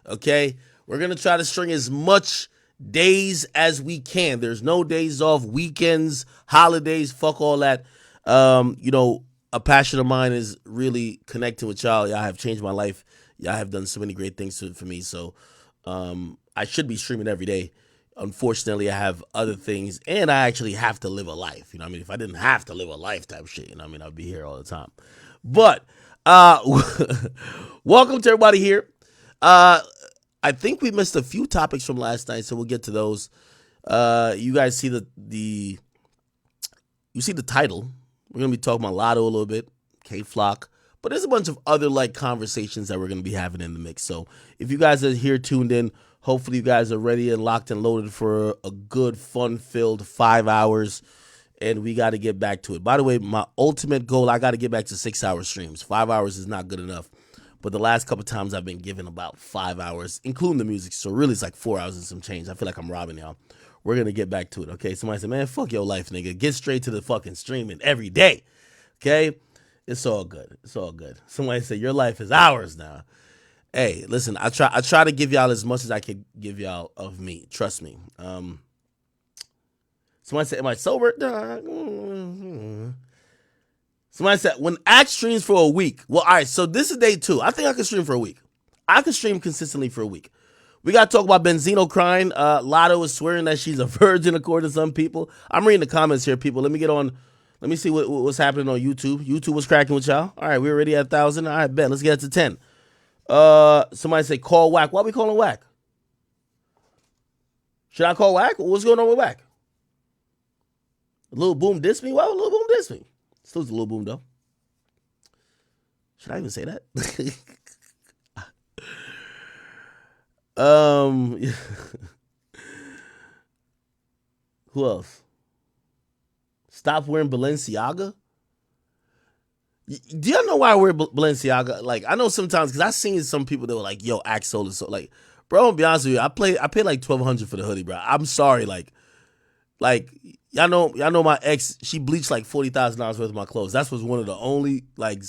Okay, we're gonna try to string as much days as we can. There's no days off, weekends, holidays, fuck all that. You know, a passion of mine is really connecting with y'all. Y'all have changed my life. Y'all have done so many great things for me. So I should be streaming every day. Unfortunately, I have other things, and I actually have to live a life. You know, what I mean, if I didn't have to live a life type shit, you know, what I mean, I'd be here all the time. But uh, welcome to everybody here. Uh, I think we missed a few topics from last night, so we'll get to those. You guys see the you see the title. We're gonna be talking about Lotto a little bit, K Flock, but there's a bunch of other like conversations that we're gonna be having in the mix. So if you guys are here tuned in, hopefully you guys are ready and locked and loaded for a good, fun-filled 5 hours. And we got to get back to it. By the way, my ultimate goal, I got to get back to 6 hour streams. 5 hours is not good enough. But the last couple times I've been given about 5 hours, including the music. So really it's like 4 hours and some change. I feel like I'm robbing y'all. We're going to get back to it, okay? Somebody said, man, fuck your life, nigga. Get straight to the fucking streaming every day, okay? It's all good. It's all good. Somebody said, your life is ours now. Hey, listen, I try to give y'all as much as I can give y'all of me. Trust me. Somebody said, am I sober? Somebody said, when Act streams for a week. Well, all right, so this is day 2. I think I can stream for a week. I can stream consistently for a week. We got to talk about Benzino crying. Lotto is swearing that she's a virgin, according to some people. I'm reading the comments here, people. Let me get on. Let me see what's happening on YouTube. YouTube was cracking with y'all. All right, we're already at 1,000. All right, bet. Let's get to 10. Somebody say, call Whack. Why are we calling Whack? Should I call Whack? What's going on with Whack? Lil Boom diss me? Why would Lil Boom diss me? Still a Lil Boom, though. Should I even say that? Who else? Stop wearing Balenciaga? Do y'all know why I wear Balenciaga? Like, I know sometimes, because I've seen some people that were like, yo, Act sold is so. Like, bro, I'm gonna be honest with you. I paid like $1,200 for the hoodie, bro. I'm sorry. Like y'all know my ex, she bleached like $40,000 worth of my clothes. That was one of the only like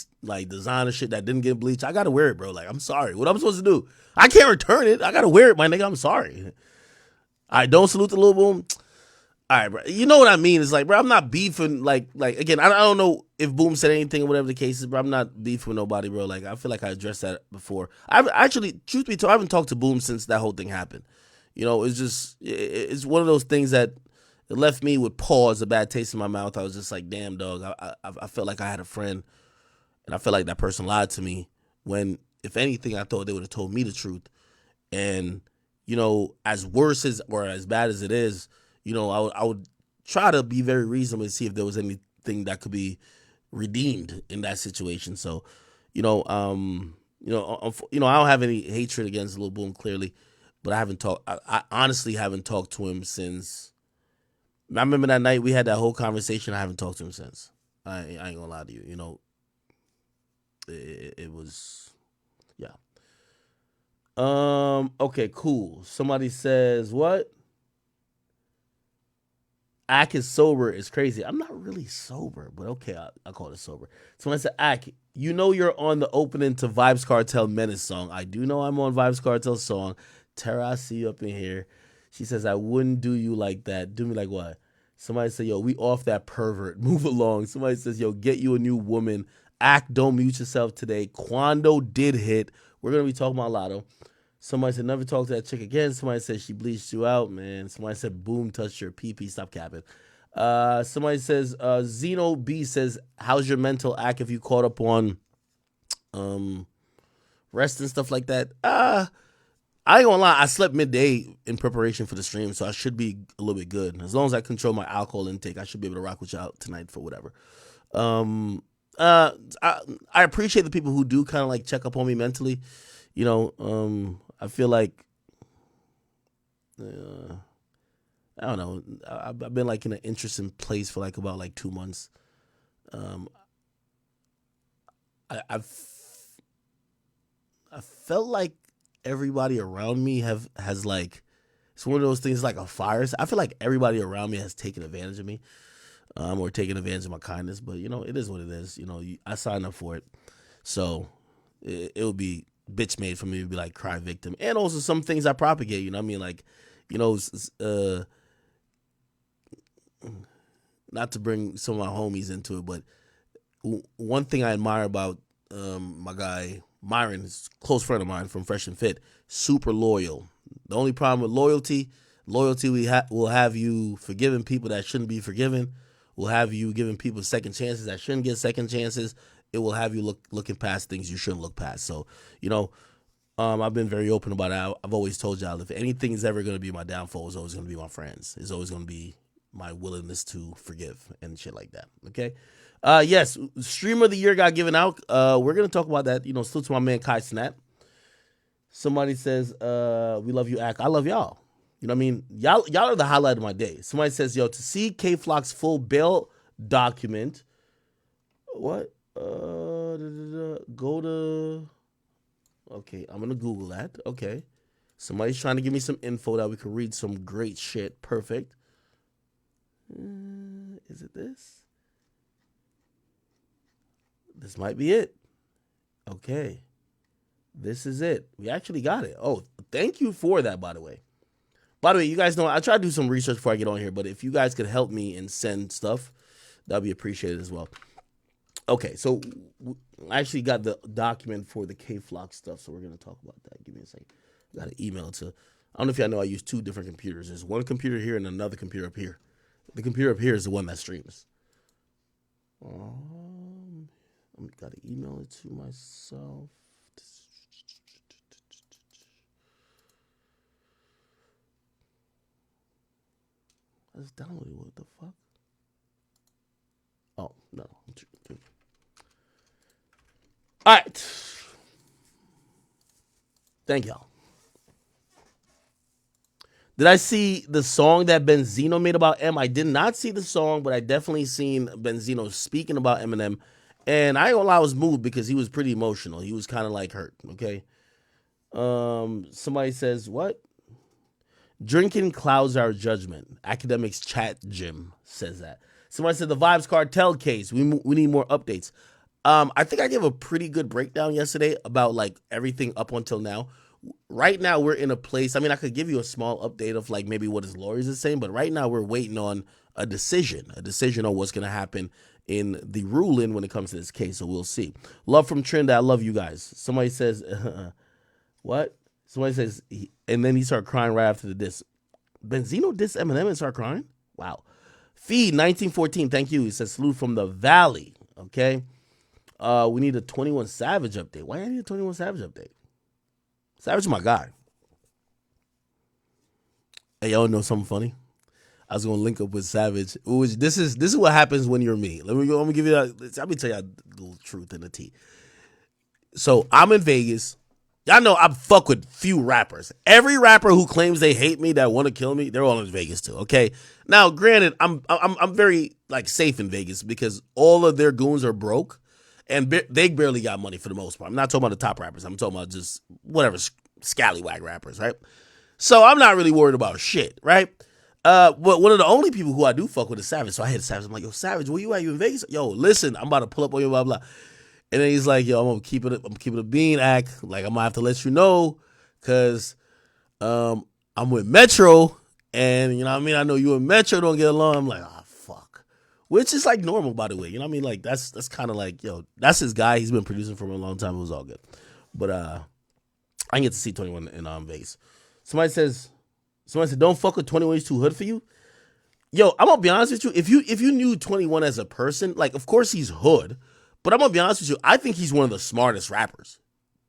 designer shit that didn't get bleached. I gotta wear it, bro. Like, I'm sorry. What I'm supposed to do? I can't return it. I gotta wear it, my nigga. I'm sorry. All right, don't salute the Lil Boom. All right, bro. You know what I mean? It's like, bro, I'm not beefing. Like again, I don't know if Boom said anything or whatever the case is, but I'm not beefing with nobody, bro. Like, I feel like I addressed that before. I've actually, truth be told, I haven't talked to Boom since that whole thing happened. You know, it's just, it's one of those things that it left me with pause, a bad taste in my mouth. I was just like, damn, dog. I felt like I had a friend, and I felt like that person lied to me when, if anything, I thought they would have told me the truth. And, you know, as worse as or as bad as it is, you know, I would try to be very reasonable and see if there was anything that could be redeemed in that situation. So, I don't have any hatred against Lil Boom, clearly, but I haven't talked. I honestly haven't talked to him since. I remember that night we had that whole conversation. I haven't talked to him since. I ain't gonna lie to you. You know, it was, yeah. Okay, cool. Somebody says what? Ack is sober is crazy. I'm not really sober, but okay, I'll call it sober. Someone said, Ack, you know you're on the opening to Vibes Cartel Menace song. I do know I'm on Vibes Cartel song. Tara, I see you up in here. She says, I wouldn't do you like that. Do me like what? Somebody said, yo, we off that pervert. Move along. Somebody says, yo, get you a new woman. Ack, don't mute yourself today. Quando did hit. We're going to be talking about Lotto. Somebody said, never talk to that chick again. Somebody said, she bleached you out, man. Somebody said, boom, touched your pee-pee. Stop capping. Somebody says, Zeno B says, how's your mental act if you caught up on rest and stuff like that? I ain't gonna lie. I slept midday in preparation for the stream, so I should be a little bit good. As long as I control my alcohol intake, I should be able to rock with y'all tonight for whatever. I appreciate the people who do kind of like check up on me mentally. You know, I feel like I don't know. I've been like in an interesting place for like about like 2 months. Um, I felt like everybody around me has like, it's one of those things like a fire. I feel like everybody around me has taken advantage of me, or taken advantage of my kindness. But you know, it is what it is. You know, I signed up for it, so it would be bitch made for me to be like cry victim, and also some things I propagate. You know what I mean? Like, you know, not to bring some of my homies into it, but one thing I admire about my guy Myron, is a close friend of mine from Fresh and Fit, super loyal. The only problem with loyalty will have you forgiving people that shouldn't be forgiven. Will have you giving people second chances that shouldn't get second chances. It will have you looking past things you shouldn't look past. So, you know, I've been very open about it. I've always told y'all, if anything is ever going to be my downfall, it's always going to be my friends. It's always going to be my willingness to forgive and shit like that. Okay. Yes, stream of the year got given out. We're gonna talk about that. You know, still to my man Kai Snap. Somebody says, "We love you, Ak." I love y'all. You know what I mean? Y'all are the highlight of my day. Somebody says, "Yo, to see K Flock's full bail document, what? Go to." Okay, I'm gonna Google that. Okay, somebody's trying to give me some info that we can read some great shit. Perfect. Is it this? This might be it. Okay. This is it. We actually got it. Oh, thank you for that, by the way. By the way, you guys know I try to do some research before I get on here, but if you guys could help me and send stuff, that'd be appreciated as well. Okay, so I actually got the document for the K-Flock stuff, so we're going to talk about that. Give me a second. I got an email to, I don't know if y'all know I use two different computers. There's one computer here and another computer up here. The computer up here is the one that streams. I got to email it to myself. I just downloaded it. What the fuck? Oh, no. All right. Thank y'all. Did I see the song that Benzino made about M? I did not see the song, but I definitely seen Benzino speaking about Eminem. And I ain't gonna lie, I was moved because he was pretty emotional. He was kind of like hurt, okay? Somebody says, what? Drinking clouds our judgment. Akademiks chat gym says that. Somebody said the Vibes Cartel case. We need more updates. I think I gave a pretty good breakdown yesterday about like everything up until now. Right now we're in a place. I mean, I could give you a small update of like maybe what his lawyers are saying, but right now we're waiting on a decision on what's gonna happen in the ruling when it comes to this case. So we'll see. Love from Trinidad. I love you guys. Somebody says, what? Somebody says, and then he started crying right after the diss. Benzino diss Eminem and start crying? Wow. Feed 1914, thank you. He says, salute from the Valley. Okay. We need a 21 Savage update. Why do I need a 21 Savage update? Savage is my guy. Hey, y'all know something funny? I was gonna link up with Savage. This is what happens when you're me. Let me give you that. Let me tell you the truth and the tea. So I'm in Vegas. Y'all know I fuck with few rappers. Every rapper who claims they hate me, that want to kill me, they're all in Vegas too. Okay. Now, granted, I'm very like safe in Vegas because all of their goons are broke, and they barely got money for the most part. I'm not talking about the top rappers. I'm talking about just whatever scallywag rappers, right? So I'm not really worried about shit, right? But one of the only people who I do fuck with is Savage. So I hit Savage. I'm like, yo, Savage, where you at? You in Vegas? Yo, listen, I'm about to pull up on you, blah, blah. And then he's like, yo, I'm keeping a bean act. Like, I'm gonna have to let you know, cause I'm with Metro, and you know what I mean? I know you and Metro don't get along. I'm like, ah, fuck. Which is like normal, by the way. You know what I mean? Like that's kind of like, yo, that's his guy. He's been producing for a long time. It was all good. But I didn't get to see 21 in Vegas. Somebody said, don't fuck with 21, he's too hood for you. Yo, I'm gonna be honest with you. If you knew 21 as a person, like, of course he's hood, but I'm gonna be honest with you, I think he's one of the smartest rappers.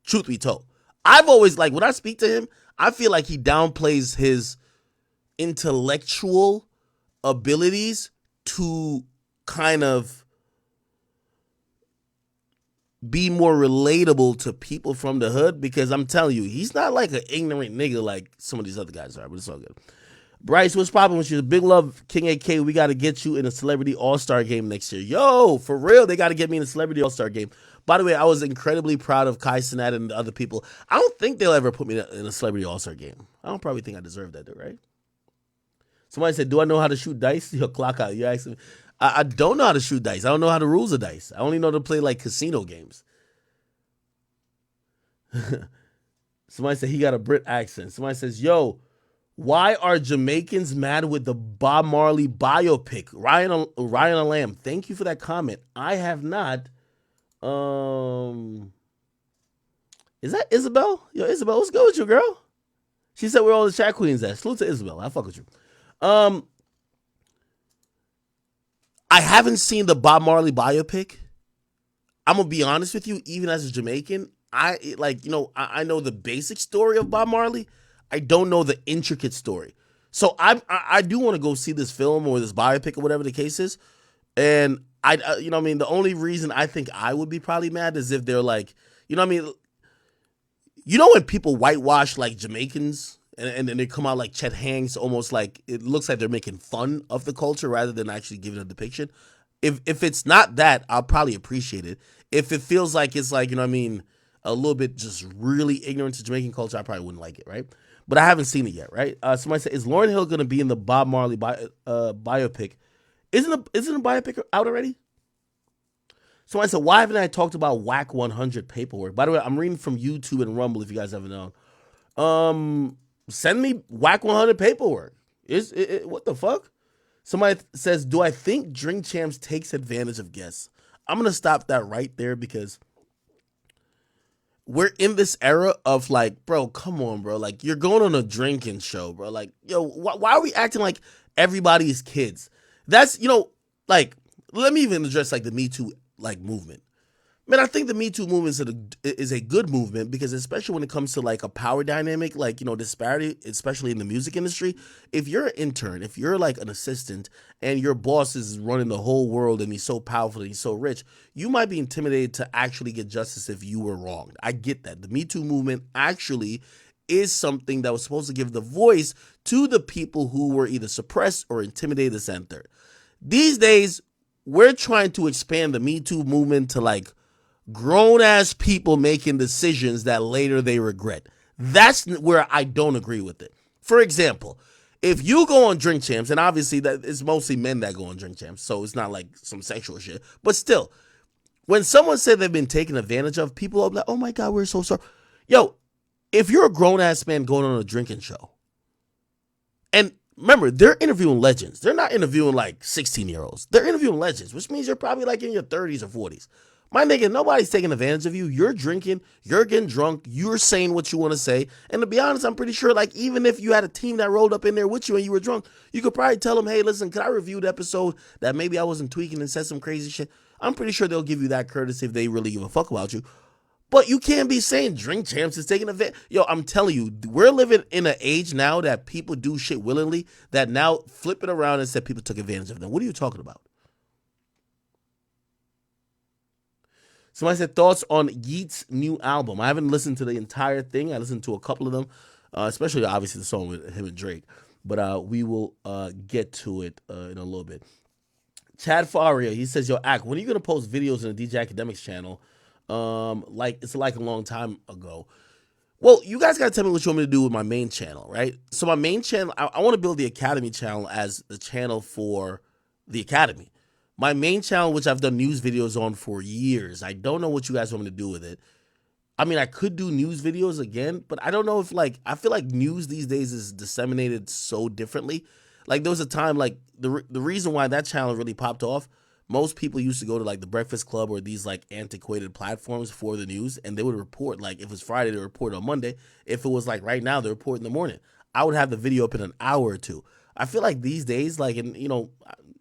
Truth be told. I've always, like, when I speak to him, I feel like he downplays his intellectual abilities to kind of be more relatable to people from the hood, because I'm telling you, he's not like an ignorant nigga like some of these other guys are, but it's all good. Bryce, what's popping with you? Big love, King AK. We got to get you in a Celebrity All-Star game next year. Yo, for real, they got to get me in a Celebrity All-Star game. By the way, I was incredibly proud of Kai Cenat and the other people. I don't think they'll ever put me in a Celebrity All-Star game. I don't probably think I deserve that, though, right? Somebody said, do I know how to shoot dice? Yo, clock out. You asking me. I don't know how to shoot dice. I don't know how the rules of dice. I only know to play, like, casino games. Somebody said he got a Brit accent. Somebody says, yo, why are Jamaicans mad with the Bob Marley biopic? Ryan Lamb, thank you for that comment. I have not. Um, is that Isabel? Yo, Isabel, what's good with you, girl? She said where all the chat queens at. Salute to Isabel. I fuck with you. Um, I haven't seen the Bob Marley biopic. I'm gonna be honest with you. Even as a Jamaican, I know the basic story of Bob Marley. I don't know the intricate story. So I do want to go see this film or this biopic or whatever the case is. And I mean, the only reason I think I would be probably mad is if they're like, I mean, when people whitewash like Jamaicans and then they come out like Chet Hanks, almost like it looks like they're making fun of the culture rather than actually giving a depiction. If it's not that, I'll probably appreciate it. If it feels like it's like, a little bit just really ignorant to Jamaican culture, I probably wouldn't like it, right? But I haven't seen it yet, right? Somebody said, is Lauryn Hill going to be in the Bob Marley biopic? Isn't a biopic out already? Somebody said, why haven't I talked about WAC 100 paperwork? By the way, I'm reading from YouTube and Rumble if you guys haven't known. Send me WAC 100 paperwork. What the fuck? Somebody says, do I think Drink Champs takes advantage of guests? I'm going to stop that right there because we're in this era of like, bro, come on, bro. Like, you're going on a drinking show, bro. Like, yo, why are we acting like everybody is kids? That's, like, let me even address like the Me Too like movement. Man, I think the Me Too movement is a good movement because especially when it comes to like a power dynamic, like, disparity, especially in the music industry, if you're an intern, if you're like an assistant and your boss is running the whole world and he's so powerful and he's so rich, you might be intimidated to actually get justice if you were wronged. I get that. The Me Too movement actually is something that was supposed to give the voice to the people who were either suppressed or intimidated, this and third. These days, we're trying to expand the Me Too movement to like grown ass people making decisions that later they regret. That's where I don't agree with it. For example, if you go on Drink Champs, and obviously that it's mostly men that go on Drink Champs, so it's not like some sexual shit, but still, when someone said they've been taken advantage of, people are like, oh my God, we're so sorry. Yo, if you're a grown ass man going on a drinking show, and remember, they're interviewing legends. They're not interviewing like 16-year-olds. They're interviewing legends, which means you're probably like in your 30s or 40s. My nigga, nobody's taking advantage of you. You're drinking, you're getting drunk, you're saying what you want to say. And to be honest, I'm pretty sure like even if you had a team that rolled up in there with you and you were drunk, you could probably tell them, hey, listen, could I review the episode that maybe I wasn't tweaking and said some crazy shit? I'm pretty sure they'll give you that courtesy if they really give a fuck about you. But you can't be saying Drink Champs is taking advantage. Yo, I'm telling you, we're living in an age now that people do shit willingly that now flip it around and said people took advantage of them. What are you talking about? Somebody said thoughts on Yeat's new album. I haven't listened to the entire thing. I listened to a couple of them, especially obviously the song with him and Drake. But we will get to it in a little bit. Chad Faria, he says, yo, Ak, when are you going to post videos in the DJ Academics channel? Like it's like a long time ago. Well, you guys got to tell me what you want me to do with my main channel, right? So my main channel, I want to build the Academy channel as the channel for the Academy. My main channel, which I've done news videos on for years, I don't know what you guys want me to do with it. I mean, I could do news videos again, but I don't know if like, I feel like news these days is disseminated so differently. Like there was a time like the reason why that channel really popped off, most people used to go to like the Breakfast Club or these like antiquated platforms for the news, and they would report like if it was Friday, they report on Monday. If it was like right now, they report in the morning. I would have the video up in an hour or two. I feel like these days, like, and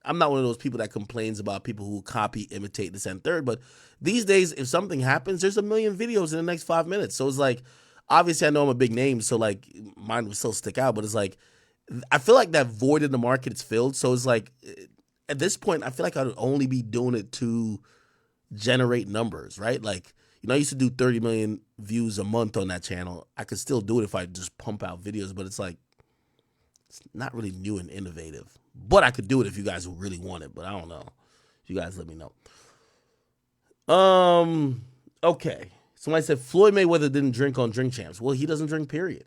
I'm not one of those people that complains about people who copy, imitate this and third, but these days, if something happens, there's a million videos in the next 5 minutes. So it's like, obviously I know I'm a big name, so like mine would still stick out, but it's like, I feel like that void in the market is filled. So it's like, at this point, I feel like I would only be doing it to generate numbers, right? Like, I used to do 30 million views a month on that channel. I could still do it if I just pump out videos, but it's like, it's not really new and innovative. But I could do it if you guys really want it, but I don't know. You guys let me know. Okay. Somebody said Floyd Mayweather didn't drink on Drink Champs. Well, he doesn't drink, period.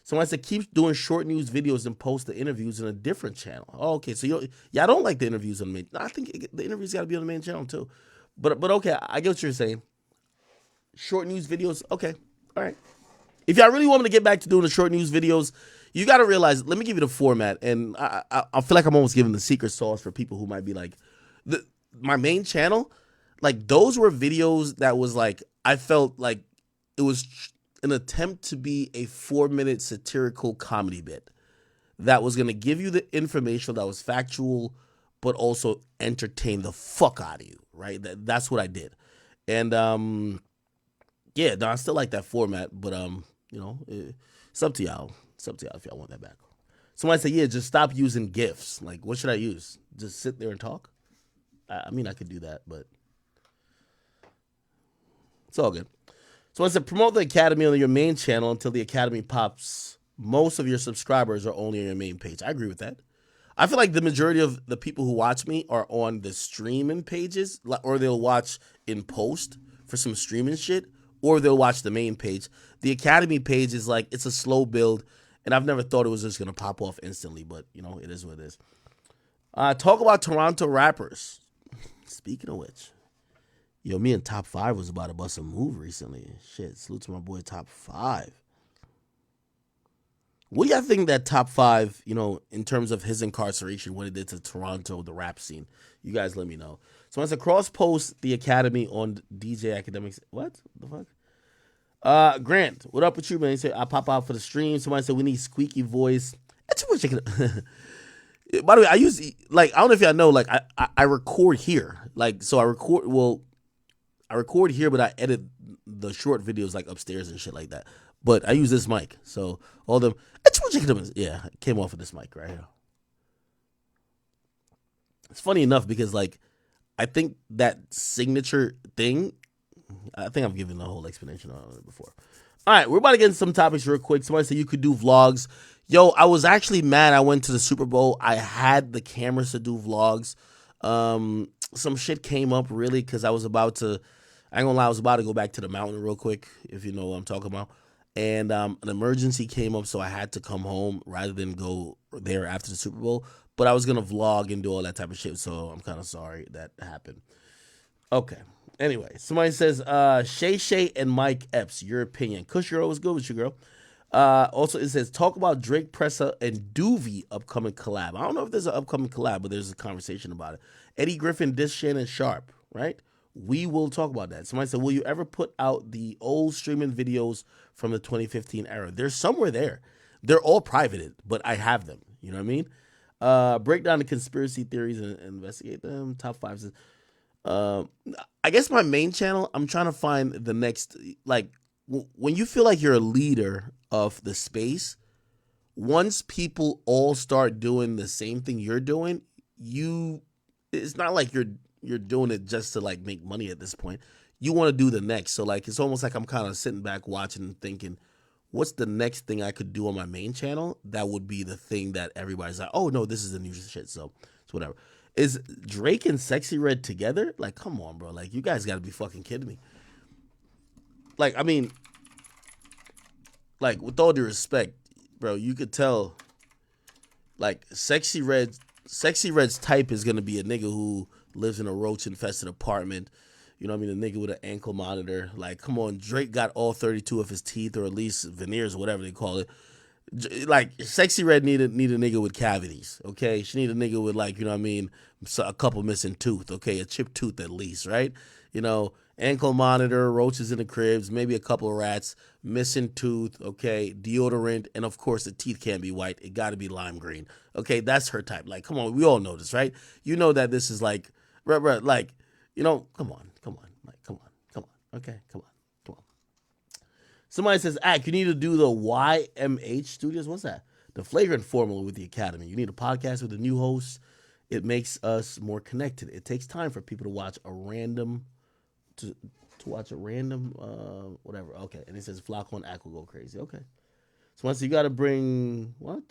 Somebody said keep doing short news videos and post the interviews in a different channel. Oh, okay. So I don't like the interviews on the main. I think the interviews got to be on the main channel too. But okay, I get what you're saying. Short news videos. Okay. All right. If y'all really want me to get back to doing the short news videos, you got to realize. Let me give you the format, and I feel like I'm almost giving the secret sauce for people who might be like, my main channel, like those were videos that was like I felt like it was an attempt to be a 4-minute satirical comedy bit that was gonna give you the information that was factual, but also entertain the fuck out of you. Right? That's what I did, and yeah, no, I still like that format, but it's up to y'all. It's up to y'all if y'all want that back. Somebody said, yeah, just stop using GIFs. Like, what should I use? Just sit there and talk? I mean, I could do that, but it's all good. So I said, promote the Academy on your main channel until the Academy pops. Most of your subscribers are only on your main page. I agree with that. I feel like the majority of the people who watch me are on the streaming pages, or they'll watch in post for some streaming shit, or they'll watch the main page. The Academy page is like, it's a slow build, and I've never thought it was just going to pop off instantly, but, it is what it is. Talk about Toronto rappers. Speaking of which, me and Top 5 was about to bust a move recently. Shit, salute to my boy Top 5. What do y'all think that Top 5, in terms of his incarceration, what it did to Toronto, the rap scene? You guys let me know. So as a cross post the Academy on DJ Akademiks. What the fuck? Grant, what up with you, man? He said, I pop out for the stream. Somebody said we need squeaky voice. By the way, I use, I don't know if y'all know, I record here. So I record here, but I edit the short videos upstairs and shit like that. But I use this mic. So all them, yeah, it came off of this mic right here. It's funny enough because I think that signature thing, I think I've given the whole explanation on it before. All right, we're about to get into some topics real quick. Somebody said you could do vlogs. Yo, I was actually mad I went to the Super Bowl. I had the cameras to do vlogs. Some shit came up really because I ain't gonna lie, I was about to go back to the mountain real quick, if you know what I'm talking about. And an emergency came up, so I had to come home rather than go there after the Super Bowl. But I was going to vlog and do all that type of shit, so I'm kind of sorry that happened. Okay. Anyway, somebody says, Shay Shay and Mike Epps, your opinion. Kush girl, what's good with you, girl? Also, it says, talk about Drake Pressa and Doovie upcoming collab. I don't know if there's an upcoming collab, but there's a conversation about it. Eddie Griffin diss Shannon Sharp, right? We will talk about that. Somebody said, will you ever put out the old streaming videos from the 2015 era? They're somewhere there. They're all privated, but I have them. You know what I mean? Break down the conspiracy theories and investigate them. Top 5 says, I guess my main channel, I'm trying to find the next, when you feel like you're a leader of the space, once people all start doing the same thing you're doing, it's not like you're doing it just to make money at this point. You want to do the next. So it's almost like I'm kind of sitting back watching and thinking, what's the next thing I could do on my main channel that would be the thing that everybody's like, oh no, this is the new shit. So it's whatever. Is Drake and Sexy Red together? Come on, bro. You guys got to be fucking kidding me. I mean, with all due respect, bro, you could tell, Sexy Red's type is going to be a nigga who lives in a roach-infested apartment. You know what I mean? A nigga with an ankle monitor. Come on, Drake got all 32 of his teeth, or at least veneers, or whatever they call it. Sexy Red need a nigga with cavities, okay? She need a nigga with, you know what I mean, a couple missing tooth, okay? A chipped tooth at least, right? Ankle monitor, roaches in the cribs, maybe a couple of rats, missing tooth, okay? Deodorant, and of course the teeth can't be white. It got to be lime green, okay? That's her type. Come on, we all know this, right? You know that this is come on, come on, okay, come on. Somebody says, you need to do the YMH Studios. What's that? The flagrant formula with the Academy. You need a podcast with a new host. It makes us more connected. It takes time for people to watch a random, whatever. Okay. And it says Flacco and Ack will go crazy. Okay. So once you got to bring, what?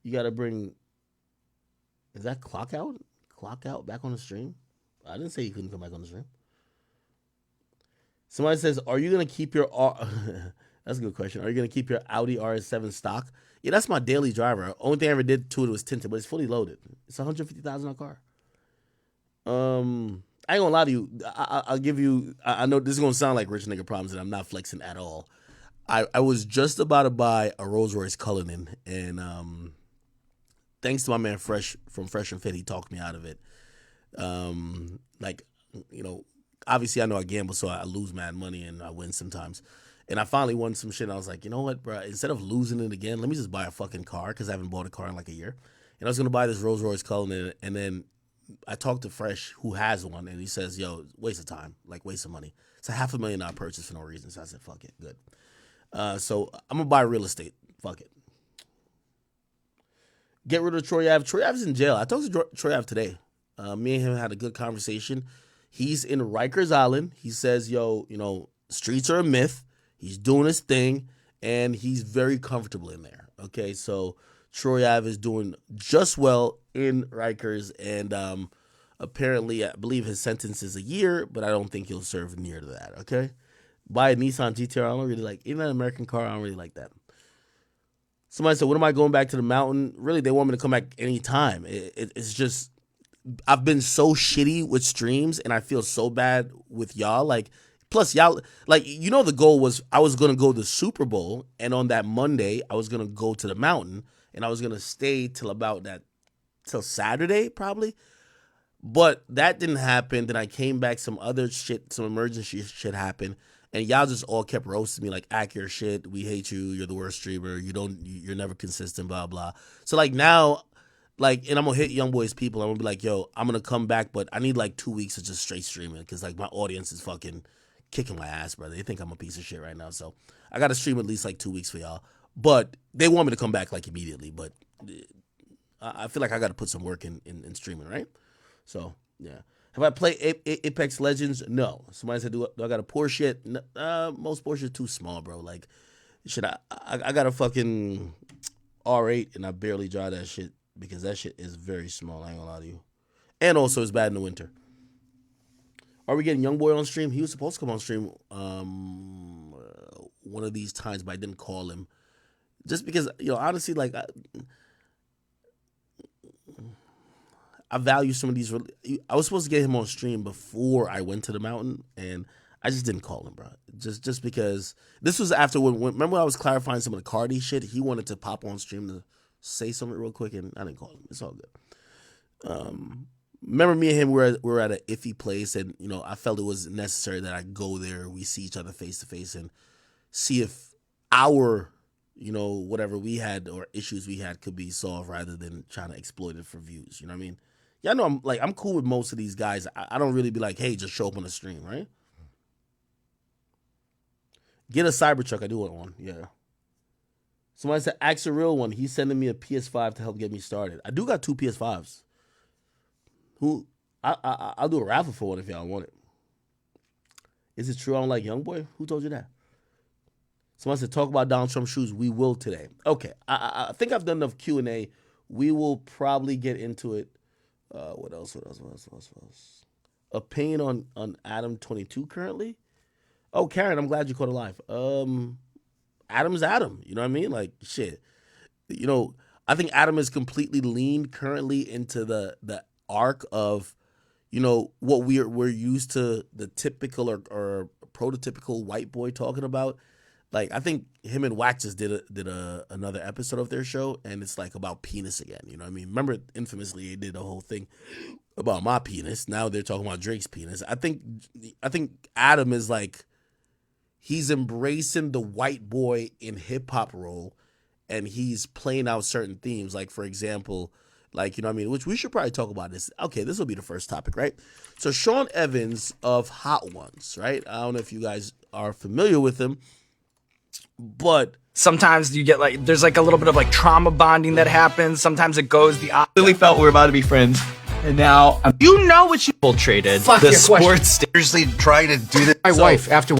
You got to bring, is that Clock Out? Clock Out back on the stream? I didn't say he couldn't come back on the stream. Somebody says, are you going to keep your... That's a good question. Are you going to keep your Audi RS7 stock? Yeah, that's my daily driver. Only thing I ever did to it was tinted, but it's fully loaded. It's a $150,000 car. I ain't gonna lie to you. I'll give you. I know this is gonna sound like rich nigga problems, and I'm not flexing at all. I was just about to buy a Rolls Royce Cullinan, and thanks to my man Fresh from Fresh and Fit, he talked me out of it. Like, you know, obviously I know I gamble, so I lose mad money and I win sometimes. And I finally won some shit. And I was like, you know what, bro? Instead of losing it again, let me just buy a fucking car because I haven't bought a car in like a year. And I was gonna buy this Rolls Royce Cullinan, and then I talked to Fresh, who has one, and he says, "Yo, waste of time, like waste of money. It's a $500,000 purchase for no reason." So I said, "Fuck it, good." So I'm gonna buy real estate. Fuck it. Get rid of Troy Ave. Troy Ave's in jail. I talked to Troy Ave today. Me and him had a good conversation. He's in Rikers Island. He says, "Yo, you know, streets are a myth." He's doing his thing, and he's very comfortable in there. Okay, so Troy Ave is doing just well in Rikers, and apparently, I believe his sentence is a year, but I don't think he'll serve near to that. Okay, buy a Nissan GTR. I don't really like, even an American car. I don't really like that. Somebody said, "When am I going back to the mountain?" Really, they want me to come back anytime. It's just I've been so shitty with streams, and I feel so bad with y'all. Like, plus y'all, like, you know, the goal was I was gonna go to the Super Bowl, and on that Monday I was gonna go to the mountain, and I was gonna stay till Saturday probably. But that didn't happen. Then I came back. Some other shit, some emergency shit happened, and y'all just all kept roasting me like, accurate shit. We hate you. You're the worst streamer. You're never consistent. Blah blah. So like now, like, and I'm gonna hit Young Boy's people. I'm gonna be like, yo, I'm gonna come back, but I need like 2 weeks of just straight streaming because like my audience is fucking kicking my ass, brother. They think I'm a piece of shit right now. So I gotta stream at least like 2 weeks for y'all. But they want me to come back like immediately. But I feel like I gotta put some work in streaming, right? So, yeah. Have I played Apex Legends? No. Somebody said, do I got a Porsche yet? Most Porsches are too small, bro. Like, shit, I got a fucking R8, and I barely drive that shit because that shit is very small. I ain't gonna lie to you. And also, it's bad in the winter. Are we getting Young Boy on stream? He was supposed to come on stream one of these times, but I didn't call him. Just because, you know, honestly, like, I value some of these. I was supposed to get him on stream before I went to the mountain, and I just didn't call him, bro. Just because this was after when remember when I was clarifying some of the Cardi shit. He wanted to pop on stream to say something real quick, and I didn't call him. It's all good. Remember me and him we're at an iffy place, and you know I felt it was necessary that I go there. We see each other face to face and see if our, you know, whatever we had or issues we had could be solved rather than trying to exploit it for views. You know what I mean? Yeah, I know I'm cool with most of these guys. I don't really be like, hey, just show up on the stream, right? Get a Cybertruck. I do want one. Yeah. Somebody said, ask a real one. He's sending me a PS5 to help get me started. I do got 2 PS5s. I'll do a raffle for one if y'all want it. Is it true I don't like Young Boy? Who told you that? Someone said, talk about Donald Trump shoes. We will today. Okay. I think I've done enough Q&A. We will probably get into it. What else? Opinion on Adam 22 currently? Oh, Karen, I'm glad you caught it live. Adam's Adam. You know what I mean? Like, shit. You know, I think Adam is completely leaned currently into the arc of, you know, what we're used to, the typical or prototypical white boy talking about. Like, I think him and Wax just did another episode of their show, and it's like about penis again. You know what I mean? Remember, infamously, they did a whole thing about my penis. Now they're talking about Drake's penis. I think Adam is like, he's embracing the white boy in hip hop role, and he's playing out certain themes. Like, for example, like, you know what I mean? Which we should probably talk about this. Okay, this will be the first topic, right? So Sean Evans of Hot Ones, right? I don't know if you guys are familiar with him, but sometimes you get like, there's like a little bit of like trauma bonding that happens. Sometimes it goes the opposite. I really felt we were about to be friends. And now, you know what you infiltrated Fuck the your sports. Seriously, try to do this. my wife after.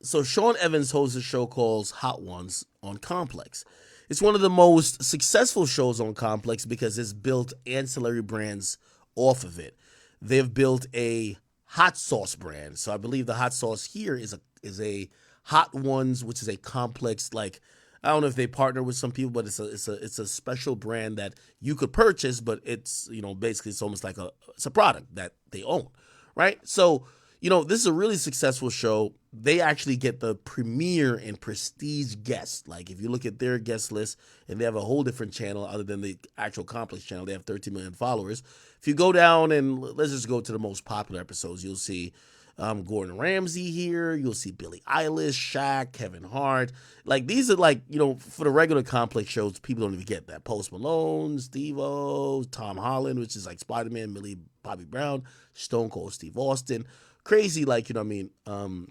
So Sean Evans hosts a show called Hot Ones on Complex. It's one of the most successful shows on Complex because it's built ancillary brands off of it. They've built a hot sauce brand. So I believe the hot sauce here is a Hot Ones, which is a Complex, like, I don't know if they partner with some people, but it's a special brand that you could purchase, but it's, you know, basically it's almost like it's a product that they own, right? So, this is a really successful show. They actually get the premier and prestige guests. Like, if you look at their guest list, and they have a whole different channel other than the actual Complex channel, they have 13 million followers. If you go down and let's just go to the most popular episodes, you'll see Gordon Ramsay here. You'll see Billie Eilish, Shaq, Kevin Hart. Like, these are like, for the regular Complex shows, people don't even get that. Post Malone, Steve-O, Tom Holland, which is like Spider-Man, Millie Bobby Brown, Stone Cold Steve Austin. Crazy, like, you know what I mean?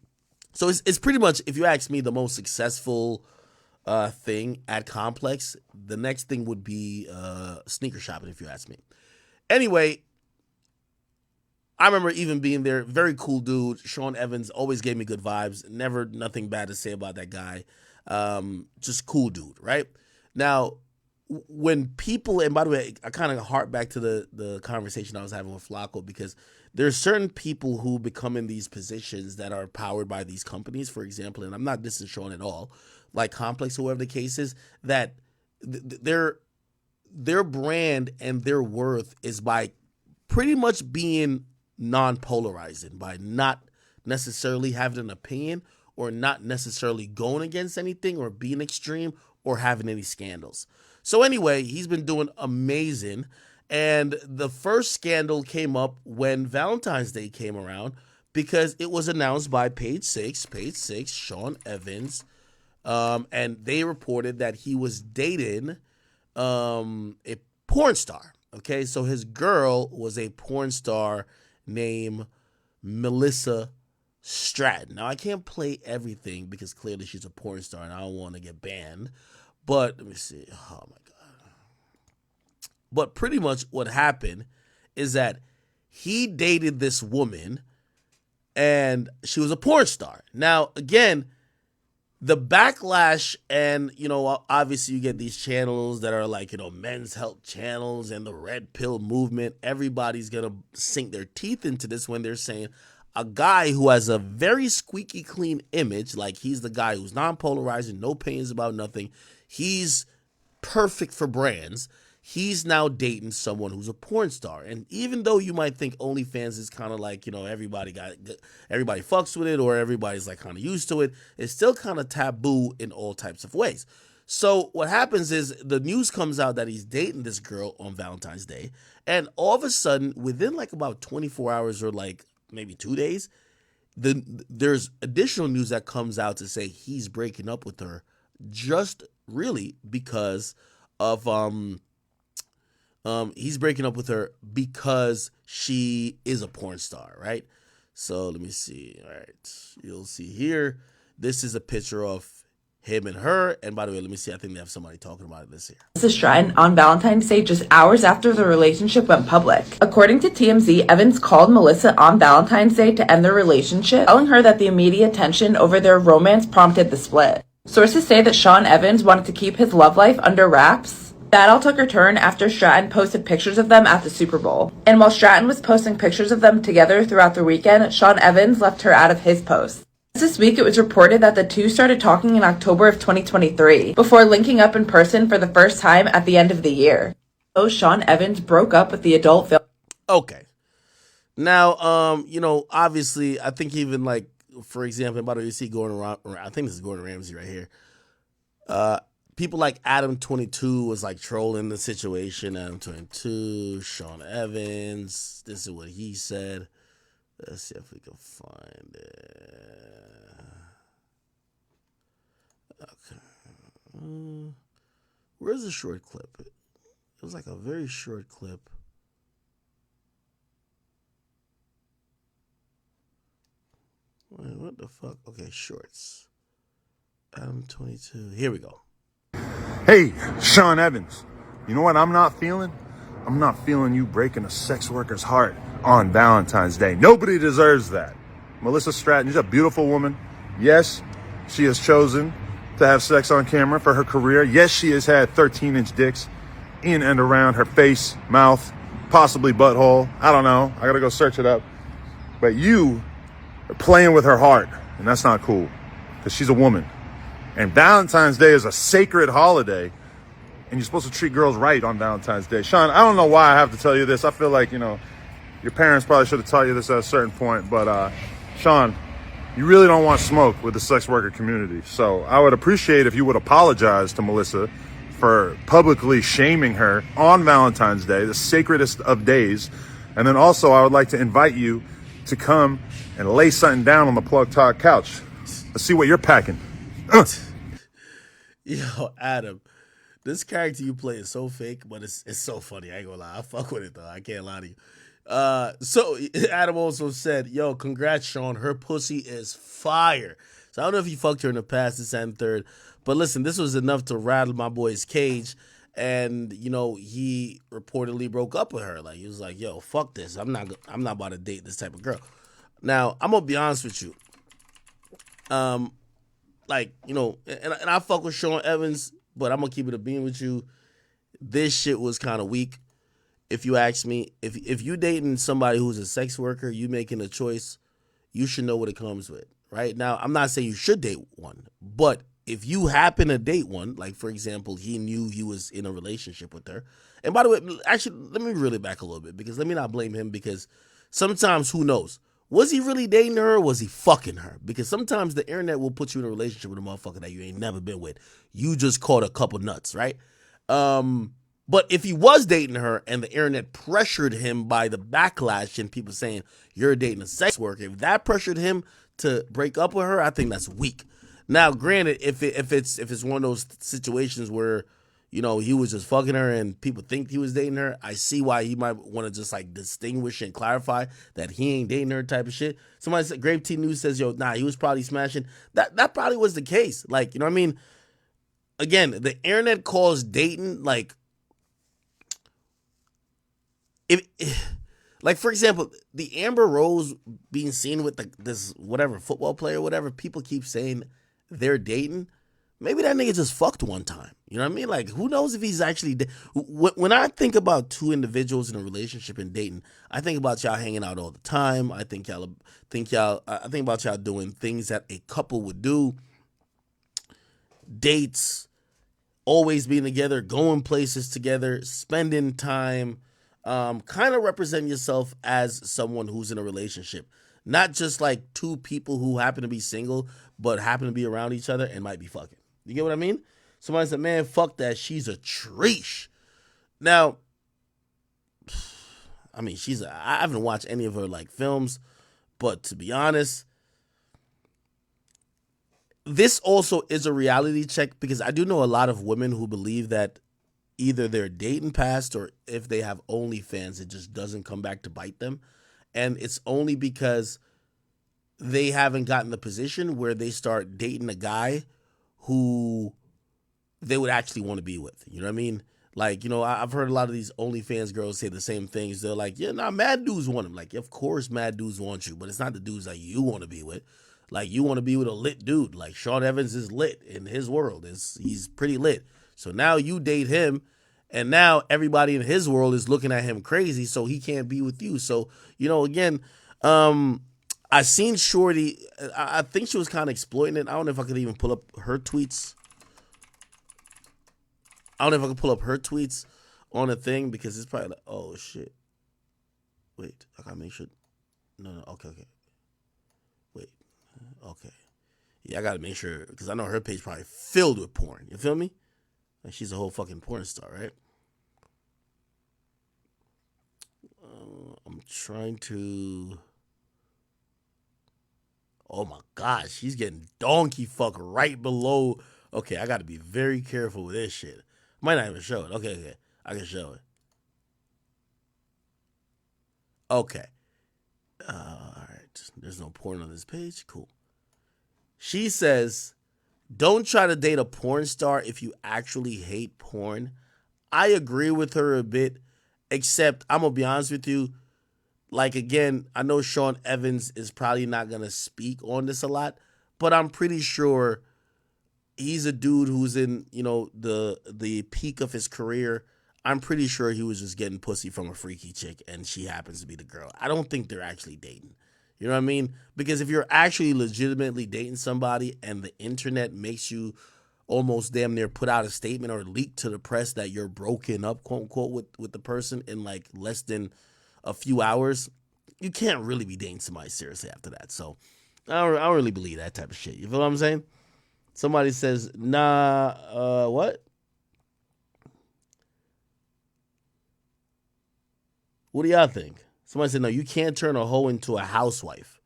So it's pretty much, if you ask me, the most successful thing at Complex. The next thing would be sneaker shopping, if you ask me. Anyway, I remember even being there. Very cool dude. Sean Evans always gave me good vibes. Never nothing bad to say about that guy. Just cool dude, right? Now, when people, and by the way, I kind of harp back to the conversation I was having with Flacco, because there's certain people who become in these positions that are powered by these companies, for example, and I'm not dissing Sean at all, like Complex or whatever the case is, that their brand and their worth is by pretty much being non-polarizing, by not necessarily having an opinion or not necessarily going against anything or being extreme or having any scandals. So anyway, he's been doing amazing. And the first scandal came up when Valentine's Day came around, because it was announced by Page Six, Sean Evans, and they reported that he was dating a porn star. Okay, so his girl was a porn star named Melissa Stratton. Now, I can't play everything because clearly she's a porn star and I don't want to get banned. But let me see. Oh, my God. But pretty much what happened is that he dated this woman and she was a porn star. Now, again, the backlash, and, obviously you get these channels that are like, men's health channels and the red pill movement. Everybody's going to sink their teeth into this when they're saying a guy who has a very squeaky clean image, like he's the guy who's non-polarizing, no opinions about nothing. He's perfect for brands. He's now dating someone who's a porn star. And even though you might think OnlyFans is kind of like, everybody fucks with it, or everybody's like kind of used to it, it's still kind of taboo in all types of ways. So what happens is the news comes out that he's dating this girl on Valentine's Day. And all of a sudden, within like about 24 hours or like maybe 2 days, there's additional news that comes out to say he's breaking up with her, just really because of he's breaking up with her because she is a porn star, right? So let me see. All right, you'll see here. This is a picture of him and her. And by the way, let me see. I think they have somebody talking about it. This here. Melissa Stratton on Valentine's Day, just hours after the relationship went public. According to TMZ, Evans called Melissa on Valentine's Day to end their relationship, telling her that the immediate tension over their romance prompted the split. Sources say that Sean Evans wanted to keep his love life under wraps. That all took a turn after Stratton posted pictures of them at the Super Bowl. And while Stratton was posting pictures of them together throughout the weekend, Sean Evans left her out of his posts. This week, it was reported that the two started talking in October of 2023, before linking up in person for the first time at the end of the year. So Sean Evans broke up with the adult film. Okay. Now, obviously, I think even like, for example, by the way, you see Gordon, I think this is Gordon Ramsay right here. People like Adam22 was like trolling the situation. Adam22, Sean Evans. This is what he said. Let's see if we can find it. Okay. Where's the short clip? It was like a very short clip. Wait, what the fuck? Okay, shorts. Adam22. Here we go. Hey, Sean Evans, you know what I'm not feeling? I'm not feeling you breaking a sex worker's heart on Valentine's Day. Nobody deserves that. Melissa Stratton, she's a beautiful woman. Yes, she has chosen to have sex on camera for her career. Yes, she has had 13-inch dicks in and around her face, mouth, possibly butthole. I don't know. I gotta go search it up. But you are playing with her heart, and that's not cool, because she's a woman. And Valentine's Day is a sacred holiday, and you're supposed to treat girls right on Valentine's Day. Sean, I don't know why I have to tell you this. I feel like, Your parents probably should have taught you this at a certain point, but Sean, you really don't want smoke with the sex worker community. So I would appreciate if you would apologize to Melissa for publicly shaming her on Valentine's Day, the sacredest of days. And then also I would like to invite you to come and lay something down on the Plug Talk couch. Let's see what you're packing. Yo, Adam, this character you play is so fake, but it's so funny. I ain't gonna lie. I fuck with it though. I can't lie to you. So Adam also said, yo, congrats, Sean. Her pussy is fire. So I don't know if you fucked her in the past, this and third. But listen, this was enough to rattle my boy's cage. And, you know, he reportedly broke up with her. Like, he was like, yo, fuck this. I'm not about to date this type of girl. Now, I'm gonna be honest with you. Like, you know, and I fuck with Sean Evans, but I'm gonna keep it a beam with you. This shit was kind of weak. If you ask me, if you dating somebody who's a sex worker, you making a choice, you should know what it comes with, right? Now, I'm not saying you should date one, but if you happen to date one, like for example, he knew he was in a relationship with her. And by the way, actually, let me reel it back a little bit because let me not blame him because sometimes who knows? Was he really dating her or was he fucking her? Because sometimes the internet will put you in a relationship with a motherfucker that you ain't never been with. You just caught a couple nuts, right? But if he was dating her and the internet pressured him by the backlash and people saying you're dating a sex worker, if that pressured him to break up with her, I think that's weak. Now, granted, if it's one of those situations where, you know, he was just fucking her and people think he was dating her, I see why he might want to just like distinguish and clarify that he ain't dating her type of shit. Somebody said, Grave T News says, yo, nah, he was probably smashing. That probably was the case. Like, you know what I mean? Again, the internet calls dating like, if like for example, the Amber Rose being seen with this whatever football player, or whatever, people keep saying they're dating. Maybe that nigga just fucked one time. You know what I mean? Like, who knows if he's actually when I think about two individuals in a relationship and dating, I think about y'all hanging out all the time. I think about y'all doing things that a couple would do. Dates, always being together, going places together, spending time. Kind of represent yourself as someone who's in a relationship, not just like two people who happen to be single but happen to be around each other and might be fucking. You get what I mean? Somebody said, man, fuck that, she's a treesh. Now, I mean, I haven't watched any of her like films, but to be honest, this also is a reality check because I do know a lot of women who believe that either they're dating past or if they have OnlyFans, it just doesn't come back to bite them. And it's only because they haven't gotten the position where they start dating a guy who they would actually want to be with. You know what I mean? Like, you know, I've heard a lot of these OnlyFans girls say the same things. They're like, yeah, nah, mad dudes want them. Like, of course mad dudes want you, but it's not the dudes that you want to be with. Like, you want to be with a lit dude. Like, Sean Evans is lit in his world. He's pretty lit. So now you date him, and now everybody in his world is looking at him crazy, so he can't be with you. So, you know, again, I seen Shorty. I think she was kind of exploiting it. I don't know if I could even pull up her tweets. I don't know if I can pull up her tweets on a thing because it's probably like, oh, shit. Wait, I gotta make sure. No, okay. Wait, okay. Yeah, I gotta make sure because I know her page probably filled with porn. You feel me? Like she's a whole fucking porn star, right? I'm trying to. Oh my gosh, she's getting donkey fuck right below. Okay, I gotta be very careful with this shit. Might not even show it. Okay, I can show it. Okay. All right. There's no porn on this page. Cool. She says, don't try to date a porn star if you actually hate porn. I agree with her a bit, except I'm going to be honest with you. Like, again, I know Sean Evans is probably not going to speak on this a lot, but I'm pretty sure he's a dude who's in, you know, the peak of his career. I'm pretty sure he was just getting pussy from a freaky chick and she happens to be the girl. I don't think they're actually dating. You know what I mean? Because if you're actually legitimately dating somebody and the internet makes you almost damn near put out a statement or leak to the press that you're broken up, quote unquote, with the person in like less than a few hours, you can't really be dating somebody seriously after that. So I don't really believe that type of shit. You feel what I'm saying? Somebody says, nah, what? What do y'all think? Somebody said, no, you can't turn a hoe into a housewife.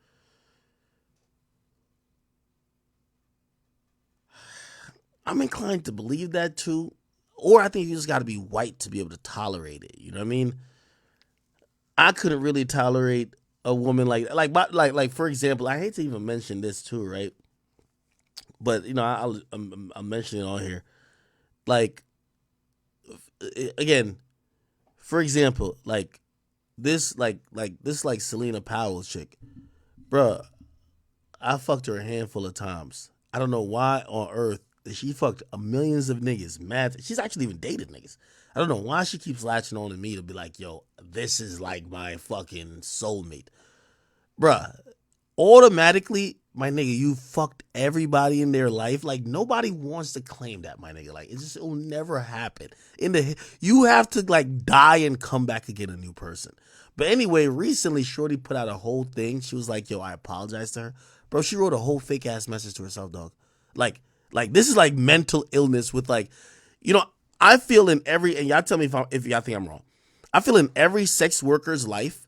I'm inclined to believe that too. Or I think you just got to be white to be able to tolerate it. You know what I mean? I couldn't really tolerate a woman like for example, I hate to even mention this too, right? But you know, I'm mentioning it on here. Like again, for example, like Selena Powell chick, bruh. I fucked her a handful of times. I don't know why on earth that she fucked a millions of niggas. Mad. She's actually even dated niggas. I don't know why she keeps latching on to me to be like, yo, this is like my fucking soulmate. Bruh, automatically, my nigga, you fucked everybody in their life. Like nobody wants to claim that, my nigga. Like it'll never happen. You have to like die and come back again a new person. But anyway, recently Shorty put out a whole thing. She was like, yo, I apologize to her. Bro, she wrote a whole fake ass message to herself, dog. Like this is like mental illness with like, you know, I feel in every, and y'all tell me if y'all think I'm wrong. I feel in every sex worker's life,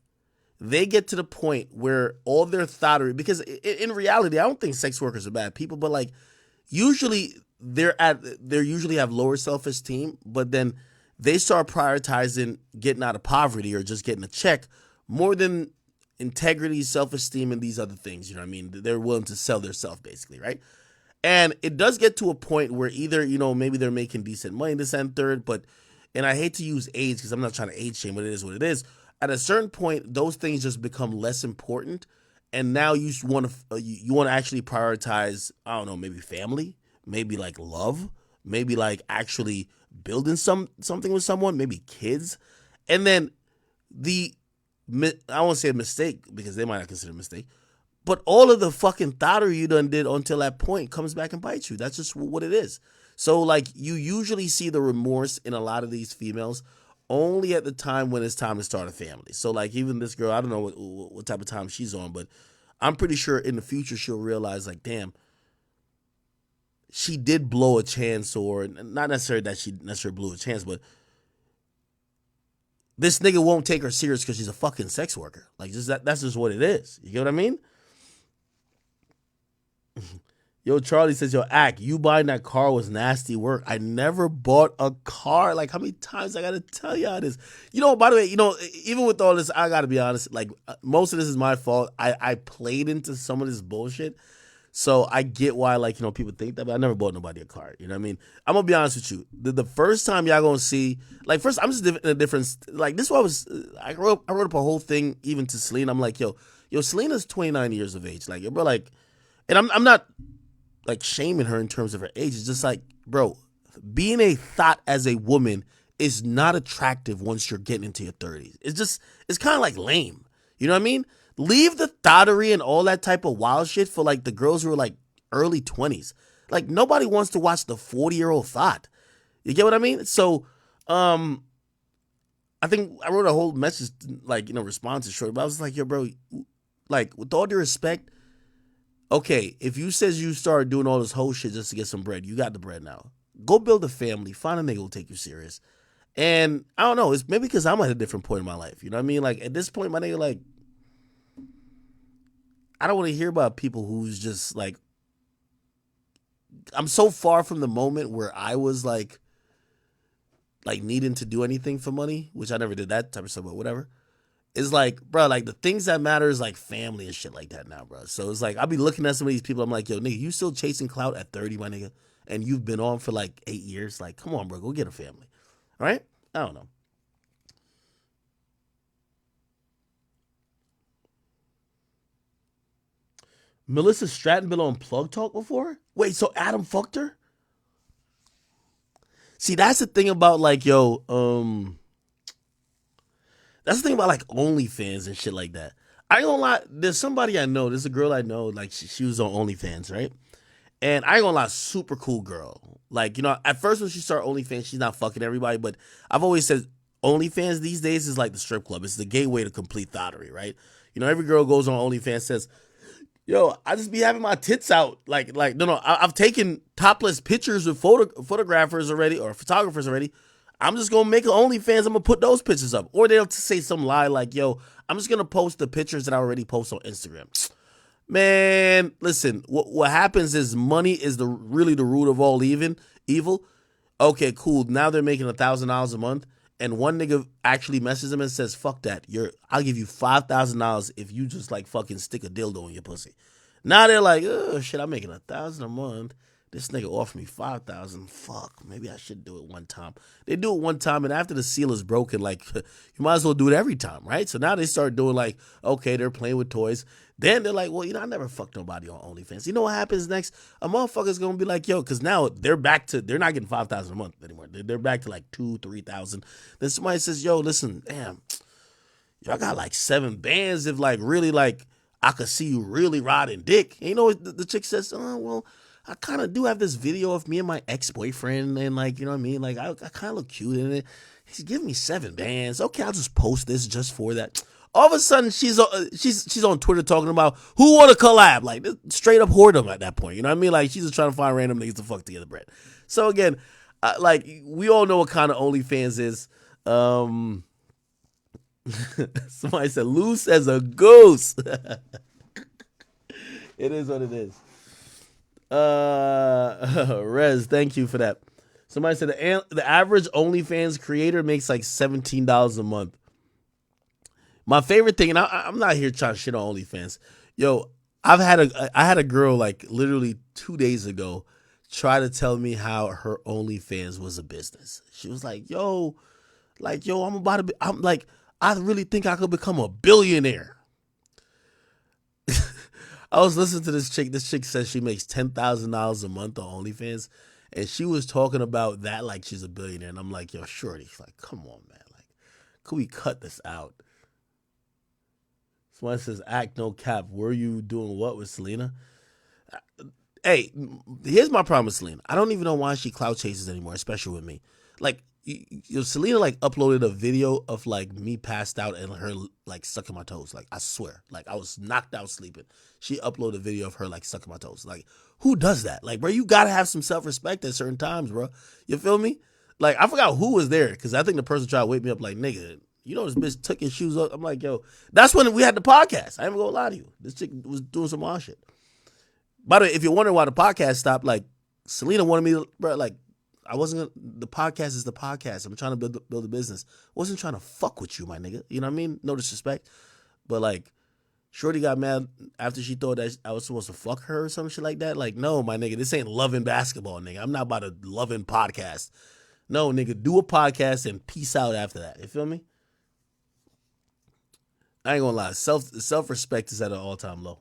they get to the point where all their thottery, because in reality, I don't think sex workers are bad people, but like usually they usually have lower self-esteem, but then they start prioritizing getting out of poverty or just getting a check more than integrity, self-esteem, and these other things. You know what I mean? They're willing to sell their self basically, right? And it does get to a point where either, you know, maybe they're making decent money this and third, but, and I hate to use age because I'm not trying to age shame, but it is what it is. At a certain point, those things just become less important. And now you want to actually prioritize, I don't know, maybe family, maybe like love, maybe like actually building something with someone, maybe kids. And then I won't say a mistake because they might not consider a mistake, but all of the fucking thottery you done did until that point comes back and bites you. That's just what it is. So like you usually see the remorse in a lot of these females only at the time when it's time to start a family. So like even this girl, I don't know what type of time she's on, but I'm pretty sure in the future she'll realize like, damn, she did blow a chance, or not necessarily that she necessarily blew a chance, but this nigga won't take her serious because she's a fucking sex worker. Like that's just what it is. You get what I mean? Yo, Charlie says, yo, Ak, you buying that car was nasty work. I never bought a car. Like, how many times I gotta tell y'all this? You know, by the way, you know, even with all this, I gotta be honest, like, most of this is my fault. I played into some of this bullshit. So I get why, like, you know, people think that, but I never bought nobody a car. You know what I mean? I'm gonna be honest with you. The first time y'all gonna see, like, first, I'm just in a different, like, this is why I wrote up a whole thing even to Selena. I'm like, yo, Selena's 29 years of age. Like, bro, like, and I'm not, like shaming her in terms of her age. It's just like, bro, being a thought as a woman is not attractive once you're getting into your 30s. It's kind of like lame. You know what I mean? Leave the thottery and all that type of wild shit for like the girls who are like early 20s. Like nobody wants to watch the 40-year-old thought. You get what I mean? So, I think I wrote a whole message, like, you know, response to Short, but I was like, yo, bro, like with all due respect, okay, if you says you started doing all this whole shit just to get some bread, you got the bread now. Go build a family. Find a nigga who'll take you serious. And I don't know, it's maybe because I'm at a different point in my life. You know what I mean? Like at this point, my nigga, like, I don't want to hear about people who's just like, I'm so far from the moment where I was like needing to do anything for money, which I never did that type of stuff, but whatever. It's like, bro, like the things that matter is like family and shit like that now, bro. So it's like, I'll be looking at some of these people. I'm like, yo, nigga, you still chasing clout at 30, my nigga? And you've been on for like 8 years. Like, come on, bro, go get a family. All right? I don't know. Melissa Stratton been on Plug Talk before? Wait, so Adam fucked her? See, that's the thing about like, yo, that's the thing about like OnlyFans and shit like that. I ain't gonna lie, there's somebody I know, there's a girl I know, like she was on OnlyFans, right? And I ain't gonna lie, super cool girl. Like, you know, at first when she started OnlyFans, she's not fucking everybody, but I've always said OnlyFans these days is like the strip club. It's the gateway to complete thottery, right? You know, every girl goes on OnlyFans, says, yo, I just be having my tits out. No, I've taken topless pictures with photographers already or photographers already. I'm just gonna make an OnlyFans. I'm gonna put those pictures up. Or they'll say some lie like, yo, I'm just gonna post the pictures that I already post on Instagram. Man, listen, what happens is money is really the root of all evil. Okay, cool. Now they're making $1,000 a month, and one nigga actually messages them and says, "Fuck that. I'll give you $5,000 if you just like fucking stick a dildo in your pussy." Now they're like, "Oh shit, I'm making $1,000 a month. This nigga offered me $5,000. Fuck, maybe I should do it one time." They do it one time, and after the seal is broken, like you might as well do it every time, right? So now they start doing like, okay, they're playing with toys. Then they're like, well, I never fucked nobody on OnlyFans. You know what happens next? A motherfucker's gonna be like, yo, because now they're not getting $5,000 a month anymore. They're back to like $2,000-3,000. Then somebody says, yo, listen, damn, y'all got like 7 bands. If like really like I could see you really riding dick. And you know what the chick says? Oh well, I kind of do have this video of me and my ex-boyfriend, and like, you know what I mean? Like I kind of look cute in it. He's giving me 7 bands. Okay, I'll just post this just for that. All of a sudden, she's on Twitter talking about who want to collab, like straight up whoredom at that point. You know what I mean? Like she's just trying to find random niggas to fuck together, Brett. So again, like we all know what kind of OnlyFans is. Somebody said loose as a goose. It is what it is. Rez, thank you for that. Somebody said the average OnlyFans creator makes like $17 a month. My favorite thing, and I'm not here trying to shit on OnlyFans. Yo, I had a girl like literally 2 days ago try to tell me how her OnlyFans was a business. She was like, I'm like, I really think I could become a billionaire. I was listening to this chick. This chick says she makes $10,000 a month on OnlyFans, and she was talking about that like she's a billionaire. And I'm like, yo, shorty, like, come on, man, like, could we cut this out? Someone says, act no cap. Were you doing what with Selena? Hey, here's my problem with Selena. I don't even know why she clout chases anymore, especially with me. Like, Selena like uploaded a video of like me passed out and her like sucking my toes. Like, I swear, like I was knocked out sleeping. She uploaded a video of her like sucking my toes. Like, who does that? Like, bro, you gotta have some self-respect at certain times, bro. You feel me? Like, I forgot who was there because I think the person tried to wake me up like, nigga, you know this bitch took his shoes up. I'm like, yo, that's when we had the podcast. I ain't gonna lie to you. This chick was doing some wild shit. By the way, if you're wondering why the podcast stopped, like Selena wanted me to, bro, like the podcast is the podcast. I'm trying to build a business. I wasn't trying to fuck with you, my nigga. You know what I mean? No disrespect. But like, Shorty got mad after she thought that I was supposed to fuck her or some shit like that. Like, no, my nigga, this ain't loving basketball, nigga. I'm not about a loving podcast. No, nigga, do a podcast and peace out after that. You feel me? I ain't gonna lie. Self-respect is at an all-time low.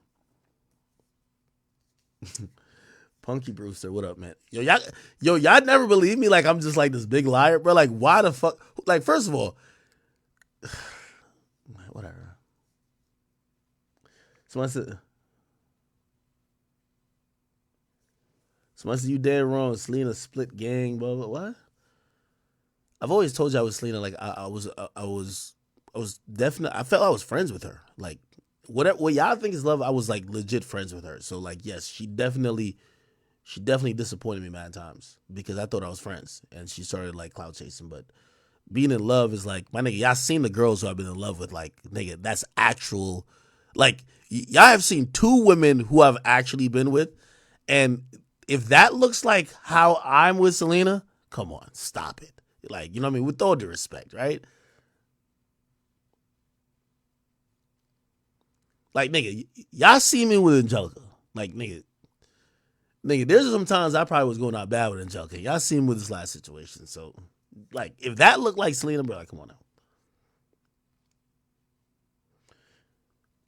Punky Brewster, what up, man? Yo, y'all never believe me like I'm just like this big liar, bro. Like, why the fuck? Like, first of all, whatever. Someone said you dead wrong. Selena split gang, blah, blah, what? I've always told you I was Selena. Like, I was definitely, I felt I was friends with her. Like, what y'all think is love, I was like legit friends with her. So like, yes, she definitely disappointed me mad times because I thought I was friends and she started like clout chasing. But being in love is like, my nigga, y'all seen the girls who I've been in love with. Like, nigga, that's actual, like, y'all have seen 2 women who I've actually been with. And if that looks like how I'm with Selena, come on, stop it. Like, you know what I mean? With all due respect, right? Like, nigga, y'all see me with Angelica. Like, nigga, there's some times I probably was going out bad with Angelica. Y'all see me with this last situation. So, like, if that looked like Selena, bro, like, come on now.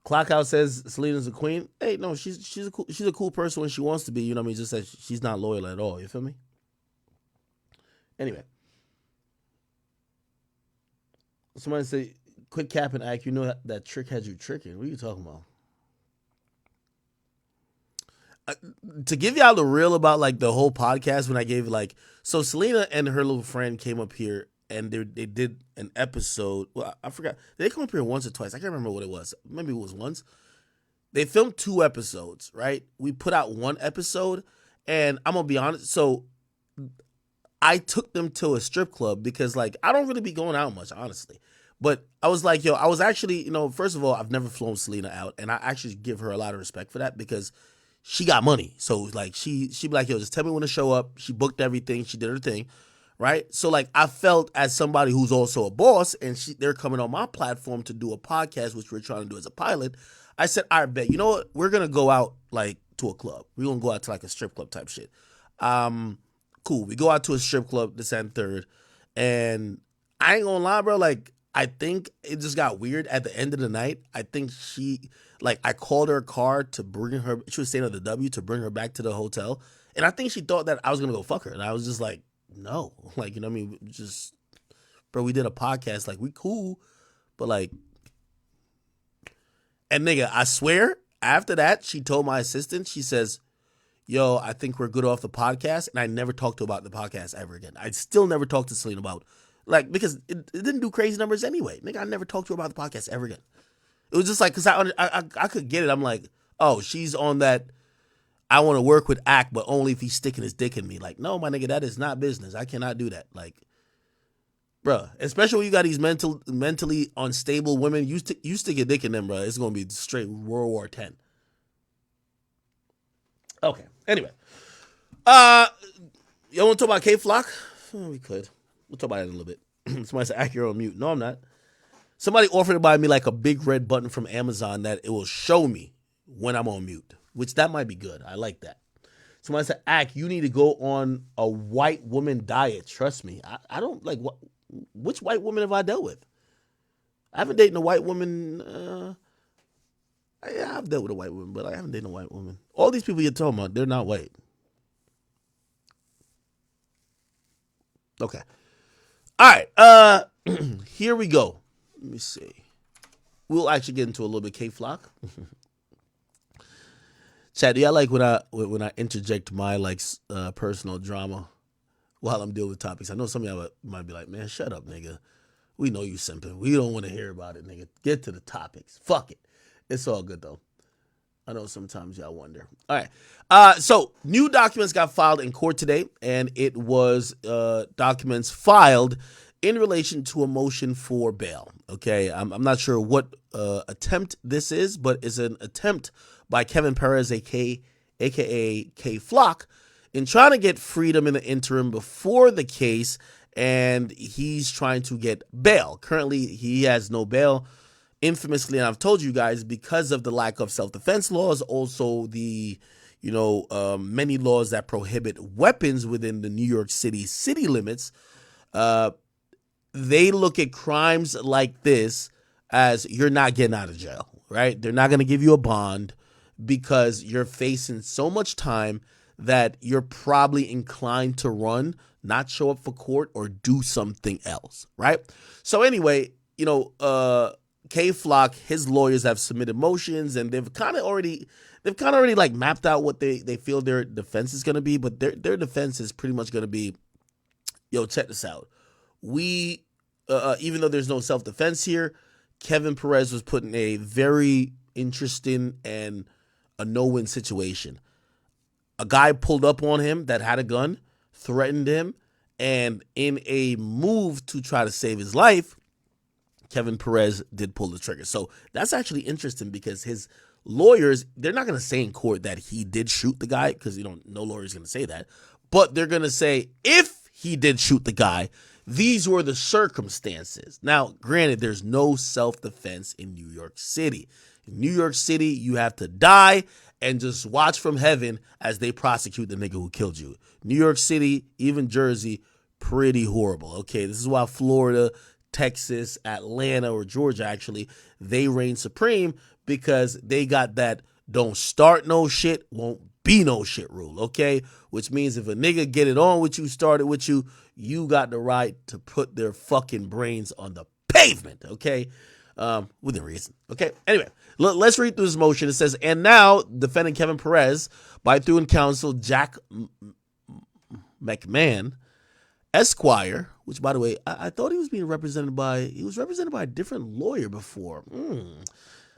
Clockhouse says Selena's a queen. Hey, no, she's a cool person when she wants to be. You know what I mean? Just that she's not loyal at all. You feel me? Anyway. Somebody say, quit capping, Act. You know that trick had you tricking. What are you talking about? To give y'all the real about like the whole podcast, when I gave like, so Selena and her little friend came up here and they did an episode. Well, I forgot. Did they come up here once or twice? I can't remember what it was. Maybe it was once. They filmed 2 episodes, right? We put out 1 episode, and I'm gonna be honest. So I took them to a strip club because, like, I don't really be going out much, honestly. But I was like, yo, I was actually, first of all, I've never flown Selena out, and I actually give her a lot of respect for that because she got money. So, like, she'd be like, yo, just tell me when to show up. She booked everything. She did her thing, right? So, like, I felt as somebody who's also a boss, and they're coming on my platform to do a podcast, which we're trying to do as a pilot. I said, I bet, you know what? We're going to go out, like, to a club. We're going to go out to, like, a strip club type shit. Cool. We go out to a strip club this and third, and I ain't gonna lie, bro. Like, I think it just got weird at the end of the night. I think I called her a car to bring her. She was staying at the W to bring her back to the hotel, and I think she thought that I was gonna go fuck her, and I was just like, no, like, you know what I mean? Just, bro, we did a podcast, like, we cool, but like, and nigga, I swear, after that, she told my assistant, she says, yo, I think we're good off the podcast. And I never talked to her about the podcast ever again. I still never talked to Selena about, like, because it didn't do crazy numbers anyway. Nigga, I never talked to her about the podcast ever again. It was just like, because I could get it. I'm like, oh, she's on that, I want to work with Act, but only if he's sticking his dick in me. Like, no, my nigga, that is not business. I cannot do that. Like, bruh, especially when you got these mentally unstable women, you stick your dick in them, bruh, it's going to be straight World War X. Okay. Anyway, you want to talk about K-Flock? We could. We'll talk about it in a little bit. Somebody said, Acura on mute. No, I'm not. Somebody offered to buy me like a big red button from Amazon that it will show me when I'm on mute, which that might be good. I like that. Somebody said, Ack, you need to go on a white woman diet. Trust me. I don't like which white woman have I dealt with? I haven't dated a white woman. Yeah, I've dealt with a white woman, but I haven't dated a white woman. All these people you're talking about, they're not white. Okay. All right. Here we go. Let me see. We'll actually get into a little bit K-Flock. Chad, do y'all like when I interject my personal drama while I'm dealing with topics? I know some of y'all might be like, man, shut up, nigga. We know you simping. We don't want to hear about it, nigga. Get to the topics. Fuck it. It's all good, though. I know sometimes y'all wonder. All right. So new documents got filed in court today, and it was documents filed in relation to a motion for bail. Okay. I'm not sure what attempt this is, but it's an attempt by Kevin Perez, aka K-Flock, in trying to get freedom in the interim before the case, and he's trying to get bail. Currently, he has no bail. Infamously, and I've told you guys, because of the lack of self-defense laws, also the, many laws that prohibit weapons within the New York city limits, they look at crimes like this as you're not getting out of jail, right? They're not going to give you a bond because you're facing so much time that you're probably inclined to run, not show up for court, or do something else, right? So anyway, K-Flock, his lawyers have submitted motions, and they've kind of already like mapped out what they feel their defense is going to be, but their defense is pretty much going to be, yo, check this out. We, even though there's no self-defense here, Kevin Perez was put in a very interesting and a no-win situation. A guy pulled up on him that had a gun, threatened him, and in a move to try to save his life, Kevin Perez did pull the trigger. So that's actually interesting because his lawyers, they're not going to say in court that he did shoot the guy because, no lawyer is going to say that. But they're going to say if he did shoot the guy, these were the circumstances. Now, granted, there's no self-defense in New York City. In New York City, you have to die and just watch from heaven as they prosecute the nigga who killed you. New York City, even Jersey, pretty horrible. Okay, this is why Florida, Texas, Atlanta, or Georgia, actually, they reign supreme because they got that don't start no shit, won't be no shit rule, okay? Which means if a nigga get it on with you, started with you, you got the right to put their fucking brains on the pavement, okay? Within reason, okay? Anyway, let's read through this motion. It says, and now defendant Kevin Perez, by through and counsel Jack McMahon, Esquire, which by the way, I thought he was represented by a different lawyer before.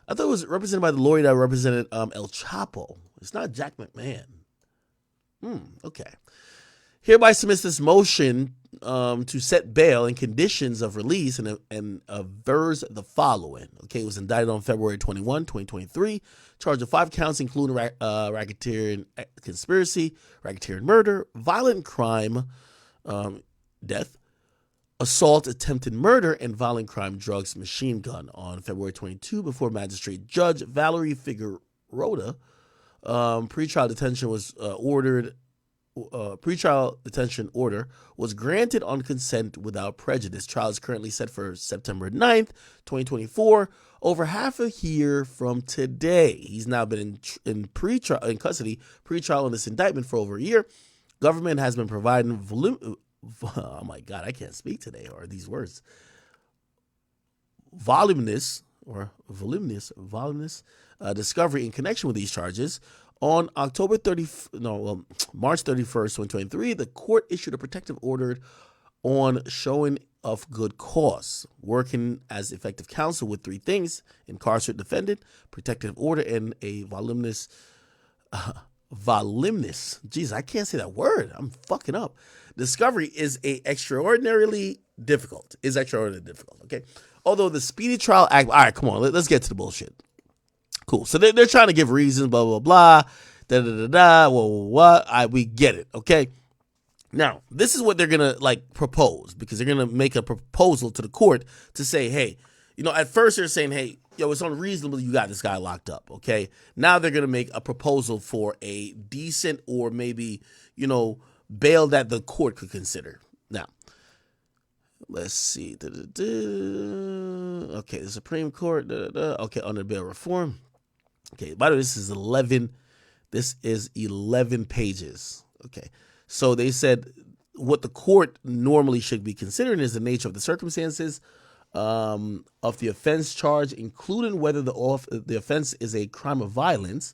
I thought it was represented by the lawyer that represented El Chapo. It's not Jack McMahon. Okay. Hereby submits this motion to set bail and conditions of release and avers the following. Okay, it was indicted on February 21, 2023, charged with 5 counts, including racketeering conspiracy, racketeering murder, violent crime, death, assault, attempted murder, and violent crime, drugs, machine gun on February 22 before Magistrate Judge Valerie Figueroa. Pretrial detention was ordered. Pretrial detention order was granted on consent without prejudice. Trial is currently set for September 9th, 2024, over half a year from today. He's now been in custody, pretrial in this indictment for over a year. Government has been providing oh my God, I can't speak today, or these words. Voluminous discovery in connection with these charges. On March 31st, 2023, the court issued a protective order on showing of good cause, working as effective counsel with 3 things: incarcerate defendant, protective order, and a voluminous. Jeez, I can't say that word. I'm fucking up. Discovery is extraordinarily difficult. Okay. Although the Speedy Trial Act. All right, come on. Let's get to the bullshit. Cool. So they're trying to give reasons, blah, blah, blah, we get it. Okay. Now, this is what they're going to propose, because they're going to make a proposal to the court to say, hey, at first they're saying, hey, it's unreasonable you got this guy locked up. Okay. Now they're going to make a proposal for a decent or maybe, bail that the court could consider. Now, let's see. Okay. The Supreme Court. Okay. Under bail reform. Okay, by the way, this is 11 pages. Okay, so they said what the court normally should be considering is the nature of the circumstances of the offense charge, including whether the offense is a crime of violence,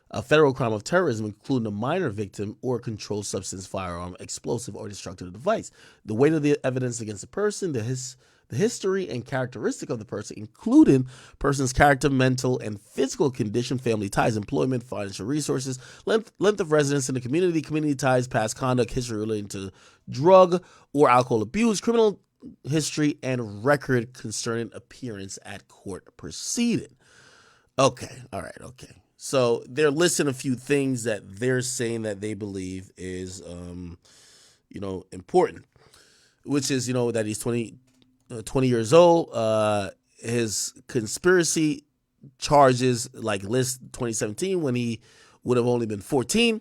a federal crime of terrorism, including a minor victim, or a controlled substance, firearm, explosive, or destructive device. The weight of the evidence against the person, the history and characteristic of the person, including person's character, mental and physical condition, family ties, employment, financial resources, length of residence in the community ties, past conduct, history relating to drug or alcohol abuse, criminal history, and record concerning appearance at court proceeding. Okay, all right, okay. So they're listing a few things that they're saying that they believe is, important, which is, that he's 20 years old. His conspiracy charges list 2017 when he would have only been 14.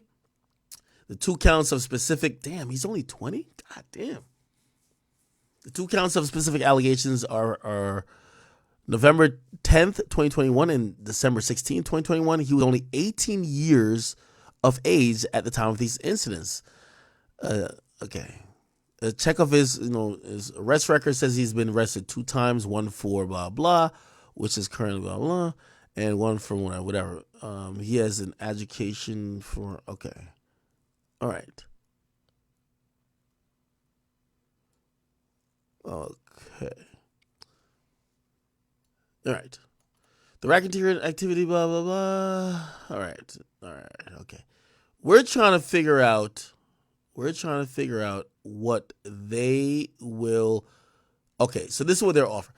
The 2 counts of specific, damn, he's only 20? God damn. The 2 counts of specific allegations are November 10th, 2021 and December 16th, 2021. He was only 18 years of age at the time of these incidents. Okay. A check of his arrest record says he's been arrested 2 times, one for blah, blah, which is currently blah, blah, and one for whatever. He has an education for, okay. All right. Okay. All right. The racketeering activity, blah, blah, blah. All right. Okay. We're trying to figure out what they will. Okay, so this is what they're offering.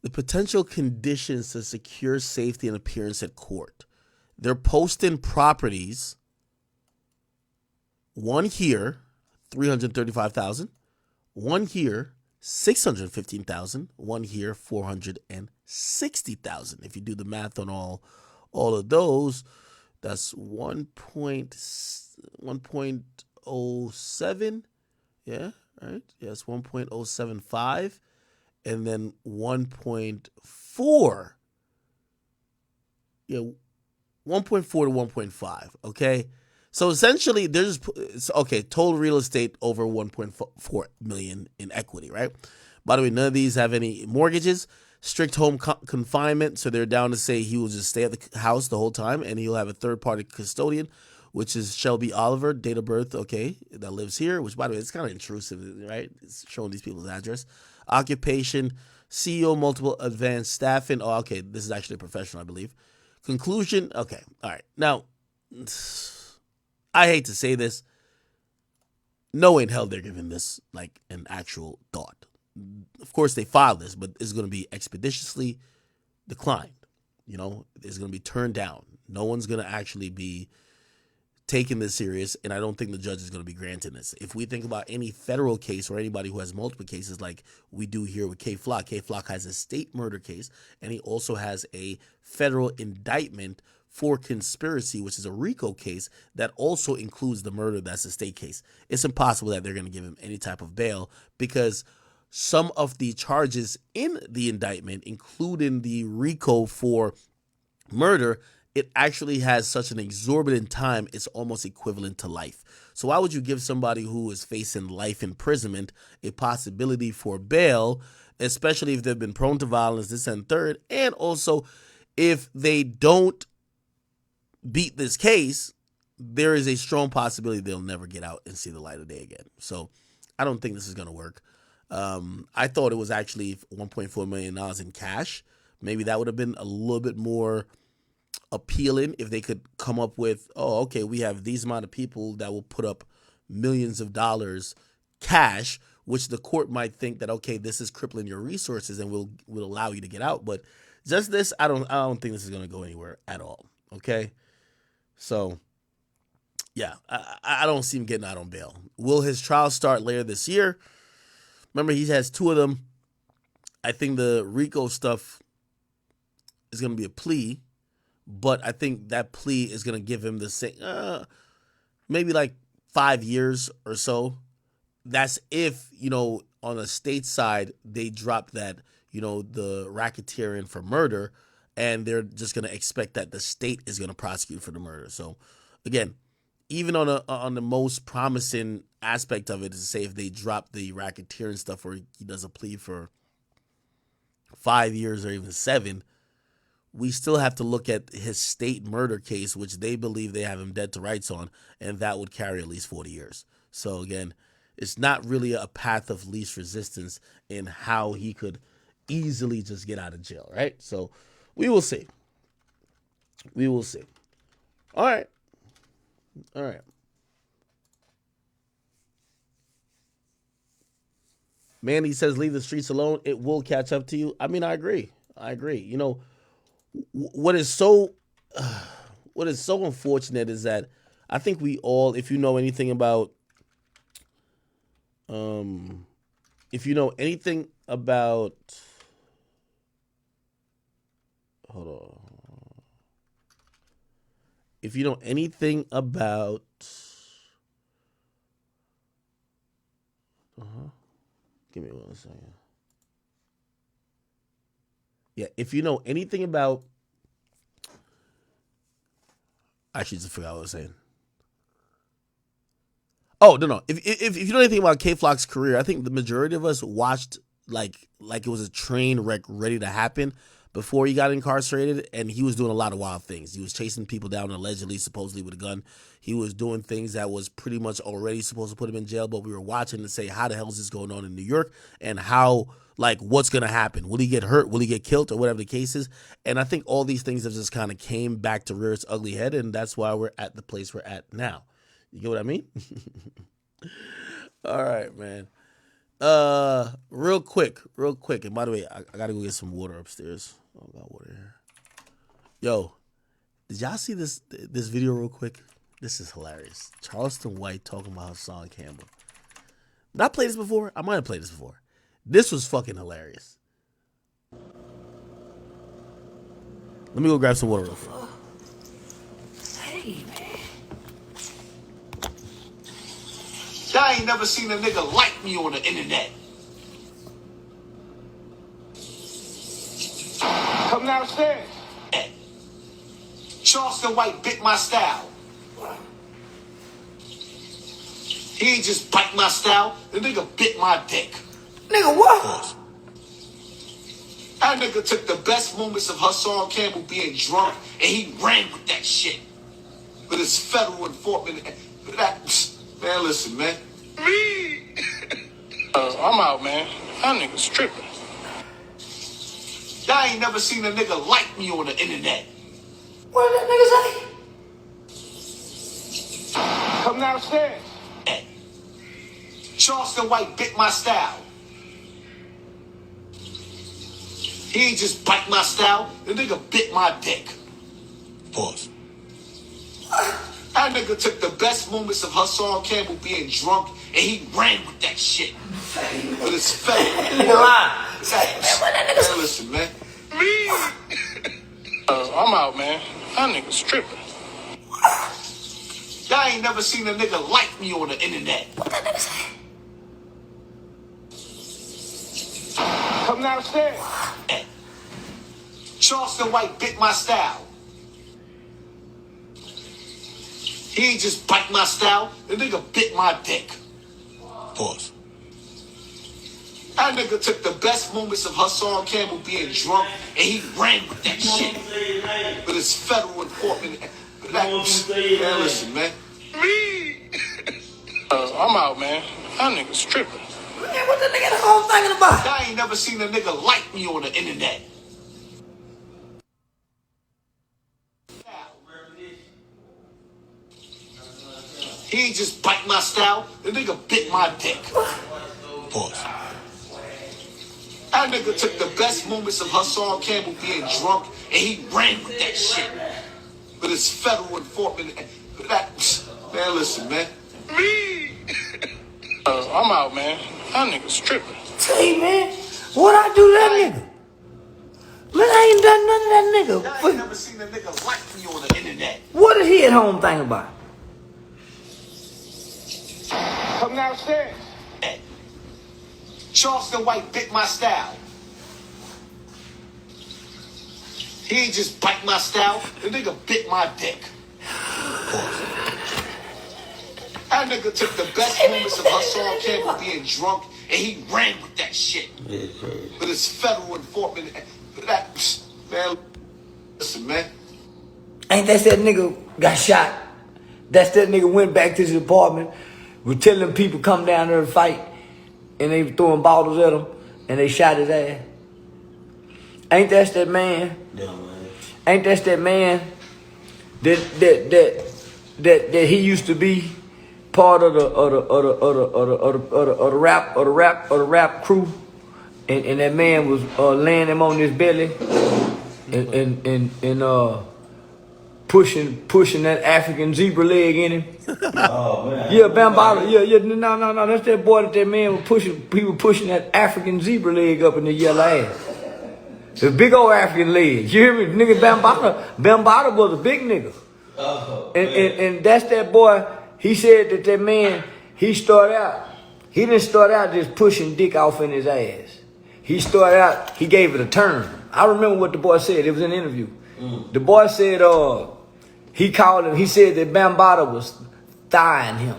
The potential conditions to secure safety and appearance at court. They're posting properties. One here, $335,000. One here, $615,000. One here, $460,000. If you do the math on all of those, that's 1.07. Yeah, right. Yes, 1.075, and then 1.4. Yeah, 1.4 to 1.5. Okay. So essentially, total real estate over 1.4 million in equity, right? By the way, none of these have any mortgages. Strict home confinement, so they're down to say he will just stay at the house the whole time, and he'll have a third-party custodian which is Shelby Oliver, date of birth, okay, that lives here, which, by the way, it's kind of intrusive, right? It's showing these people's address. Occupation, CEO, multiple advanced staffing. Oh, okay, this is actually a professional, I believe. Conclusion, okay, all right. Now, I hate to say this. No way in hell they're giving this like an actual thought. Of course, they filed this, but it's going to be expeditiously declined. You know, it's going to be turned down. No one's going to actually be taking this serious, and I don't think the judge is going to be granting this. If we think about any federal case or anybody who has multiple cases like we do here with K Flock has a state murder case, and he also has a federal indictment for conspiracy, which is a RICO case that also includes the murder. That's a state case. It's impossible that they're going to give him any type of bail because some of the charges in the indictment, including the RICO for murder, it actually has such an exorbitant time, it's almost equivalent to life. So why would you give somebody who is facing life imprisonment a possibility for bail, especially if they've been prone to violence, this and third, and also if they don't beat this case, there is a strong possibility they'll never get out and see the light of day again. So I don't think this is going to work. I thought it was actually $1.4 million in cash. Maybe that would have been a little bit more appealing if they could come up with, oh, okay, we have these amount of people that will put up millions of dollars cash, which the court might think that, okay, this is crippling your resources and will allow you to get out. But just this, I don't think this is going to go anywhere at all. Okay. So yeah, I don't see him getting out on bail. Will his trial start later this year? Remember, he has two of them. I think the RICO stuff is going to be a plea, but I think that plea is going to give him the same, maybe like 5 years or so. That's if, on the state side, they drop that, the racketeering for murder, and they're just going to expect that the state is going to prosecute for the murder. So, again, even on the most promising aspect of it is to say if they drop the racketeering stuff where he does a plea for 5 years or even 7, we still have to look at his state murder case, which they believe they have him dead to rights on, and that would carry at least 40 years. So, again, it's not really a path of least resistance in how he could easily just get out of jail, right? So, we will see. We will see. All right. Mandy says, leave the streets alone. It will catch up to you. I mean, I agree. What is so unfortunate is that I think we all, if you know anything about, hold on. If you know anything about, give me 1 second. Yeah, if you know anything about, actually, just forgot what I was saying. Oh, no. If you know anything about K-Flock's career, I think the majority of us watched like it was a train wreck ready to happen before he got incarcerated, and he was doing a lot of wild things. He was chasing people down allegedly, supposedly with a gun. He was doing things that was pretty much already supposed to put him in jail, but we were watching to say, how the hell is this going on in New York, and how, what's going to happen? Will he get hurt? Will he get killed? Or whatever the case is. And I think all these things have just kind of came back to rear its ugly head, and that's why we're at the place we're at now. You get what I mean? All right, man. Real quick. And by the way, I got to go get some water upstairs. Oh, I got water here. Yo, did y'all see this video real quick? This is hilarious. Charleston White talking about Hassan Campbell. Did I play this before? I might have played this before. This was fucking hilarious. Let me go grab some water real quick. Hey, man. Y'all ain't never seen a nigga like me on the internet. Come downstairs. Charleston White bit my style. He ain't just bite my style. The nigga bit my dick. Nigga, what? That nigga took the best moments of Hassan Campbell being drunk and he ran with that shit. But it's federal enforcement. Man, listen, man. Me. I'm out, man. That nigga's tripping. Y'all ain't never seen a nigga like me on the internet. What did that nigga say? Come downstairs. Charleston White bit my style. He ain't just bite my style. The nigga bit my dick. Pause. That nigga took the best moments of Hassan Campbell being drunk and he ran with that shit. But it's federal. Nigga lie. Man, listen, man. Me. I'm out, man. That nigga's tripping. Y'all ain't never seen a nigga like me on the internet. What that nigga say? Come downstairs. Charleston White bit my style. He ain't just bite my style. The nigga bit my dick. Pause. That nigga took the best moments of Hassan Campbell being drunk and he ran with that shit. But it's federal enforcement. Man, listen, man. Me. I'm out, man. That nigga's tripping. Man, what the nigga the whole thing about? Y'all ain't never seen a nigga like me on the internet. He ain't just bite my style. The nigga bit my dick. Pause. That nigga took the best moments of Hassan Campbell being drunk and he ran with that shit. But it's federal enforcement. Man, listen, man. Me. I'm out, man. That nigga's tripping. Say, man, what I do to that nigga? Man, I ain't done none of that Y'all nigga. ain't never seen a nigga like me on the internet. What did he at home think about? Come downstairs. Charleston White bit my style. He ain't just bite my style. The nigga bit my dick. That nigga took the best moments of Hassan Campbell being drunk and he ran with that shit. But it's federal enforcement. Man, listen, man. Ain't that nigga got shot? That's that nigga went back to his apartment, was telling people come down there to fight, and they were throwing bottles at him, and they shot his ass. Ain't that man? Ain't that man that he used to be part of the rap crew, and that man was laying him on his belly and pushing that African zebra leg in him. Oh man. Yeah, Bambata. Yeah. No. That's that boy that man was pushing. He was pushing that African zebra leg up in the yellow ass. The big old African leg. You hear me, nigga? Bambata was a big nigga. Oh, and that's that boy. He said that man. He didn't start out just pushing dick off in his ass. He started out. He gave it a turn. I remember what the boy said. It was an interview. The boy said, he called him. He said that Bambata was thighing him,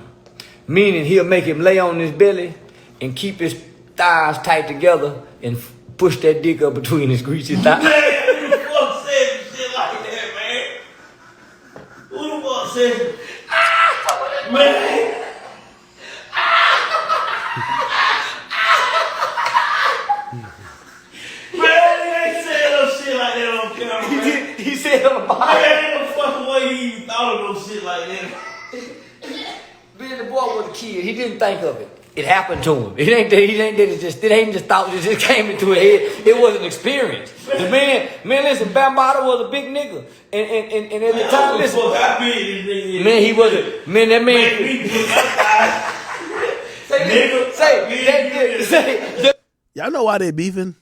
meaning he'll make him lay on his belly and keep his thighs tight together and push that dick up between his greasy thighs. Man, who the fuck said shit like that, man? Who the fuck said? Man. Like that on camera, he said on the bottom. Man, ain't no fucking way he even thought of no shit like that. Man, the boy was a kid. He didn't think of it. It happened to him. It ain't just thought. It just came into his head. It was an experience. The man, listen, Bambata was a big nigga, and at the time, listen, man, he wasn't. Man, that man. Say, Y'all know why they beefing?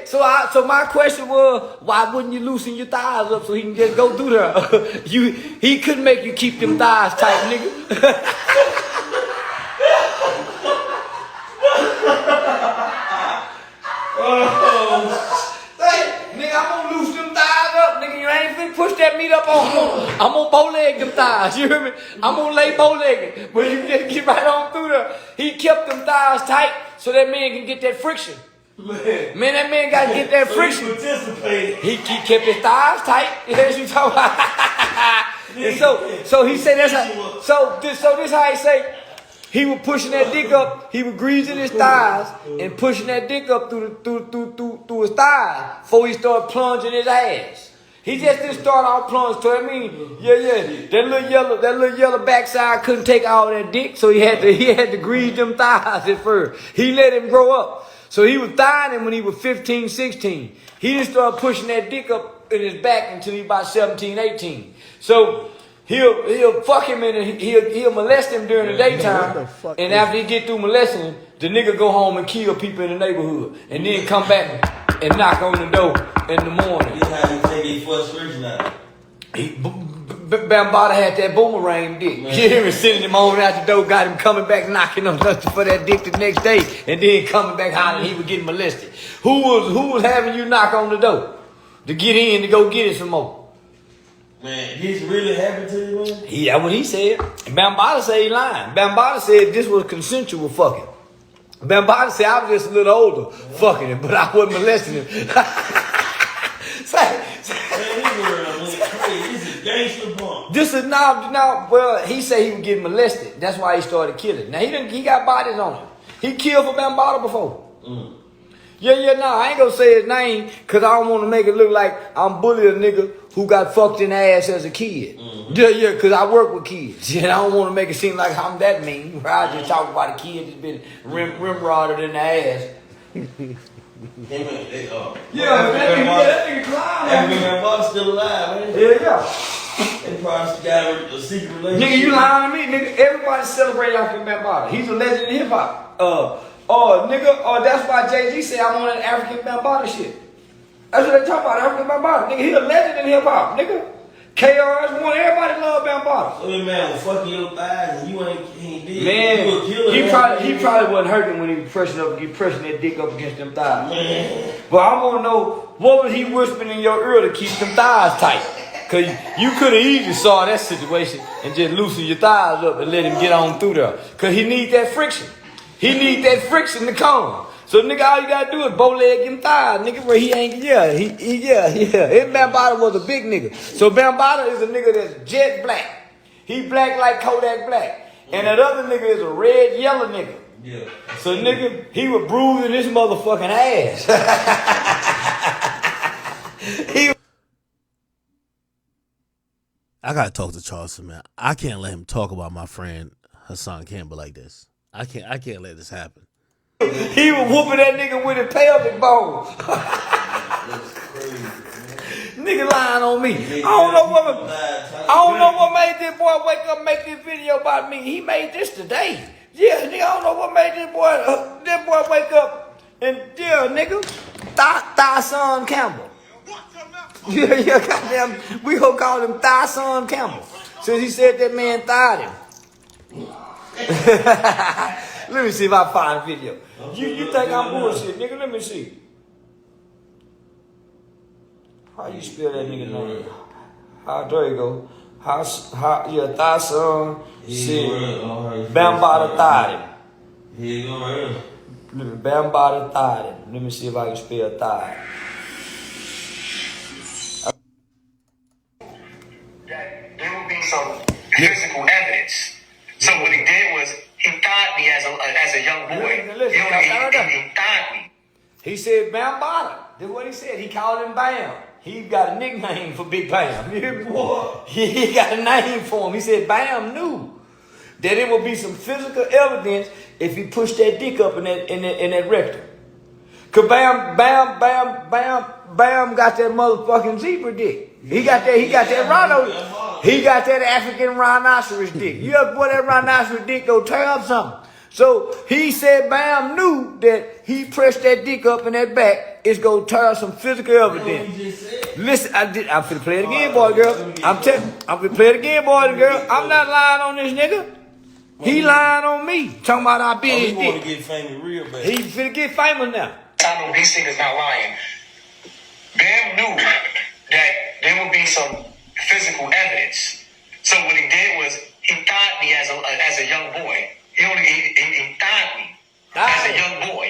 So my question was, why wouldn't you loosen your thighs up so he can just go through there? He couldn't make you keep them thighs tight, nigga. Nigga, I'm gonna loosen them thighs up, nigga. You ain't finna push that meat up on. I'm gonna bow-leg them thighs. You hear me? I'm gonna lay bow-legged, but you just get right on through there. He kept them thighs tight so that man can get that friction. Man, that man got to get that friction. He participated. He kept his thighs tight. That's what you talking about. And so he said that's how. So this how he say. He was pushing that dick up. He was greasing his thighs and pushing that dick up through his thighs before he started plunging his ass. He just didn't start off plunging. So I mean, yeah. That little yellow backside couldn't take all that dick, so he had to grease them thighs at first. He let him grow up. So he was thigh him when he was 15, 16. He didn't start pushing that dick up in his back until he was about 17, 18. So He'll fuck him and he'll molest him during the daytime. And after he get through molesting him, the nigga go home and kill people in the neighborhood. And then come back and knock on the door in the morning. This how you take his frustration out. Bambaataa had that boomerang dick. You hear me sending him on out the door, got him coming back knocking on nothing for that dick the next day, and then coming back hollering he was getting molested. Who was having you knock on the door to get in to go get it some more? Man, this really happened to you, man? Yeah, what he said. Bambaataa said he lying. Bambaataa said this was consensual fucking. Bambaataa said I was just a little older fucking him, but I wasn't molesting him. This is gangster bump. This is now. Well, he said he was getting molested. That's why he started killing. Now he got bodies on him. He killed for Bambaataa before. Yeah, no, I ain't gonna say his name because I don't want to make it look like I'm bullying a nigga who got fucked in the ass as a kid. Yeah, because I work with kids. Yeah, I don't want to make it seem like I'm that mean. Where I just talk about a kid that's been rimrodded in the ass. That nigga clown. That nigga Bambaataa still alive, man. Yeah. They probably got a secret relationship. Nigga, you lying to me? Nigga, everybody celebrate African Bambaataa. He's a legend in hip hop. That's why Jay-Z said I want an African Bambaataa shit. That's what they talk about, African Bambaataa. Nigga, he a legend in hip hop, nigga. KRS-One, everybody love Bambaataa. So this man was fucking your thighs and you ain't did. Man, you a killer, he probably wasn't hurting when he was pressing that dick up against them thighs. Man. But I want to know, what was he whispering in your ear to keep them thighs tight? Because you could have easily saw that situation and just loosen your thighs up and let him get on through there. Because he need that friction. He need that friction to come. So nigga, all you gotta do is bow leg him thighs, nigga, where he ain't, And Bambaataa was a big nigga. So Bambaataa is a nigga that's jet black. He black like Kodak Black. And that other nigga is a red, yellow nigga. Yeah. So nigga, he was bruising his motherfucking ass. I gotta talk to Charleston, man. I can't let him talk about my friend Hassan Campbell like this. I can't let this happen. He was whooping that nigga with his pelvic bone. Nigga lying on me. I don't know what made this boy wake up and make this video about me. He made this today. Yeah, nigga, I don't know what made this boy wake up and nigga, Hassan Campbell. Yeah, goddamn, we gonna call him Hassan Campbell. Since he said that man thied him. Let me see if I find a video. You think I'm bullshit, nigga? Let me see. How you spell that nigga name? There you go. Hassan Bambaataa thied him. Here you go right here. Bambaataa thied him. Let me see if I can spell thigh. There will be some physical evidence. So what he did was he thought me as a young boy. He thought me. He said Bambaataa. That's what he said. He called him Bam. He got a nickname for Big Bam. You hear me? He got a name for him. He said Bam knew that it would be some physical evidence if he pushed that dick up in that rectum. Cause Bam got that motherfucking zebra dick. He got that rhino. He got that African rhinoceros dick. You ever boy that rhinoceros dick go tear up something? So he said Bam knew that he pressed that dick up in that back, it's gonna tear some physical evidence. Listen, I'm finna play it again, boy, girl. I'm finna play it again, boy, and girl. I'm not lying on this nigga. He lying on me. Talking about I big He want dick. to get famous real bad. He finna get famous now. I know these niggas not lying. Bam knew that there would be some physical evidence. So what he did was he thought me as a young boy. He thought me as a young boy.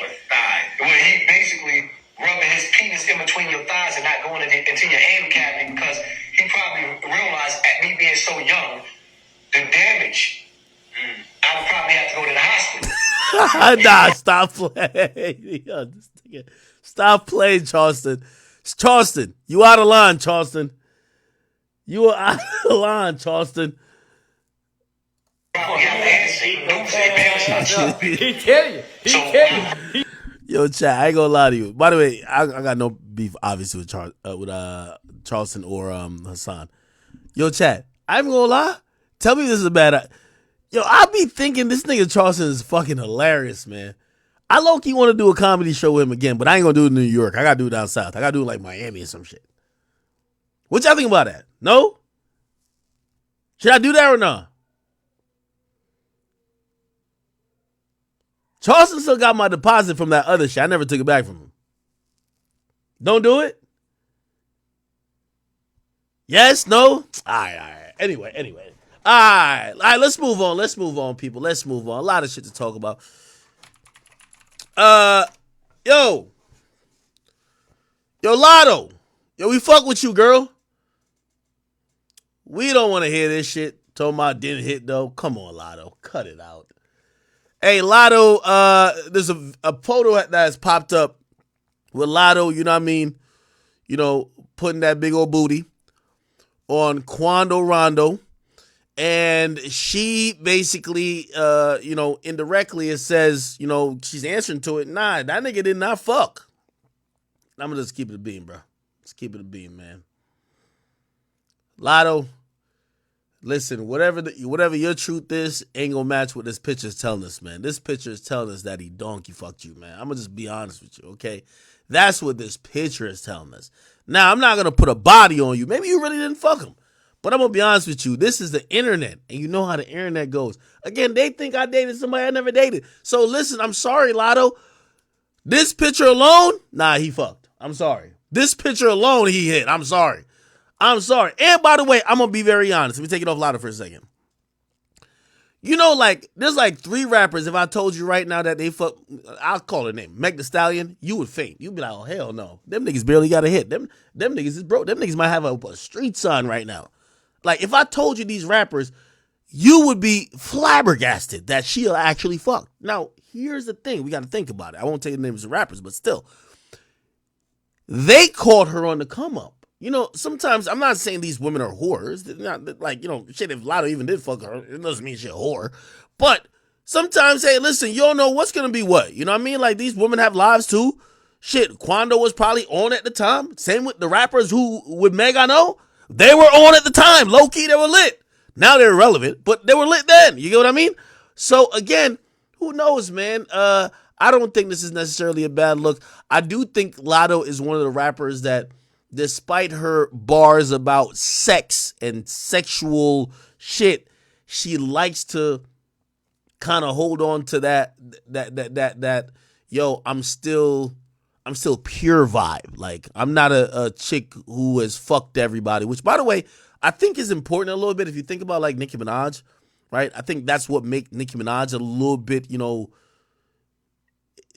Where he basically rubbing his penis in between your thighs and not going into your anal cavity because he probably realized at me being so Nah, stop playing. Yo, this nigga- stop playing, Charleston. Charleston, you out of line, Charleston. You are out of line, Charleston. He tell you. He tell you. Yo, chat, I ain't gonna lie to you. By the way, I got no beef, obviously, with Charleston or Hassan. Yo, chat, I ain't gonna lie. Tell me this is a bad. Yo, I be thinking this nigga Charleston is fucking hilarious, man. I low-key want to do a comedy show with him again, but I ain't gonna do it in New York. I gotta do it down south. I gotta do it like Miami or some shit. What y'all think about that? No? Should I do that or not? Charleston still got my deposit from that other shit. I never took it back from him. Don't do it? Yes? No? All right. Anyway. All right, let's move on, people. Let's move on. A lot of shit to talk about. Yo, Lotto. Yo, we fuck with you, girl. We don't want to hear this shit. Talking about didn't hit, though. Come on, Lotto. Cut it out. Hey, Lotto, there's a photo that has popped up with Lotto, you know what I mean? You know, putting that big old booty on Quando Rondo. And she basically, indirectly, it says, she's answering to it. Nah, that nigga did not fuck. I'm going to just keep it a beam, bro. Let's keep it a beam, man. Lotto, listen, whatever your truth is, ain't going to match what this picture is telling us, man. This picture is telling us that he donkey fucked you, man. I'm going to just be honest with you, okay? That's what this picture is telling us. Now, I'm not going to put a body on you. Maybe you really didn't fuck him. But I'm going to be honest with you. This is the internet, and you know how the internet goes. Again, they think I dated somebody I never dated. So listen, I'm sorry, Lotto. This picture alone, nah, he fucked. I'm sorry. This picture alone, he hit. I'm sorry. And by the way, I'm going to be very honest. Let me take it off Lotto for a second. You know, there's 3 rappers. If I told you right now that they fuck, I'll call her name, Meg Thee Stallion, you would faint. You'd be like, oh, hell no. Them niggas barely got a hit. Them niggas is broke. Them niggas might have a street sign right now. Like, if I told you these rappers, you would be flabbergasted that she'll actually fuck. Now, here's the thing. We got to think about it. I won't tell you the names of rappers, but still. They caught her on the come up. You know, sometimes, I'm not saying these women are whores. They're not, shit, if Lotto even did fuck her, it doesn't mean she's a whore. But sometimes, hey, listen, you don't know what's going to be what. You know what I mean? Like, these women have lives too. Shit, Quando was probably on at the time. Same with the rappers with Meg, I know. They were on at the time. Low-key, they were lit. Now they're irrelevant, but they were lit then. You get what I mean? So, again, who knows, man? I don't think this is necessarily a bad look. I do think Lotto is one of the rappers that, despite her bars about sex and sexual shit, she likes to kind of hold on to that, yo, I'm still pure vibe. Like, I'm not a chick who has fucked everybody, which, by the way, I think is important a little bit. If you think about, like, Nicki Minaj, right? I think that's what makes Nicki Minaj a little bit,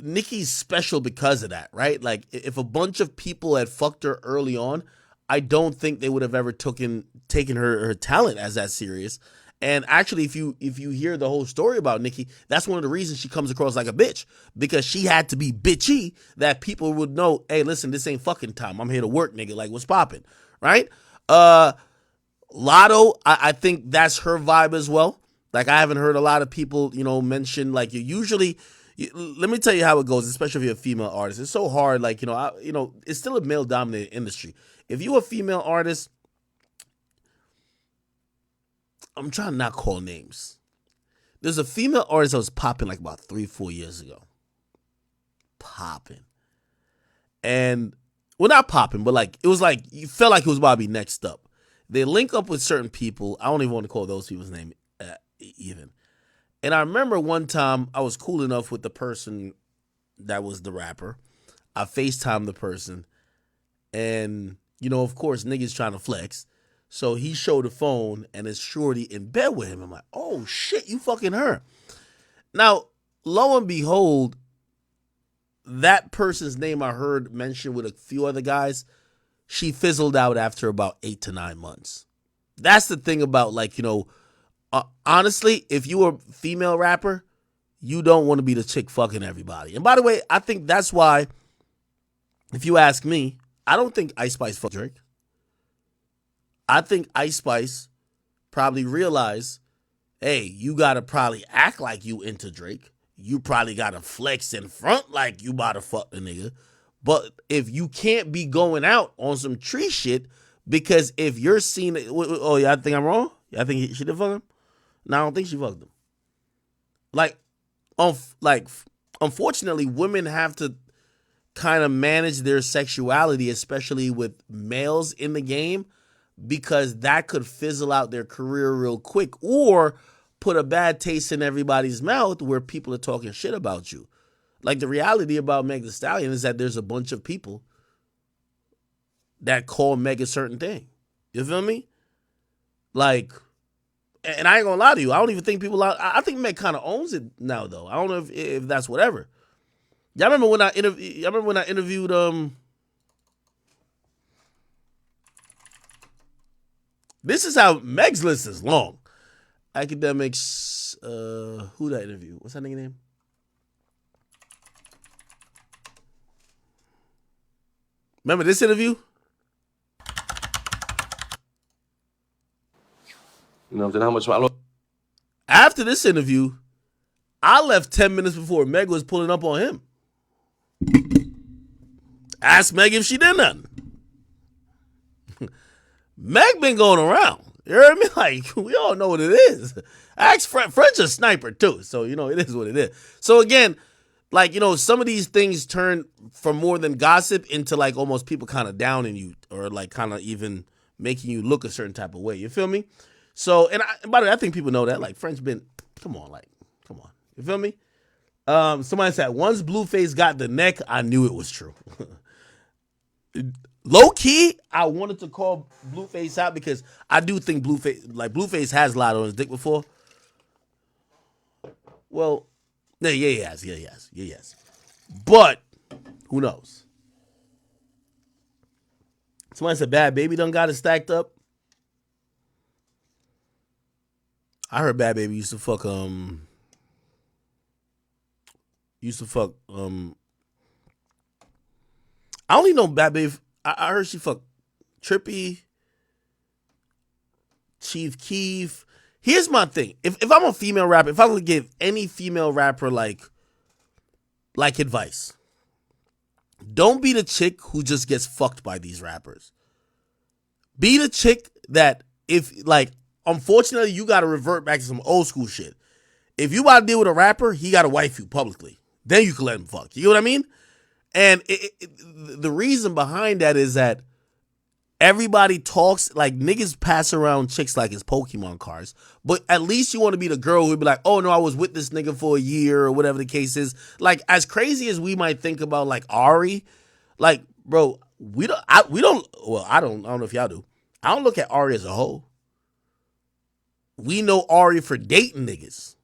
Nicki's special because of that, right? Like, if a bunch of people had fucked her early on, I don't think they would have ever taken her talent as that serious. And actually, if you hear the whole story about Nicki, that's one of the reasons she comes across like a bitch, because she had to be bitchy that people would know, hey, listen, this ain't fucking time. I'm here to work, nigga. Like, what's popping, right? Lotto, I think that's her vibe as well. Like, I haven't heard a lot of people, mention, like, let me tell you how it goes, especially if you're a female artist. It's so hard, like, it's still a male-dominated industry. If you're a female artist, I'm trying to not call names. There's a female artist that was popping like about 3-4 years ago. Popping. And, well, not popping, but like, it was like, you felt like it was about to be next up. They link up with certain people. I don't even want to call those people's name even. And I remember one time I was cool enough with the person that was the rapper. I FaceTimed the person. And, of course, niggas trying to flex. So he showed the phone and it's shorty in bed with him. I'm like, oh, shit, you fucking her. Now, lo and behold, that person's name I heard mentioned with a few other guys, she fizzled out after about 8 to 9 months. That's the thing about, like, honestly, if you were a female rapper, you don't want to be the chick fucking everybody. And by the way, I think that's why, if you ask me, I don't think Ice Spice fucked Drake. I think Ice Spice probably realized, hey, you gotta probably act like you into Drake. You probably gotta flex in front like you about to fuck the nigga. But if you can't be going out on some tree shit, because if you're seen, oh yeah, I think I'm wrong. I think she did fuck him. No, I don't think she fucked him. Like, unfortunately, women have to kind of manage their sexuality, especially with males in the game, because that could fizzle out their career real quick or put a bad taste in everybody's mouth where people are talking shit about you. Like, the reality about Meg Thee Stallion is that there's a bunch of people that call Meg a certain thing. You feel me? Like, and I ain't gonna lie to you, I don't even think people, I think Meg kind of owns it now, though. I don't know if that's whatever. Y'all remember when I interviewed this is how Meg's list is long. Akademiks, who did I interview? What's that nigga name? Remember this interview? You know what I'm saying? How much I lost? After this interview, I left 10 minutes before Meg was pulling up on him. Ask Meg if she did nothing. Meg been going around. You heard me? Like, we all know what it is. Ask French a sniper too, so you know it is what it is. So again, like, you know, some of these things turn from more than gossip into like almost people kind of downing you or like kind of even making you look a certain type of way. You feel me? So, and by the way, I think people know that. Like, French been, come on. You feel me? Somebody said, once Blueface got the neck, I knew it was true. Low key, I wanted to call Blueface out because I do think Blueface has lied on his dick before. Well, yeah, he has. But who knows? Somebody said Bad Baby done got it stacked up. I heard Bad Baby used to fuck I only know Bad Baby. I heard she fucked Trippy, Chief Keef. Here's my thing. If I'm a female rapper, if I would give any female rapper like advice, don't be the chick who just gets fucked by these rappers. Be the chick that unfortunately, you got to revert back to some old school shit. If you about to deal with a rapper, he got to wife you publicly. Then you can let him fuck. You know what I mean? And the reason behind that is that everybody talks, like, niggas pass around chicks like it's Pokemon cards. But at least you want to be the girl who'd be like, oh, no, I was with this nigga for a year or whatever the case is. Like, as crazy as we might think about, like, Ari, like, bro, I don't know if y'all do. I don't look at Ari as a hoe. We know Ari for dating niggas,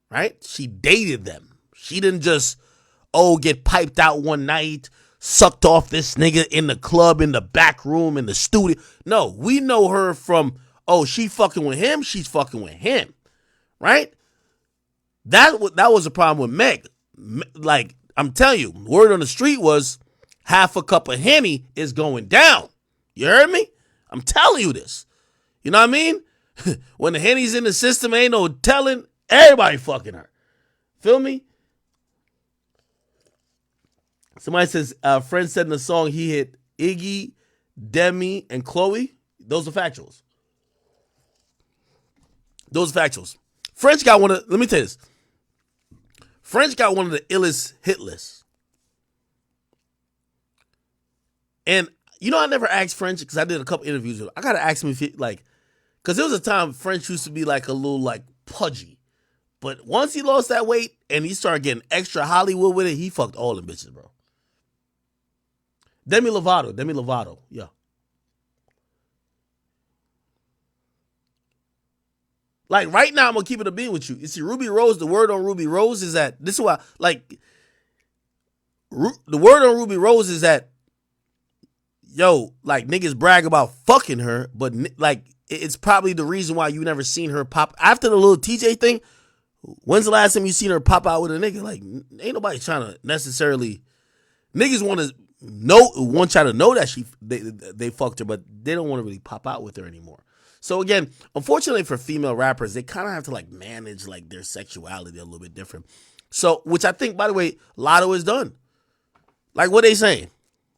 right? She dated them. She didn't just, get piped out one night, sucked off this nigga in the club, in the back room, in the studio. No, we know her from, she fucking with him, she's fucking with him, right? That was a problem with Meg. Like, I'm telling you, word on the street was half a cup of Henny is going down. You heard me? I'm telling you this. You know what I mean? When the Henny's in the system, ain't no telling, everybody fucking her. Feel me? Somebody says, a friend said in the song he hit Iggy, Demi, and Chloe. Those are factuals. French got let me tell you this. French got one of the illest hit lists. And, you know, I never asked French because I did a couple interviews with him. I got to ask him if he, because there was a time French used to be like a little, pudgy. But once he lost that weight and he started getting extra Hollywood with it, he fucked all them bitches, bro. Demi Lovato, yeah. Like, right now, I'm going to keep it a bean with you. You see, Ruby Rose, the word on Ruby Rose is that, this is why, the word on Ruby Rose is that, niggas brag about fucking her, but, it's probably the reason why you never seen her pop. After the little TJ thing, When's the last time you seen her pop out with a nigga? Like, ain't nobody trying to necessarily. Niggas want y'all to know that they fucked her, but they don't want to really pop out with her anymore. So again, unfortunately for female rappers, they kind of have to like manage like their sexuality a little bit different. So, which I think, by the way, Lotto has done. Like, what they saying?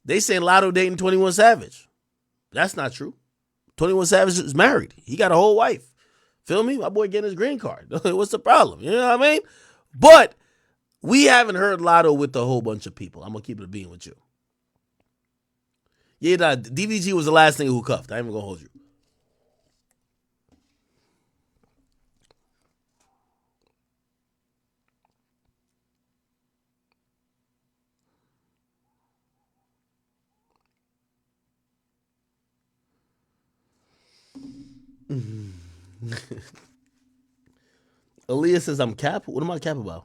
They saying Lotto dating 21 Savage. That's not true. 21 Savage is married. He got a whole wife. Feel me? My boy getting his green card. What's the problem? You know what I mean? But we haven't heard Lotto with a whole bunch of people. I'm going to keep it a bean with you. Yeah, DVG was the last nigga who cuffed. I ain't even going to hold you. Aaliyah says I'm cap. What am I cap about?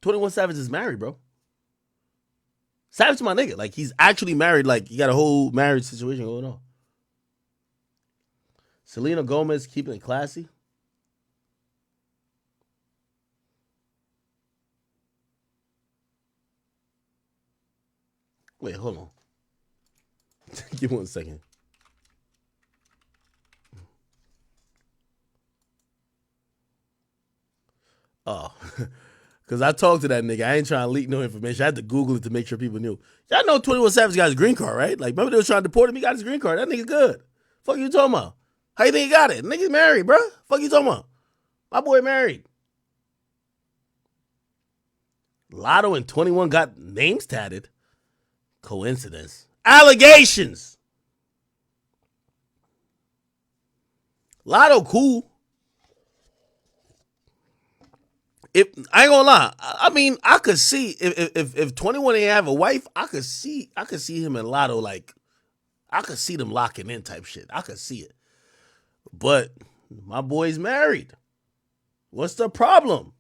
21 Savage is married, bro. Savage is my nigga. Like, he's actually married. Like, he got a whole marriage situation going on. Selena Gomez keeping it classy. Wait, hold on. Give me 1 second. Oh, because I talked to that nigga. I ain't trying to leak no information. I had to Google it to make sure people knew. Y'all know 21 Savage got his green card, right? Like, remember they was trying to deport him? He got his green card. That nigga good. Fuck you talking about? How you think he got it? Nigga married, bro. Fuck you talking about? My boy married. Lotto and 21 got names tatted. Coincidence. Allegations. Lotto cool. I ain't gonna lie. I mean, I could see if 21 ain't have a wife, I could see him and Lotto, like, I could see them locking in type shit. I could see it. But my boy's married. What's the problem?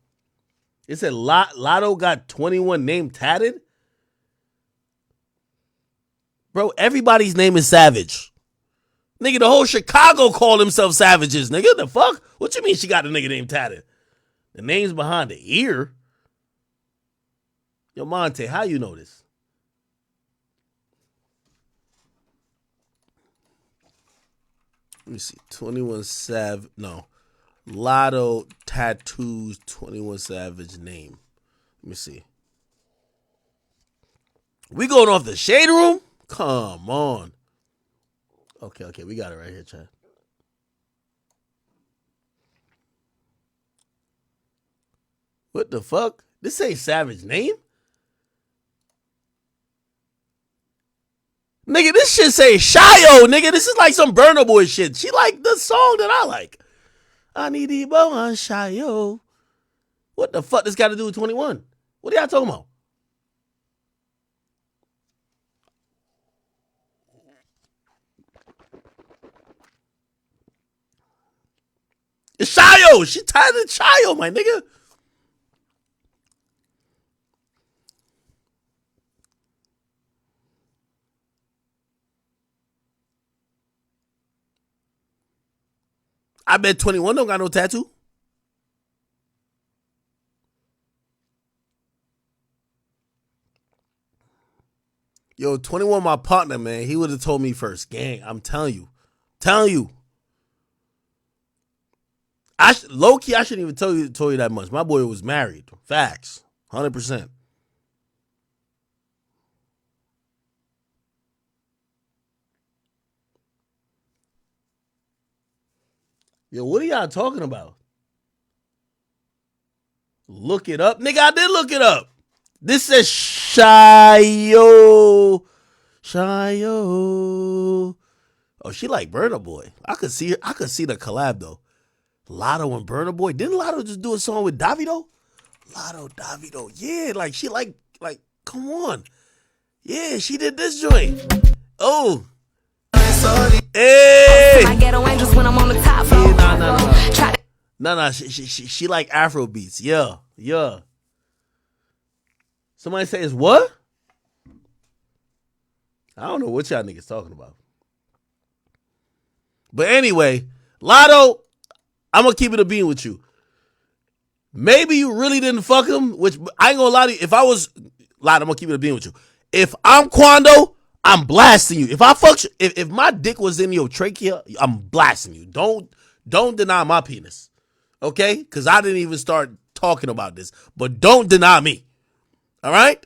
It said Lotto got 21 name tatted. Bro, everybody's name is Savage. Nigga, the whole Chicago called themselves Savages. Nigga, the fuck? What you mean she got the nigga name tatted? The name's behind the ear. Yo, Monte, how you know this? Let me see. 21 Savage. No. Lotto tattoos 21 Savage name. Let me see. We going off the shade room? Come on. Okay. We got it right here, Chad. What the fuck? This ain't Savage name? Nigga, this shit say Shio, nigga. This is like some Burna Boy shit. She like the song that I like. I need Ebo on Shio. What the fuck this got to do with 21? What are y'all talking about? It's Shio. She tied to Shio, my nigga. I bet 21 don't got no tattoo. Yo, 21 my partner, man. He would have told me first. Gang, I'm telling you. Low-key, I shouldn't even tell you that much. My boy was married. Facts. 100%. Yo, what are y'all talking about? Look it up. Nigga, I did look it up. This says Shio. Oh, she like Burna Boy. I could see the collab though. Lotto and Burna Boy. Didn't Lotto just do a song with Davido? Davido. Yeah, like she like come on. Yeah, she did this joint. Oh. Hey. My ghetto angels when I'm on the top floor. Nah. She like Afro beats. Yeah. Somebody says what? I don't know what y'all niggas talking about. But anyway, Lotto, I'm gonna keep it a bean with you. Maybe you really didn't fuck him, which I ain't gonna lie to you. If I was, I'm gonna keep it a being with you. If I'm Quando, I'm blasting you. If I fuck you, if my dick was in your trachea, I'm blasting you. Don't deny my penis, okay? Because I didn't even start talking about this. But don't deny me, all right?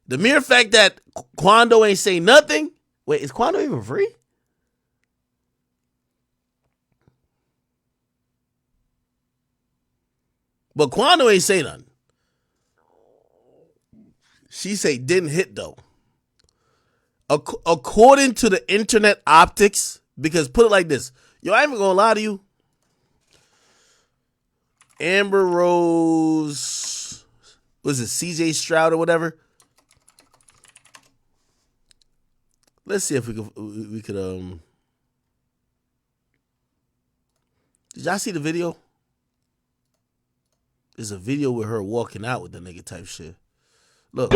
The mere fact that Quando ain't say nothing. Wait, is Quando even free? But Quando ain't say nothing. She say didn't hit though. According to the internet optics, because put it like this, yo, I ain't even gonna lie to you. Amber Rose, was it CJ Stroud or whatever? Let's see if we could did y'all see the video? There's a video with her walking out with the nigga type shit. Look.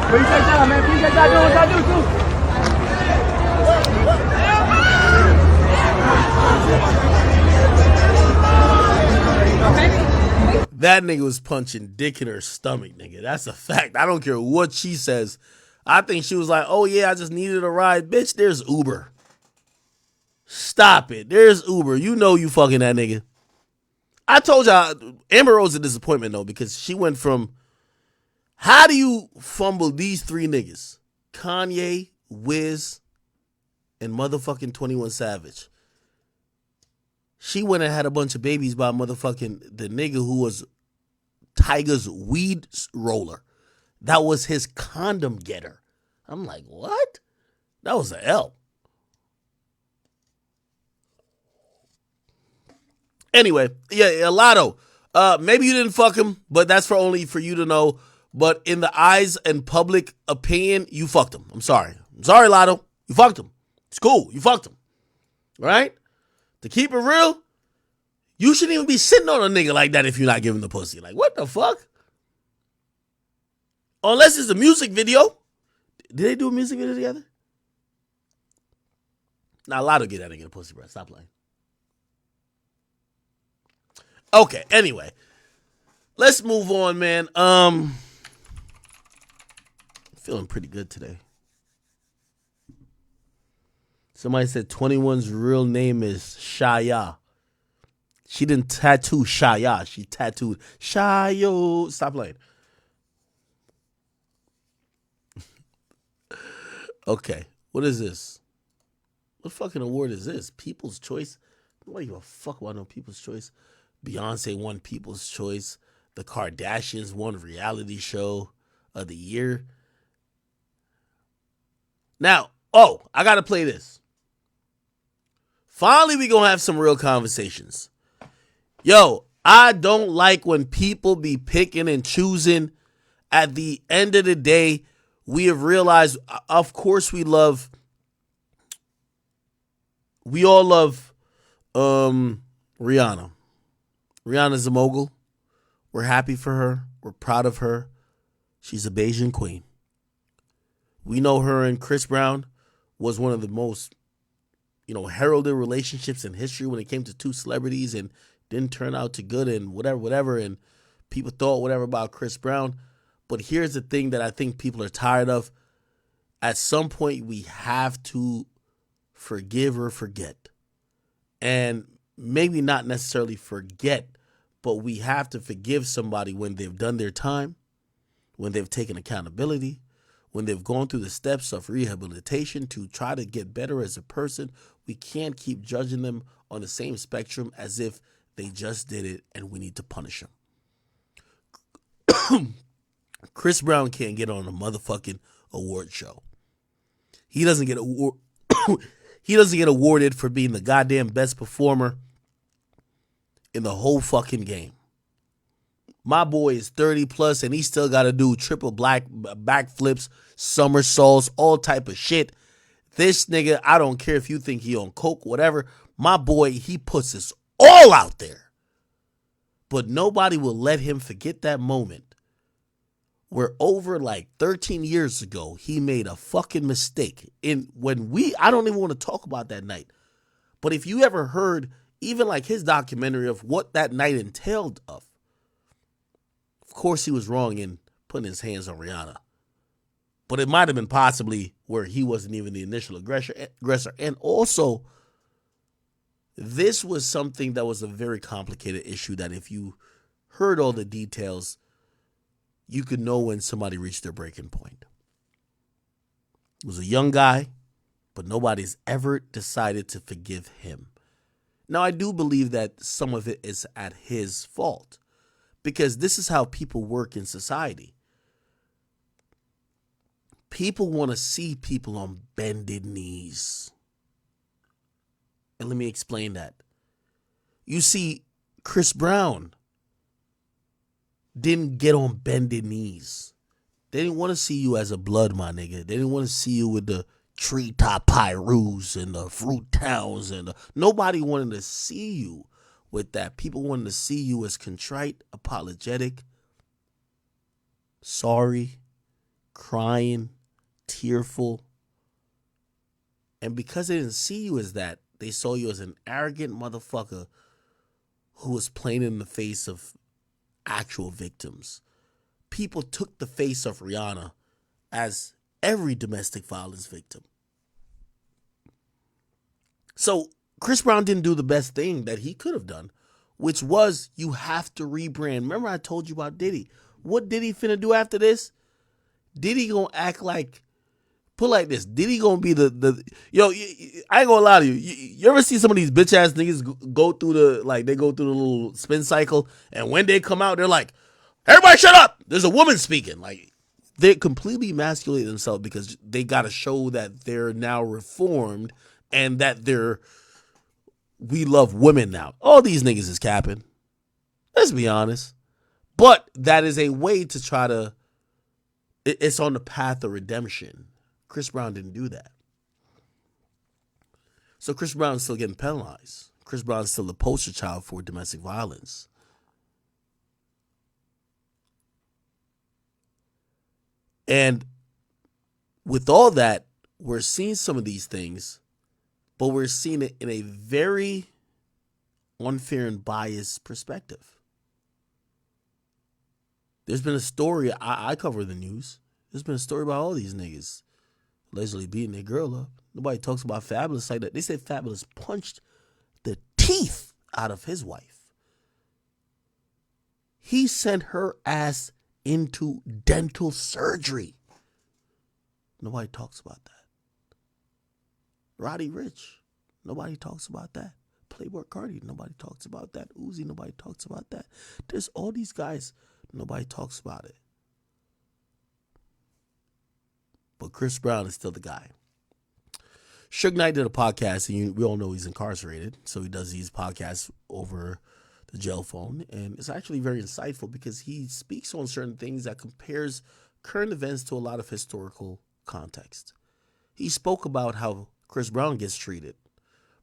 Appreciate y'all, man. Appreciate y'all doing what y'all do, too. That nigga was punching dick in her stomach, nigga. That's a fact. I don't care what she says. I think she was like, oh yeah, I just needed a ride. Bitch, there's Uber. Stop it. There's Uber. You know you fucking that nigga. I told y'all, Amber Rose is a disappointment though, because she went from, how do you fumble these three niggas? Kanye, Wiz, and motherfucking 21 Savage. She went and had a bunch of babies by motherfucking the nigga who was Tiger's weed roller. That was his condom getter. I'm like, what? That was an L. Anyway, yeah, Lotto. Maybe you didn't fuck him, but that's only for you to know. But in the eyes and public opinion, you fucked him. I'm sorry. Lotto. You fucked him. It's cool. You fucked him. Right? To keep it real, you shouldn't even be sitting on a nigga like that if you're not giving the pussy. Like, what the fuck? Unless it's a music video. Did they do a music video together? Nah, Lotto get that nigga the pussy, bro. Stop playing. Okay, anyway. Let's move on, man. Feeling pretty good today. Somebody said 21's real name is Shaya. She didn't tattoo Shaya. She tattooed Shayo. Stop playing. Okay. What is this? What fucking award is this? People's Choice? Nobody give a fuck about no People's Choice. Beyonce won People's Choice. The Kardashians won Reality Show of the Year. Now, I got to play this. Finally, we gonna have some real conversations. Yo, I don't like when people be picking and choosing. At the end of the day, we have realized, of course we all love Rihanna. Rihanna's a mogul. We're happy for her. We're proud of her. She's a Bayesian queen. We know her and Chris Brown was one of the most, heralded relationships in history when it came to two celebrities, and didn't turn out to good and whatever. And people thought whatever about Chris Brown. But here's the thing that I think people are tired of. At some point, we have to forgive or forget. And maybe not necessarily forget, but we have to forgive somebody when they've done their time, when they've taken accountability, when they've gone through the steps of rehabilitation to try to get better as a person. We can't keep judging them on the same spectrum as if they just did it and we need to punish them. Chris Brown can't get on a motherfucking award show. He doesn't get awarded for being the goddamn best performer in the whole fucking game. My boy is 30 plus and he still got to do triple backflips, somersaults, all type of shit. This nigga, I don't care if you think he on coke, whatever. My boy, he puts this all out there. But nobody will let him forget that moment where over like 13 years ago, he made a fucking mistake. I don't even want to talk about that night. But if you ever heard even like his documentary of what that night entailed of course he was wrong in putting his hands on Rihanna. But it might have been possibly where he wasn't even the initial aggressor. And also, this was something that was a very complicated issue that if you heard all the details, you could know when somebody reached their breaking point. He was a young guy, but nobody's ever decided to forgive him. Now, I do believe that some of it is at his fault because this is how people work in society. People want to see people on bended knees. And let me explain that. You see, Chris Brown didn't get on bended knees. They didn't want to see you as a blood, my nigga. They didn't want to see you with the treetop Pyrus and the fruit towns. Nobody wanted to see you with that. People wanted to see you as contrite, apologetic, sorry, crying, tearful. And because they didn't see you as that, they saw you as an arrogant motherfucker who was playing in the face of actual victims. People took the face of Rihanna as every domestic violence victim. So Chris Brown didn't do the best thing that he could have done, which was you have to rebrand. Remember I told you about Diddy. What Diddy finna do after this? Diddy gonna act like, put like this, Diddy gonna be yo, I ain't gonna lie to you. You ever see some of these bitch ass niggas go through the little spin cycle, and when they come out, they're like, everybody shut up! There's a woman speaking. Like, they completely emasculate themselves because they gotta show that they're now reformed and that we love women now. All these niggas is capping. Let's be honest. But that is a way to try to, it's on the path of redemption. Chris Brown didn't do that. So Chris Brown's still getting penalized. Chris Brown's still the poster child for domestic violence. And with all that, we're seeing some of these things, but we're seeing it in a very unfair and biased perspective. There's been a story, I cover the news. There's been a story about all these niggas allegedly beating their girl up. Nobody talks about Fabulous like that. They said Fabulous punched the teeth out of his wife. He sent her ass into dental surgery. Nobody talks about that. Roddy Ricch, nobody talks about that. Playboy Cardi, nobody talks about that. Uzi, nobody talks about that. There's all these guys, nobody talks about it. But Chris Brown is still the guy. Suge Knight did a podcast, and we all know he's incarcerated, so he does these podcasts over the jail phone, and it's actually very insightful because he speaks on certain things that compares current events to a lot of historical context. He spoke about how Chris Brown gets treated.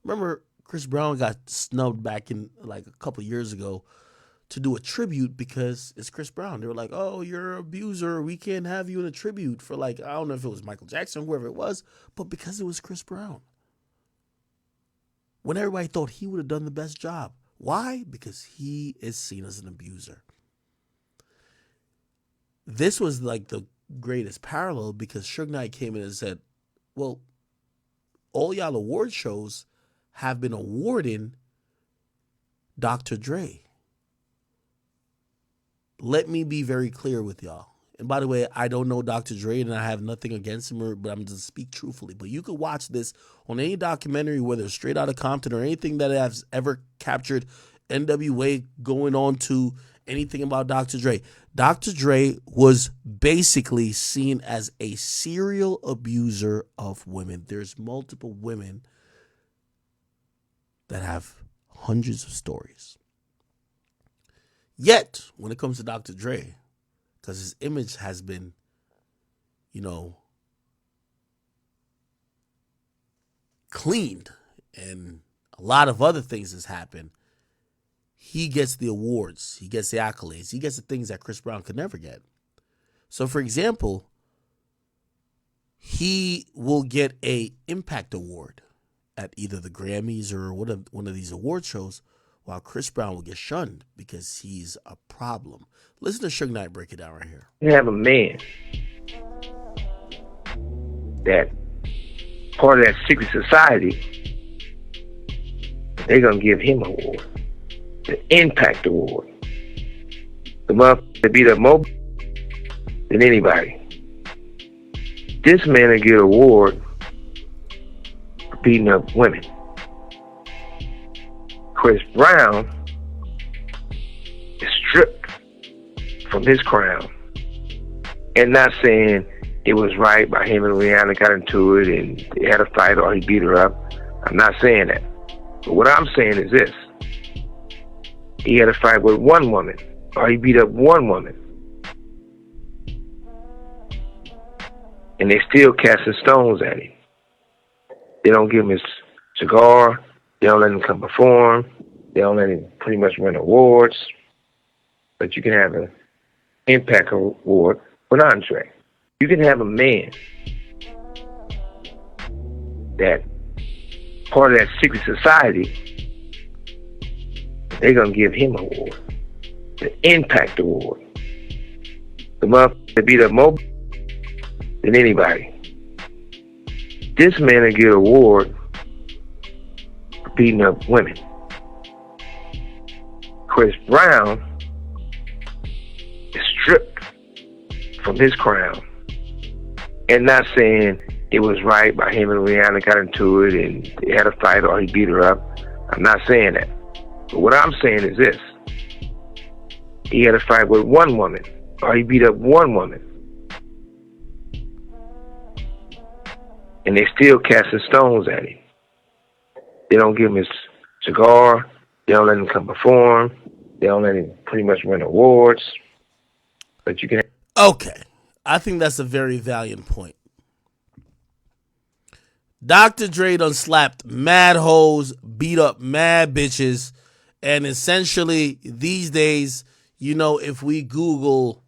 Remember, Chris Brown got snubbed back in like a couple of years ago to do a tribute because it's Chris Brown. They were like, oh, you're an abuser. We can't have you in a tribute for like, I don't know if it was Michael Jackson, whoever it was, but because it was Chris Brown. When everybody thought he would have done the best job. Why? Because he is seen as an abuser. This was like the greatest parallel because Suge Knight came in and said, well, all y'all award shows have been awarding Dr. Dre. Let me be very clear with y'all. And by the way, I don't know Dr. Dre and I have nothing against him, but I'm just speak truthfully. But you could watch this on any documentary, whether it's Straight Outta Compton or anything that has ever captured NWA going on to anything about Dr. Dre. Dr. Dre was basically seen as a serial abuser of women. There's multiple women that have hundreds of stories. Yet, when it comes to Dr. Dre, because his image has been, cleaned and a lot of other things has happened, he gets the awards, he gets the accolades, he gets the things that Chris Brown could never get. So, for example, he will get a Impact Award at either the Grammys or one of these award shows, while Chris Brown will get shunned because he's a problem. Listen to Suge Knight break it down right here. You have a man that part of that secret society, they're going to give him an award, the Impact Award. The motherfucker that beat up more than anybody. This man will get an award for beating up women. Chris Brown is stripped from his crown. And not saying it was right by him and Rihanna got into it and they had a fight or he beat her up. I'm not saying that. But what I'm saying is this. He had a fight with one woman or he beat up one woman. And they still casting stones at him. They don't give him his cigar. They don't let him come perform. They don't let him pretty much win awards. But you can have an Impact Award with Andre. You can have a man that part of that secret society, they're going to give him an award, the Impact Award. The motherfucker that beat up more than anybody. This man will get an award for beating up women. Chris Brown is stripped from his crown. And not saying it was right by him and Rihanna got into it and they had a fight or he beat her up. I'm not saying that. But what I'm saying is this. He had a fight with one woman or he beat up one woman. And they still casting stones at him. They don't give him his cigar. They don't let him come perform. They don't let him pretty much win awards. But you can... Okay. I think that's a very valiant point. Dr. Dre done slapped mad hoes, beat up mad bitches, and essentially these days, you know, if we Google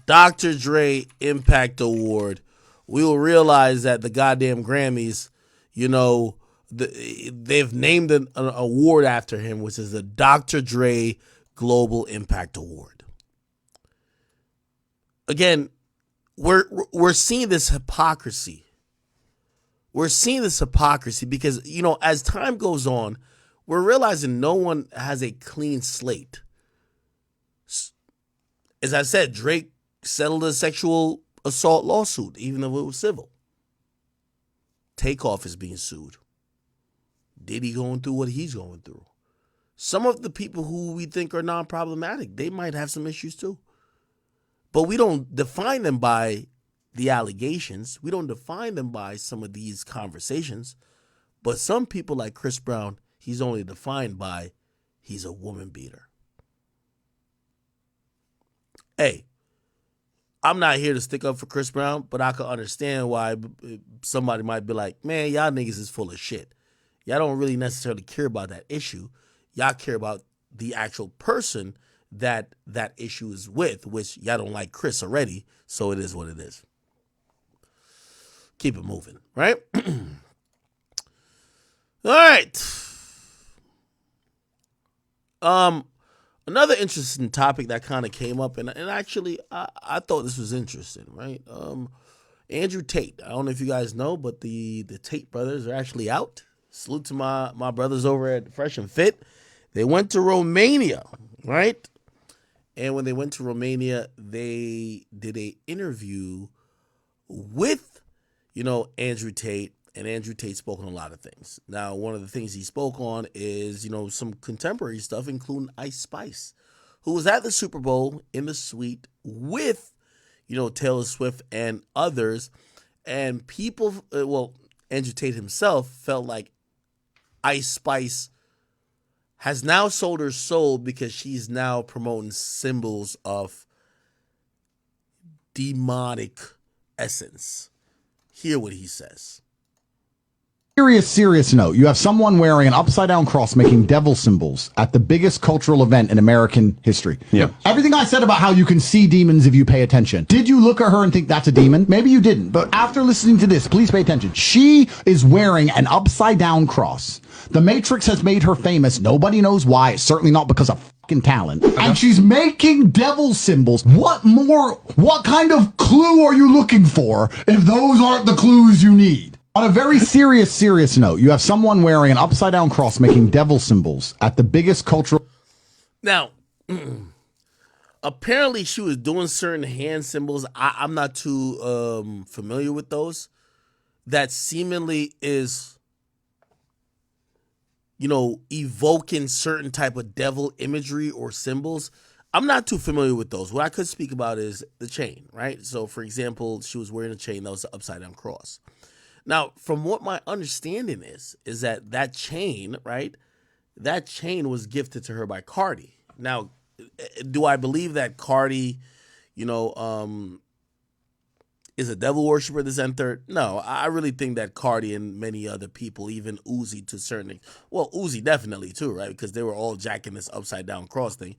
Dr. Dre Impact Award, we will realize that the goddamn Grammys, you know, they've named an award after him, which is the Dr. Dre Global Impact Award. Again, we're seeing this hypocrisy. We're seeing this hypocrisy because, you know, as time goes on, we're realizing no one has a clean slate. As I said, Drake settled a sexual assault lawsuit, even though it was civil. Takeoff is being sued. Diddy going through what he's going through. Some of the people who we think are non-problematic, they might have some issues too. But we don't define them by the allegations. We don't define them by some of these conversations. But some people like Chris Brown, he's only defined by he's a woman beater. Hey, I'm not here to stick up for Chris Brown, but I can understand why somebody might be like, man, y'all niggas is full of shit. Y'all don't really necessarily care about that issue. Y'all care about the actual person that issue is with, which y'all don't like Chris already, so it is what it is. Keep it moving, right? All right. Another interesting topic that kind of came up, and actually I thought this was interesting, right? Andrew Tate. I don't know if you guys know, but the Tate brothers are actually out. Salute to my brothers over at Fresh and Fit. They went to Romania, right? And when they went to Romania, they did an interview with, you know, Andrew Tate. And Andrew Tate spoke on a lot of things. Now, one of the things he spoke on is, you know, some contemporary stuff, including Ice Spice, who was at the Super Bowl in the suite with, you know, Taylor Swift and others. And people, Andrew Tate himself felt like Ice Spice has now sold her soul because she's now promoting symbols of demonic essence. Hear what he says. Serious note. You have someone wearing an upside down cross making devil symbols at the biggest cultural event in American history. Yeah. Everything I said about how you can see demons if you pay attention. Did you look at her and think that's a demon? Maybe you didn't. But after listening to this, please pay attention. She is wearing an upside down cross. The Matrix has made her famous. Nobody knows why. It's certainly not because of fucking talent. And she's making devil symbols. What kind of clue are you looking for if those aren't the clues you need? On a very serious note, you have someone wearing an upside down cross making devil symbols at the biggest cultural... Now, apparently she was doing certain hand symbols. I'm not too familiar with those. That seemingly is, evoking certain type of devil imagery or symbols. I'm not too familiar with those. What I could speak about is the chain, right? So, for example, she was wearing a chain that was an upside down cross. Now, from what my understanding is that chain, right? That chain was gifted to her by Cardi. Now, do I believe that Cardi, is a devil worshiper this entered? No, I really think that Cardi and many other people, even Uzi to certain, well, Uzi definitely too, right? Because they were all jacking this upside down cross thing.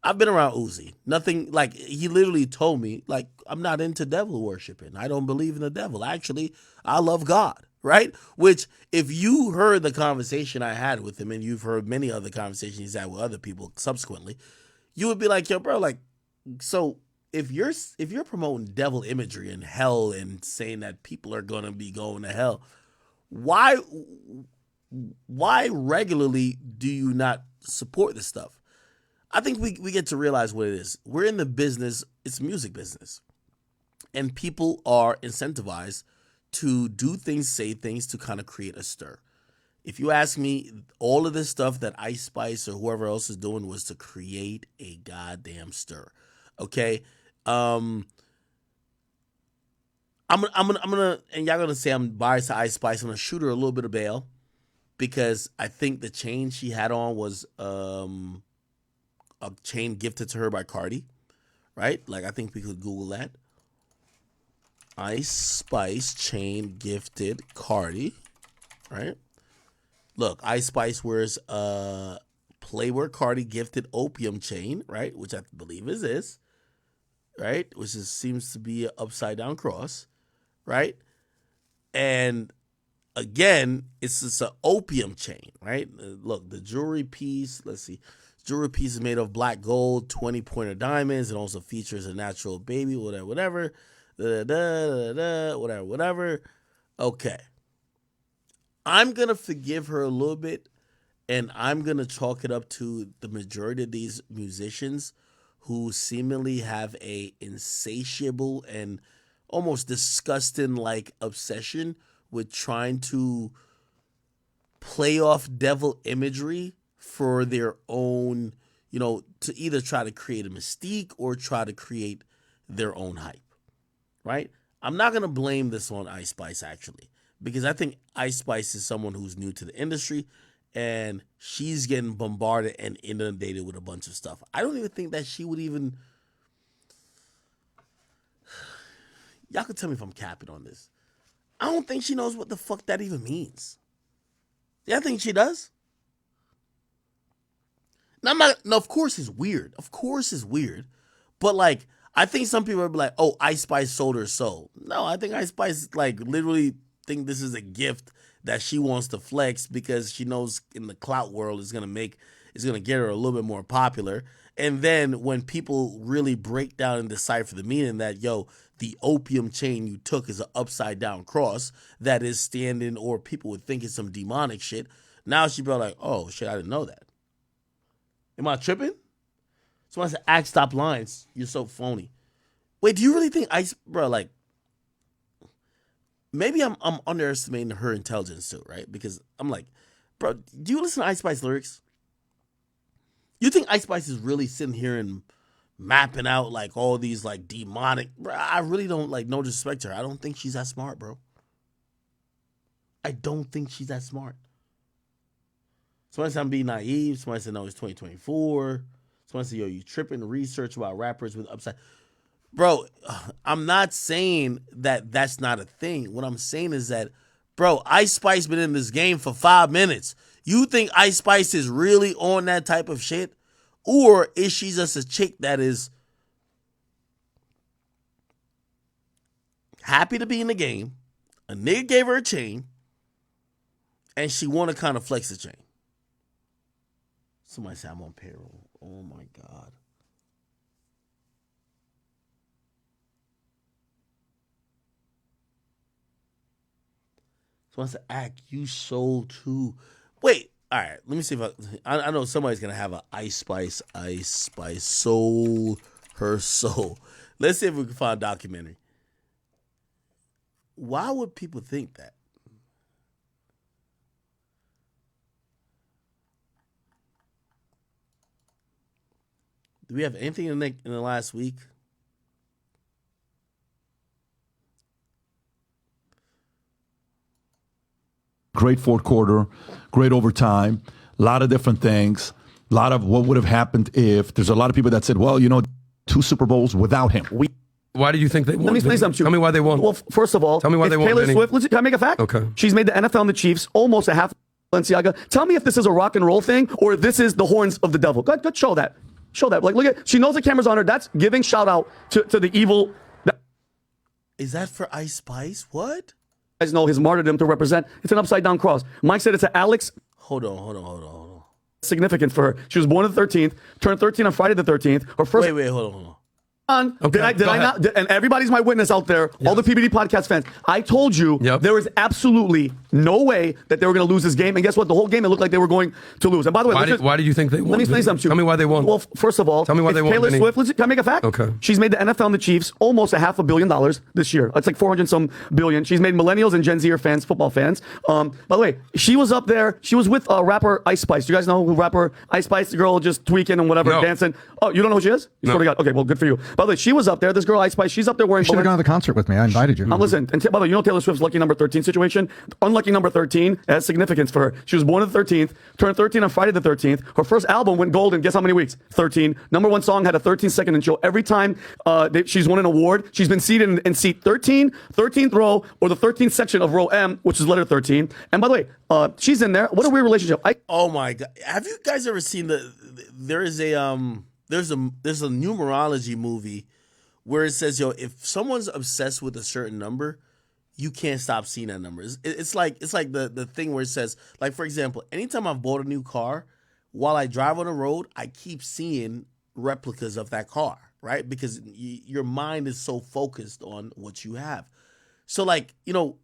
I've been around Uzi. Nothing, like, he literally told me, like, I'm not into devil worshiping. I don't believe in the devil. Actually, I love God, right? Which, if you heard the conversation I had with him, and you've heard many other conversations he's had with other people subsequently, you would be like, yo, bro, like, so if you're promoting devil imagery and hell and saying that people are going to be going to hell, why regularly do you not support this stuff? I think we get to realize what it is. We're in the business, it's music business. And people are incentivized to do things, say things to kind of create a stir. If you ask me, all of this stuff that Ice Spice or whoever else is doing was to create a goddamn stir. Okay? I'm gonna, and y'all gonna say I'm biased to Ice Spice. I'm gonna shoot her a little bit of bail because I think the chain she had on was a chain gifted to her by Cardi, right? Like, I think we could Google that. Ice Spice chain gifted Cardi, right? Look, Ice Spice wears a Playboy Cardi gifted opium chain, right? Which I believe is this, right? Which seems to be an upside down cross, right? And again, it's just an opium chain, right? Look, the jewelry piece, let's see. Jewelry piece is made of black gold, 20-pointer diamonds. It also features a natural baby, whatever. Whatever. Okay. I'm going to forgive her a little bit, and I'm going to chalk it up to the majority of these musicians who seemingly have a insatiable and almost disgusting like obsession with trying to play off devil imagery for their own, to either try to create a mystique or try to create their own hype, right? I'm not going to blame this on Ice Spice, actually, because I think Ice Spice is someone who's new to the industry, and she's getting bombarded and inundated with a bunch of stuff. I don't even think that she would even... Y'all can tell me if I'm capping on this. I don't think she knows what the fuck that even means. Yeah, I think she does. No, of course it's weird. Of course it's weird. But, like, I think some people are like, oh, Ice Spice sold her soul. No, I think Ice Spice, like, literally think this is a gift that she wants to flex because she knows in the clout world it's gonna get her a little bit more popular. And then when people really break down and decipher the meaning that, yo, the opium chain you took is an upside down cross that is standing, or people would think it's some demonic shit. Now she'd be like, oh shit, I didn't know that. Am I tripping? Someone said, act stop lines. You're so phony. Wait, do you really think Ice, bro, like, maybe I'm underestimating her intelligence too, right? Because I'm like, bro, do you listen to Ice Spice lyrics? You think Ice Spice is really sitting here and mapping out like all these like demonic, bro? I really don't, like, no disrespect to her. I don't think she's that smart, bro. I don't think she's that smart. Somebody said I'm being naive. Somebody said no, it's 2024. Somebody said, yo, you tripping, research about rappers with upside. Bro, I'm not saying that that's not a thing. What I'm saying is that Bro, Ice Spice been in this game for 5 minutes. You think Ice Spice is really on that type of shit? Or is she just a chick that is happy to be in the game, a nigga gave her a chain, and she want to kind of flex the chain? Somebody say I'm on payroll. Oh my God. Someone said, act, you sold too. Wait, all right, let me see if I know somebody's going to have an Ice Spice, sold her soul. Let's see if we can find a documentary. Why would people think that? Do we have anything in the last week? Great fourth quarter, great overtime, a lot of different things, a lot of what would have happened if. There's a lot of people that said, well, 2 Super Bowls without him. Why do you think they won? Let me explain something to you. Tell me why they won. Well, first of all, tell me why they won. Taylor Swift, can I make a fact? Okay. She's made the NFL and the Chiefs almost a half Balenciaga. Tell me if this is a rock and roll thing or if this is the horns of the devil. Go show that. Show that. Like, look at, she knows the camera's on her. That's giving shout out to the evil. Is that for Ice Spice? What? You guys know his martyrdom to represent. It's an upside down cross. Mike said it's an Alex. Hold on. Significant for her. She was born on the 13th, turned 13 on Friday the 13th. Her first. Wait, hold on. Okay, did I not? And everybody's my witness out there, all the PBD podcast fans. I told you there was absolutely no way that they were going to lose this game. And guess what? The whole game, it looked like they were going to lose. And by the way, why do you think they won? Let me explain something to you. Tell me why they won. Well, first of all, tell me why they won. Taylor Swift, can I make a fact? Okay. She's made the NFL and the Chiefs almost a $500 million this year. It's like 400 some billion. She's made millennials and Gen Z fans, football fans. By the way, she was up there. She was with rapper Ice Spice. Do you guys know who rapper Ice Spice? The girl just tweaking and whatever, dancing. Oh, you don't know who she is? You swear to God. Okay, well, good for you. By the way, she was up there. This girl Ice Spice, she's up there wearing. You should have gone to the concert with me. I invited you. Listen, and by the way, you know Taylor Swift's lucky number 13 situation? Unlucky number 13 has significance for her. She was born on the 13th, turned 13 on Friday the 13th. Her first album went gold in guess how many weeks? 13. Number one song had a 13-second intro. Every time she's won an award, she's been seated in seat 13, 13th row, or the 13th section of row M, which is letter 13. And by the way, she's in there. What a weird relationship. Oh my God. Have you guys ever seen there's a numerology movie where it says, if someone's obsessed with a certain number, you can't stop seeing that number. It's like the thing where it says, like, for example, anytime I've bought a new car, while I drive on the road, I keep seeing replicas of that car, right? Because your mind is so focused on what you have. So, like, do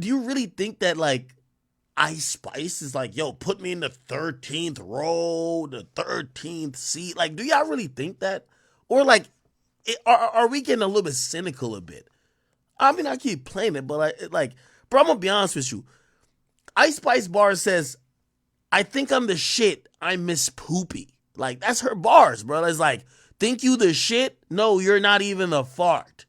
you really think that, like, Ice Spice is like, put me in the 13th row, the 13th seat? Like, do y'all really think that? Or, like, are we getting a little bit cynical a bit? I mean, I keep playing it, but bro, I'm gonna be honest with you. Ice Spice bar says, I think I'm the shit, I miss Poopy. Like, that's her bars, bro. It's like, think you the shit? No, you're not even a fart.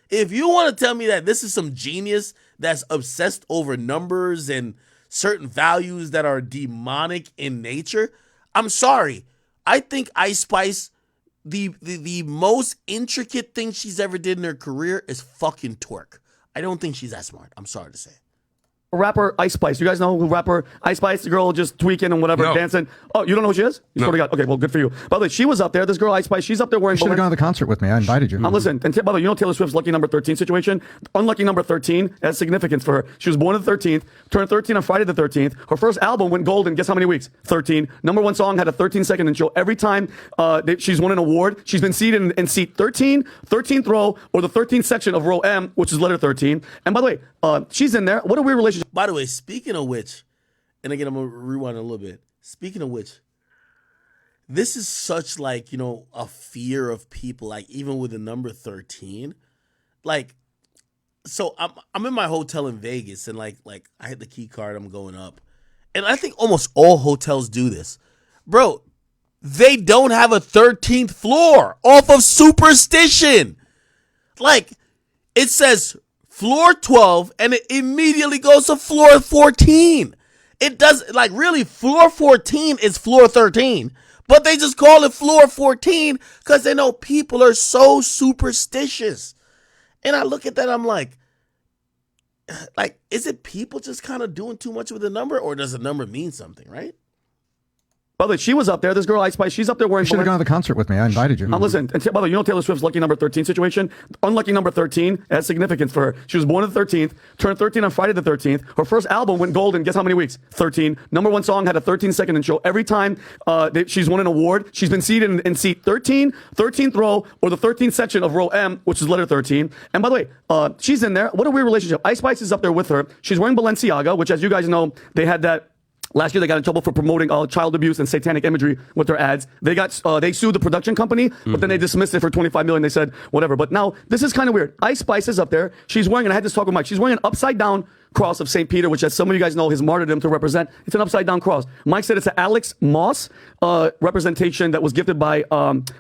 If you want to tell me that this is some genius that's obsessed over numbers and certain values that are demonic in nature, I'm sorry. I think Ice Spice, the most intricate thing she's ever did in her career is fucking twerk. I don't think she's that smart. I'm sorry to say. Rapper Ice Spice. You guys know who rapper Ice Spice? The girl just tweaking and whatever, dancing. Oh, you don't know who she is? You swear to God. Okay, well, good for you. By the way, she was up there. This girl Ice Spice, she's up there wearing. You should have gone to the concert with me. I invited you. Listen, and by the way, you know Taylor Swift's lucky number 13 situation? Unlucky number 13 has significance for her. She was born on the 13th, turned 13 on Friday the 13th. Her first album went gold in guess how many weeks? 13. Number one song had a 13-second intro. Every time she's won an award, she's been seated in seat 13, 13th row, or the 13th section of row M, which is letter 13. And by the way, she's in there. What a weird relationship. By the way, speaking of which, and again, I'm going to rewind a little bit. Speaking of which, this is such like, a fear of people, like even with the number 13. Like, so I'm in my hotel in Vegas and like I hit the key card, I'm going up. And I think almost all hotels do this. Bro, they don't have a 13th floor off of superstition. Like, it says floor 12, and it immediately goes to floor 14. It does, like, really, floor 14 is floor 13, but they just call it floor 14 because they know people are so superstitious. And I look at that, I'm like, like, is it people just kind of doing too much with the number, or does the number mean something, right? By the way, she was up there. This girl, Ice Spice, she's up there wearing. You should have gone to the concert with me. I invited you. Now listen, and by the way, you know Taylor Swift's lucky number 13 situation? Unlucky number 13 has significance for her. She was born on the 13th, turned 13 on Friday the 13th. Her first album went gold in guess how many weeks? 13. Number one song had a 13-second intro. Every time she's won an award, she's been seated in seat 13, 13th row, or the 13th section of row M, which is letter 13. And by the way, she's in there. What a weird relationship. Ice Spice is up there with her. She's wearing Balenciaga, which, as you guys know, they had that. Last year, they got in trouble for promoting child abuse and satanic imagery with their ads. They sued the production company, but then they dismissed it for $25 million. They said whatever. But now this is kind of weird. Ice Spice is up there. She's wearing, and I had this talk with Mike. She's wearing an upside down cross of St. Peter, which, as some of you guys know, his martyrdom to represent. It's an upside down cross. Mike said it's an Alex Moss representation that was gifted by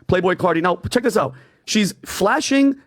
Playboy Cardi. Now check this out. She's flashing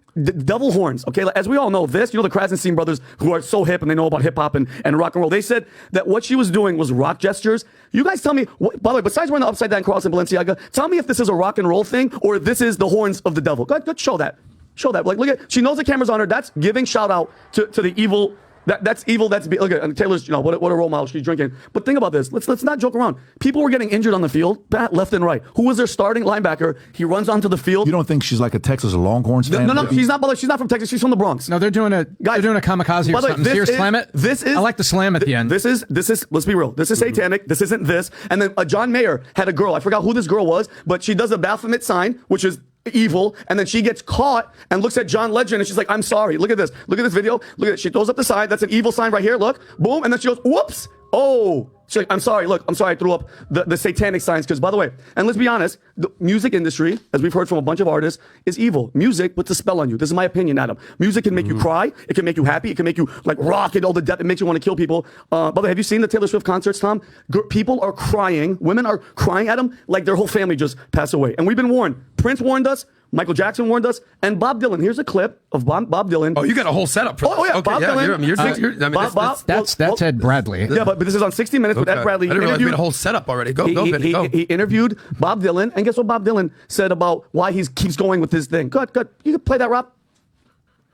devil horns, okay? As we all know, the Krasenstein brothers, who are so hip and they know about hip hop and rock and roll, they said that what she was doing was rock gestures. You guys tell me, by the way, besides wearing the upside down cross in Balenciaga, tell me if this is a rock and roll thing or this is the horns of the devil. Go ahead, show that. Show that. Like, look at, she knows the camera's on her. That's giving shout out to the evil. That's evil. Look at, and Taylor's, what a role model she's drinking. But think about this. Let's not joke around. People were getting injured on the field, left and right. Who was their starting linebacker? He runs onto the field. You don't think she's like a Texas Longhorns fan? No, she's not. She's not from Texas. She's from the Bronx. No, they're doing a kamikaze or something. Here, slam it. I like the slam at the end. This is. Let's be real. This is satanic. This isn't this. And then John Mayer had a girl. I forgot who this girl was, but she does a Baphomet sign, which is evil, and then she gets caught and looks at John Legend and she's like, I'm sorry. Look at this video. Look at it. She throws up the sign. That's an evil sign right here. Look, boom, and then she goes, whoops. Oh, she's like, I'm sorry. Look, I'm sorry I threw up the satanic signs. Because, by the way, and let's be honest, the music industry, as we've heard from a bunch of artists, is evil. Music puts a spell on you. This is my opinion, Adam. Music can make you cry. It can make you happy. It can make you like rock and all the depth. It makes you want to kill people. By the way, have you seen the Taylor Swift concerts, Tom? People are crying. Women are crying at them like their whole family just passed away. And we've been warned. Prince warned us. Michael Jackson warned us, and Bob Dylan. Here's a clip of Bob Dylan. Oh, you got a whole setup for this. Oh, yeah, okay, Bob Dylan. That's Ed Bradley. Yeah, but this is on 60 Minutes with Ed Bradley. I didn't realize we had a whole setup already. Go, Vinny, go. He interviewed Bob Dylan, and guess what Bob Dylan said about why he keeps going with this thing? Good. You can play that, Rob.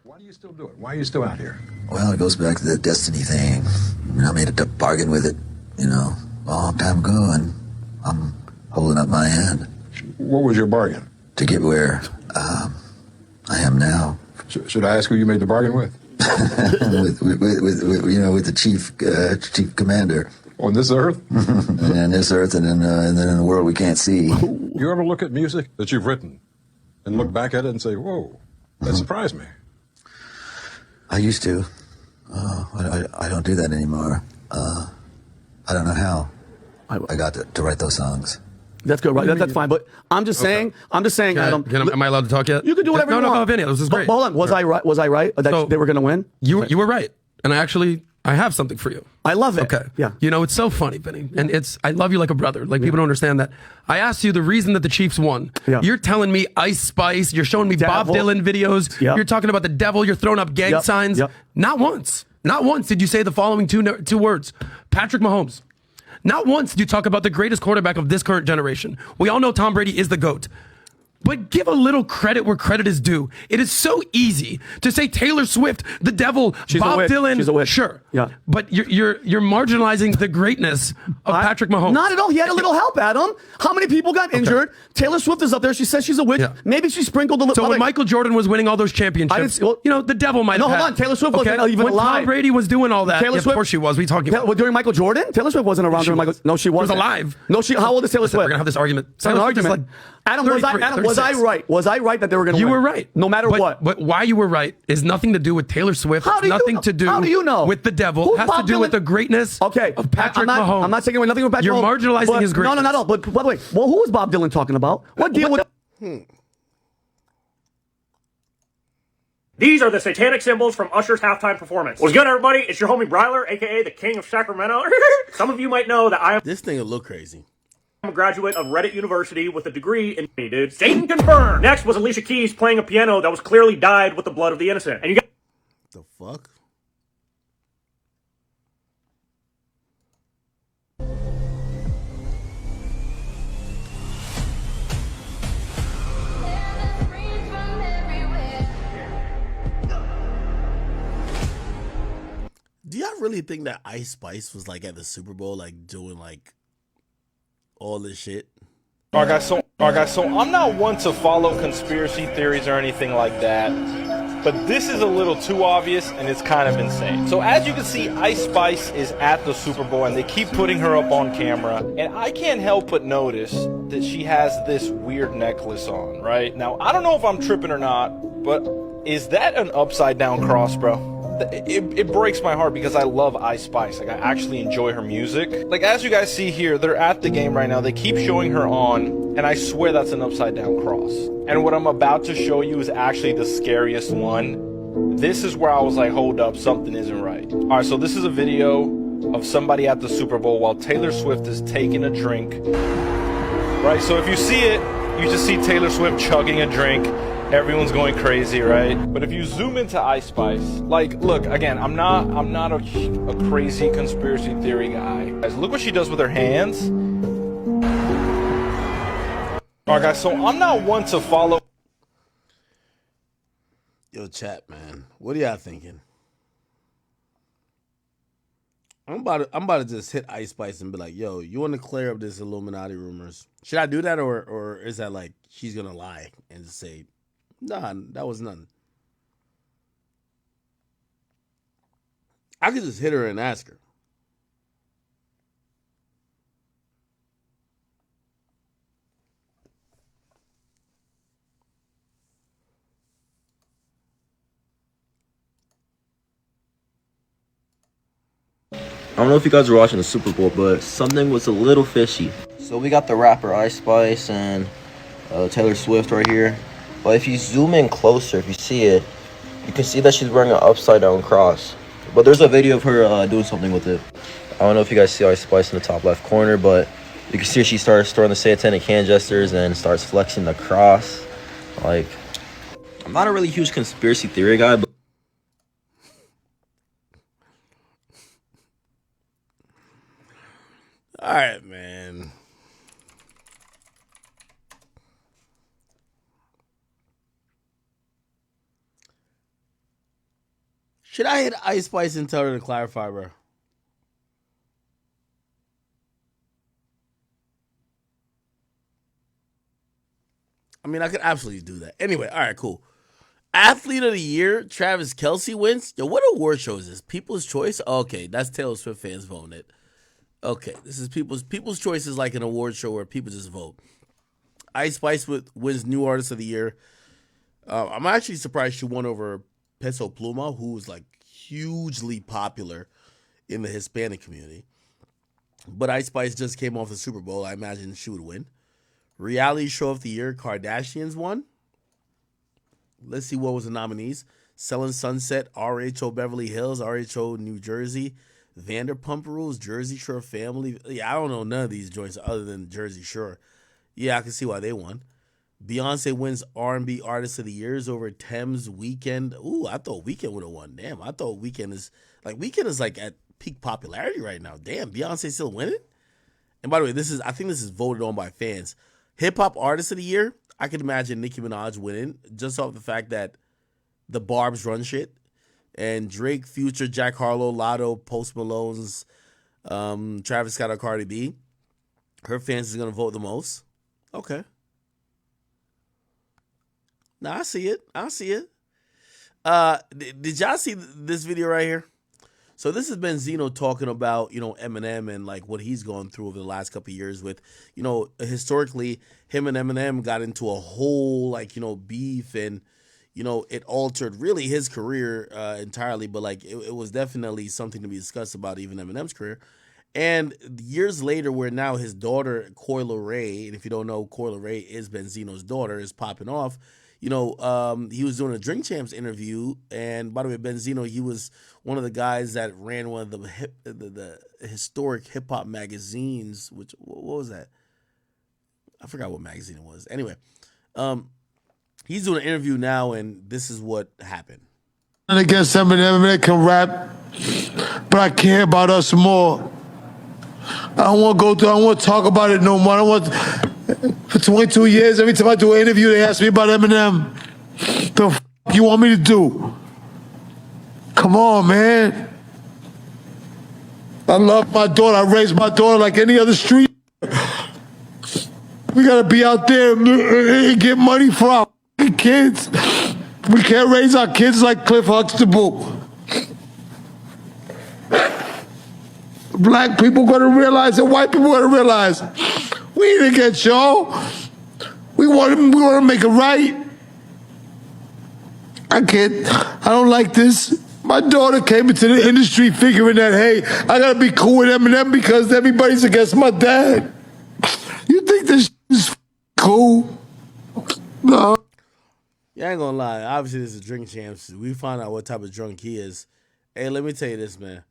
Why do you still do it? Why are you still out here? Well, it goes back to the destiny thing. I made a bargain with it, a long time ago, and I'm holding up my hand. What was your bargain? To get where I am now. Should I ask who you made the bargain with? with the chief commander. On this earth? And on this earth, and then in the world we can't see. You ever look at music that you've written and look back at it and say, whoa, that surprised me? I used to. I don't do that anymore. I don't know how I got to write those songs. That's good, right? That's fine. But I'm just saying, Adam. Am I allowed to talk yet? You can do whatever you want. No, Vinny, this is great. But hold on. Was I right that they were going to win? You were right. And I have something for you. I love it. Okay. Yeah. It's so funny, Vinny. And I love you like a brother. Like, people don't understand that. I asked you the reason that the Chiefs won. Yeah. You're telling me Ice Spice. You're showing me Bob Dylan videos. Yep. You're talking about the devil. You're throwing up gang signs. Yep. Not once did you say the following two words. Patrick Mahomes. Not once did you talk about the greatest quarterback of this current generation. We all know Tom Brady is the GOAT. But give a little credit where credit is due. It is so easy to say Taylor Swift, the devil, Bob Dylan. She's a witch. Sure. Yeah. But you're marginalizing the greatness of Patrick Mahomes. Not at all. He had a little help, Adam. How many people got injured? Taylor Swift is up there. She says she's a witch. Yeah. Maybe she sprinkled a little. So when Michael Jordan was winning all those championships, the devil might have. No, hold on. Taylor Swift wasn't even alive. When Tom Brady was doing all that, of course she was. We talking about during Michael Jordan? Taylor Swift wasn't around during Michael. No, she wasn't. She was alive. No, how old is Taylor Swift? We're gonna have this argument. An argument. Adam, was I right? Was I right that they were going to win? You were right. No matter what. But why you were right is nothing to do with Taylor Swift. It's nothing to do How do you know? with the devil. It has to do with the greatness of Patrick Mahomes. I'm not saying nothing with Patrick You're Mahomes. You're marginalizing his greatness. No, not at all. But by the way, who was Bob Dylan talking about? What deal with... These are the satanic symbols from Usher's halftime performance. What's good, everybody? It's your homie Bryler, a.k.a. the King of Sacramento. Some of you might know that I am... This thing will look crazy. I'm a graduate of Reddit University with a degree in... Dude, Satan confirmed! Next was Alicia Keys playing a piano that was clearly dyed with the blood of the innocent. And you got... The fuck? really think that Ice Spice was like at the Super Bowl, like doing like all this shit? Alright guys, so I'm not one to follow conspiracy theories or anything like that, but this is a little too obvious and it's kind of insane. So as you can see, Ice Spice is at the Super Bowl and they keep putting her up on camera, and I can't help but notice that she has this weird necklace on, right? Now, I don't know if I'm tripping or not, but is that an upside down cross, bro? It breaks my heart because I love Ice Spice. Like, I actually enjoy her music. Like, as you guys see here, they're at the game right now. They keep showing her on, and I swear that's an upside down cross. And what I'm about to show you is actually the scariest one. This is where I was like, hold up, something isn't right. All right, so this is a video of somebody at the Super Bowl while Taylor Swift is taking a drink. Right, so if you see it, you just see Taylor Swift chugging a drink. Everyone's going crazy, right? But if you zoom into Ice Spice, like, look, again, I'm not a crazy conspiracy theory guy. Guys, look what she does with her hands. Alright guys, so I'm not one to follow. Yo, chat, man. What are y'all thinking? I'm about to just hit Ice Spice and be like, yo, you want to clear up this Illuminati rumors? Should I do that, or is that like she's gonna lie and just say, nah, that was nothing? I could just hit her and ask her. I don't know if you guys were watching the Super Bowl, but something was a little fishy. So we got the rapper Ice Spice and Taylor Swift right here. But if you zoom in closer, if you see it, you can see that she's wearing an upside down cross. But there's a video of her doing something with it. I don't know if you guys see Ice Spice in the top left corner, but you can see she starts throwing the satanic hand gestures and starts flexing the cross. Like, I'm not a really huge conspiracy theory guy, but All right, man. Should I hit Ice Spice and tell her to clarify, bro? I mean, I could absolutely do that. Anyway, all right, cool. Athlete of the Year, Travis Kelce wins. Yo, what award show is this? People's Choice? Okay, that's Taylor Swift fans voting it. Okay, this is People's Choice is like an award show where people just vote. Ice Spice wins New Artist of the Year. I'm actually surprised she won over Peso Pluma, who was like hugely popular in the Hispanic community. But Ice Spice just came off the Super Bowl. I imagine she would win. Reality Show of the Year, Kardashians won. Let's see what was the nominees. Selling Sunset, RHO Beverly Hills, RHO New Jersey, Vanderpump Rules, Jersey Shore Family. Yeah, I don't know none of these joints other than Jersey Shore. Yeah, I can see why they won. Beyonce wins R&B Artist of the Years over Thames Weekend. Ooh, I thought Weekend would have won. Damn, I thought Weekend is like at peak popularity right now. Damn, Beyonce still winning? And by the way, I think this is voted on by fans. Hip Hop Artist of the Year, I could imagine Nicki Minaj winning just off the fact that the Barbs run shit. And Drake, Future, Jack Harlow, Lotto, Post Malone's, Travis Scott, or Cardi B. Her fans is going to vote the most. Okay. Now, I see it. Did y'all see this video right here? So this has been Benzino talking about, Eminem and like what he's gone through over the last couple of years with, historically him and Eminem got into a whole beef, and it altered really his career entirely, but like it was definitely something to be discussed about even Eminem's career. And years later, where now his daughter Coyle Ray, and if you don't know, Coyle Ray is Benzino's daughter, is popping off. He was doing a Drink Champs interview, and by the way, Benzino, he was one of the guys that ran one of the historic hip hop magazines. Which, what was that? I forgot what magazine it was. Anyway, he's doing an interview now, and this is what happened. I guess Eminem that can rap, but I care about us more. I don't want to go through. I don't want to talk about it no more. I don't want. For 22 years, every time I do an interview, they ask me about Eminem. The f*** you want me to do? Come on, man. I love my daughter. I raised my daughter like any other street. We gotta be out there and get money for our kids. We can't raise our kids like Cliff Huxtable. Black people gonna realize and white people gonna realize we didn't get y'all. We want to make it right. I don't like this. My daughter came into the industry figuring that, hey, I gotta be cool with Eminem because everybody's against my dad. You think this is cool? No. Yeah, I ain't gonna lie. Obviously, this is Drink Champs. We find out what type of drunk he is. Hey, let me tell you this, man.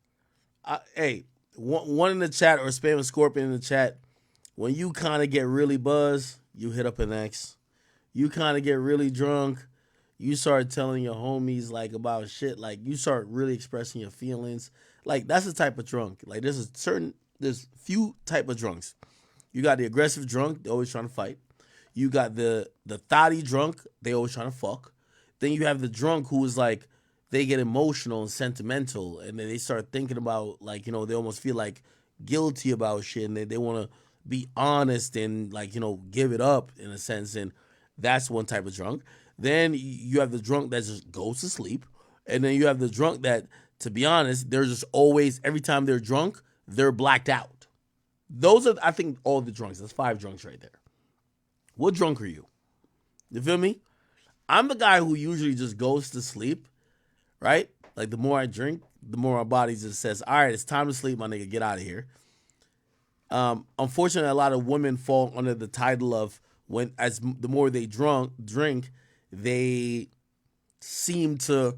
One in the chat or Spam Scorpion in the chat. When you kind of get really buzzed, you hit up an ex. You kind of get really drunk, you start telling your homies like about shit. Like you start really expressing your feelings. Like that's the type of drunk. Like there's few type of drunks. You got the aggressive drunk, they always trying to fight. You got the thotty drunk, they always trying to fuck. Then you have the drunk who is like, they get emotional and sentimental, and then they start thinking about like, they almost feel like guilty about shit, and they want to be honest and like, give it up in a sense, and that's one type of drunk. Then you have the drunk that just goes to sleep, and then you have the drunk that, to be honest, they're just always, every time they're drunk, they're blacked out. Those are, I think, all the drunks. That's 5 drunks right there. What drunk are you? You feel me? I'm the guy who usually just goes to sleep, right? Like the more I drink, the more my body just says, all right, it's time to sleep, my nigga, get out of here. Unfortunately, a lot of women fall under the title of the more they drink, they seem to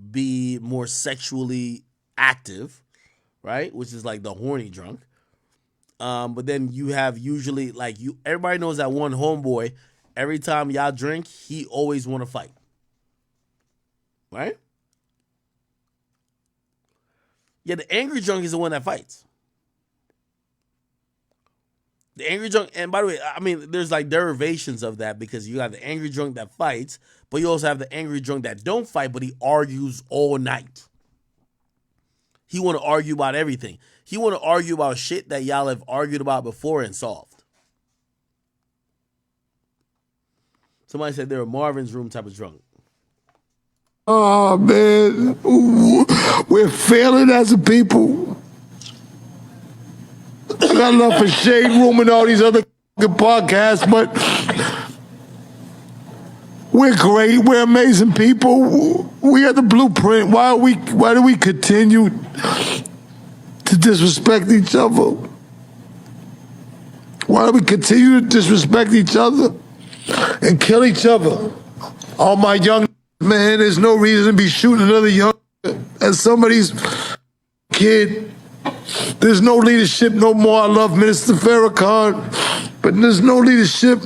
be more sexually active, right? Which is like the horny drunk. But then you have usually everybody knows that one homeboy, every time y'all drink, he always want to fight. Right? Yeah, the angry drunk is the one that fights. The angry drunk, and by the way, I mean, there's like derivations of that because you got the angry drunk that fights, but you also have the angry drunk that don't fight, but he argues all night. He want to argue about everything. He want to argue about shit that y'all have argued about before and solved. Somebody said they're a Marvin's Room type of drunk. Oh, man. We're failing as a people. I got love for Shade Room and all these other podcasts, but we're great. We're amazing people. We are the blueprint. Why do we continue to disrespect each other? Why do we continue to disrespect each other and kill each other? All my young man, there's no reason to be shooting another young as somebody's kid. There's no leadership no more. I love Minister Farrakhan, but there's no leadership.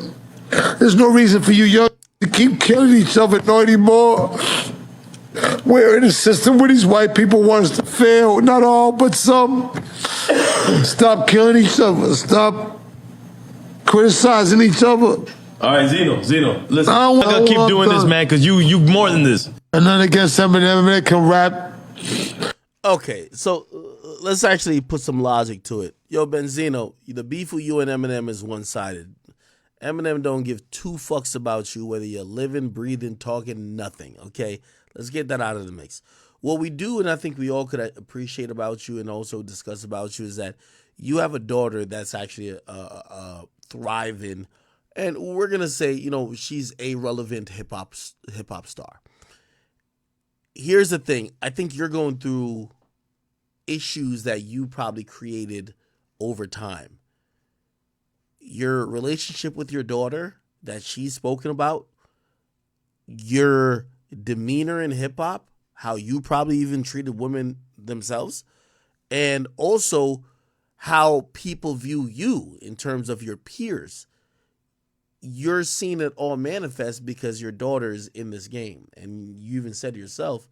There's no reason for you young to keep killing each other no anymore. We're in a system where these white people want us to fail. Not all, but some. Stop killing each other. Stop criticizing each other. All right, Zeno, listen, I gotta keep doing this, man, because you more than this. And then against somebody that can rap. Okay, so let's actually put some logic to it. Yo, Benzino, the beef with you and Eminem is one-sided. Eminem don't give 2 fucks about you, whether you're living, breathing, talking, nothing, okay? Let's get that out of the mix. What we do, and I think we all could appreciate about you and also discuss about you, is that you have a daughter that's actually thriving, and we're going to say, she's a relevant hip-hop star. Here's the thing. I think you're going through issues that you probably created over time. Your relationship with your daughter that she's spoken about, your demeanor in hip hop, how you probably even treated women themselves, and also how people view you in terms of your peers. You're seeing it all manifest because your daughter's in this game. And you even said to yourself,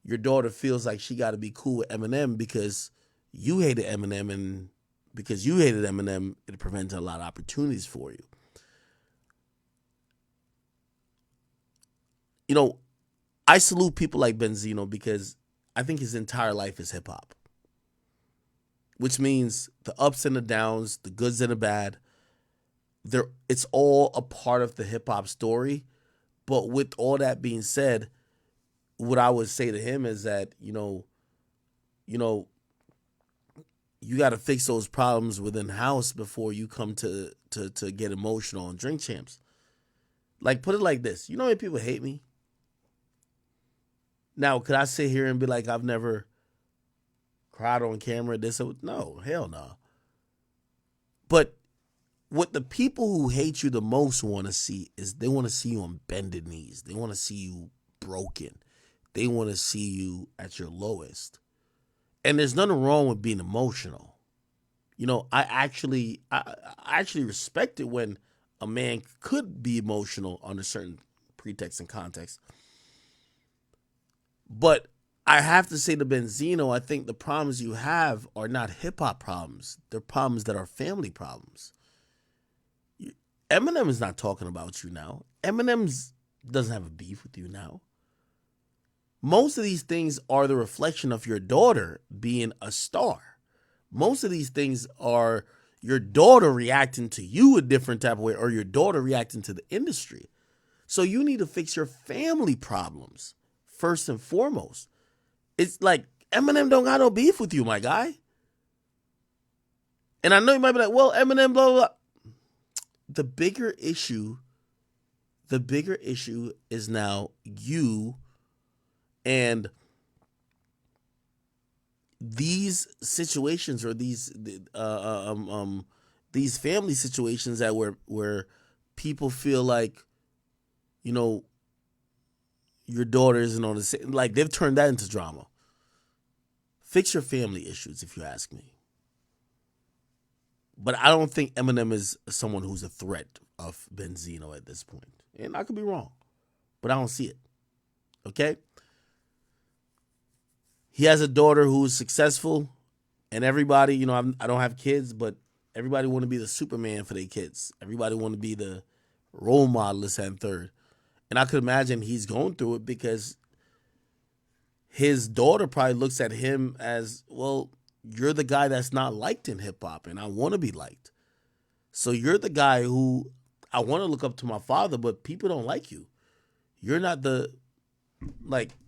your daughter feels like she got to be cool with Eminem because you hated Eminem, and because you hated Eminem, it prevented a lot of opportunities for you. I salute people like Benzino because I think his entire life is hip hop. which means the ups and the downs, the goods and the bad. It's all a part of the hip hop story. But with all that being said, what I would say to him is that, you got to fix those problems within house before you come to get emotional on Drink Champs. Like, put it like this. You know how many people hate me? Now, could I sit here and be like, I've never cried on camera? No, hell no. But what the people who hate you the most want to see is they want to see you on bended knees. They want to see you broken. They want to see you at your lowest. And there's nothing wrong with being emotional. I actually respect it when a man could be emotional under certain pretext and context. But I have to say to Benzino, I think the problems you have are not hip-hop problems. They're problems that are family problems. Eminem is not talking about you now. Eminem doesn't have a beef with you now. Most of these things are the reflection of your daughter being a star. Most of these things are your daughter reacting to you a different type of way, or your daughter reacting to the industry. So you need to fix your family problems first and foremost. It's like Eminem don't got no beef with you, my guy. And I know you might be like, well, Eminem, blah, blah, blah. The bigger issue is now you and these situations, or these family situations that where people feel like, your daughter isn't on the same, like they've turned that into drama. Fix your family issues, if you ask me. But I don't think Eminem is someone who's a threat of Benzino at this point. And I could be wrong, but I don't see it. Okay? He has a daughter who's successful, and everybody, I don't have kids, but everybody want to be the Superman for their kids. Everybody want to be the role model, this and third. And I could imagine he's going through it because his daughter probably looks at him as, well, you're the guy that's not liked in hip hop, and I want to be liked. So you're the guy who I want to look up to my father, but people don't like you. You're not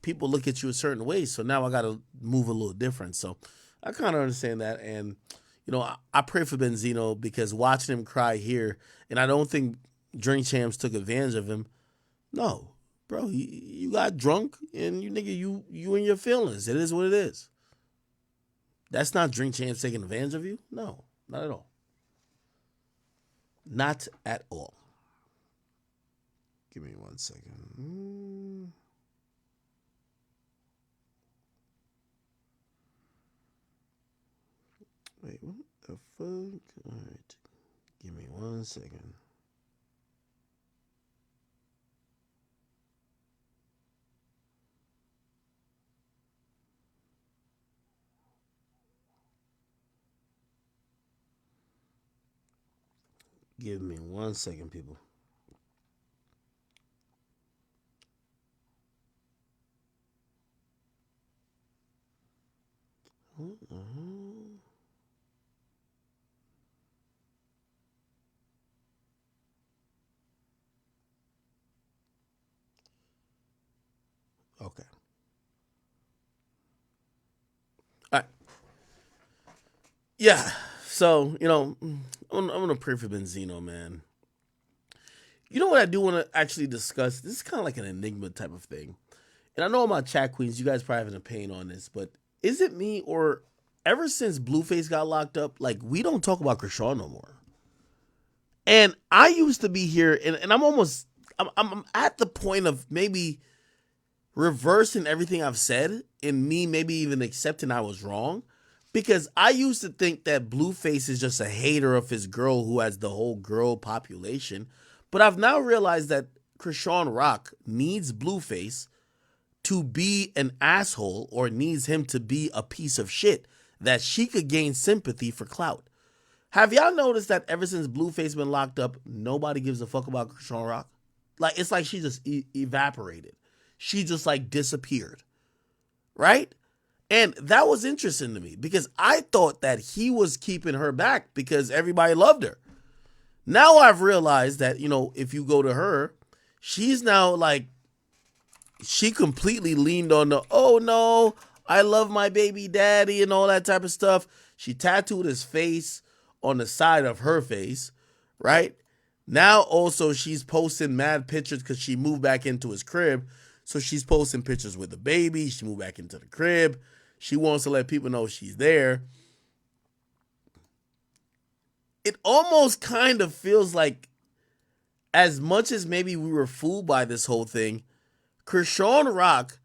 people look at you a certain way, so now I got to move a little different. So I kind of understand that, and I pray for Benzino, because watching him cry here, and I don't think Drink Champs took advantage of him. No, bro, you got drunk, and you in your feelings. It is what it is. That's not Drink Champs taking advantage of you. No, not at all. Not at all. Give me 1 second. Wait, what the fuck? All right. Give me 1 second. Give me 1 second, people. Okay. All right. Yeah. So, I'm going to pray for Benzino, man. You know what I do want to actually discuss? This is kind of like an enigma type of thing. And I know my chat queens, you guys probably have an opinion on this, but is it me, or ever since Blueface got locked up, like, we don't talk about Krishan no more? And I used to be here, and I'm at the point of maybe reversing everything I've said, and me maybe even accepting I was wrong. Because I used to think that Blueface is just a hater of his girl who has the whole girl population. But I've now realized that Krishan Rock needs Blueface to be an asshole, or needs him to be a piece of shit, that she could gain sympathy for clout. Have y'all noticed that ever since Blueface been locked up, nobody gives a fuck about Krishan Rock? Like, it's like she just evaporated. She just, like, disappeared. Right? And that was interesting to me because I thought that he was keeping her back because everybody loved her. Now I've realized that, if you go to her, she's now like, she completely leaned on the, oh no, I love my baby daddy and all that type of stuff. She tattooed his face on the side of her face, right? Now also she's posting mad pictures because she moved back into his crib. So she's posting pictures with the baby. She moved back into the crib. She wants to let people know she's there. It almost kind of feels like, as much as maybe we were fooled by this whole thing, Krishan Rock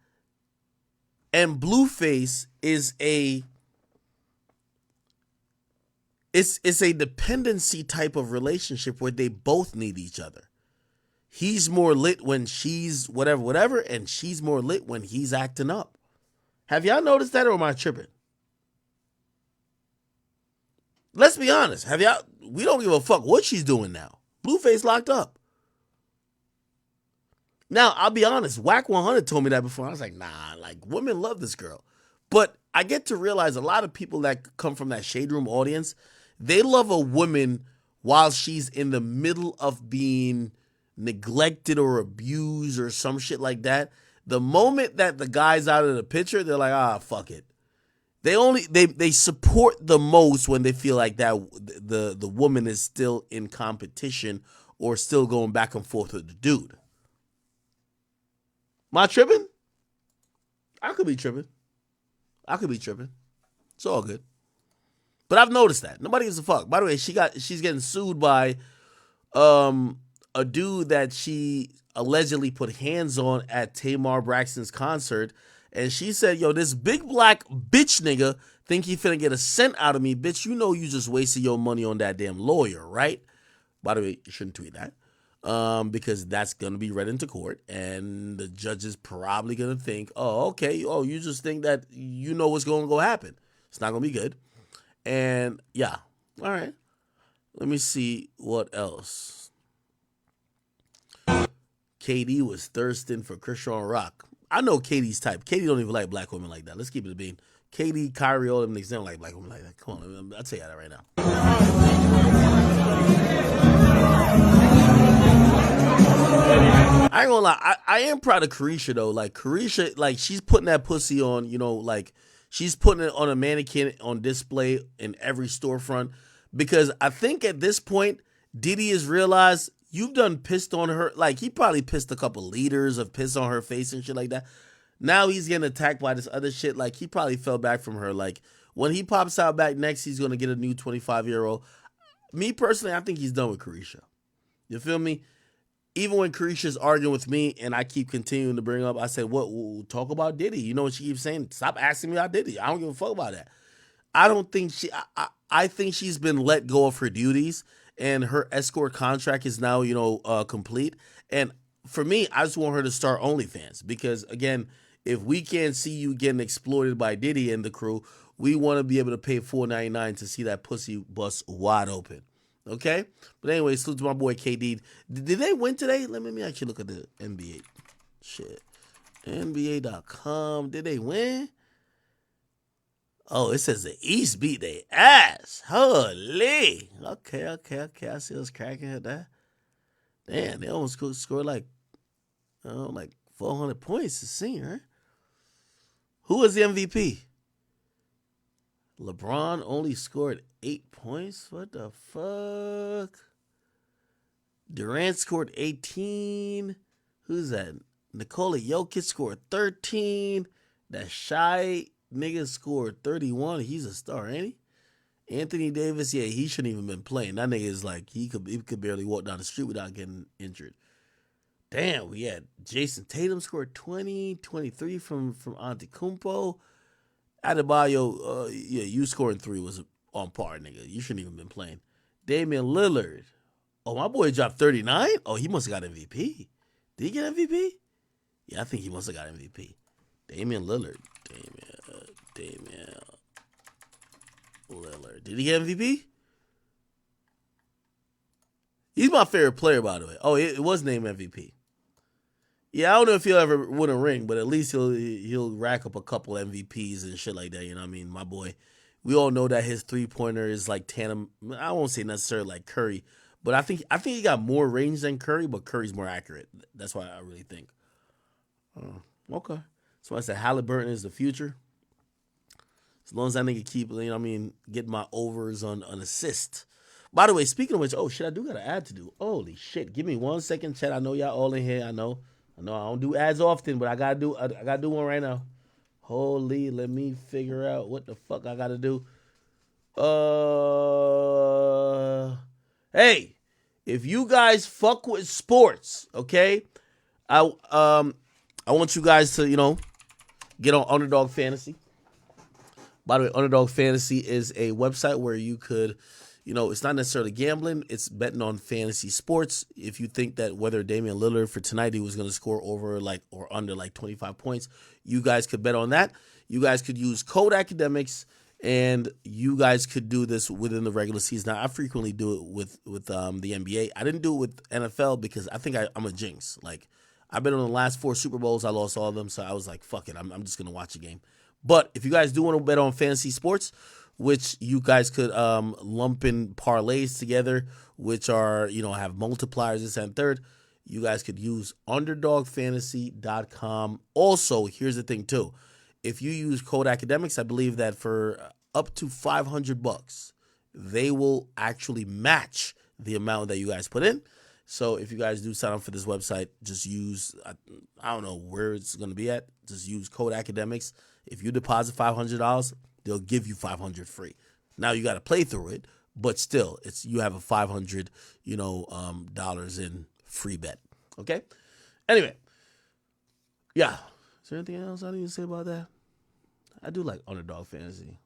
and Blueface is it's a dependency type of relationship where they both need each other. He's more lit when she's whatever, and she's more lit when he's acting up. Have y'all noticed that, or am I tripping? Let's be honest. We don't give a fuck what she's doing now. Blueface locked up. Now, I'll be honest. Whack 100 told me that before. I was like, nah, like, women love this girl. But I get to realize a lot of people that come from that Shade Room audience, they love a woman while she's in the middle of being neglected or abused or some shit like that. The moment that the guy's out of the picture, they're like, fuck it. They support the most when they feel like that the woman is still in competition or still going back and forth with the dude. Am I tripping? I could be tripping. It's all good. But I've noticed that. Nobody gives a fuck. By the way, she's getting sued by a dude that she allegedly put hands on at Tamar Braxton's concert. And she said, yo, this big black bitch nigga think he finna get a cent out of me. Bitch, you know you just wasted your money on that damn lawyer, right? By the way, you shouldn't tweet that. Because that's going to be read into court. And the judge is probably going to think, oh, okay. Oh, you just think that you know what's going to go happen. It's not going to be good. And yeah. All right. Let me see what else. KD was thirsting for Krishan Rock. I know KD's type. KD don't even like black women like that. Let's keep it a bean. KD, Kyrie, all them niggas don't like black women like that. Come on, I'll tell you that right now. I ain't gonna lie. I am proud of Carisha though. Like Carisha, like she's putting that pussy on, like she's putting it on a mannequin on display in every storefront. Because I think at this point, Diddy has realized you've done pissed on her. Like he probably pissed a couple liters of piss on her face and shit like that. Now he's getting attacked by this other shit. Like he probably fell back from her. Like when he pops out back next, he's gonna get a new 25-year-old. Me personally, I think he's done with Carisha. You feel me? Even when Carisha's arguing with me and I keep continuing to bring up, I said, what, we'll talk about Diddy. You know what she keeps saying? Stop asking me about Diddy. I don't give a fuck about that. I don't think I think she's been let go of her duties and her escort contract is now, complete. And for me, I just want her to start OnlyFans because, again, if we can't see you getting exploited by Diddy and the crew, we want to be able to pay $4.99 to see that pussy bust wide open. Okay? But anyway, salute to my boy KD. Did they win today? Let me actually look at the NBA. Shit. NBA.com. Did they win? Oh, it says the East beat their ass. Holy. Okay. I see us cracking at that. Damn, they almost scored like 400 points to see, right? Who was the MVP? LeBron only scored 8 points? What the fuck? Durant scored 18. Who's that? Nikola Jokic scored 13. That shy nigga scored 31. He's a star, ain't he? Anthony Davis, yeah, he shouldn't even been playing. That nigga is like, he could barely walk down the street without getting injured. Damn, we had Jason Tatum scored 20, 23 from Antetokounmpo. Adebayo, you scoring 3 was on par, nigga. You shouldn't even been playing. Damian Lillard. Oh, my boy dropped 39? Oh, he must have got MVP. Did he get MVP? Yeah, I think he must have got MVP. Damian Lillard. Damian Lillard. Did he get MVP? He's my favorite player, by the way. Oh, it was named MVP. Yeah, I don't know if he'll ever win a ring, but at least he'll rack up a couple MVPs and shit like that. You know what I mean? My boy. We all know that his 3-pointer is like tandem. I won't say necessarily like Curry, but I think he got more range than Curry, but Curry's more accurate. That's why I really think. Okay. So I said Halliburton is the future. As long as that nigga keep, you know what I mean, get my overs on assist. By the way, speaking of which, oh shit, I do got an ad to do. Holy shit. Give me 1 second, chat. I know y'all all in here. I know I don't do ads often, but I gotta do one right now. Holy, let me figure out what the fuck I gotta do. Hey, if you guys fuck with sports, okay, I want you guys to, you know, get on Underdog Fantasy. By the way, Underdog Fantasy is a website where you could, you know, it's not necessarily gambling. It's betting on fantasy sports. If you think that whether Damian Lillard for tonight he was going to score over like or under like 25 points, you guys could bet on that. You guys could use code Akademiks, and you guys could do this within the regular season. Now, I frequently do it with the NBA. I didn't do it with NFL because I think I'm a jinx. Like, I've been on the last 4 Super Bowls. I lost all of them, so I was like, fuck it. I'm just going to watch a game. But if you guys do want to bet on fantasy sports, which you guys could lump in parlays together, which are, you know, have multipliers, this and third, you guys could use underdogfantasy.com. Also, here's the thing too. If you use code Akademiks, I believe that for up to $500, they will actually match the amount that you guys put in. So if you guys do sign up for this website, just use, I don't know where it's going to be at. Just use code Akademiks. If you deposit $500, they'll give you $500 free. Now you got to play through it, but still, you have a $500, dollars in free bet. Okay. Anyway, yeah. Is there anything else I need to say about that? I do like Underdog Fantasy.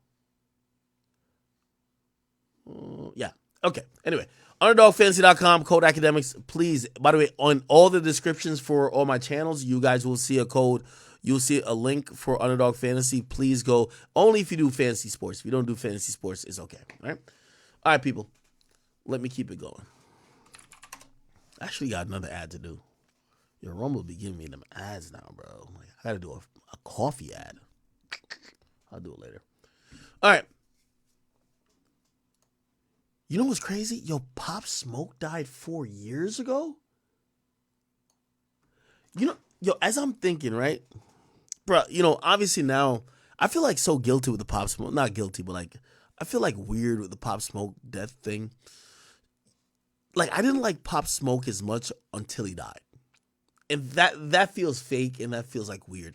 Yeah. Okay. Anyway, underdogfantasy.com, code Akademiks. Please, by the way, on all the descriptions for all my channels, you guys will see a code. You'll see a link for Underdog Fantasy. Please go. Only if you do fantasy sports. If you don't do fantasy sports, it's okay. All right? All right, people. Let me keep it going. I actually got another ad to do. Your Rumble be giving me them ads now, bro. Like, I got to do a coffee ad. I'll do it later. All right. You know what's crazy? Yo, Pop Smoke died 4 years ago? As I'm thinking, right? Bro, obviously now, I feel like so guilty with the Pop Smoke. Not guilty, but like, I feel like weird with the Pop Smoke death thing. Like, I didn't like Pop Smoke as much until he died. And that feels fake, and that feels like weird.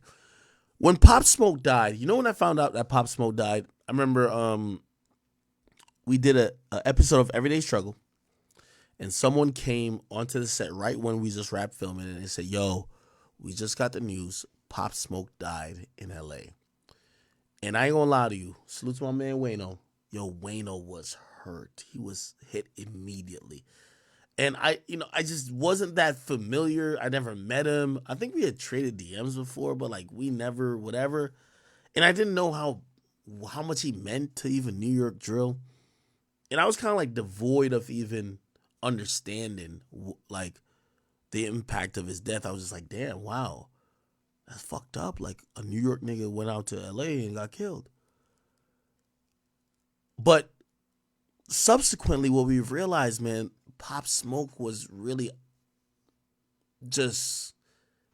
When Pop Smoke died, when I found out that Pop Smoke died, I remember we did a episode of Everyday Struggle, and someone came onto the set right when we just wrapped filming, and they said, yo, we just got the news, Pop Smoke died in LA. And I ain't gonna lie to you, salute to my man Wayno. Yo, Wayno was hurt. He was hit immediately. And I just wasn't that familiar. I never met him. I think we had traded DMs before, but like we never, whatever. And I didn't know how much he meant to even New York drill. And I was kind of like devoid of even understanding like the impact of his death. I was just like, damn, wow, that's fucked up. Like a New York nigga went out to LA and got killed. But subsequently, what we've realized, man, Pop Smoke was really just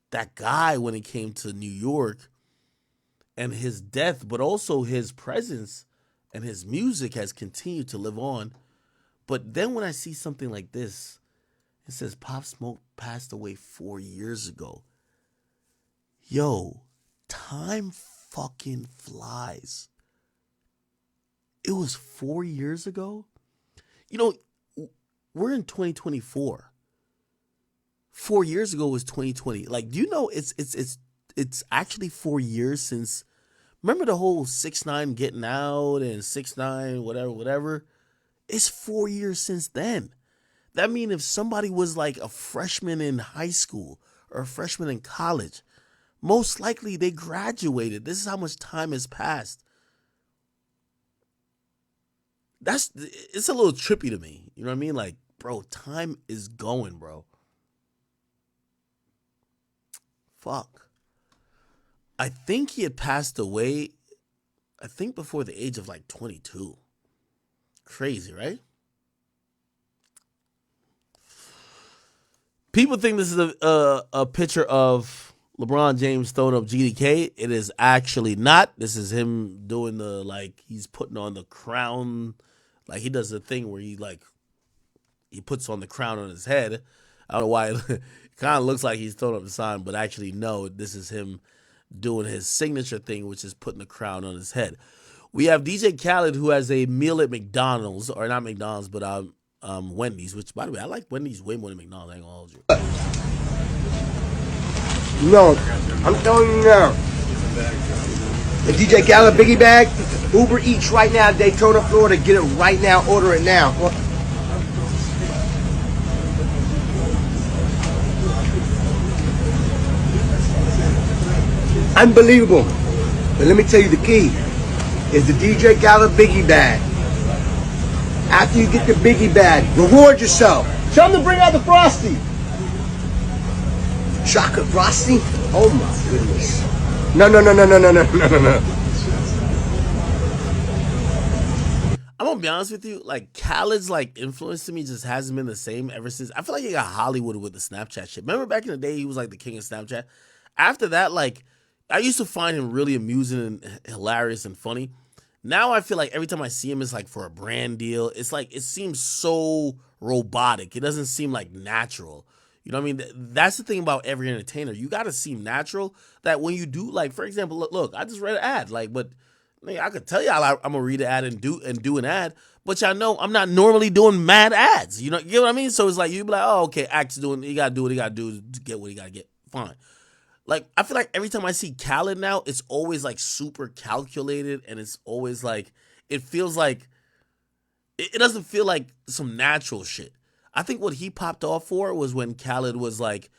that guy when it came to New York, and his death, but also his presence and his music has continued to live on. But then when I see something like this, it says Pop Smoke passed away 4 years ago. Yo, time fucking flies. It was 4 years ago? We're in 2024. 4 years ago was 2020. Like, do you know it's actually 4 years since, remember the whole 6ix9ine getting out and 6ix9ine whatever? It's 4 years since then. That means if somebody was like a freshman in high school or a freshman in college, most likely they graduated. This is how much time has passed. It's a little trippy to me. You know what I mean? Like, bro, time is going, bro. Fuck. I think he had passed away, I think before the age of like 22. Crazy, right? People think this is a picture of LeBron James throwing up GDK. It is actually not. This is him doing the, like, he's putting on the crown. Like, he does the thing where he puts on the crown on his head. I don't know why it kind of looks like he's throwing up the sign, but actually, no, this is him doing his signature thing, which is putting the crown on his head. We have DJ Khaled, who has a meal at McDonald's, or not McDonald's, but Wendy's, which, by the way, I like Wendy's way more than McDonald's. I ain't gonna hold you. No, I'm telling you now. The DJ Khaled Biggie Bag, Uber Eats right now, Daytona, Florida. Get it right now. Order it now. Unbelievable. But let me tell you the key is the DJ Khaled Biggie Bag. After you get the Biggie Bag, reward yourself. Tell them to bring out the Frosty. Chocolate Frosty? Oh my goodness. No. I'm gonna be honest with you, like, Khaled's like influence to me just hasn't been the same ever since. I feel like he got Hollywood with the Snapchat shit. Remember back in the day he was like the king of Snapchat? After that, like, I used to find him really amusing and hilarious and funny. Now I feel like every time I see him, it's like for a brand deal. It's like, it seems so robotic. It doesn't seem like natural. You know what I mean? That's the thing about every entertainer. You got to seem natural, that when you do, like, for example, look, I just read an ad, like, but I could tell y'all I'm going to read an ad and do an ad, but y'all know I'm not normally doing mad ads. You know what I mean? So it's like, you be like, oh, okay, Act's doing, he got to do what he got to do to get what he got to get. Fine. Like, I feel like every time I see Khaled now, it's always like super calculated, and it's always like, it feels like, it doesn't feel like some natural shit. I think what he popped off for was when Khaled was like,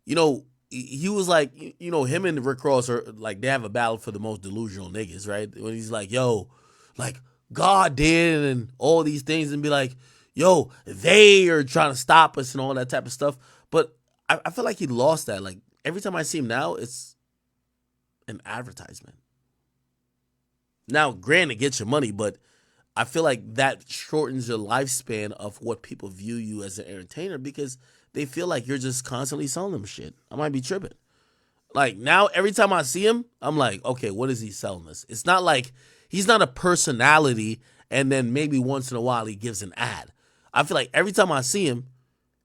you know, he was like, you know, him and Rick Ross are like, they have a battle for the most delusional niggas, right? When he's like, yo, like, God did, and all these things, and be like, yo, they are trying to stop us and all that type of stuff. But I feel like he lost that. Like, every time I see him now, it's an advertisement. Now, granted, get your money, but I feel like that shortens your lifespan of what people view you as an entertainer, because they feel like you're just constantly selling them shit. I might be tripping. Like, now, every time I see him, I'm like, okay, what is he selling us? It's not like he's not a personality and then maybe once in a while he gives an ad. I feel like every time I see him,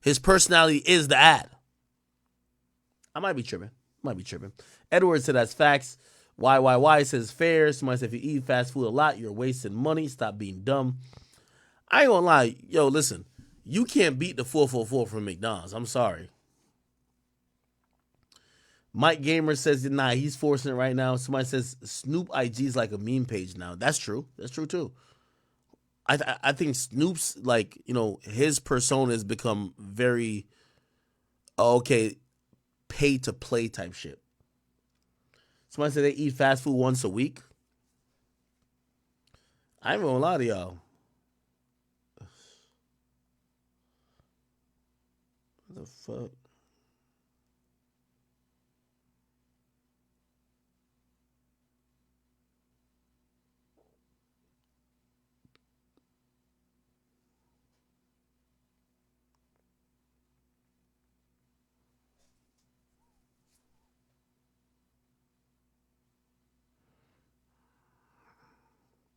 his personality is the ad. I might be tripping. Edward said that's facts. YYY says fair. Somebody said if you eat fast food a lot, you're wasting money. Stop being dumb. I ain't gonna lie. Yo, listen. You can't beat the 444 from McDonald's. I'm sorry. Mike Gamer says, nah, he's forcing it right now. Somebody says Snoop IG is like a meme page now. That's true. That's true too. I think Snoop's, like, you know, his persona has become very, okay, pay to play type shit. Somebody said they eat fast food once a week. I ain't gonna lie to y'all. What the fuck?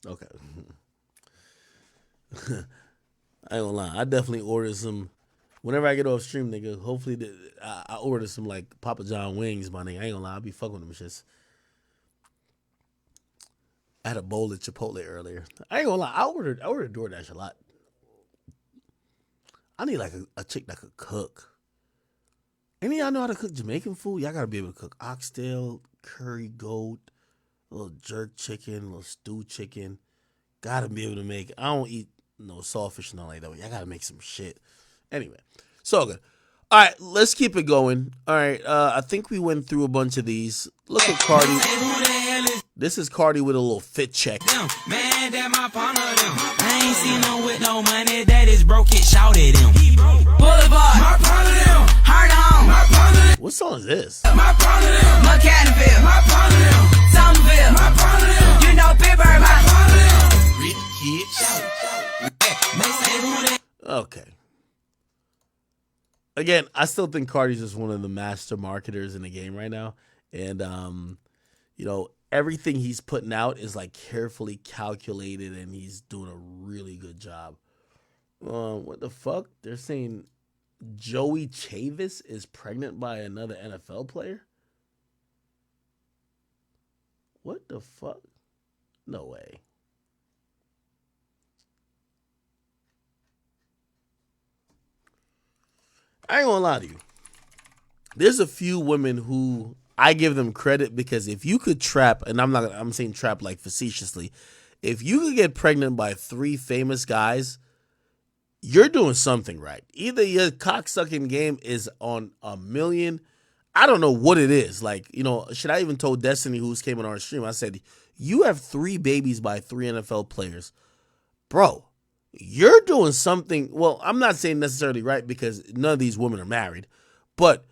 Okay. I ain't gonna lie. I definitely ordered some. Whenever I get off stream, nigga, hopefully I order some, like, Papa John wings, my nigga. I ain't gonna lie. I be fucking with them shits. I had a bowl at Chipotle earlier. I ain't gonna lie. I ordered DoorDash a lot. I need, like, a chick that could cook. Any of y'all know how to cook Jamaican food? Y'all gotta be able to cook oxtail, curry goat, a little jerk chicken, a little stew chicken. Gotta be able to make. I don't eat no saltfish and all like that. Y'all gotta make some shit. Anyway, so good. All right, let's keep it going. All right, I think we went through a bunch of these. Look at Cardi. This is Cardi with a little fit check. Man, that my partner them. I ain't seen no with no money. That is broke it, shouted him. Boulevard, my partner them. Hard on, my partner them. What song is this? My partner them. McCannville, my partner them. Somerville, my partner them. You know Pittsburgh, my partner them. Rich kid, shout. Okay. Again, I still think Cardi's just one of the master marketers in the game right now. And, you know, everything he's putting out is like carefully calculated and he's doing a really good job. What the fuck? They're saying Joey Chavis is pregnant by another NFL player? What the fuck? No way. I ain't gonna lie to you. There's a few women who I give them credit because if you could trap, and I'm saying trap like facetiously, if you could get pregnant by 3 famous guys, you're doing something right. Either your cocksucking game is on a million. I don't know what it is. Like, you know, should I even told Destiny who's came on our stream? I said, you have 3 babies by 3 NFL players. Bro, you're doing something. Well, I'm not saying necessarily right because none of these women are married, but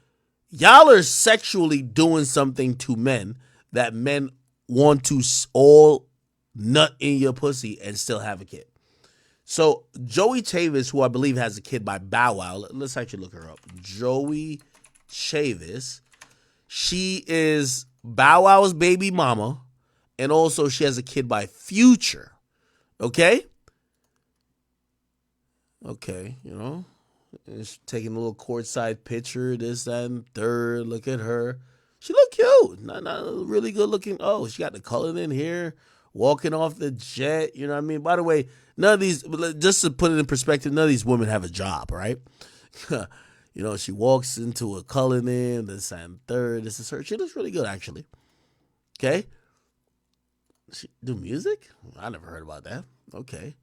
y'all are sexually doing something to men that men want to all nut in your pussy and still have a kid. So Joey Chavis, who I believe has a kid by Bow Wow, let's actually look her up. Joey Chavis, she is Bow Wow's baby mama, and also she has a kid by Future. Okay? Okay, you know, it's taking a little courtside picture, this, that, and third. Look at her. She look cute. Not really good looking. Oh, she got the color in here, walking off the jet. You know what I mean? By the way, none of these, just to put it in perspective, none of these women have a job, right? You know, she walks into a Cullinan, this and third. This is her. She looks really good, actually. Okay? She do music? I never heard about that. Okay.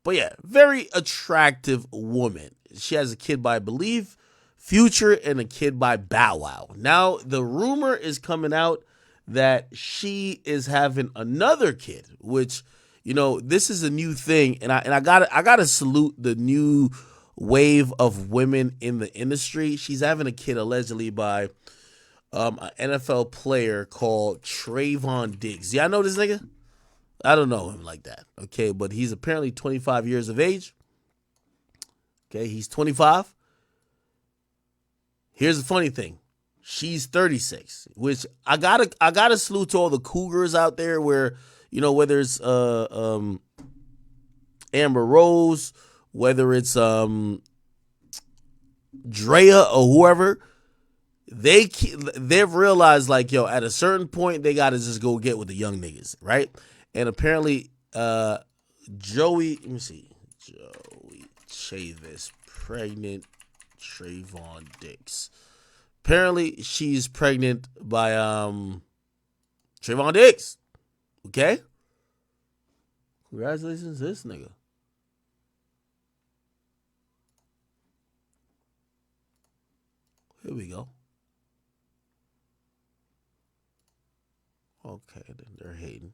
But yeah, very attractive woman. She has a kid by, I believe, Future and a kid by Bow Wow. Now, the rumor is coming out that she is having another kid, which, you know, this is a new thing. And I gotta salute the new wave of women in the industry. She's having a kid allegedly by an NFL player called Trayvon Diggs. Y'all know this nigga? I don't know him like that, okay? But he's apparently 25 years of age. Okay, he's 25. Here's the funny thing. She's 36, which I gotta salute to all the cougars out there where, you know, whether it's Amber Rose, whether it's Drea or whoever, they've realized, like, yo, at a certain point, they gotta just go get with the young niggas, right? And apparently, Joey, let me see, Joey Chavis, pregnant Trayvon Diggs. Apparently, she's pregnant by Trayvon Diggs. Okay? Congratulations to this nigga. Here we go. Okay, then they're hating.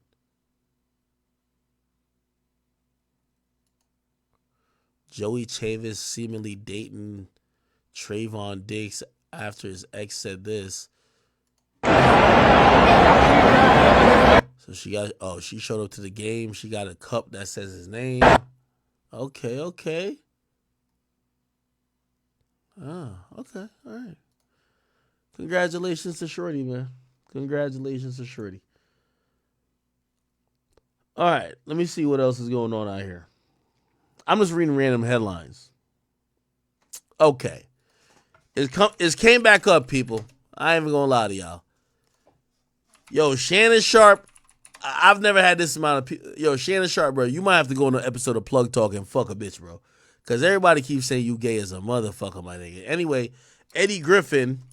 Joey Chavis seemingly dating Trayvon Diggs after his ex said this. So she showed up to the game. She got a cup that says his name. Okay. Okay, all right. Congratulations to Shorty, man. Congratulations to Shorty. All right, let me see what else is going on out here. I'm just reading random headlines. Okay. It came back up, people. I ain't even gonna lie to y'all. Yo, Shannon Sharp, I've never had this amount of people. Yo, Shannon Sharp, bro, you might have to go on an episode of Plug Talk and fuck a bitch, bro. Because everybody keeps saying you gay as a motherfucker, my nigga. Anyway, Eddie Griffin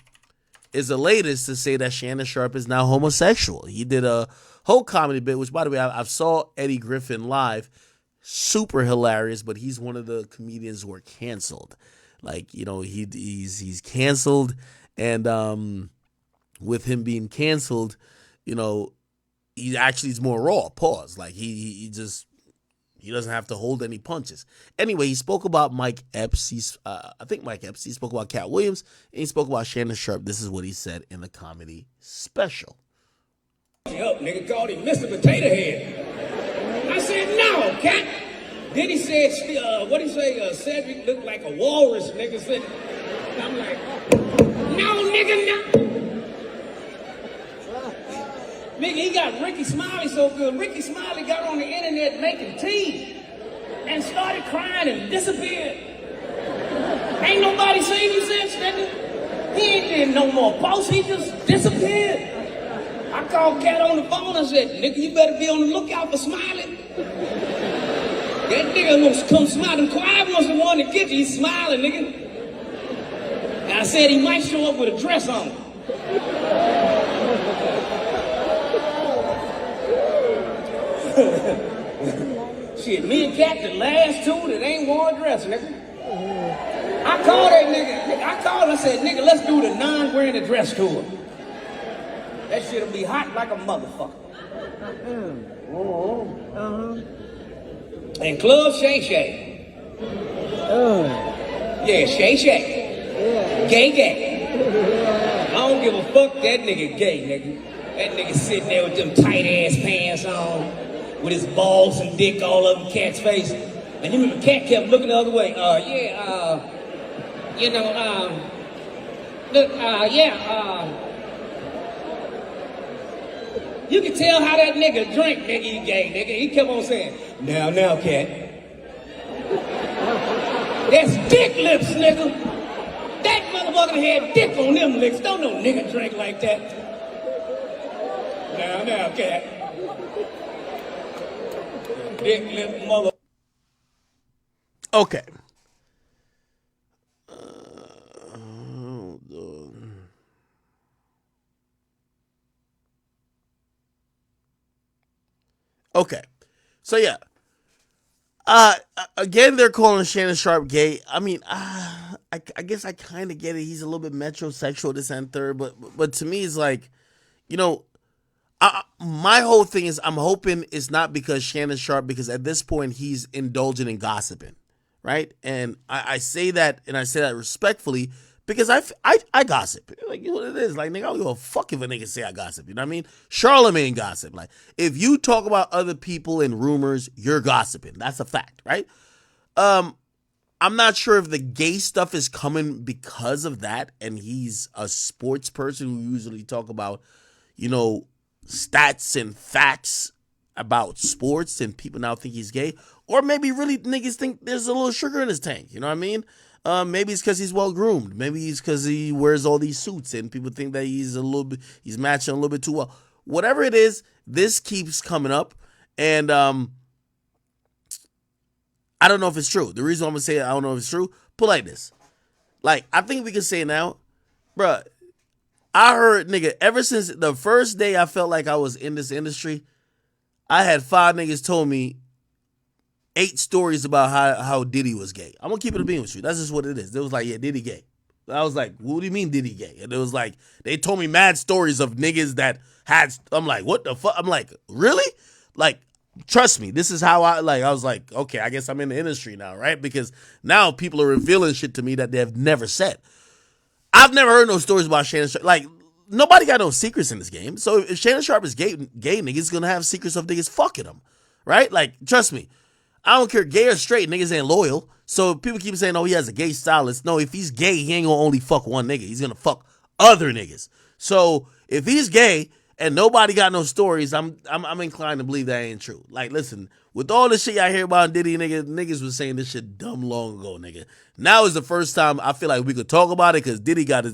is the latest to say that Shannon Sharp is now homosexual. He did a whole comedy bit, which, by the way, I saw Eddie Griffin live. Super hilarious, but he's one of the comedians who are canceled. Like, you know, he's canceled, and with him being canceled, you know, he actually is more raw. Pause. Like he doesn't have to hold any punches. Anyway, he spoke about Mike Epps. I think Mike Epps. He spoke about Cat Williams, and he spoke about Shannon Sharpe. This is what he said in the comedy special. Up, nigga called him Mr. Potato Head. I said, no, Cat. Then he said, what he say? Cedric looked like a walrus, nigga. Said, I'm like, no, nigga, no. Nigga, he got Ricky Smiley so good. Ricky Smiley got on the internet making tea and started crying and disappeared. Ain't nobody seen him since, nigga. He ain't did no more posts. He just disappeared. I called Cat on the phone and said, nigga, you better be on the lookout for Smiley. That nigga gonna come smiling. Quiet was the one that get you. He's smiling, nigga. And I said he might show up with a dress on. Shit, me and Cat, the last two that ain't worn a dress, nigga. I called that nigga. I called and said, nigga, let's do the non-wearing a dress tour. That shit'll be hot like a motherfucker. And Club Shay Shay. Yeah, Shay Shay. Gay gay. I don't give a fuck, that nigga gay, nigga. That nigga sitting there with them tight ass pants on, with his balls and dick all over Cat's face. And then the Cat kept looking the other way. You can tell how that nigga drink, nigga, he gay, nigga. He kept on saying, now, Cat. That's dick lips, nigga. That motherfucker had dick on them lips. Don't no nigga drink like that. Now, Cat. Dick lip mother. Okay. Okay. So yeah. Again, they're calling Shannon Sharpe gay. I mean, I guess I kind of get it. He's a little bit metrosexual, this and third, but to me, it's like, you know, my whole thing is I'm hoping it's not because Shannon Sharpe, because at this point he's indulging in gossiping, right? And I say that, and I say that respectfully, because I gossip. Like, you know what it is? Like, nigga, I don't give a fuck if a nigga say I gossip. You know what I mean? Charlemagne gossip. Like, if you talk about other people and rumors, you're gossiping. That's a fact, right? I'm not sure if the gay stuff is coming because of that, and he's a sports person who usually talk about, you know, stats and facts about sports, and people now think he's gay. Or maybe really niggas think there's a little sugar in his tank. You know what I mean? Maybe it's because he's well groomed. Maybe it's because he wears all these suits and people think that he's matching a little bit too well. Whatever it is, this keeps coming up, and I don't know if it's true. The reason I'm gonna say I don't know if it's true, put like this. Like, I think we can say now, bruh, I heard, nigga, ever since the first day I felt like I was in this industry, I had 5 niggas told me 8 stories about how Diddy was gay. I'm gonna keep it a beam with you. That's just what it is. They was like, yeah, Diddy gay. I was like, what do you mean Diddy gay? And it was like, they told me mad stories of niggas that had, I'm like, what the fuck? I'm like, really? Like, trust me, this is how I was like, okay, I guess I'm in the industry now, right? Because now people are revealing shit to me that they have never said. I've never heard no stories about Shannon Sharpe. Like, nobody got no secrets in this game. So if Shannon Sharpe is gay, niggas gonna have secrets of niggas fucking him, right? Like, trust me. I don't care, gay or straight, niggas ain't loyal. So people keep saying, oh, he has a gay stylist. No, if he's gay, he ain't gonna only fuck one nigga. He's gonna fuck other niggas. So if he's gay and nobody got no stories, I'm inclined to believe that ain't true. Like, listen, with all the shit I hear about Diddy, niggas was saying this shit dumb long ago, nigga. Now is the first time I feel like we could talk about it, because Diddy got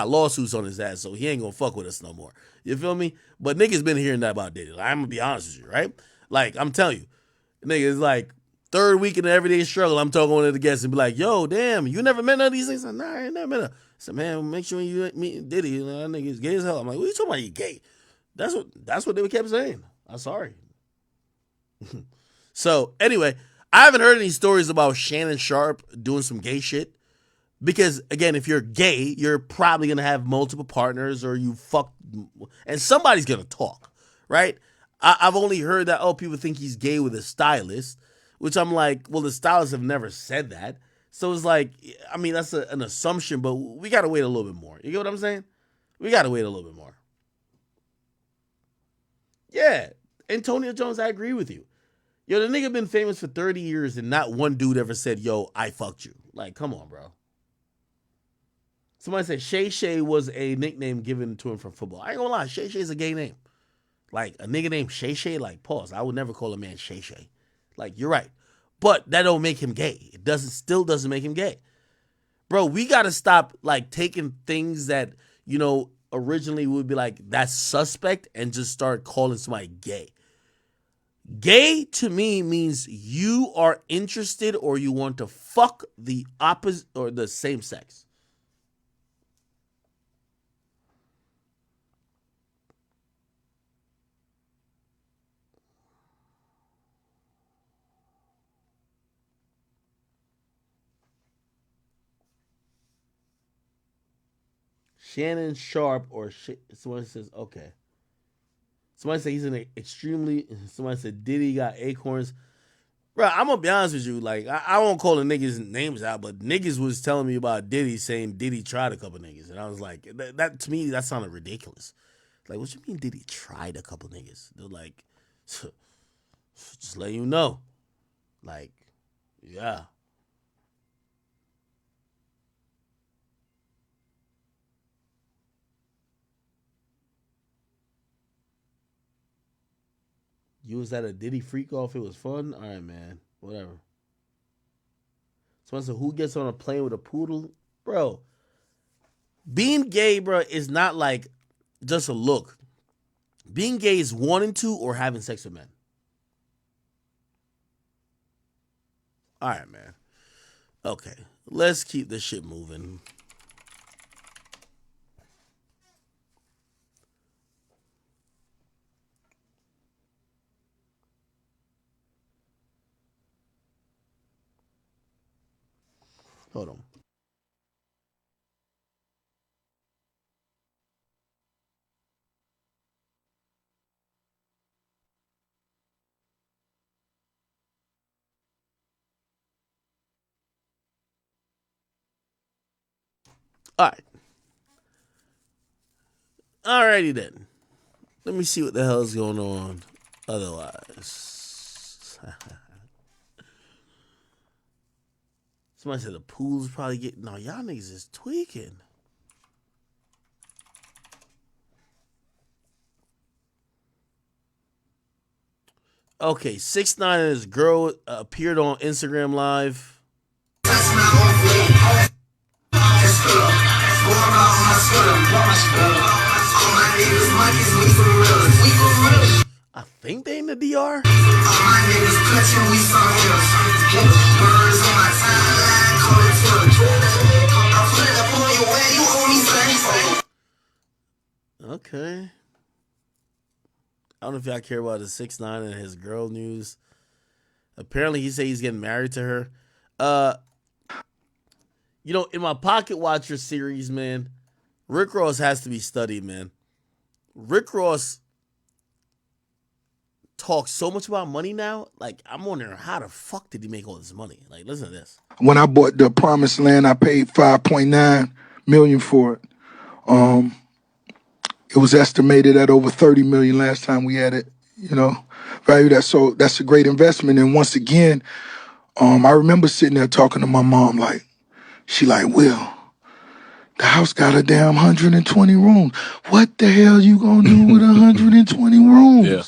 lawsuits on his ass, so he ain't gonna fuck with us no more. You feel me? But niggas been hearing that about Diddy. Like, I'm gonna be honest with you, right? Like, I'm telling you. Nigga, it's like 3rd week in the everyday struggle. I'm talking to the guests and be like, yo, damn, you never met none of these things? Nah, I ain't never met her. I said, man, make sure you meet Diddy. You know, that nigga's gay as hell. I'm like, what you talking about? You gay? That's what they kept saying. I'm sorry. So anyway, I haven't heard any stories about Shannon Sharpe doing some gay shit. Because, again, if you're gay, you're probably going to have multiple partners, or you fuck, and somebody's going to talk, right? I've only heard that, oh, people think he's gay with a stylist, which I'm like, well, the stylists have never said that. So it's like, I mean, that's an assumption, but we got to wait a little bit more. You get what I'm saying? We got to wait a little bit more. Yeah, Antonio Jones, I agree with you. Yo, the nigga been famous for 30 years and not one dude ever said, yo, I fucked you. Like, come on, bro. Somebody said Shay Shay was a nickname given to him from football. I ain't gonna lie, Shay Shay's a gay name. Like, a nigga named Shay Shay, like, pause. I would never call a man Shay Shay. Like, you're right. But that don't make him gay. It still doesn't make him gay. Bro, we gotta stop, like, taking things that, originally would be like, that's suspect, and just start calling somebody gay. Gay to me means you are interested or you want to fuck the opposite or the same sex. Shannon Sharp or someone says, okay. Somebody said he's somebody said Diddy got acorns. Bro, I'm going to be honest with you. Like, I won't call the niggas names out, but niggas was telling me about Diddy saying Diddy tried a couple niggas. And I was like, that to me, that sounded ridiculous. Like, what you mean Diddy tried a couple niggas? They're like, just let you know. Like, yeah. You was at a Diddy freak off. It was fun. All right, man. Whatever. Someone said, who gets on a plane with a poodle? Bro, being gay, bro, is not like just a look. Being gay is wanting to or having sex with men. All right, man. Okay. Let's keep this shit moving. Hold on. All right. Alrighty then. Let me see what the hell is going on otherwise. Somebody said the pool's probably getting... No, y'all niggas is tweaking. Okay, 6ix9ine and his girl appeared on Instagram Live. I think they in the DR. Okay. I don't know if y'all care about the 6ix9ine and his girl news. Apparently, he said he's getting married to her. In my Pocket Watcher series, man, Rick Ross has to be studied, man. Rick Ross talks so much about money now. Like, I'm wondering how the fuck did he make all this money? Like, listen to this. When I bought the Promised Land, I paid $5.9 million for it. It was estimated at over $30 million last time we had it, valued that. So that's a great investment. And once again, I remember sitting there talking to my mom, like, Will, the house got a damn 120 rooms. What the hell you gonna do with 120 rooms? Yeah.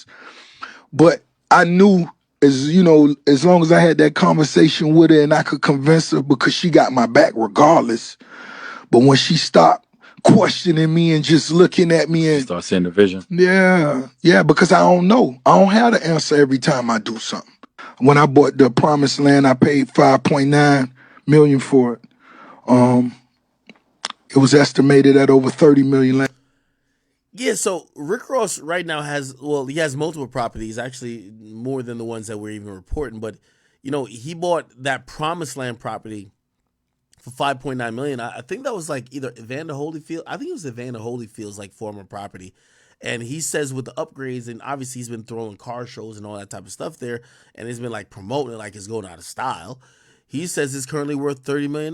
But I knew, as long as I had that conversation with her and I could convince her, because she got my back regardless. But when she stopped questioning me and just looking at me and start seeing the vision. Yeah, because I don't know. I don't have the answer every time I do something. When I bought the Promised Land, I paid $5.9 million for it. It was estimated at over $30 million. Yeah, so Rick Ross right now he has multiple properties, actually more than the ones that we're even reporting. But, he bought that Promised Land property for $5.9 million. I think that was like either Evander Holyfield. I think it was Evander Holyfield's like former property. And he says with the upgrades, and obviously he's been throwing car shows and all that type of stuff there, and he's been like promoting it like it's going out of style. He says it's currently worth $30 million.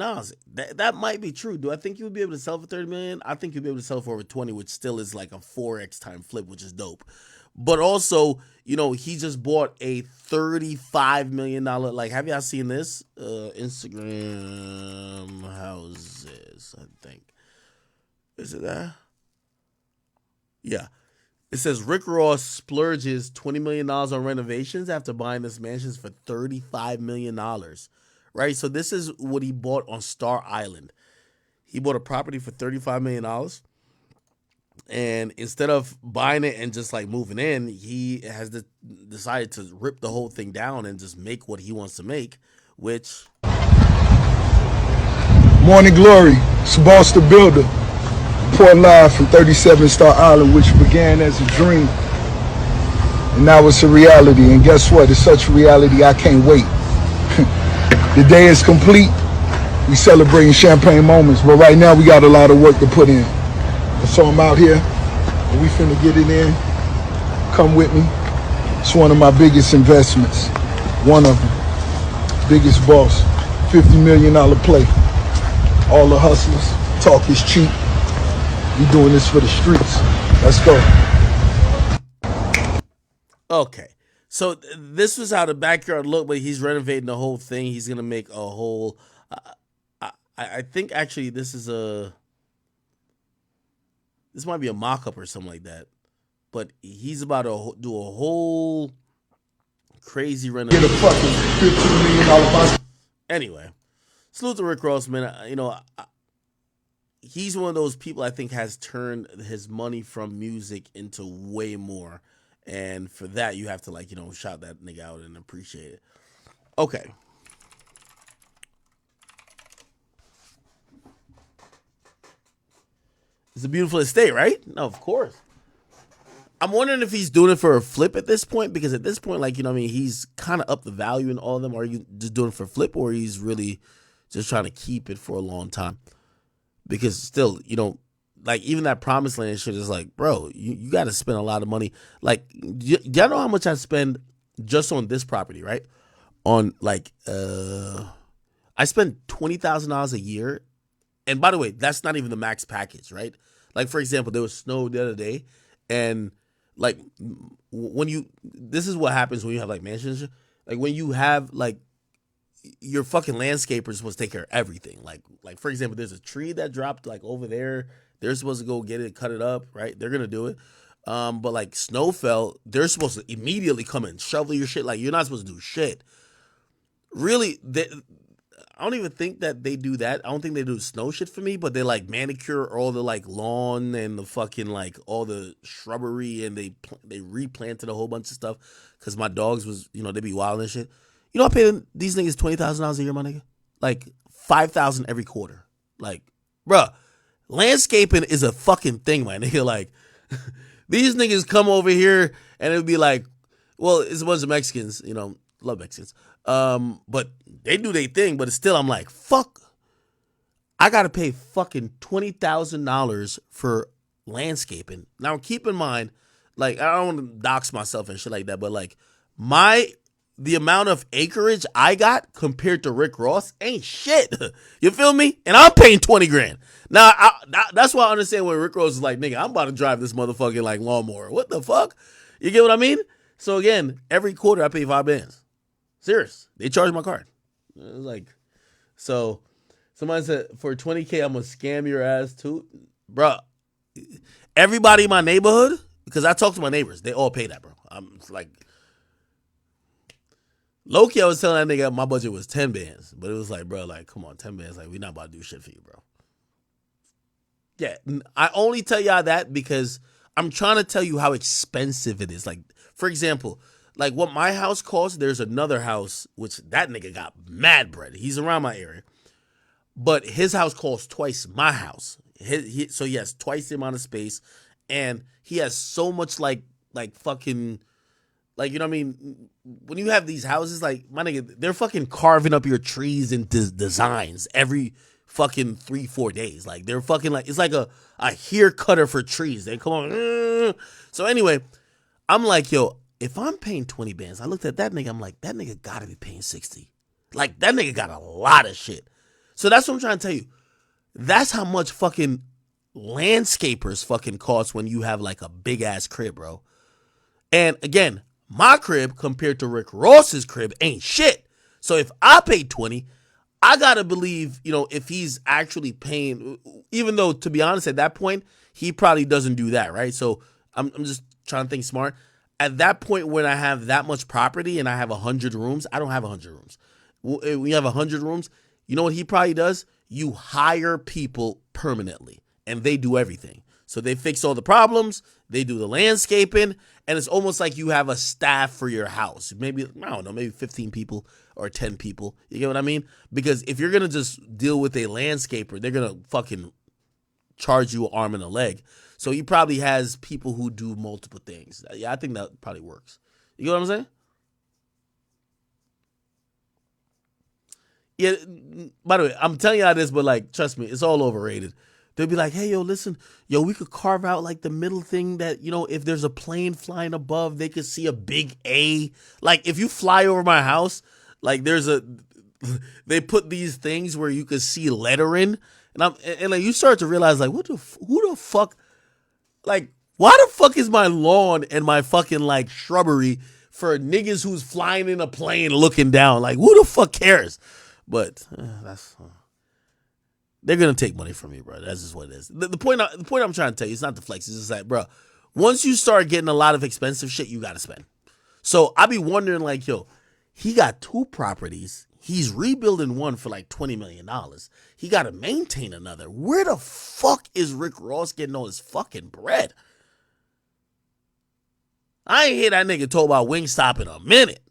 That might be true. Do I think you would be able to sell for $30 million? I think you'd be able to sell for over 20, which still is like a 4x time flip, which is dope. But also, he just bought a $35 million. Like, have y'all seen this? Instagram houses, I think. Is it that? Yeah. It says Rick Ross splurges $20 million on renovations after buying this mansions for $35 million. Right? So this is what he bought on Star Island. He bought a property for $35 million. And instead of buying it and just like moving in, he has decided to rip the whole thing down and just make what he wants to make, which... Morning Glory, it's Boss the Builder. Report live from 37 Star Island, which began as a dream. And now it's a reality. And guess what? It's such a reality, I can't wait. The day is complete. We celebrating champagne moments, but right now we got a lot of work to put in. So I'm out here, and we finna get it in. Come with me. It's one of my biggest investments. One of them. Biggest boss. $50 million play. All the hustlers. Talk is cheap. We doing this for the streets. Let's go. Okay. So this was how the backyard looked, but he's renovating the whole thing. He's going to make a whole... I think actually this might be a mock-up or something like that. But he's about to do a whole crazy renovation. Get a fucking $15 million. Anyway, salute to Rick Ross, man. He's one of those people I think has turned his money from music into way more. And for that, you have to shout that nigga out and appreciate it. Okay. It's a beautiful estate, right? No, of course. I'm wondering if he's doing it for a flip at this point, because at this point, he's kind of up the value in all of them. Or are you just doing it for flip, or he's really just trying to keep it for a long time? Because still, even that Promised Land shit is like, bro, you got to spend a lot of money. Like, y'all know how much I spend just on this property, right? On I spend $20,000 a year. And by the way, that's not even the max package, right? Like, for example, there was snow the other day, and this is what happens when you have mansions. Like, when you have your fucking landscapers supposed to take care of everything. Like for example, there's a tree that dropped over there. They're supposed to go get it, cut it up, right? They're gonna do it. But snow fell, they're supposed to immediately come and shovel your shit. You're not supposed to do shit. Really, I don't even think that they do that. I don't think they do snow shit for me, but they manicure all the lawn and the fucking all the shrubbery, and they replanted a whole bunch of stuff because my dogs was they be wild and shit. I pay these niggas $20,000 a year, my nigga. $5,000 every quarter. Bruh, landscaping is a fucking thing, my nigga. These niggas come over here and it would be well, it's a bunch of Mexicans, love Mexicans. But they do their thing, but it's still, I'm like, fuck. I gotta pay fucking $20,000 for landscaping. Now, keep in mind, I don't want to dox myself and shit like that, but the amount of acreage I got compared to Rick Ross ain't shit. You feel me? And I'm paying 20 grand. Now, that's why I understand when Rick Ross is like, nigga, I'm about to drive this motherfucking lawnmower. What the fuck? You get what I mean? So again, every quarter I pay $5. Serious. They charge my card. It's so somebody said for 20K, I'm gonna scam your ass too. Bruh, everybody in my neighborhood, because I talk to my neighbors, they all pay that, bro. I'm low-key, I was telling that nigga my budget was 10 bands, but it was bro, come on, 10 bands, we not about to do shit for you, bro. Yeah, I only tell y'all that because I'm trying to tell you how expensive it is. For example, what my house costs, there's another house, which that nigga got mad bread. He's around my area. But his house costs twice my house. So he has twice the amount of space. And he has so much fucking... you know what I mean? When you have these houses, my nigga, they're fucking carving up your trees into designs every fucking 3-4 days. Like they're fucking like it's like a hair cutter for trees. They come on. So anyway, I'm like, yo, if I'm paying 20 bands, I looked at that nigga. I'm like, that nigga gotta be paying 60. Like that nigga got a lot of shit. So that's what I'm trying to tell you. That's how much fucking landscapers fucking cost when you have like a big ass crib, bro. And again, my crib compared to Rick Ross's crib ain't shit. So if I paid 20, I gotta believe, if he's actually paying, even though to be honest, at that point, he probably doesn't do that, right? So I'm just trying to think smart. At that point, when I have that much property and I have 100 rooms, I don't have 100 rooms. When you have 100 rooms, you know what he probably does? You hire people permanently and they do everything. So they fix all the problems, they do the landscaping, and it's almost like you have a staff for your house. Maybe, I don't know, maybe 15 people or 10 people. You get what I mean? Because if you're going to just deal with a landscaper, they're going to fucking charge you an arm and a leg. So he probably has people who do multiple things. Yeah, I think that probably works. You get what I'm saying? Yeah, by the way, I'm telling y'all this, but like, trust me, it's all overrated. They'll be like, hey, yo, listen, yo, we could carve out like the middle thing that, if there's a plane flying above, they could see a big A. Like if you fly over my house, like they put these things where you could see lettering. And like you start to realize like, who the fuck, like, why the fuck is my lawn and my fucking like shrubbery for niggas who's flying in a plane looking down? Like, who the fuck cares? But they're gonna take money from me, bro. That's just what it is. The point I'm trying to tell you, it's not the flex. It's just like, bro, once you start getting a lot of expensive shit, you gotta spend. So I be wondering, like, yo, he got 2 properties. He's rebuilding one for like $20 million. He gotta maintain another. Where the fuck is Rick Ross getting all his fucking bread? I ain't hear that nigga talk about Wingstop in a minute.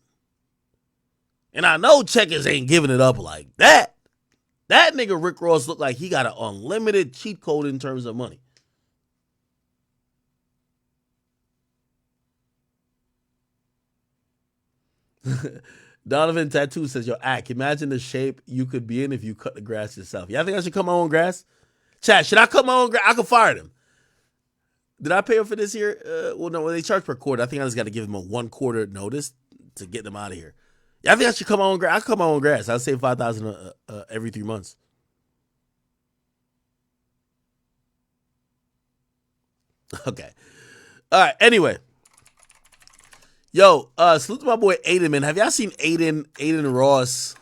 And I know Checkers ain't giving it up like that. That nigga Rick Ross looked like he got an unlimited cheat code in terms of money. Donovan Tattoo says, yo, Ack, imagine the shape you could be in if you cut the grass yourself. Y'all think I should cut my own grass? Chat, should I cut my own grass? I could fire them. Did I pay him for this here? Well, no, they charge per quarter. I think I just got to give them a 1 quarter notice to get them out of here. Yeah, I think I should cut my own grass. I cut my own grass. I'll save $5,000 every 3 months. Okay. All right. Anyway. Yo, salute to my boy Aiden, man. Have y'all seen Aiden Ross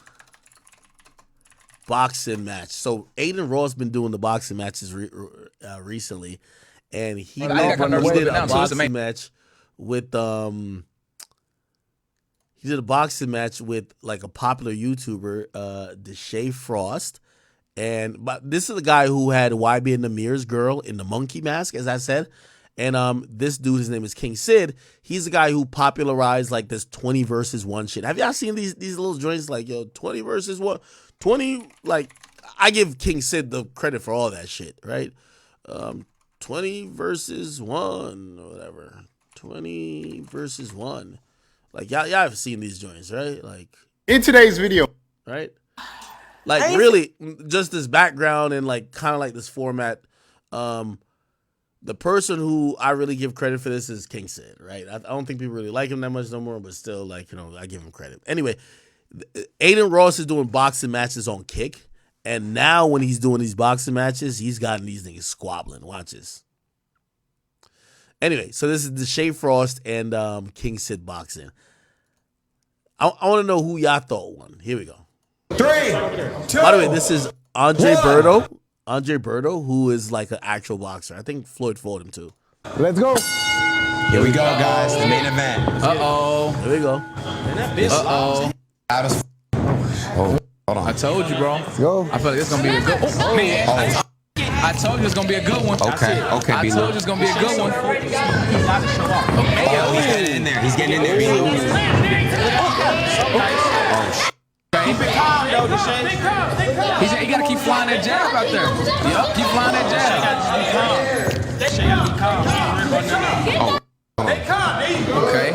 boxing match? So Aiden Ross been doing the boxing matches recently, and he did a boxing match with he did a boxing match with like a popular YouTuber, Deshae Frost. But this is the guy who had YB and Namir's girl in the monkey mask, as I said. And this dude, his name is King Sid. He's the guy who popularized like this 20 versus 1 shit. Have y'all seen these little joints like, yo, 20 versus 1? 20, like, I give King Sid the credit for all that shit, right? 20 versus 1 or whatever. 20 versus 1. Like, y'all have seen these joints, right? Like, in today's video, right? Like, really, just this background and like kind of like this format. The person who I really give credit for this is King Sid, right? I don't think people really like him that much no more, but still, like, I give him credit. Anyway, Aiden Ross is doing boxing matches on Kick, and now when he's doing these boxing matches, he's gotten these niggas squabbling. Watch this. Anyway, so this is Deshae Frost and King Sid boxing. I want to know who y'all thought won. Here we go. 3, 2. By the way, this is Andre Berto. Andre Berto, who is like an actual boxer. I think Floyd fought him too. Let's go. Here we go, guys. The main event. Uh-oh. Here we go. Uh-oh. Oh, hold on. I told you, bro. Let's go. I feel like it's going to be a good one. Man, I told you it's going to be a good one. Okay, okay. I told you it's going to be a good one. Oh, he's getting in there. He's getting in there. Oh, Keep it calm, though, Deshae. He got to keep flying that jab out there. Yep, keep flying that jab. Deshae got to be calm. Stay calm. There you go. Okay.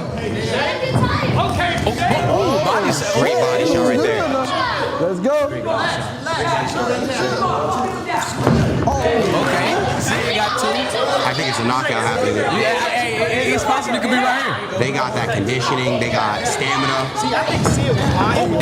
Great body shot right there. Let's go. Okay. See, they got 2. I think it's a knockout happening. Yeah, it's possible it could be right here. They got that conditioning. They got stamina. See, I think Sid was lying.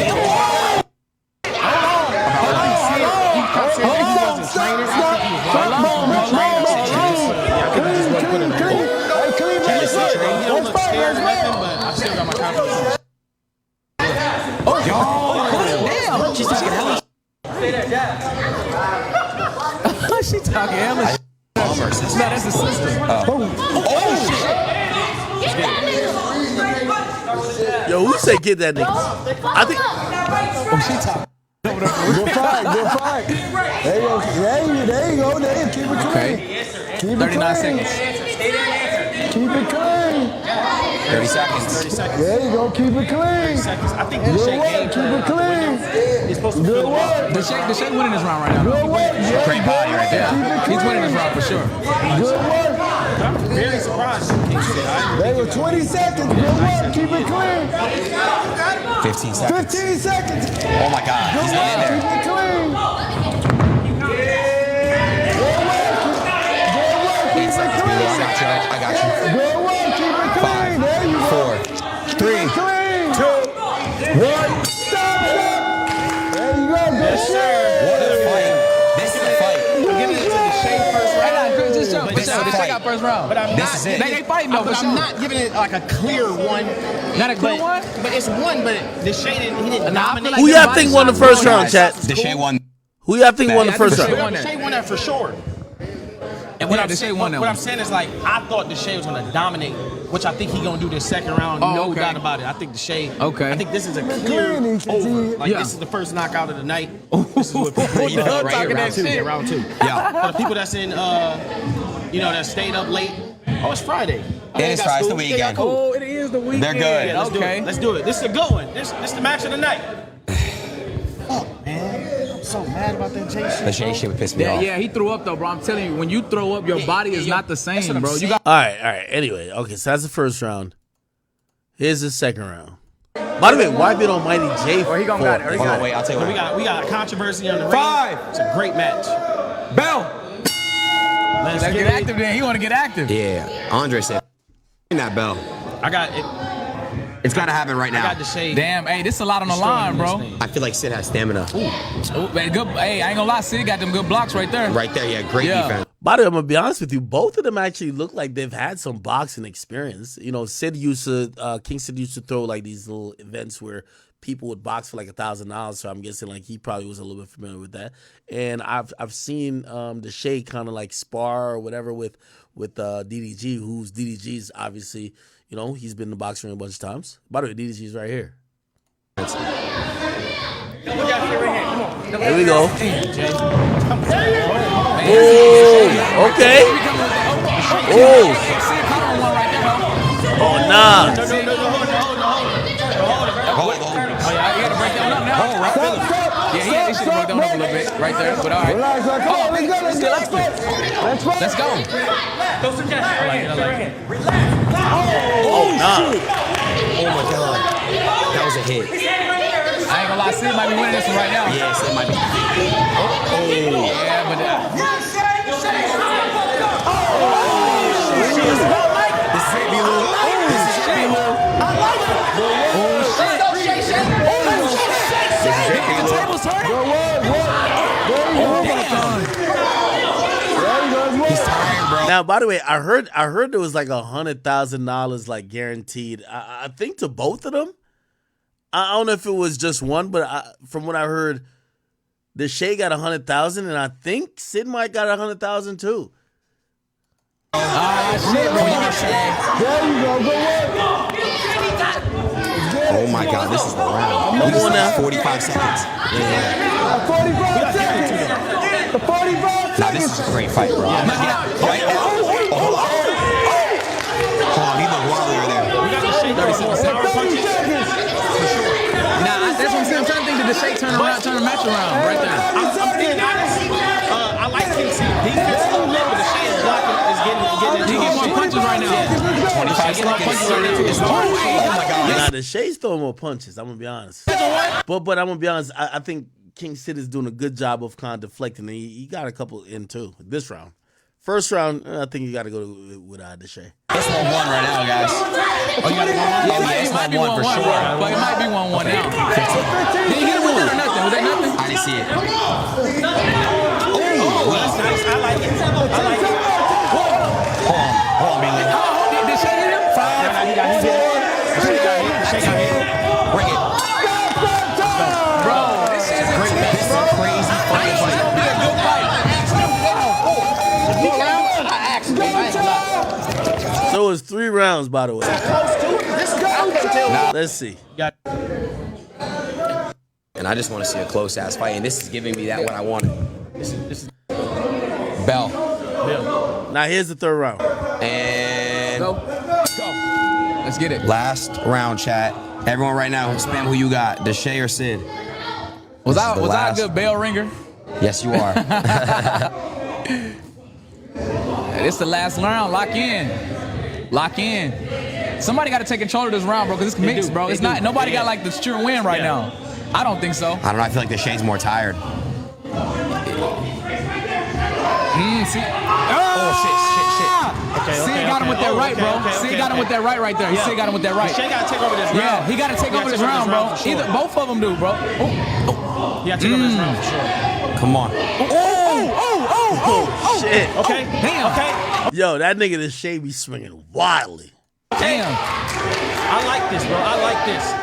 She talking hella shit. No, that's the sister. Yo, who said get that nigga? I think. Oh, she talking. Good fight. There you go. There you go. Keep it clean. Okay. Keep it 39 clean. seconds. Keep it clean. 30 seconds. There you go. Keep it clean. I think Good work. Keep it clean. Good work. The Shake winning this round right now. Good work. Great body right there. He's winning this round for sure. Good work. I'm very surprised. They were 20 seconds. Good work. Keep it clean. 15 seconds. 15 seconds. Oh my God. Good He's work. getting there. Keep it clean. I got you. Good work. Keep it clean. There you go. 4, 3, 2, 1. Stop it. There you go. Good shit. What a fight. This is a fight. I'm giving it to the Shake first round. Just show. This is a The Shake fight. got first round. But I'm this is it. They fighting though. But I'm not giving it like a clear one. Not a clear one? But it's one, but the Shade he didn't dominate. Who y'all think won the first round, chat? The Shade won. Who y'all think won the first round? The Shade won that for sure. And what I'm saying is like I thought the Shade was gonna dominate, which I think he gonna do this second round. No doubt about it. I think the Shade. Okay. I think this is a clear over. Like this is the first knockout of the night. This is what people you know, right here, round two. Yeah. For the people that's in, that stayed up late. Oh, it's Friday. It's Friday. It's the weekend. Oh, it is the weekend. They're good. Yeah, Let's do it. This is a good one. This the match of the night. Oh man, I'm so mad about that Jay shit. The Jay shit would piss me off. Yeah, he threw up though, bro. I'm telling you, when you throw up, your body is not the same, bro. You got. All right. Anyway, okay, so that's the first round. Here's the second round. By the way, why been Almighty J? He gonna got it. Hold on, wait. I'll tell you what. We got controversy on the ring. 5. It's a great match. Bell. Let's get active then. He want to get active. Yeah, Andre said that bell. I got it. It's got to happen right now. I got the Shade. Damn, hey, this is a lot on the line, bro. I feel like Sid has stamina. Ooh, man, good. Hey, I ain't gonna lie, Sid got them good blocks right there. Right there, yeah, great defense. By the way, I'm gonna be honest with you. Both of them actually look like they've had some boxing experience. You know, Kingston used to throw like these little events where people would box for like $1,000. So I'm guessing like he probably was a little bit familiar with that. And I've seen the Shade kind of like spar or whatever with DDG, who's DDG's obviously. You know, he's been in the boxing ring a bunch of times. By the way, DDG's right here. Here we go. Oh, okay. Oh, nah. Yeah, he should have broke down up a little bit right there, but all right. Let's go. Oh, nah. Oh my God. That was a hit. I ain't gonna lie, Sid might be winning this one right now. Yeah, Sid might be. Yeah, but This is it, B-Lou. This is it, B-Lou. He's tired, bro. Now, by the way, I heard there was like $100,000 like guaranteed. I think to both of them. I don't know if it was just one, but from what I heard, the Shade got $100,000, and I think Sid might got $100,000 too. shit, bro. There you go. Good work. Oh my God, this is the round. We just have 45 seconds. Yeah. 45 seconds. 45 seconds. Now this is a great fight, bro. Hold on, he looked warrior there. 37 seconds. Nah, that's what I'm saying. I'm trying to think, did the Shake turn the match around right there? I'm being honest. I like him seeing defense a little bit, but the Shade is blocking, is getting He getting more punches right now. 25 seconds. punches right now. Oh my God. Nah, Nah, the Shay's throwing more punches. I'm gonna be honest. But I'm gonna be honest. I think King Sid is doing a good job of kind of deflecting. He got a couple in too this round. First round, I think you got to go with the Shay. It's 1-1 right now, guys. Oh, you got to go 1-1? Oh, yeah, it's 1-1 for sure. But it might be 1-1 now. Did you hit it with that or nothing? Was that nothing? I didn't see it. Oh, that's nice. I like it. I like it. Hold on, Bailey. Did Shay hit him? 5, 4, 3. Shay got hit. Bring it. Bro, this is a great match. This is a crazy fucking fight. It's going to be a good fight. So it's 3 rounds, by the way. Let's see. And I just want to see a close-ass fight, and this is giving me that what I wanted. This is Bell. Now here's the 3rd round. And go. Let's get it. Last round, chat. Everyone right now, spam who you got, the Shay or Sid. Was I a good bell ringer? Yes, you are. It's the last round. Lock in. Lock in. Somebody got to take control of this round, bro, because it's mixed, bro. It's not. Nobody got like the sure win right now. I don't think so. I don't know. I feel like the Shay's more tired. See? Oh, shit. Okay, Sid got him with that right, bro. Sid got him with that right there. Sid got him with that right. Shay got to take over this round. Yeah, he got to take over this round, bro. Either both of them do, bro. He got to take over this round for sure. Come on. Oh, shit. Okay. Damn. Okay. Yo, that nigga the Shay be swinging wildly. Damn. I like this, bro. I like this.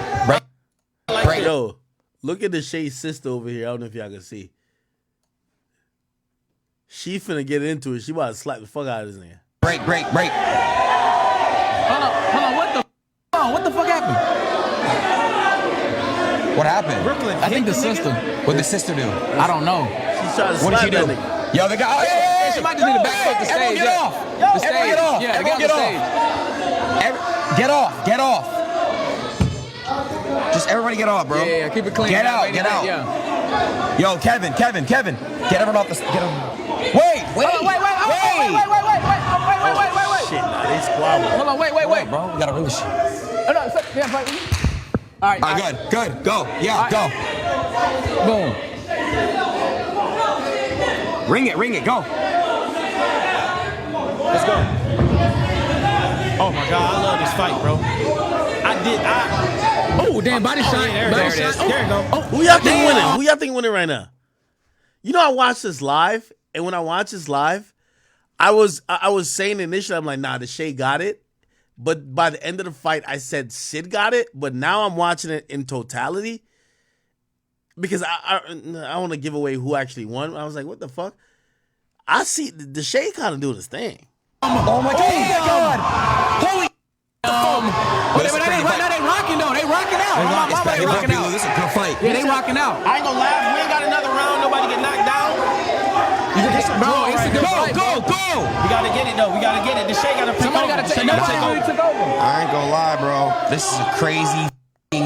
Break. Yo, look at the Shay's sister over here. I don't know if y'all can see. She finna get into it. She about to slap the fuck out of this nigga. Break. Hold on. What the fuck happened? What happened? Brooklyn, I think the sister. What did the sister do? I don't know. She's trying to What did slap she do? that nigga. Yo, the guy. Hey, she might just need to back up the stage. Get off. The stage. Everyone get off. Yeah, Everyone get get off off. the stage. Get off. Just everybody get off, bro. Yeah, keep it clean. Get out. Yeah. Yo, Kevin. Get everyone off the stage. Wait. Shit, nah, they squabble. Hold on, wait. Bro, we gotta ring this shit. All right, good. Go. Yeah, go. Boom. Ring it, go. Let's go. Oh my God, I love this fight, bro. Oh, damn, body shot. There it is. There you go. Who y'all think winning? Who y'all think winning right now? You know, I watched this live, and when I watched this live, I was saying initially, I'm like, nah, the Shay got it. But by the end of the fight, I said Sid got it. But now I'm watching it in totality because I want to give away who actually won. I was like, what the fuck? I see the Shay kind of doing his thing. Oh my God! Holy! But they rocking though. They rocking out. They rocking out. This is a good fight. Yeah, they rocking out. I ain't gonna lie. We ain't got another round. Nobody get knocked down. Bro, it's a good fight. Go! We gotta get it though. We gotta get it. The Shay gotta pick Somebody over. gotta take. Nobody really took over. I ain't gonna lie, bro. This is a crazy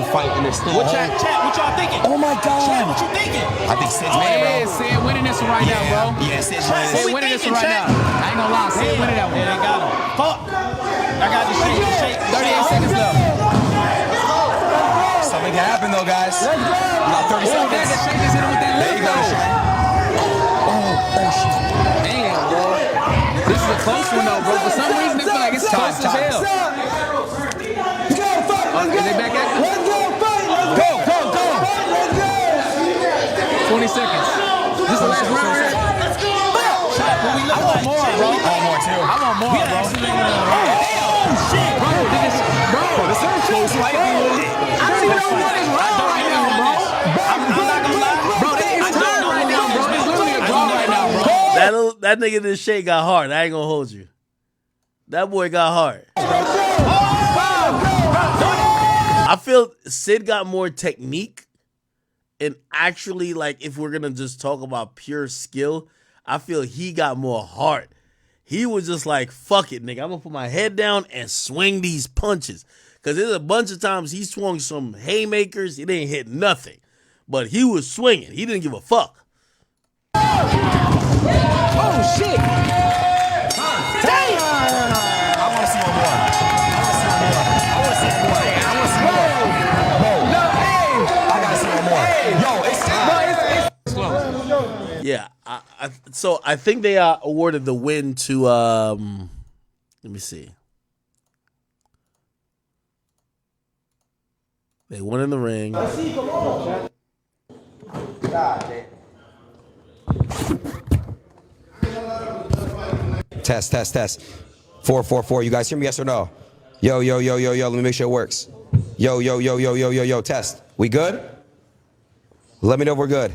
fight in this thing. What y'all thinking? Oh my God. Chat, what you thinking? I think Sid's winning, bro. Yeah, Sid winning this one right now, bro. Yeah, Sid's Sid winning this one right now. I ain't gonna lie, Sid winning that one. Yeah, they got him. Fuck. I got the Shay. 38 seconds left. Something can happen though, guys. We got 30 seconds. There you go, Shay. shit. Damn, bro. This is a close one though, bro. For some reason, it feel like it's close as hell. Is they back at it? Go. 20 seconds. This is the last round here. I want more, bro. I want more too. I want more, bro. Oh shit, Bro, this is a close fight. I don't even know what is wrong right now, bro. I'm not gonna lie. Bro, they is tired right now, bro. It's literally a draw right now, bro. That nigga this Shay got hard. I ain't gonna hold you. That boy got hard. I feel Sid got more technique, and actually, like, if we're gonna just talk about pure skill, I feel he got more heart. He was just like, fuck it, nigga. I'm gonna put my head down and swing these punches. Cause there's a bunch of times he swung some haymakers, he didn't hit nothing. But he was swinging. He didn't give a fuck. Oh shit! I want to see one more. I think they awarded the win to let me see. They won in the ring. Test. 4. You guys hear me? Yes or no? Yo. Let me make sure it works. Yo. Test. We good? Let me know if we're good.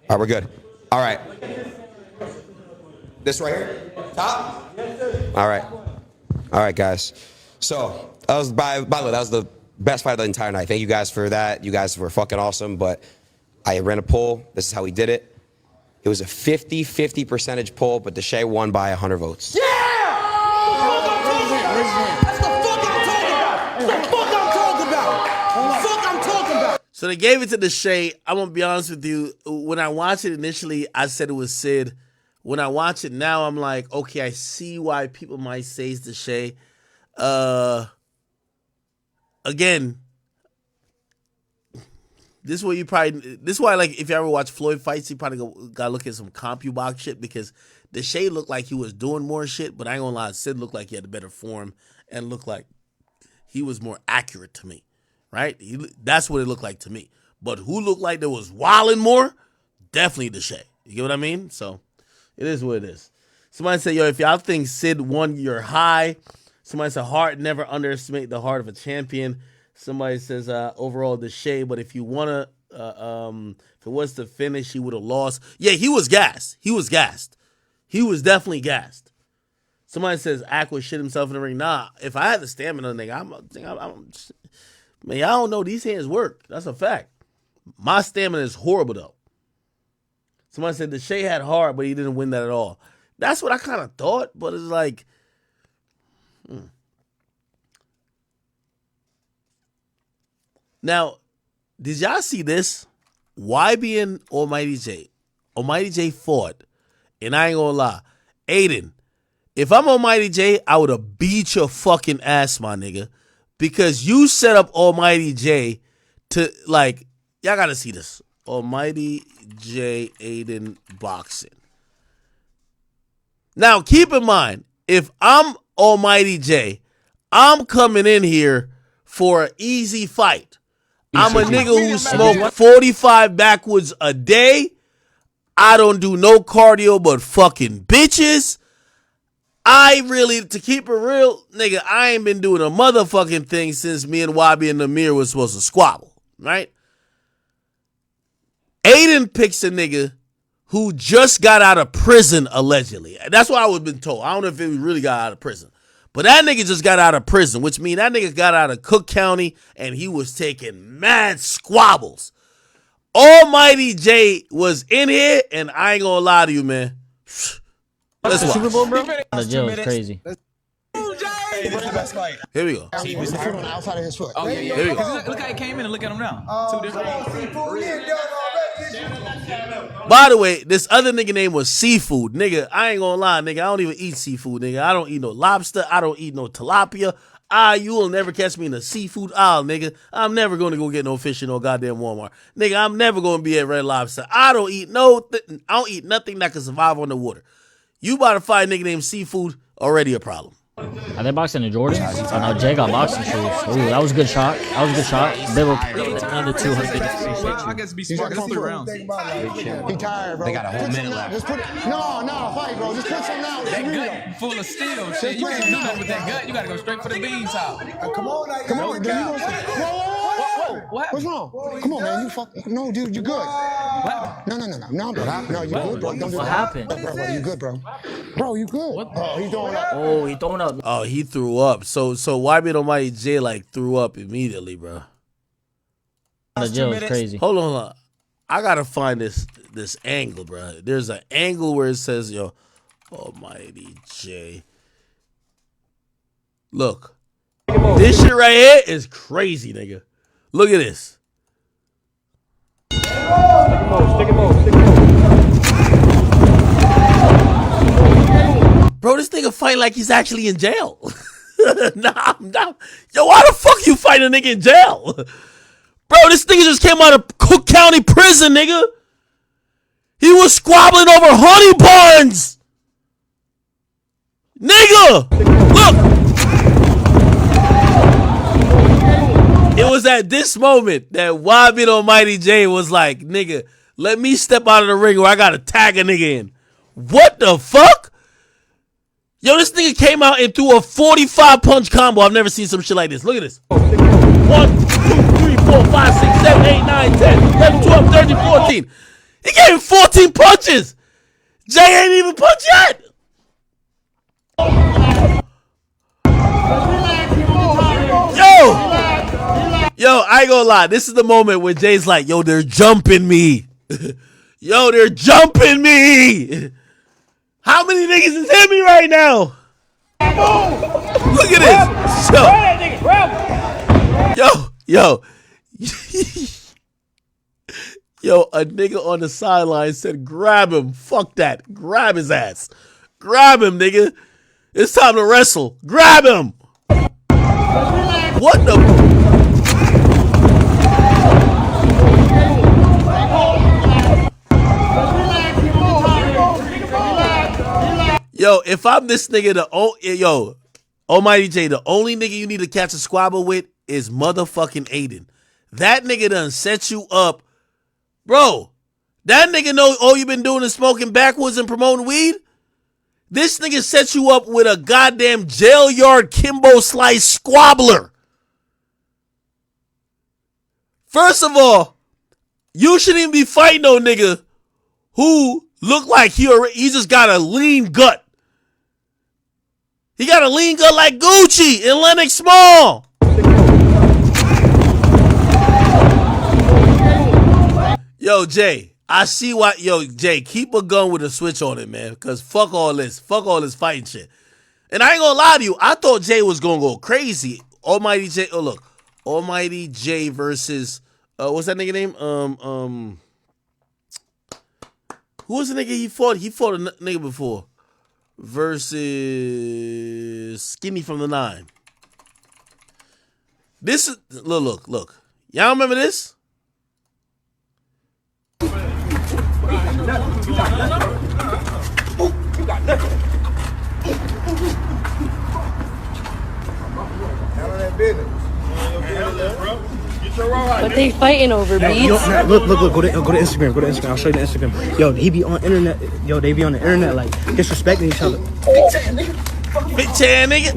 All right, we're good. All right. This right here? Top? All right, guys. So, that was, by the way, that was the best fight of the entire night. Thank you guys for that. You guys were fucking awesome, but I ran a poll. This is how we did it. It was a 50-50 percentage poll, but Deshae won by 100 votes. Yeah! That's the fuck I'm talking about. The fuck I'm talking about. So they gave it to Deshae. I'm gonna be honest with you. When I watched it initially, I said it was Sid. When I watch it now, I'm like, okay, I see why people might say it's Deshae. Again, this is why like if you ever watch Floyd fights, you probably gotta look at some CompuBox shit because Deshae looked like he was doing more shit, but I ain't gonna lie, Sid looked like he had a better form and looked like he was more accurate to me, right? That's what it looked like to me. But who looked like there was wilding more? Definitely Deshae. You get what I mean? So it is what it is. Somebody said, yo, if y'all think Sid won, you're high. Somebody said, heart, never underestimate the heart of a champion. Somebody says, overall, Deshae, but if you want to, if it was to finish, he would have lost. Yeah, he was gassed. He was definitely gassed. Somebody says, Aqua shit himself in the ring. Nah, if I had the stamina, nigga, man, y'all don't know these hands work. That's a fact. My stamina is horrible, though. Somebody said Deshae had heart, but he didn't win that at all. That's what I kind of thought, but it's like, Now, did y'all see this? YB and Almighty J. Almighty J fought, and I ain't gonna lie. Aiden, if I'm Almighty J, I would have beat your fucking ass, my nigga. Because you set up Almighty J to, like, y'all gotta see this. Almighty J Aiden boxing. Now, keep in mind, if I'm Almighty J, I'm coming in here for an easy fight. I'm a nigga who smoked 45 backwoods a day. I don't do no cardio but fucking bitches. To keep it real, nigga, I ain't been doing a motherfucking thing since me and YB and Namir was supposed to squabble, right? Aiden picks a nigga who just got out of prison, allegedly. That's what I was been told. I don't know if he really got out of prison. But that nigga just got out of prison, which means that nigga got out of Cook County and he was taking mad squabbles. Almighty J was in here, and I ain't gonna lie to you, man. Let's watch. Super Bowl, bro? The jail is crazy. Here we go. See, his foot on the outside of his foot. Oh, yeah. Here we go. Look how he came in and look at him now. Two different. By the way, this other nigga name was Seafood. Nigga, I ain't gonna lie, nigga. I don't even eat seafood, nigga. I don't eat no lobster. I don't eat no tilapia. You will never catch me in the seafood aisle, nigga. I'm never gonna go get no fish in no goddamn Walmart. Nigga, I'm never gonna be at Red Lobster. I don't eat nothing that can survive on the water. You about to fight a nigga named Seafood, already a problem. Are they boxing the Jordans? Oh no, Jay got boxing shoes. Ooh, that was a good shot. They were another 200. I guess be smart. That's 3 rounds. He tired, bro. They got a whole minute left. Just put it. No, fight, bro. Just put some out. That gut full of steel. Shit, you can't do nothing with that gut. You gotta go straight for the bean top. Come on. Whoa. What's wrong? Come on, man. You fuck. No, dude, you good. What? No, bro. No, you good, bro. What happened? Bro, you good, bro. Bro, you good. What? Oh, he's throwing up. Oh, he throwing up. Oh, he threw up. So YB Almighty J like threw up immediately, bro. The jail is crazy. Hold on. I gotta find this angle, bro. There's an angle where it says, yo, Almighty J. Look. This shit right here is crazy, nigga. Look at this. Bro, this nigga fight like he's actually in jail. Nah. Yo, why the fuck you fight a nigga in jail? Bro, this nigga just came out of Cook County prison, nigga. He was squabbling over honey buns. Nigga, look. It was at this moment that Wabit Almighty J was like, nigga, let me step out of the ring or I gotta tag a nigga in. What the fuck? Yo, this nigga came out and threw a 45 punch combo. I've never seen some shit like this. Look at this. 1, 2, 3, 4, 5, 6, 7, 8, 9, 10, 11, 12, 13, 14. He gave him 14 punches. Jay ain't even punched yet. Yo, I ain't gonna lie. This is the moment where Jay's like, yo, they're jumping me. Yo, they're jumping me. How many niggas is hitting me right now? Look at this. Yo. Yo, a nigga on the sideline said, grab him. Fuck that. Grab his ass. Grab him, nigga. It's time to wrestle. Grab him. What the... Yo, if I'm this nigga, Almighty J, the only nigga you need to catch a squabble with is motherfucking Aiden. That nigga done set you up. Bro, that nigga know all you been doing is smoking backwoods and promoting weed? This nigga set you up with a goddamn jail yard Kimbo Slice squabbler. First of all, you shouldn't even be fighting no nigga who look like he just got a lean gut. He got a lean gut like Gucci and Lennox Small. Yo, Jay, I see why. Yo, Jay, keep a gun with a switch on it, man. Because fuck all this. Fuck all this fighting shit. And I ain't gonna lie to you. I thought Jay was gonna go crazy. Almighty J. Oh, look. Almighty J versus, what's that nigga name? Who was the nigga he fought? He fought a nigga before. Versus Skinny from the 9. This is, look. Y'all remember this? What they fighting over, Beats? Look, go to Instagram. Go to Instagram. I'll show you the Instagram. Yo, he be on internet. Yo, they be on the internet like disrespecting each other. Bitch ass nigga.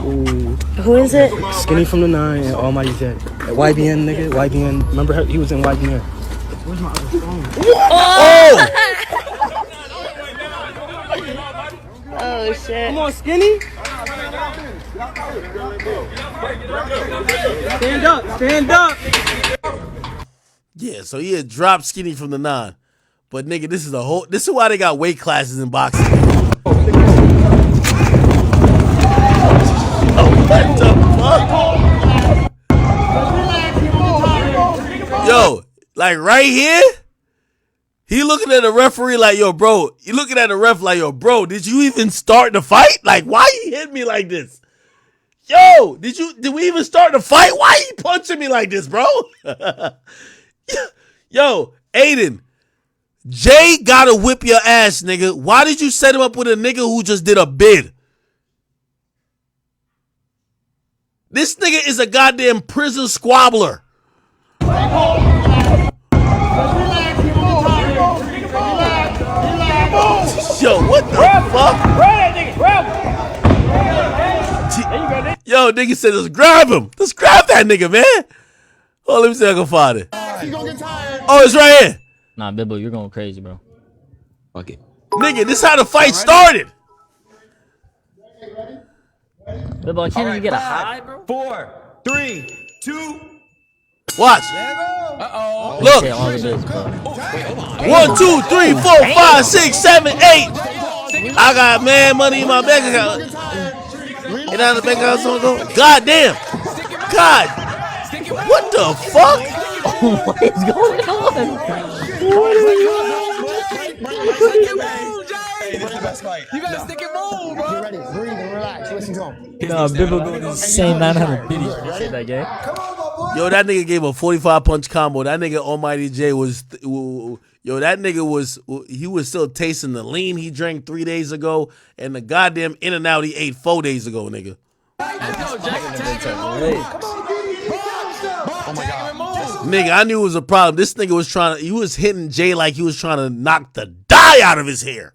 Ooh. Who is it? Skinny from the 9 and Almighty J. YBN nigga. YBN. Remember he was in YBN. Where's my other phone? Oh! Oh shit. Come on, Skinny. Stand up. Yeah, so he had dropped Skinny from the 9. But nigga, this is why they got weight classes in boxing. Oh, what the fuck? Yo, like right here, he looking at the referee like, yo, bro. He looking at the ref like, yo, bro, did you even start the fight? Like, why you hit me like this? Yo, did we even start the fight? Why you punching me like this, bro? Yo, Aiden, Jay gotta whip your ass, nigga. Why did you set him up with a nigga who just did a bid? This nigga is a goddamn prison squabbler. Yo, what the fuck? Yo, nigga said, just grab him. Just grab that nigga, man. Oh, let me see if I can find it. Oh, it's right here. Nah, Bibbo, you're going crazy, bro. Fuck it. Nigga, this is how the fight started. Bibbo, can't even get a high, bro? 4, 3, 2. Watch. Uh-oh. Look. All of this, bro. 1, 2, 3, 4, 5, 6, 7, 8. I got mad money in my bank account. And out of the bank account, so go. God damn. God. What the fuck? What is going on? You gotta stick and move, bro. Get ready, breathe and relax. Listen to him. Nah, Bibbo going the same 900 biddies. You say that game? Yo, that nigga gave a 45 punch combo. That nigga Almighty J was Yo, that nigga was still tasting the lean he drank 3 days ago and the goddamn In-N-Out he ate 4 days ago, nigga. Oh my God. Nigga, I knew it was a problem. This nigga he was hitting Jay like he was trying to knock the dye out of his hair.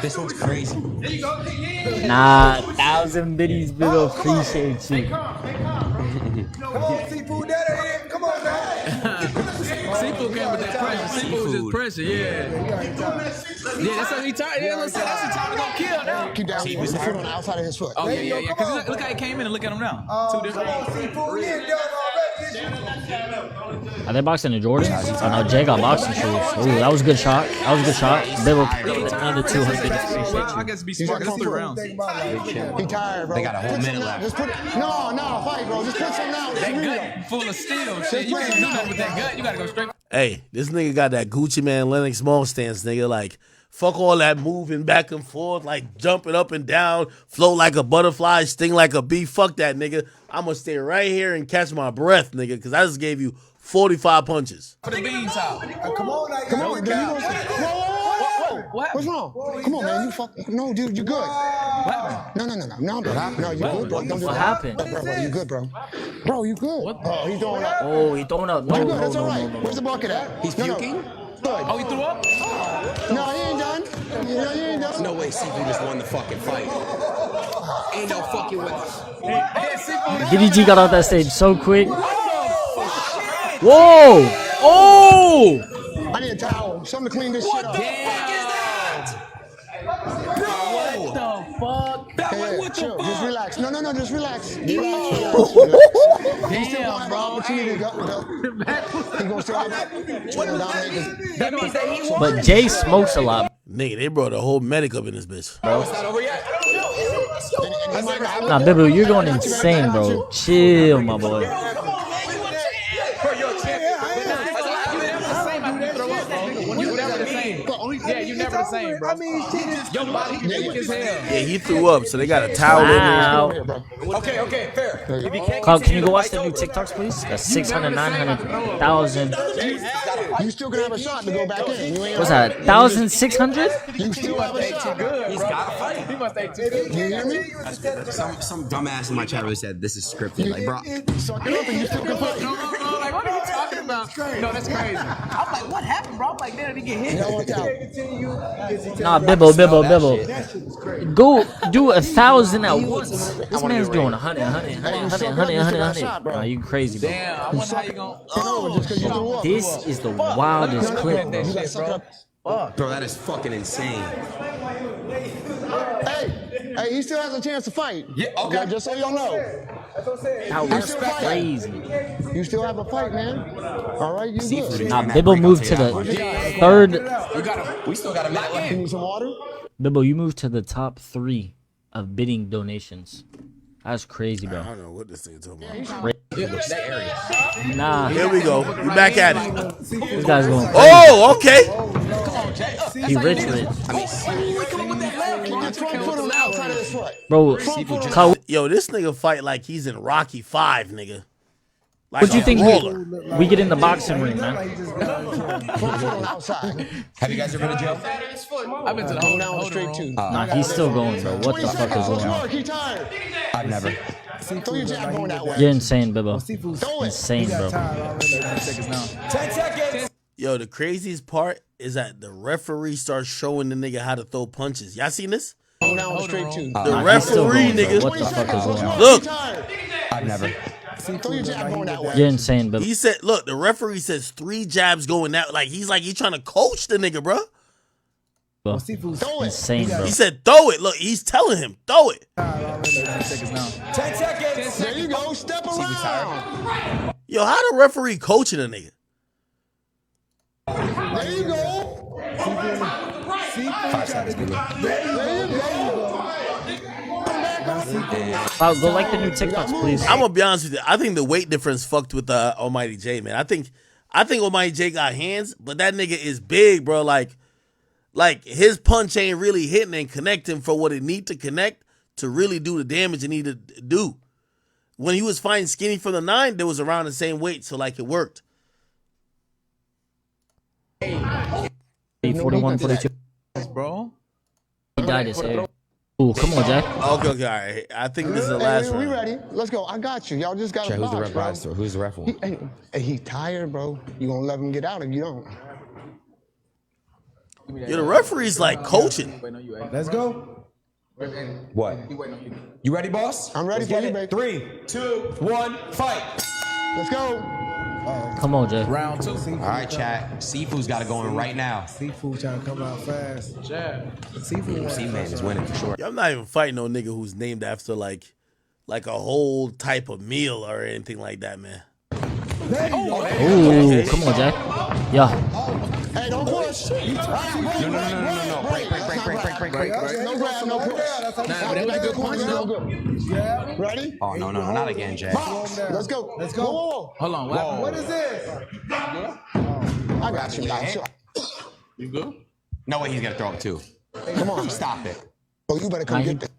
This one's crazy. Nah, 1,000 biddies, Bill. Appreciate you. Come on, seafood daddy. Come on, man. Seafood came with that pressure. Seafood was just pressure, yeah. Yeah, that's how he tired. Yeah, that's how time to go kill now. Keep down his foot on the outside of his foot. Oh, yeah. Because look how he came in and look at him now. Two different. Are they boxing the Jordans? Oh no, Jay got boxing shoes. Ooh, that was a good shot. Bill, another 200. I guess be smart. That's 3 rounds. He tired, bro. They got a whole minute left. Just put it. No, fight, bro. Just put something out. That gut full of steel. Shit, you can't do nothing with that gut. You gotta go straight. Hey, this nigga got that Gucci Man Lennox Small stance, nigga. Like, fuck all that moving back and forth, like jumping up and down, float like a butterfly, sting like a bee. Fuck that, nigga. I'm gonna stay right here and catch my breath, nigga, because I just gave you 45 punches. For the beans out. Come on. What? What's wrong? Come on, man. You fuck. No, dude, you good. What? No, bro. No, you good, bro. Don't do What that. happened? Bro, you good, bro. Bro, you good. Oh, he's throwing up. Oh, he throwing up. You No, good. no, That's all no, right. no, no. Where's the bucket at? He's puking? Good. Oh, he threw up? No, he ain't done. No, he ain't done. No way Seafood just won the fucking fight. Ain't no fucking way. DDG got off that stage so quick. Whoa! Oh! I need a towel. Something to clean this shit up. What the fuck? Yeah, chill. Just relax. No, just relax. Relax. He's still gonna have an opportunity to go. He's gonna still have That means that he won. But Jay smokes a lot. Nigga, they brought a whole medic up in this bitch. Bro, it's not over yet. Nah, Bibu, you're going insane, bro. Chill, my boy. Yeah, you never the same, bro. Your body weak as hell. Yeah, he threw up, so they got a towel Wow. in there. Okay, fair. Carl, can you go watch the new TikToks, please? That's 600, 900,000. You still gonna have a shot to go back in. You ain't What's that? 1,600? You still have a shot. He's got to fight. He must take 2 good. You hear me? Some dumbass in my chat really said this is scripted. Like, bro. Suck it up and you still can fight. Like, what are you talking about? No, that's crazy. I'm like, what happened, bro? I'm like, damn, did he get hit? No, watch out. Nah, Bibbo. Go do 1,000 at once. This man's doing 100. Nah, you crazy, bro. Damn, I wonder how you gonna. This is the wildest clip, bro. Bro, that is fucking insane. Hey, he still has a chance to fight. Yeah, okay. Just so y'all know. That was crazy. You still have a fight, man. All right, you good. Nah, Bibbo moved to the third. We still got a minute left. You need some water? Bibbo, you moved to the top 3 of bidding donations. That's crazy, bro. I don't know what this thing is talking about. Nah. Here we go. We back at it. This guy's going crazy. Oh, okay. He rich. Bro, yo, this nigga fight like he's in Rocky 5, nigga. Like what you think we get in the boxing ring, man? Have you guys ever been to jail? I've been to the whole straight too. Nah, he's still going, bro. What the fuck is going on? I've never. You're insane, Bibbo. Insane, bro. 10 seconds. Yo, the craziest part is that the referee starts showing the nigga how to throw punches. Y'all seen this? The referee, nigga. What the fuck is going on? Look. I've never. You're insane, Bibbo. He said, look, the referee says 3 jabs going that. Like, he's trying to coach the nigga, bro. Insane, bro. He said, throw it. Look, he's telling him, throw it. 10 seconds. There you go. Step around. Yo, how the referee coaching a nigga? There you go. 5 seconds, baby. There you go. Go like the new TikToks, please. I'm gonna be honest with you. I think the weight difference fucked with Almighty J, man. I think Almighty J got hands, but that nigga is big, bro. Like his punch ain't really hitting and connecting for what it need to connect to really do the damage it need to do. When he was fighting Skinny from the 9, they was around the same weight, so like it worked. 41, 42. Bro. He dyed his hair. Ooh, come on, Jack. Okay, all right. I think this is the last Hey, we round. ready? Let's go. I got you. Y'all just got to Who's the box, ref bro. bias? Who's the ref one? He tired, bro. You gonna let him get out if you don't? Yeah, the referee's like coaching. Let's go. What? You ready, boss? I'm ready Let's for get you, it. baby. 3, 2, 1, fight. Let's go. Come on, Jay. Round 2. All right, chat. Seafood's got it going right now. Seafood trying to come out fast. Jab. Seafood. C-Man is winning for sure. Yeah, I'm not even fighting no nigga who's named after like a whole type of meal or anything like that, man. Ooh, come on, Jack. Yeah. Hey, don't push. No. Break. No grab, no push. Nah, but that was a good punch, though. Yeah. Ready? Oh, no, not again, Jay. Let's go. Let's go. Whoa. Hold on. What is this? I got you, man. You good? No way he's going to throw it, too. Come on. Stop it. Oh, you better come get this.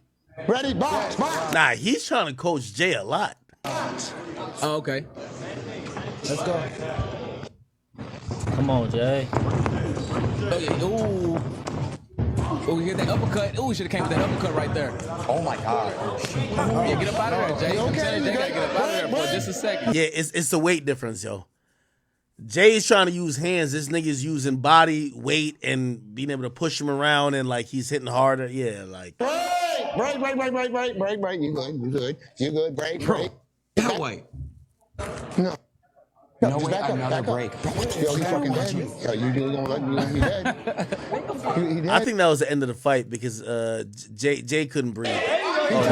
Ready? Box. Nah, he's trying to coach Jay a lot. Oh, okay. Let's go. Come on, Jay. Okay. Ooh. Oh, you get that uppercut. Ooh, should have came with that uppercut right there. Oh, my God. Yeah, get up out of there, Jay. I'm saying, Jay gotta get up out of there for just a second. Yeah, it's the weight difference, yo. Jay is trying to use hands. This nigga's using body weight and being able to push him around and like he's hitting harder. Yeah, like. Break. You good. Break. No way. No. No just way, back up, another back up. break. Yo, he fucking dead. Yo, you gonna be dead. He dead. I think that was the end of the fight because Jay couldn't breathe.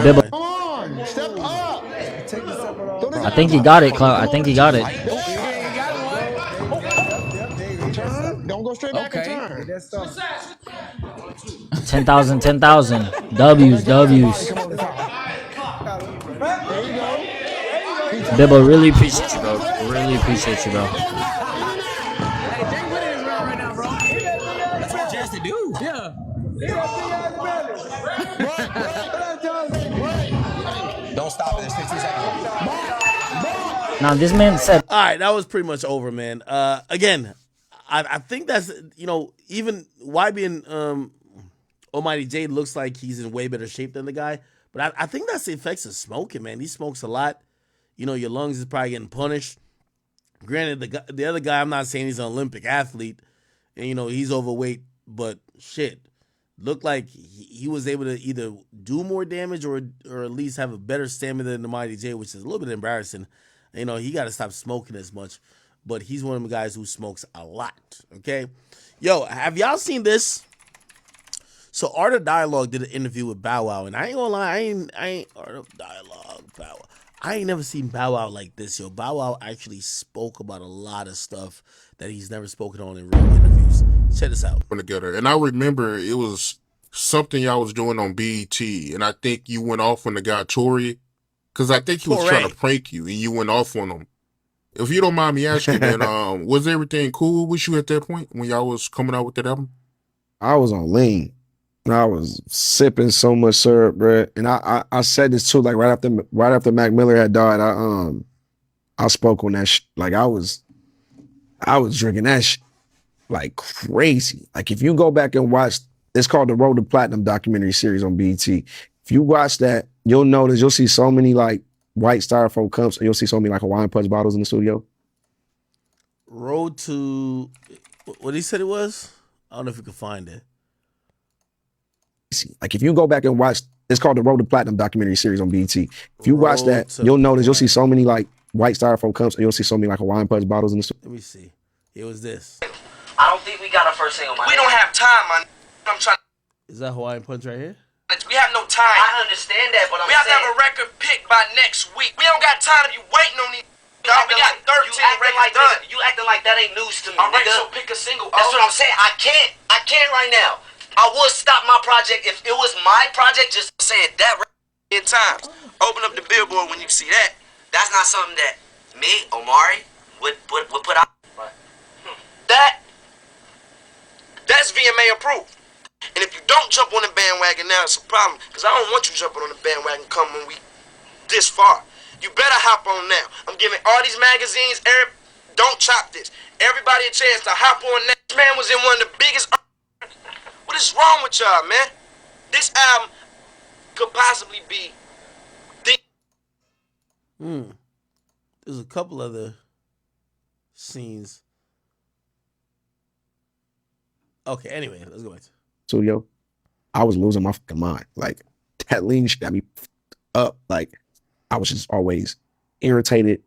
Bibble. Come on, step up. I think he got it, Clout. I think he got it. Turn. Don't go straight back and turn. 10,000, 10,000. W's. There you go. Bibble, really appreciate you, bro. Really appreciate you, bro. Hey, Jay winning this round right now, bro. That's what Jay has to do. Yeah. Don't stop it. There's 15 seconds. Now, this man said. All right, that was pretty much over, man. Again, I think that's, even YB and Almighty Jay looks like he's in way better shape than the guy. But I think that's the effects of smoking, man. He smokes a lot. Your lungs is probably getting punished. Granted, the other guy, I'm not saying he's an Olympic athlete, and he's overweight, but shit, looked like he was able to either do more damage or at least have a better stamina than the Mighty J, which is a little bit embarrassing. He got to stop smoking as much, but he's one of the guys who smokes a lot. Okay, yo, have y'all seen this? So Art of Dialogue did an interview with Bow Wow, and I ain't gonna lie, I ain't Art of Dialogue, Bow Wow. I ain't never seen Bow Wow like this, yo. Bow Wow actually spoke about a lot of stuff that he's never spoken on in real interviews. Check this out. Together, and I remember it was something y'all was doing on BET, and I think you went off on the guy Tory, because I think he was trying to prank you, and you went off on him. If you don't mind me asking, man, was everything cool with you at that point when y'all was coming out with that album? I was on lean. I was sipping so much syrup, bro. And I said this too, like right after Mac Miller had died, I spoke on that like I was drinking that like crazy. Like if you go back and watch, it's called the Road to Platinum documentary series on BET. If you watch that, you'll notice you'll see so many like white styrofoam cups, and you'll see so many like Hawaiian Punch bottles in the studio. Road to what he said it was? I don't know if you can find it. Like if you go back and watch, it's called the Road to Platinum documentary series on BET. If you watch that, you'll notice you'll see so many like white styrofoam cups, and you'll see so many like Hawaiian Punch bottles in the studio. Let me see. It was this. I don't think we got our first single, man. We don't have time, man. I'm trying. Is that Hawaiian Punch right here? We have no time. I understand that, but we have to have a record picked by next week. We don't got time to be waiting on these. We got 13 records done. You acting like that ain't news to me, all right, nigga. So pick a single. That's what I'm saying. I can't right now. I would stop my project if it was my project. Just saying that in times. Open up the billboard when you see that. That's not something that me, Omari, would put out. Right. That's VMA approved. And if you don't jump on the bandwagon now, it's a problem. Because I don't want you jumping on the bandwagon when we this far. You better hop on now. I'm giving all these magazines, Don't chop this. Everybody a chance to hop on that. This man was in one of the biggest. What is wrong with y'all, man? This album could possibly be the. There's a couple other scenes. Okay, anyway, let's go back to studio. I was losing my fucking mind. Like, that lean shit got me up. Like, I was just always irritated.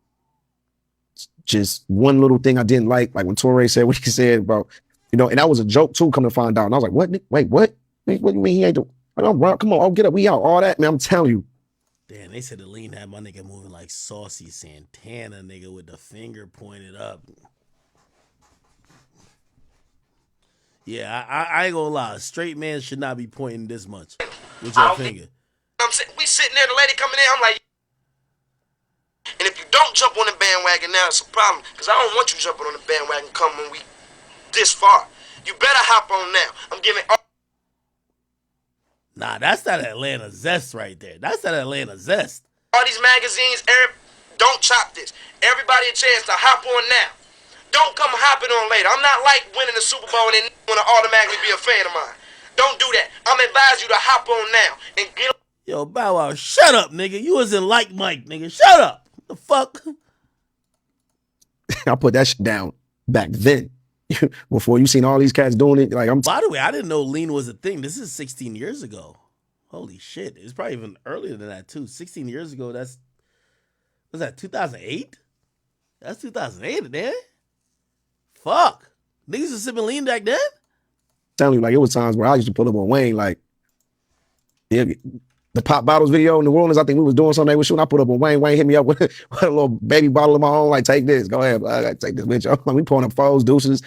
Just one little thing I didn't like when Torre said what he said about, and that was a joke too, come to find out. And I was like, what? Wait, what? What do you mean he ain't doing? Come on, get up, we out. All that, man, I'm telling you. Damn, they said the lean had my nigga moving like Saucy Santana, nigga, with the finger pointed up. Yeah, I ain't gonna lie. A straight man should not be pointing this much with your finger. We sitting there, the lady coming in, I'm like, and if you don't jump on the bandwagon now, it's a problem. Because I don't want you jumping on the bandwagon come when we this far. You better hop on now. I'm giving all. Nah, that's that Atlanta zest right there. That's that Atlanta zest. All these magazines, don't chop this. Everybody a chance to hop on now. Don't come hopping on later. I'm not like winning the Super Bowl and then want to automatically be a fan of mine. Don't do that. I'm advise you to hop on now and get. Yo, Bow Wow, shut up, nigga. You wasn't like Mike, nigga. Shut up. The fuck? I put that shit down back then. Before you seen all these cats doing it. Like, by the way, I didn't know lean was a thing. This is 16 years ago. Holy shit. It's probably even earlier than that, too. 16 years ago, was that 2008? That's 2008, man. Fuck. Niggas was sipping lean back then? Telling you, like, it was times where I used to pull up on Wayne, like, the pop bottles video in New Orleans, I think we was doing something they was shooting. I put up on Wayne. Wayne hit me up with a little baby bottle of my own, like, take this. Go ahead. I gotta take this bitch. Like, we pouring up foes, deuces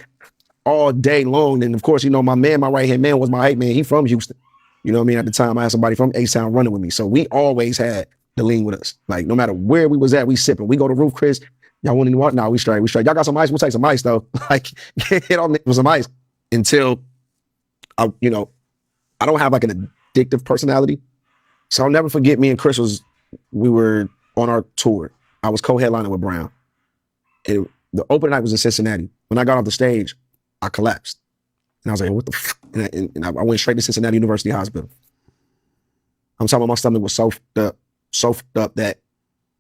all day long. And of course, my man, my right-hand man was my hate man. He from Houston. You know what I mean? At the time, I had somebody from A-Sound running with me. So we always had the lean with us. Like, no matter where we was at, we sipping. We go to Roof Chris. Y'all want any water? No, we straight. Y'all got some ice? We'll take some ice, though. Like, hit on with some ice until, I don't have like an addictive personality. So I'll never forget me and Chris we were on our tour. I was co-headlining with Brown. And the opening night was in Cincinnati. When I got off the stage, I collapsed. And I was like, what the fuck? And I went straight to Cincinnati University Hospital. I'm talking about my stomach was so fucked up that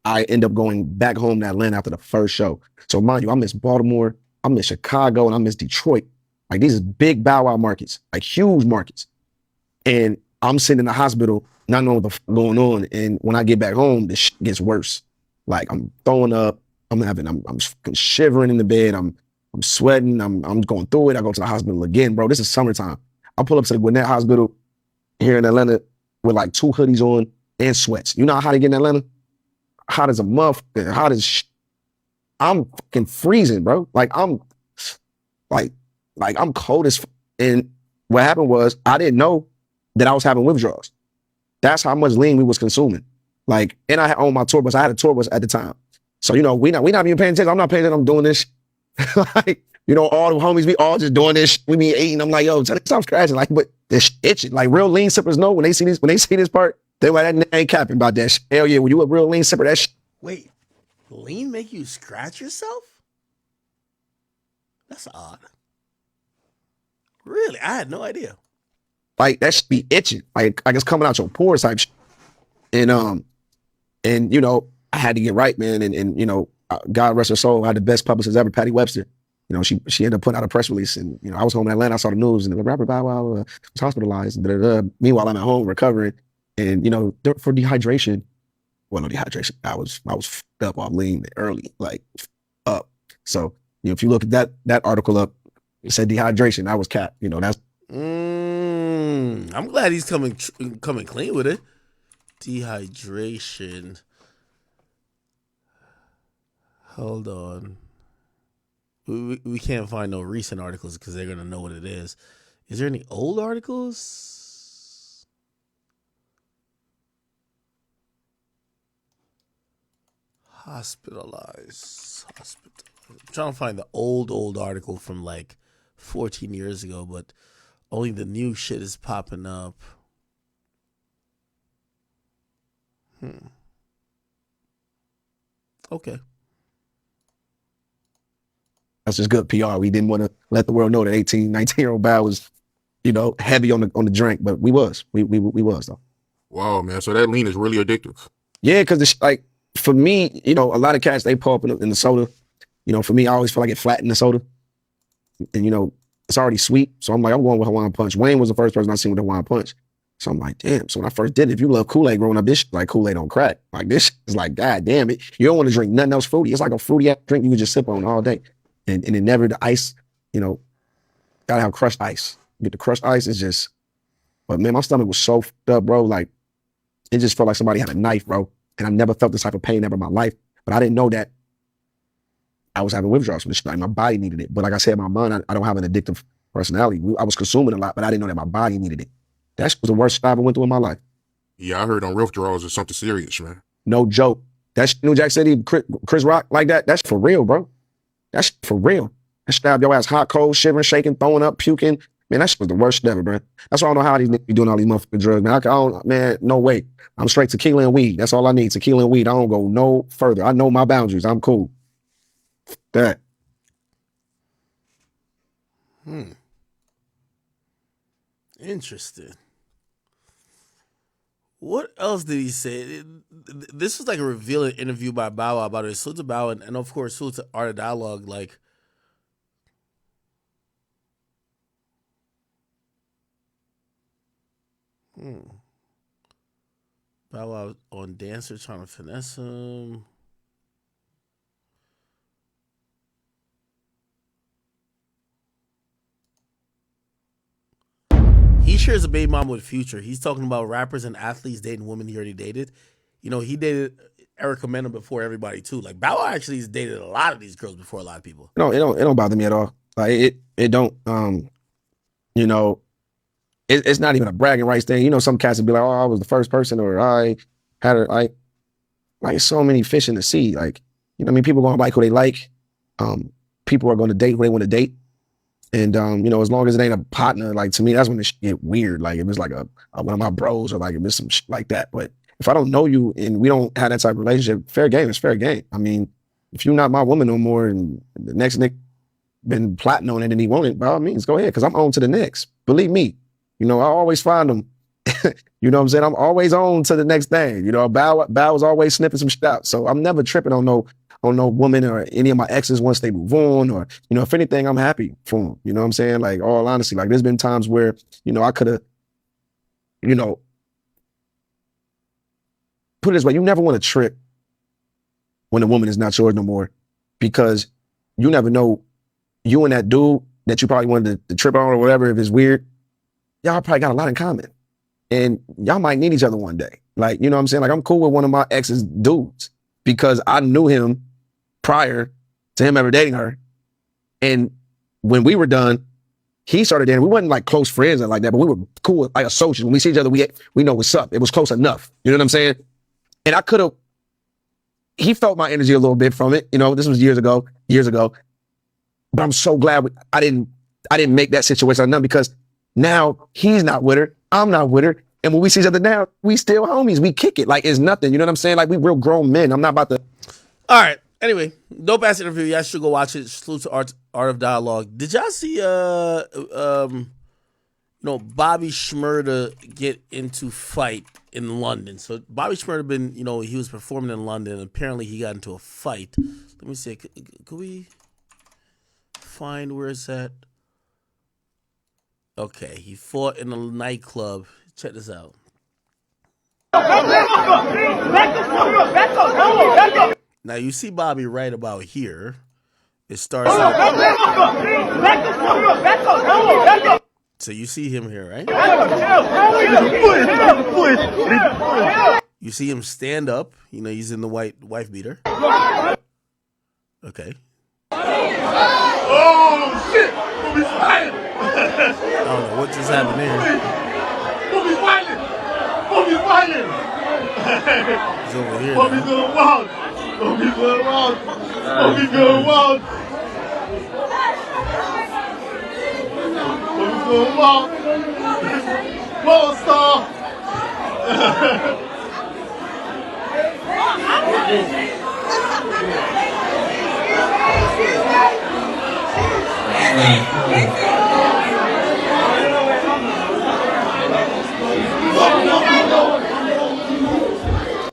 I end up going back home to Atlanta after the first show. So mind you, I miss Baltimore, I miss Chicago, and I miss Detroit. Like, these are big Bow Wow markets, like huge markets. And I'm sitting in the hospital, not knowing what the fuck going on. And when I get back home, this shit gets worse. Like, I'm throwing up, I'm fucking shivering in the bed, I'm sweating, I'm going through it. I go to the hospital again, bro. This is summertime. I pull up to the Gwinnett Hospital here in Atlanta with like 2 hoodies on and sweats. You know how hot it get in Atlanta? Hot as a motherfucker, hot as I'm fucking freezing, bro. Like, I'm cold as and what happened was I didn't know that I was having withdrawals. That's how much lean we was consuming. Like, and I owned my tour bus. I had a tour bus at the time. So, we not even paying attention. I'm not paying attention. I'm doing this. Like, all the homies, we all just doing this. We be eating. I'm like, yo, stop scratching. Like, but this itching. Like, real lean sippers know when they see this part, they like, that ain't capping about that shit. Hell yeah, when you a real lean sipper, that shit. Wait, lean make you scratch yourself? That's odd. Really? I had no idea. Like, that should be itching. Like it's coming out your pores type shit. And I had to get right, man. And God rest her soul, I had the best publicist ever, Patty Webster. She ended up putting out a press release, and I was home in Atlanta. I saw the news, and the rapper Bow Wow was hospitalized. Meanwhile, I'm at home recovering, and for dehydration. Well, no dehydration. I was fucked up off lean early, like up. So if you look at that article up, it said dehydration. I was capped. That's. I'm glad he's coming clean with it. Dehydration. Hold on. We can't find no recent articles because they're gonna know what it is. Is there any old articles? Hospitalized. I'm trying to find the old article from like 14 years ago, but only the new shit is popping up. Okay. That's just good PR. We didn't want to let the world know that 18, 19-year-old Bow was, heavy on the drink, but we was though. Wow, man. So that lean is really addictive. Yeah, because for me, a lot of cats, they pull up in the soda. For me, I always feel like it flattened the soda. And, it's already sweet. So I'm like, I'm going with Hawaiian Punch. Wayne was the first person I seen with Hawaiian Punch. So I'm like, damn. So when I first did it, if you love Kool-Aid growing up, this shit like Kool-Aid on crack. Like this is like, God damn it. You don't want to drink nothing else fruity. It's like a fruity drink you can just sip on all day. And it never, the ice, gotta have crushed ice. Get the crushed ice, is just, but man, my stomach was so fucked up, bro. Like, it just felt like somebody had a knife, bro. And I never felt this type of pain ever in my life. But I didn't know that I was having withdrawals from this shit. Like, my body needed it. But like I said, my mind, I don't have an addictive personality. I was consuming a lot, but I didn't know that my body needed it. That was the worst shit I ever went through in my life. Yeah, I heard on withdrawals is something serious, man. No joke. That New Jack City, Chris Rock like that, that's for real, bro. That's for real. That stab your ass hot, cold, shivering, shaking, throwing up, puking. Man, that shit was the worst shit ever, bro. That's why I don't know how these niggas be doing all these motherfucking drugs, man. Man, no way. I'm straight tequila and weed. That's all I need, tequila and weed. I don't go no further. I know my boundaries. I'm cool. That. Interesting. What else did he say? This was like a revealing interview by Bow Wow about it. Salute to Bow Wow, and of course, salute to Art of Dialogue. Like, Bow Wow on Dancer trying to finesse him. He shares a baby mama with Future. He's talking about rappers and athletes dating women he already dated. He dated Erica Mena before everybody too. Like, Bow Wow actually has dated a lot of these girls before a lot of people. No, it don't bother me at all. Like it don't it's not even a bragging rights thing. Some cats would be like, oh, I was the first person, or I had her like so many fish in the sea. Like, people are gonna like who they like. People are gonna date who they want to date. And as long as it ain't a partner, like, to me, that's when it get weird. Like, if it's like a one of my bros, or like if it's some shit like that. But if I don't know you and we don't have that type of relationship, fair game is fair game. I mean, if you're not my woman no more and the next nigga been plotting on it and he want it, by all means, go ahead, because I'm on to the next. Believe me, I always find them. You know what I'm saying? I'm always on to the next thing. Bow was always sniffing some shit out. So I'm never tripping on no woman or any of my exes once they move on, or, if anything, I'm happy for them. You know what I'm saying? Like, all honesty, like, there's been times where, I could have, put it this way, you never want to trip when a woman is not yours no more, because you never know, you and that dude that you probably wanted to trip on or whatever, if it's weird, y'all probably got a lot in common. And y'all might need each other one day. Like, you know what I'm saying? Like, I'm cool with one of my ex's dudes because I knew him prior to him ever dating her. And when we were done, he started dating. We wasn't like close friends and like that, but we were cool, like associates. When we see each other, we know what's up. It was close enough. You know what I'm saying? And he felt my energy a little bit from it. This was years ago. But I'm so glad I didn't make that situation enough, because now he's not with her. I'm not with her. And when we see each other now, we still homies. We kick it like it's nothing. You know what I'm saying? Like, we real grown men. I'm not about to. All right. Anyway, dope ass interview. Y'all should go watch it. Salute to Art of Dialogue. Did y'all see Bobby Shmurda get into fight in London? So Bobby Shmurda been, he was performing in London. Apparently he got into a fight. Let me see. Could we find where it's at? Okay, he fought in a nightclub. Check this out. Now you see Bobby right about here. It starts. So you see him here, right? You see him stand up. He's in the white wife beater. Okay. Oh shit! Bobby's fighting! I don't know what just happened there. Bobby's fighting! Bobby's fighting! He's over here. Bobby's going wild! Bobby's going wild! Bobby's going wild! Bobby's going wild! World star!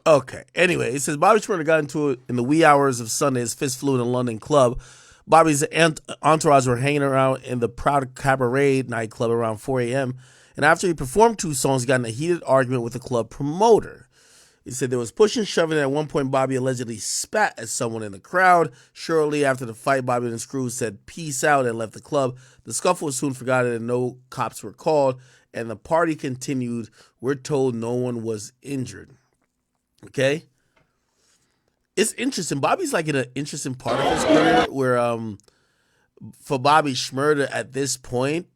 Okay. Anyway, it says Bobby Schmurda got into it in the wee hours of Sunday. His fist flew in a London club. Bobby's entourage were hanging around in the Proud Cabaret nightclub around 4 a.m. And after he performed 2 songs, he got in a heated argument with the club promoter. He said there was pushing and shoving. At one point, Bobby allegedly spat at someone in the crowd. Shortly after the fight, Bobby and his crew said peace out and left the club. The scuffle was soon forgotten and no cops were called. And the party continued. We're told no one was injured. Okay? It's interesting. Bobby's like in an interesting part of his career where for Bobby Schmurda at this point,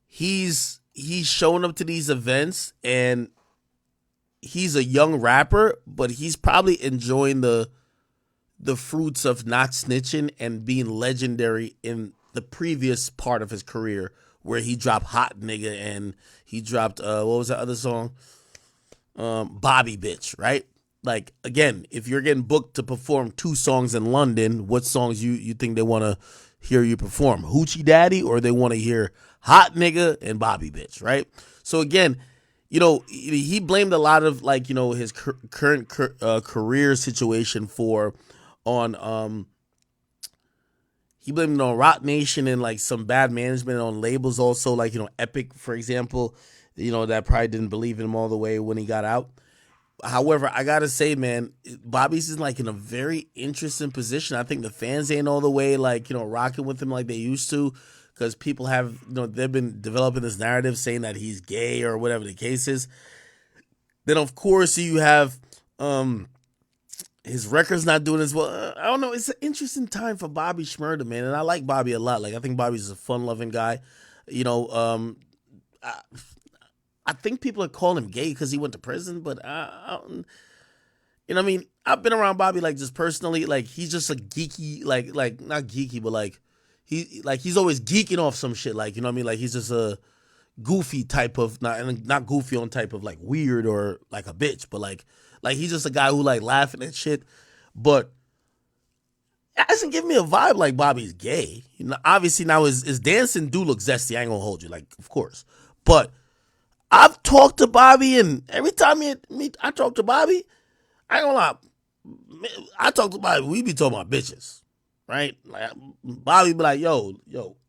he's showing up to these events and he's a young rapper, but he's probably enjoying the fruits of not snitching and being legendary in the previous part of his career where he dropped Hot Nigga and he dropped what was that other song? Bobby Bitch, right? Like, again, if you're getting booked to perform 2 songs in London, what songs you think they want to hear you perform? Hoochie Daddy, or they want to hear Hot Nigga and Bobby Bitch, right? So again, he blamed a lot of his current career situation he blamed it on Rock Nation and like some bad management on labels also, like Epic, for example, that probably didn't believe in him all the way when he got out. However, I gotta say, man, Bobby's is like in a very interesting position. I think the fans ain't all the way rocking with him like they used to, because people have they've been developing this narrative saying that he's gay or whatever the case is. Then of course you have his record's not doing as well. I don't know. It's an interesting time for Bobby Schmurda, man, and I like Bobby a lot. Like, I think Bobby's a fun-loving guy. I think people are calling him gay because he went to prison, but I what I mean? I've been around Bobby just personally. Like, he's just a geeky, like not geeky, but he's always geeking off some shit. Like, what I mean? Like, he's just a goofy type of not goofy on type of weird or like a bitch, but like he's just a guy who laughing at shit. But it doesn't give me a vibe like Bobby's gay. Obviously now his dancing do look zesty. I ain't gonna hold you, of course. But I've talked to Bobby, and every time I talk to Bobby, I ain't gonna lie. I talk to Bobby, we be talking about bitches, right? Like, Bobby be like, yo,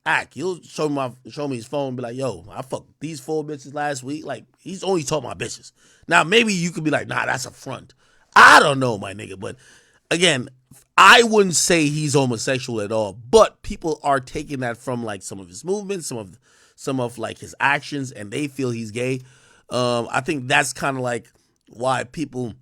Ack, he'll show me his phone, be like, yo, I fucked these 4 bitches last week. Like, he's only talking about bitches. Now, maybe you could be like, nah, that's a front. I don't know, my nigga. But again, I wouldn't say he's homosexual at all. But people are taking that from some of his movements, some of his actions, and they feel he's gay. I think that's kind of why people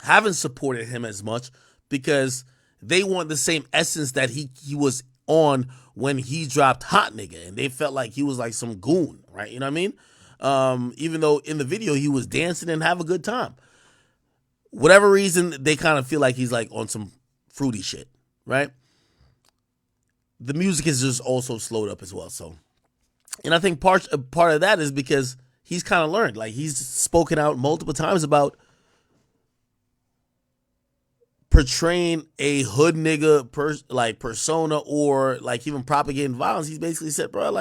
haven't supported him as much, because they want the same essence that he was on when he dropped Hot Nigga, and they felt like he was some goon, right? You know what I mean? Even though in the video he was dancing and have a good time. Whatever reason, they kind of feel like he's on some fruity shit, right? The music is just also slowed up as well, so. And I think part of that is because he's kind of learned. He's spoken out multiple times about portraying a hood nigga persona, or even propagating violence. He's basically said, bro,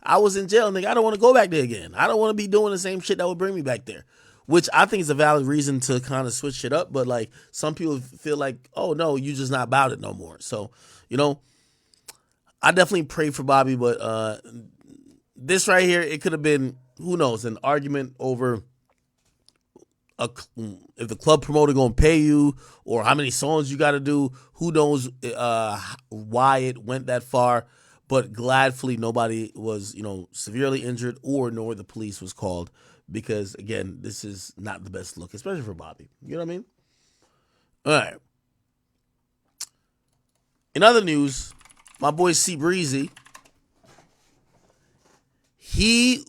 I was in jail, nigga. I don't want to go back there again. I don't want to be doing the same shit that would bring me back there. Which I think is a valid reason to kind of switch shit up. But some people feel like, oh no, you just not about it no more. So, I definitely pray for Bobby, but this right here, it could have been, who knows, an argument over if the club promoter gonna pay you or how many songs you got to do. Who knows why it went that far? But gladfully, nobody was severely injured nor the police was called, because again, this is not the best look, especially for Bobby. You know what I mean? All right. In other news, my boy C Breezy, he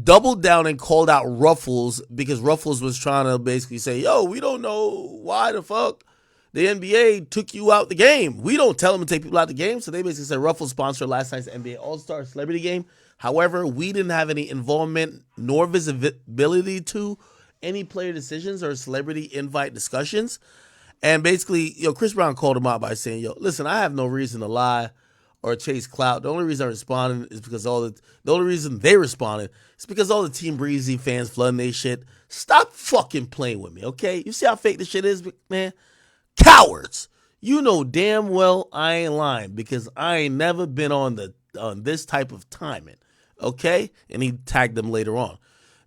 doubled down and called out Ruffles, because Ruffles was trying to basically say, yo, we don't know why the fuck the NBA took you out the game. We don't tell them to take people out the game. So they basically said Ruffles sponsored last night's NBA All-Star Celebrity Game. However, we didn't have any involvement nor visibility to any player decisions or celebrity invite discussions. And basically, Chris Brown called him out by saying, listen, I have no reason to lie or chase clout. The only reason I responded is because the only reason they responded is because all the Team Breezy fans flooding their shit. Stop fucking playing with me, okay? You see how fake this shit is, man? Cowards. You know damn well I ain't lying because I ain't never been on this type of timing, okay? And he tagged them later on.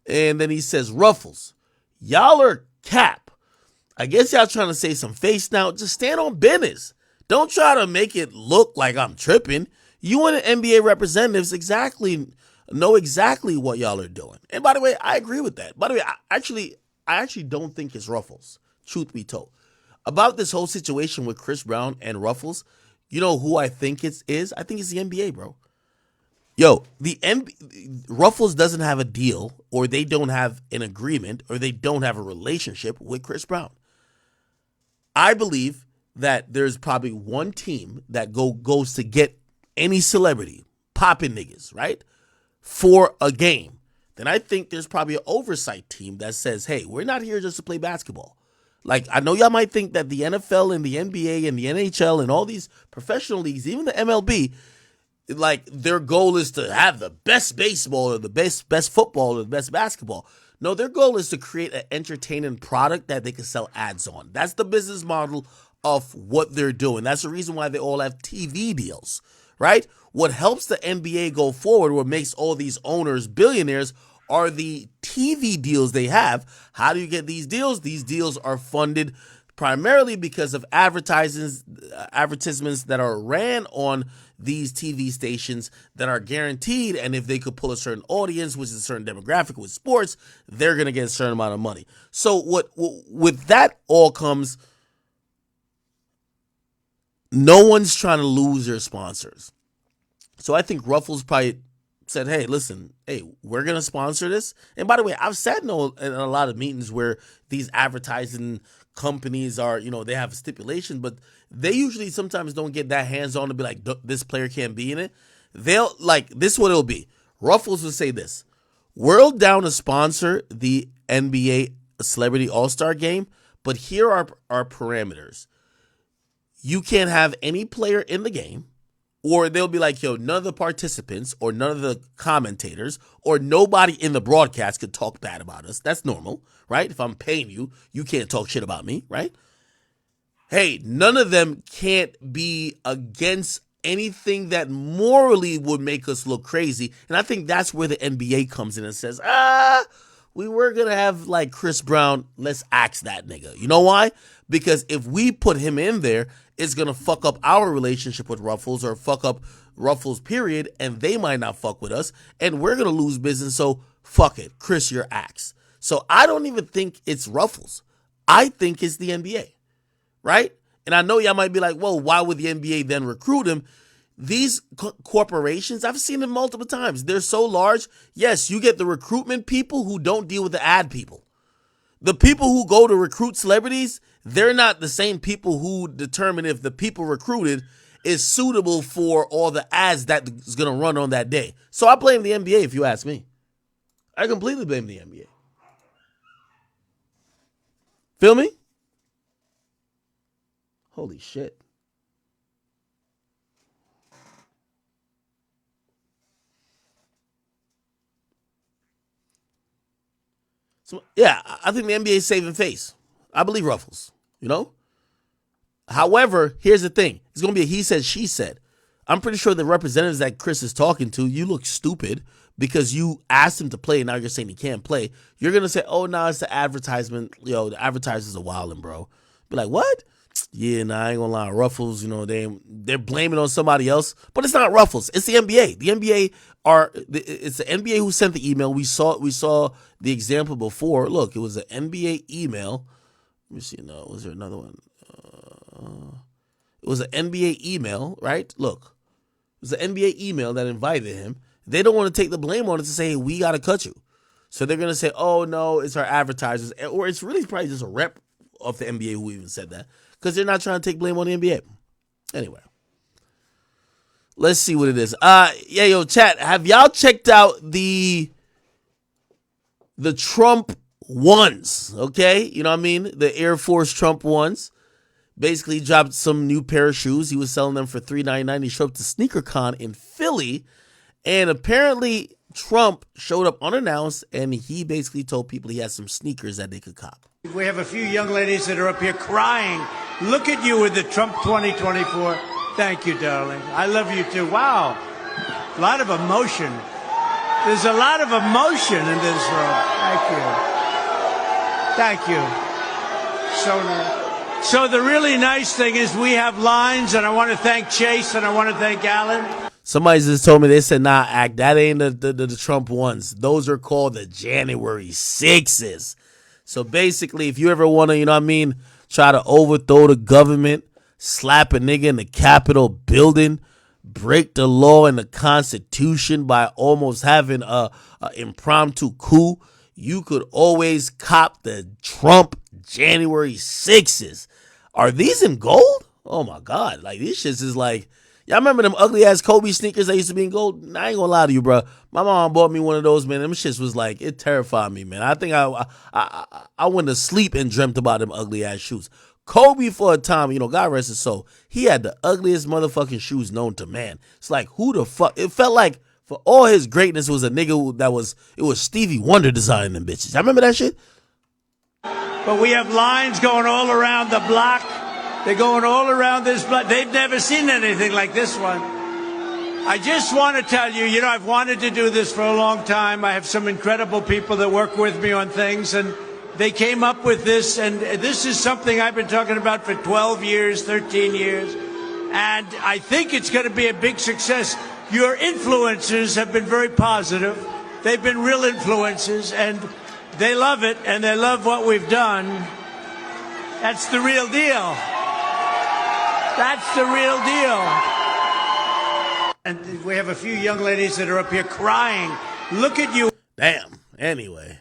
And then he says, Ruffles, y'all are cap. I guess y'all trying to say some face now. Just stand on business. Don't try to make it look like I'm tripping. You and the NBA representatives know exactly what y'all are doing. And by the way, I agree with that. By the way, I actually don't think it's Ruffles, truth be told. About this whole situation with Chris Brown and Ruffles, you know who I think it is? I think it's the NBA, bro. Ruffles doesn't have a deal, or they don't have an agreement, or they don't have a relationship with Chris Brown. I believe that there's probably one team that goes to get any celebrity, popping niggas, right, for a game. Then I think there's probably an oversight team that says, hey, we're not here just to play basketball. Like, I know y'all might think that the NFL and the NBA and the NHL and all these professional leagues, even the MLB, like, their goal is to have the best baseball or the best football or the best basketball. No, their goal is to create an entertaining product that they can sell ads on. That's the business model of what they're doing. That's the reason why they all have TV deals, right? What helps the NBA go forward, what makes all these owners billionaires, are the TV deals they have. How do you get these deals? These deals are funded primarily because of advertisements that are ran on these TV stations that are guaranteed, and if they could pull a certain audience, which is a certain demographic with sports, they're going to get a certain amount of money. So with that all comes, no one's trying to lose their sponsors. So I think Ruffles probably said, hey, listen, we're going to sponsor this. And by the way, I've sat in a lot of meetings where these advertising companies are, they have a stipulation, but they usually sometimes don't get that hands-on to be like, this player can't be in it. They'll, like, this is what it'll be. Ruffles will say this: we're down to sponsor the NBA Celebrity All-Star Game, but here are our parameters. You can't have any player in the game, or they'll be like, none of the participants or none of the commentators or nobody in the broadcast could talk bad about us. That's normal, right? If I'm paying you, you can't talk shit about me, right? Hey, none of them can't be against anything that morally would make us look crazy. And I think that's where the NBA comes in and says, we were going to have like Chris Brown. Let's axe that nigga. You know why? Because if we put him in there, it's going to fuck up our relationship with Ruffles or fuck up Ruffles, period, and they might not fuck with us, and we're going to lose business, so fuck it. Chris, you're axed. So I don't even think it's Ruffles. I think it's the NBA, right? And I know y'all might be like, well, why would the NBA then recruit him? These corporations, I've seen them multiple times. They're so large. Yes, you get the recruitment people who don't deal with the ad people. The people who go to recruit celebrities, they're not the same people who determine if the people recruited is suitable for all the ads that is going to run on that day. So I blame the NBA if you ask me. I completely blame the NBA. Feel me? Holy shit. So, yeah, I think the NBA is saving face. I believe Ruffles, However, here's the thing. It's going to be a he said, she said. I'm pretty sure the representatives that Chris is talking to, you look stupid because you asked him to play and now you're saying he can't play. You're going to say, oh, no, it's the advertisement. The advertisers are wilding, bro. Be like, what? Yeah, I ain't gonna lie. Ruffles, they're blaming on somebody else, but it's not Ruffles. It's the NBA. The NBA it's the NBA who sent the email. We saw the example before. Look, it was an NBA email. Let me see. No, was there another one? It was an NBA email, right? Look, it was an NBA email that invited him. They don't want to take the blame on it to say, hey, we gotta cut you. So they're gonna say, oh no, it's our advertisers, or it's really probably just a rep of the NBA who even said that. Because they're not trying to take blame on the NBA. Anyway. Let's see what it is. Chat, have y'all checked out the Trump ones? Okay? You know what I mean? The Air Force Trump ones. basically dropped some new pair of shoes. He was selling them for $3.99. He showed up to SneakerCon in Philly, and apparently Trump showed up unannounced, and he basically told people he had some sneakers that they could cop. We have a few young ladies that are up here crying. Look at you with the Trump 2024. Thank you, darling. I love you too. Wow. A lot of emotion. There's a lot of emotion in this room. Thank you. Thank you. So nice. So the really nice thing is we have lines, and I want to thank Chase and I want to thank Alan. Somebody just told me, they said, nah, Act, that ain't the Trump ones. Those are called the January 6s. So basically, if you ever want to, you know what I mean, try to overthrow the government, slap a nigga in the Capitol building, break the law and the Constitution by almost having a impromptu coup, you could always cop the Trump January 6s. Are these in gold? Oh my God. Like, these shits is like, y'all remember them ugly ass Kobe sneakers that used to be in gold? I ain't gonna lie to you, bro. My mom bought me one of those, man. Them shits was like, it terrified me, man. I think I went to sleep and dreamt about them ugly ass shoes. Kobe, for a time, you know, God rest his soul, he had the ugliest motherfucking shoes known to man. It's like, who the fuck? It felt like for all his greatness was a nigga it was Stevie Wonder designing them bitches. I remember that shit. But we have lines going all around the block. They're going all around this block. They've never seen anything like this one. I just want to tell you, you know, I've wanted to do this for a long time. I have some incredible people that work with me on things, and they came up with this, and this is something I've been talking about for 12 years, 13 years, and I think it's going to be a big success. Your influencers have been very positive. They've been real influences, and they love it, and they love what we've done. That's the real deal. That's the real deal. And we have a few young ladies that are up here crying. Look at you. Damn. Anyway.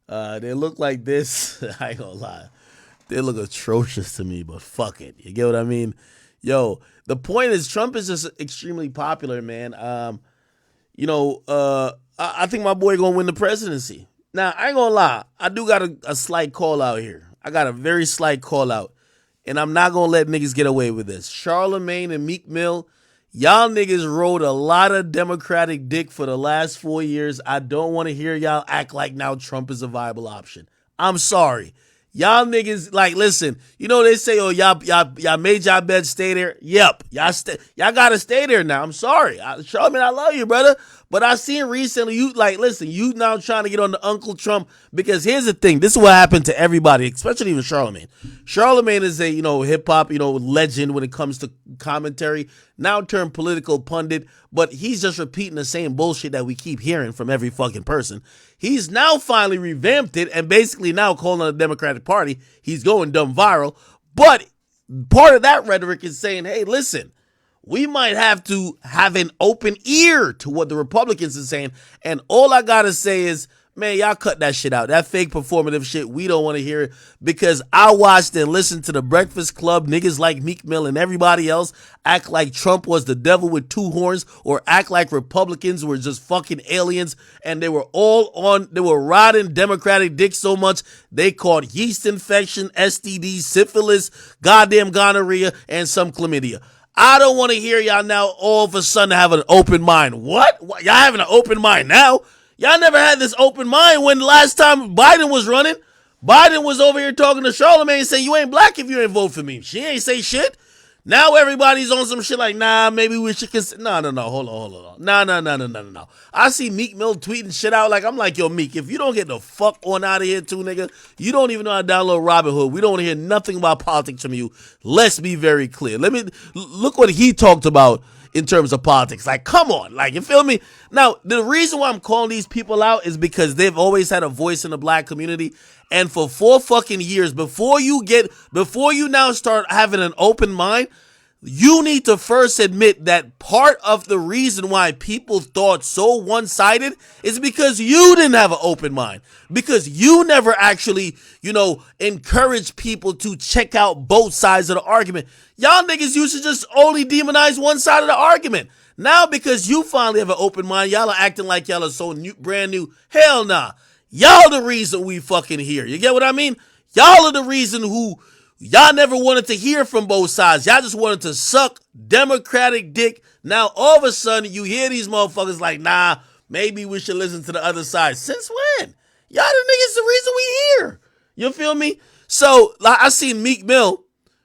They look like this. I ain't gonna lie. They look atrocious to me, but fuck it. You get what I mean? Yo, the point is Trump is just extremely popular, man. I think my boy gonna win the presidency. Now, I ain't gonna lie. I do got a slight call out here. I got a very slight call out. And I'm not gonna let niggas get away with this. Charlemagne and Meek Mill, y'all niggas rode a lot of Democratic dick for the last 4 years. I don't want to hear y'all act like now Trump is a viable option. I'm sorry. Y'all niggas, like, listen, you know they say, oh, y'all made y'all bed, stay there. Yep. Y'all gotta stay there now. I'm sorry. Charlemagne, I love you, brother. But I seen recently, you now trying to get on the Uncle Trump, because here's the thing. This is what happened to everybody, especially even Charlemagne. Charlemagne is a, hip hop, legend when it comes to commentary, now turned political pundit, but he's just repeating the same bullshit that we keep hearing from every fucking person. He's now finally revamped it and basically now calling on the Democratic Party. He's going dumb viral. But part of that rhetoric is saying, hey, listen, we might have to have an open ear to what the Republicans are saying. And all I got to say is, man, y'all cut that shit out. That fake performative shit, we don't want to hear it, because I watched and listened to the Breakfast Club, niggas like Meek Mill and everybody else act like Trump was the devil with two horns, or act like Republicans were just fucking aliens, and they were riding Democratic dick so much they caught yeast infection, STD, syphilis, goddamn gonorrhea, and some chlamydia. I don't want to hear y'all now all of a sudden have an open mind. What? Y'all having an open mind now? Y'all never had this open mind when the last time Biden was running. Biden was over here talking to Charlemagne and saying, you ain't black if you ain't vote for me. She ain't say shit. Now everybody's on some shit like, nah, maybe we should consider. No, hold on. No. I see Meek Mill tweeting shit out. I'm like, yo, Meek, if you don't get the fuck on out of here too, nigga, you don't even know how to download Robinhood. We don't want to hear nothing about politics from you. Let's be very clear. Look what he talked about in terms of politics. Like, come on. Like, you feel me? Now, the reason why I'm calling these people out is because they've always had a voice in the black community. And for 4 fucking years, before you now start having an open mind, you need to first admit that part of the reason why people thought so one-sided is because you didn't have an open mind. Because you never actually, encourage people to check out both sides of the argument. Y'all niggas used to just only demonize one side of the argument. Now, because you finally have an open mind, y'all are acting like y'all are so brand new. Hell nah. Y'all the reason we fucking here. You get what I mean? Y'all are the reason who Y'all never wanted to hear from both sides. Y'all just wanted to suck Democratic dick. Now, all of a sudden, you hear these motherfuckers like, nah, maybe we should listen to the other side. Since when? Y'all the niggas the reason we here. You feel me? So, like, I seen Meek Mill,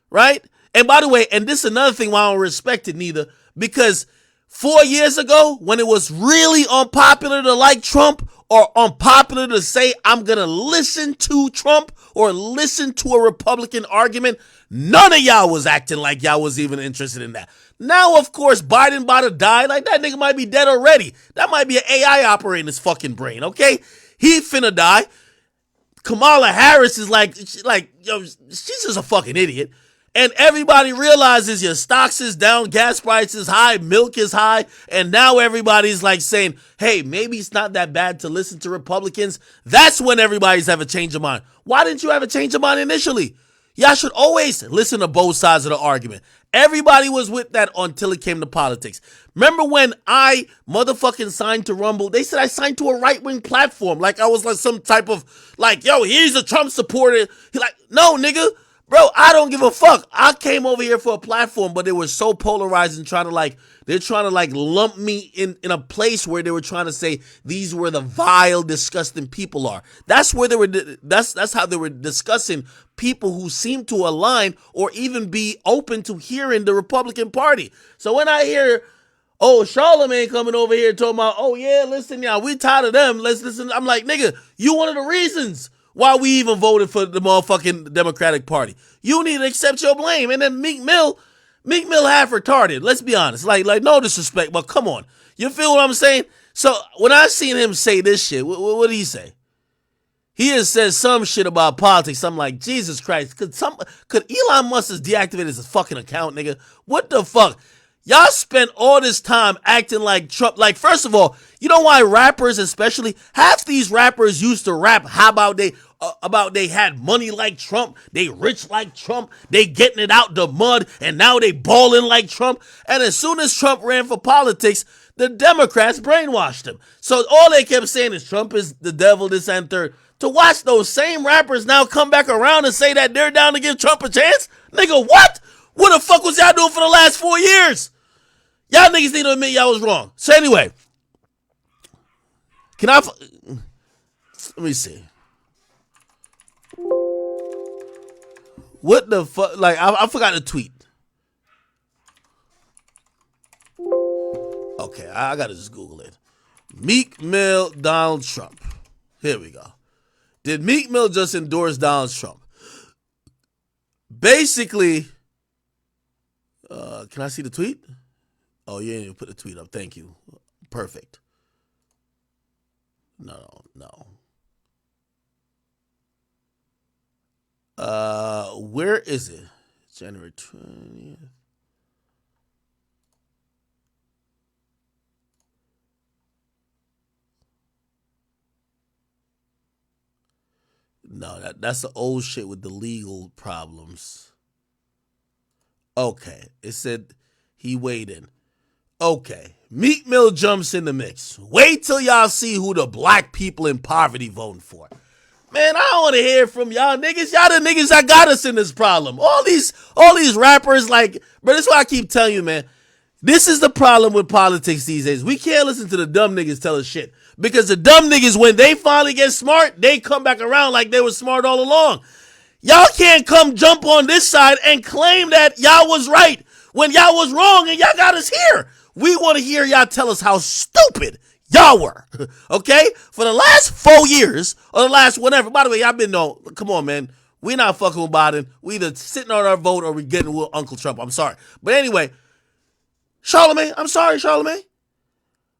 right? And by the way, and this is another thing why I don't respect it neither, because 4 years ago, when it was really unpopular to like Trump or unpopular to say, I'm going to listen to Trump or listen to a Republican argument, none of y'all was acting like y'all was even interested in that. Now, of course, Biden about to die. Like, that nigga might be dead already. That might be an AI operating his fucking brain, okay? He finna die. Kamala Harris is like, yo, she's just a fucking idiot. And everybody realizes your stocks is down, gas prices high, milk is high, and now everybody's like saying, hey, maybe it's not that bad to listen to Republicans. That's when everybody's have a change of mind. Why didn't you have a change of mind initially? Y'all should always listen to both sides of the argument. Everybody was with that until it came to politics. Remember when I motherfucking signed to Rumble? They said I signed to a right-wing platform. Like I was like some type of, like, yo, he's a Trump supporter. He like, no, nigga. Bro, I don't give a fuck. I came over here for a platform, but they were so polarized and they're trying to lump me in a place where they were trying to say these were the vile, disgusting people are. That's where they were, that's how they were discussing people who seem to align or even be open to hearing the Republican Party. So when I hear, oh, Charlemagne coming over here talking about, oh yeah, listen, y'all, we tired of them, let's listen. I'm like, nigga, you one of the reasons why we even voted for the motherfucking Democratic Party. You need to accept your blame. And then Meek Mill half retarded. Let's be honest. Like no disrespect, but come on. You feel what I'm saying? So when I seen him say this shit, what did he say? He has said some shit about politics. I'm like, Jesus Christ. Could Elon Musk has deactivated his fucking account, nigga? What the fuck? Y'all spent all this time acting like Trump. Like, first of all, you know why rappers, especially, half these rappers used to rap how about they had money like Trump, they rich like Trump, they getting it out the mud, and now they balling like Trump. And as soon as Trump ran for politics, the Democrats brainwashed him. So all they kept saying is Trump is the devil, this and third. To watch those same rappers now come back around and say that they're down to give Trump a chance? Nigga, what? What the fuck was y'all doing for the last 4 years? Y'all niggas need to admit y'all was wrong. So anyway, let me see. What the fuck? Like, I forgot to tweet. Okay, I gotta just Google it. Meek Mill, Donald Trump. Here we go. Did Meek Mill just endorse Donald Trump? Basically, can I see the tweet? Oh, you didn't even put the tweet up. Thank you. Perfect. No. Where is it? January 20th. No, that's the old shit with the legal problems. Okay. It said he weighed in. Okay. Meek Mill jumps in the mix. Wait till y'all see who the black people in poverty voting for. Man, I don't want to hear from y'all niggas. Y'all the niggas that got us in this problem. All these rappers, like, bro, that's why I keep telling you, man. This is the problem with politics these days. We can't listen to the dumb niggas tell us shit. Because the dumb niggas, when they finally get smart, they come back around like they were smart all along. Y'all can't come jump on this side and claim that y'all was right when y'all was wrong and y'all got us here. We want to hear y'all tell us how stupid y'all were. Okay? For the last 4 years, or the last whatever. By the way, y'all been no, come on, man. We not fucking with Biden. We either sitting on our vote or we getting with Uncle Trump. I'm sorry. But anyway, Charlemagne, I'm sorry, Charlemagne.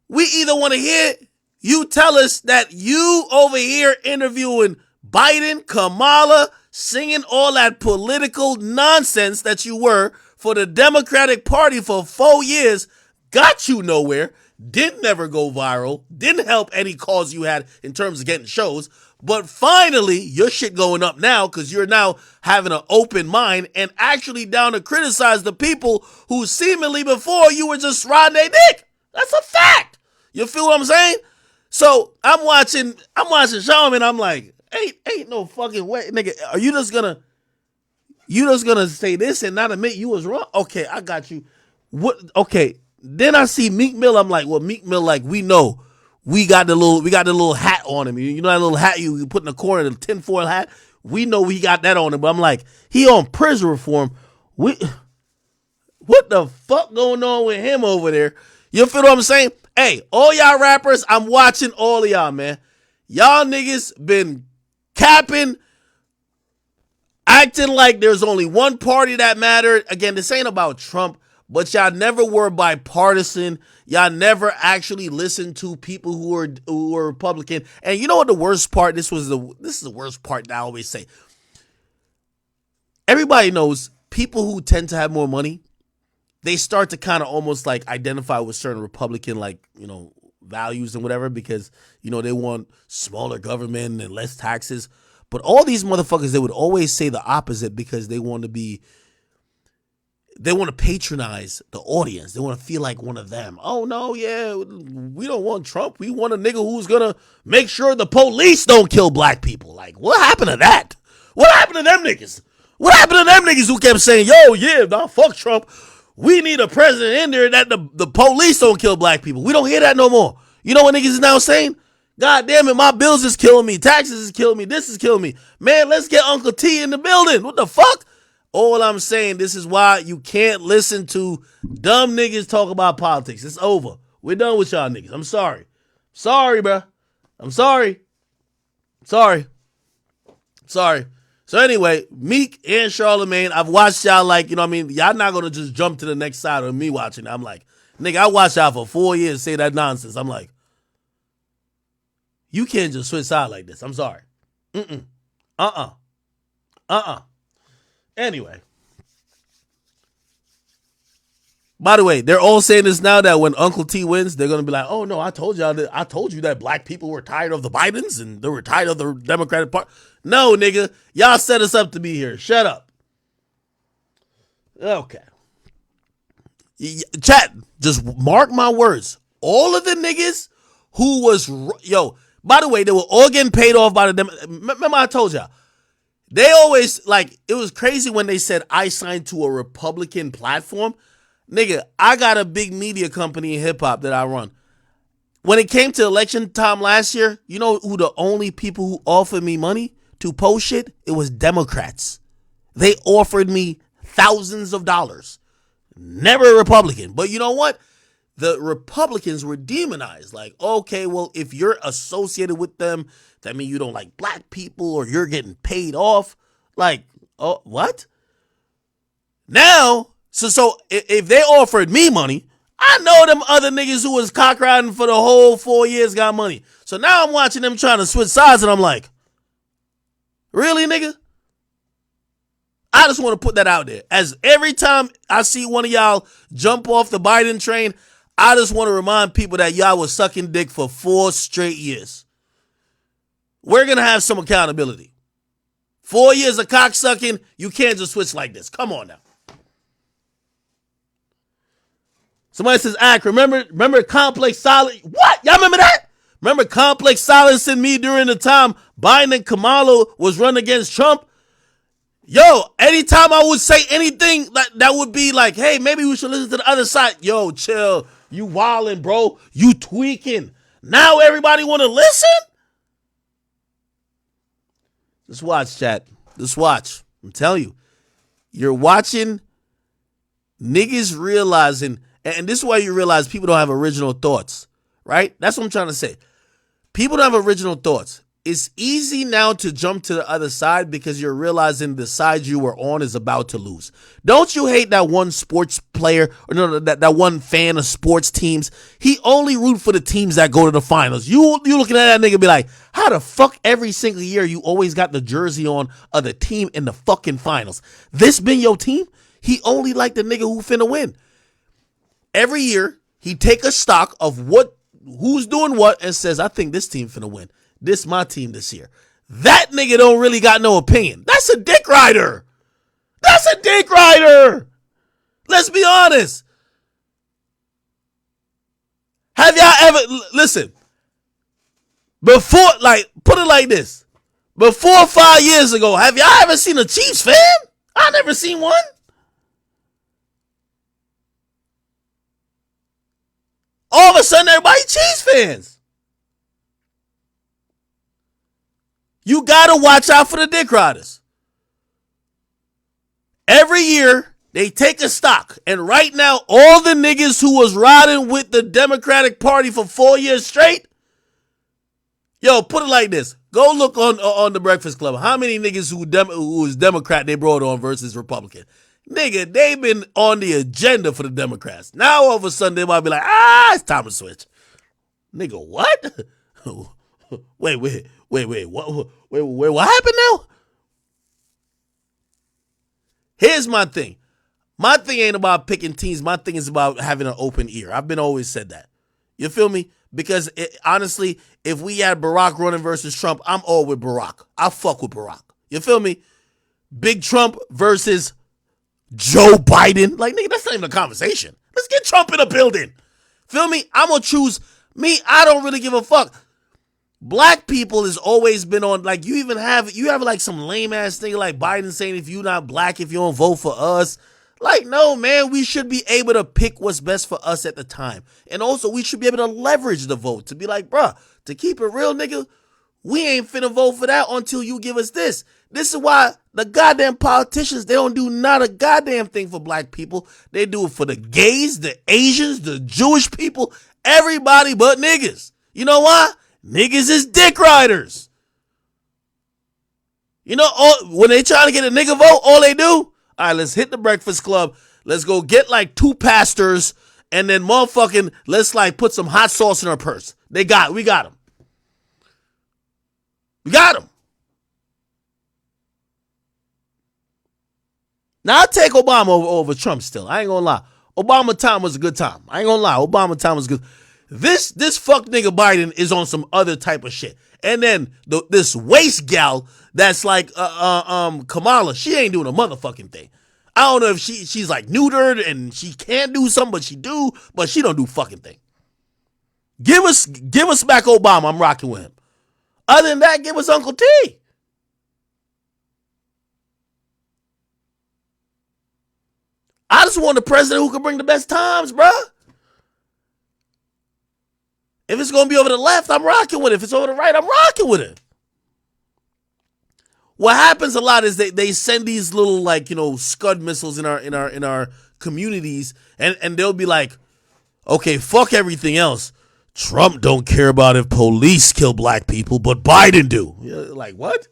We either want to hear you tell us that you over here interviewing Biden, Kamala, singing all that political nonsense that you were for the Democratic Party for 4 years, got you nowhere, didn't ever go viral, didn't help any cause you had in terms of getting shows, but finally, your shit going up now because you're now having an open mind and actually down to criticize the people who seemingly before you were just riding their dick. That's a fact. You feel what I'm saying? So I'm watching Charlamagne, I'm like, ain't no fucking way, nigga. Are you just gonna You just gonna say this and not admit you was wrong? Okay, I got you. What? Okay. Then I see Meek Mill. I'm like, well, Meek Mill, like we know, we got the little hat on him. You know that little hat you put in the corner, the tinfoil hat. We know we got that on him. But I'm like, he on prison reform. What the fuck going on with him over there? You feel what I'm saying? Hey, all y'all rappers, I'm watching all of y'all, man. Y'all niggas been capping, acting like there's only one party that mattered. Again, this ain't about Trump, but y'all never were bipartisan. Y'all never actually listened to people who were Republican. And you know what the worst part? This is the worst part that I always say. Everybody knows people who tend to have more money, they start to kind of almost like identify with certain Republican, like, you know, values and whatever, because, you know, they want smaller government and less taxes. But all these motherfuckers, they would always say the opposite because they want to patronize the audience. They want to feel like one of them. Oh, no, yeah, we don't want Trump. We want a nigga who's going to make sure the police don't kill black people. Like, what happened to that? What happened to them niggas? What happened to them niggas who kept saying, yo, yeah, nah, fuck Trump. We need a president in there that the police don't kill black people. We don't hear that no more. You know what niggas is now saying? God damn it, my bills is killing me. Taxes is killing me. This is killing me. Man, let's get Uncle T in the building. What the fuck? All I'm saying, this is why you can't listen to dumb niggas talk about politics. It's over. We're done with y'all niggas. I'm sorry. Sorry, bro. I'm sorry. Sorry. Sorry. So anyway, Meek and Charlemagne, I've watched y'all like, you know what I mean? Y'all not going to just jump to the next side of me watching. I'm like, nigga, I watched y'all for 4 years say that nonsense. I'm like, you can't just switch sides like this. I'm sorry. Anyway. By the way, they're all saying this now that when Uncle T wins, they're going to be like, oh, no, I told you that black people were tired of the Bidens and they were tired of the Democratic Party. No, nigga. Y'all set us up to be here. Shut up. Okay. Chat, just mark my words. All of the niggas who was, by the way, they were all getting paid off by the Democrats. Remember I told y'all. They always, like, it was crazy when they said I signed to a Republican platform. Nigga, I got a big media company in hip-hop that I run. When it came to election time last year, you know who the only people who offered me money to post shit? It was Democrats. They offered me thousands of dollars. Never a Republican. But you know what? The Republicans were demonized. Like, okay, well, if you're associated with them, that means you don't like black people or you're getting paid off. Like, oh, what? Now, so if they offered me money, I know them other niggas who was cock riding for the whole 4 years got money. So now I'm watching them trying to switch sides and I'm like, really, nigga? I just want to put that out there. As every time I see one of y'all jump off the Biden train, I just want to remind people that y'all was sucking dick for 4 straight years. We're going to have some accountability. 4 years of cock sucking, you can't just switch like this. Come on now. Somebody says, Ack, remember Complex Silence? What? Y'all remember that? Remember Complex silencing me during the time Biden and Kamala was running against Trump? Yo, anytime I would say anything that would be like, hey, maybe we should listen to the other side. Yo, chill. You wildin', bro. You tweaking. Now everybody want to listen? Just watch, chat. Just watch. I'm telling you. You're watching niggas realizing, and this is why you realize people don't have original thoughts, right? That's what I'm trying to say. People don't have original thoughts. It's easy now to jump to the other side because you're realizing the side you were on is about to lose. Don't you hate that one sports player, or no, that one fan of sports teams? He only root for the teams that go to the finals. You looking at that nigga be like, how the fuck every single year you always got the jersey on of the team in the fucking finals? This been your team? He only like the nigga who finna win. Every year, he take a stock of who's doing what and says, I think this team finna win. This my team this year. That nigga don't really got no opinion. That's a dick rider. That's a dick rider. Let's be honest. Have y'all ever, listen, before, like, put it like this. Before 5 years ago, have y'all ever seen a Chiefs fan? I never seen one. All of a sudden, everybody Chiefs fans. You gotta watch out for the dick riders. Every year, they take a stock. And right now, all the niggas who was riding with the Democratic Party for 4 years straight, yo, put it like this. Go look on the Breakfast Club. How many niggas who was Democrat they brought on versus Republican? Nigga, they been on the agenda for the Democrats. Now all of a sudden they might be like, it's time to switch. Nigga, what? wait, what happened now? Here's my thing. My thing ain't about picking teams. My thing is about having an open ear. I've been always said that. You feel me? Because honestly, if we had Barack running versus Trump, I'm all with Barack. I fuck with Barack. You feel me? Big Trump versus Joe Biden. Like, nigga, that's not even a conversation. Let's get Trump in a building. Feel me? I'm going to choose me. I don't really give a fuck. Black people has always been on, like, you have like some lame ass thing like Biden saying if you're not black, if you don't vote for us. Like, no, man, we should be able to pick what's best for us at the time. And also, we should be able to leverage the vote to be like, bruh, to keep it real, nigga, we ain't finna vote for that until you give us this. This is why the goddamn politicians, they don't do not a goddamn thing for black people. They do it for the gays, the Asians, the Jewish people, everybody but niggas. You know why? Niggas is dick riders. You know, when they try to get a nigga vote, all they do, all right, let's hit the Breakfast Club. Let's go get like 2 pastors and then motherfucking, let's like put some hot sauce in our purse. We got them. We got them. Now, I'll take Obama over Trump still. I ain't gonna lie. Obama time was a good time. I ain't gonna lie. Obama time was good. This fuck nigga Biden is on some other type of shit. And then this waste gal that's like Kamala, she ain't doing a motherfucking thing. I don't know if she's like neutered and she can do something, but she don't do fucking thing. Give us back Obama. I'm rocking with him. Other than that, give us Uncle T. I just want a president who can bring the best times, bruh. If it's gonna be over the left, I'm rocking with it. If it's over the right, I'm rocking with it. What happens a lot is they send these little, like, you know, Scud missiles in our communities, and they'll be like, okay, fuck everything else. Trump don't care about if police kill black people, but Biden do. Like, what?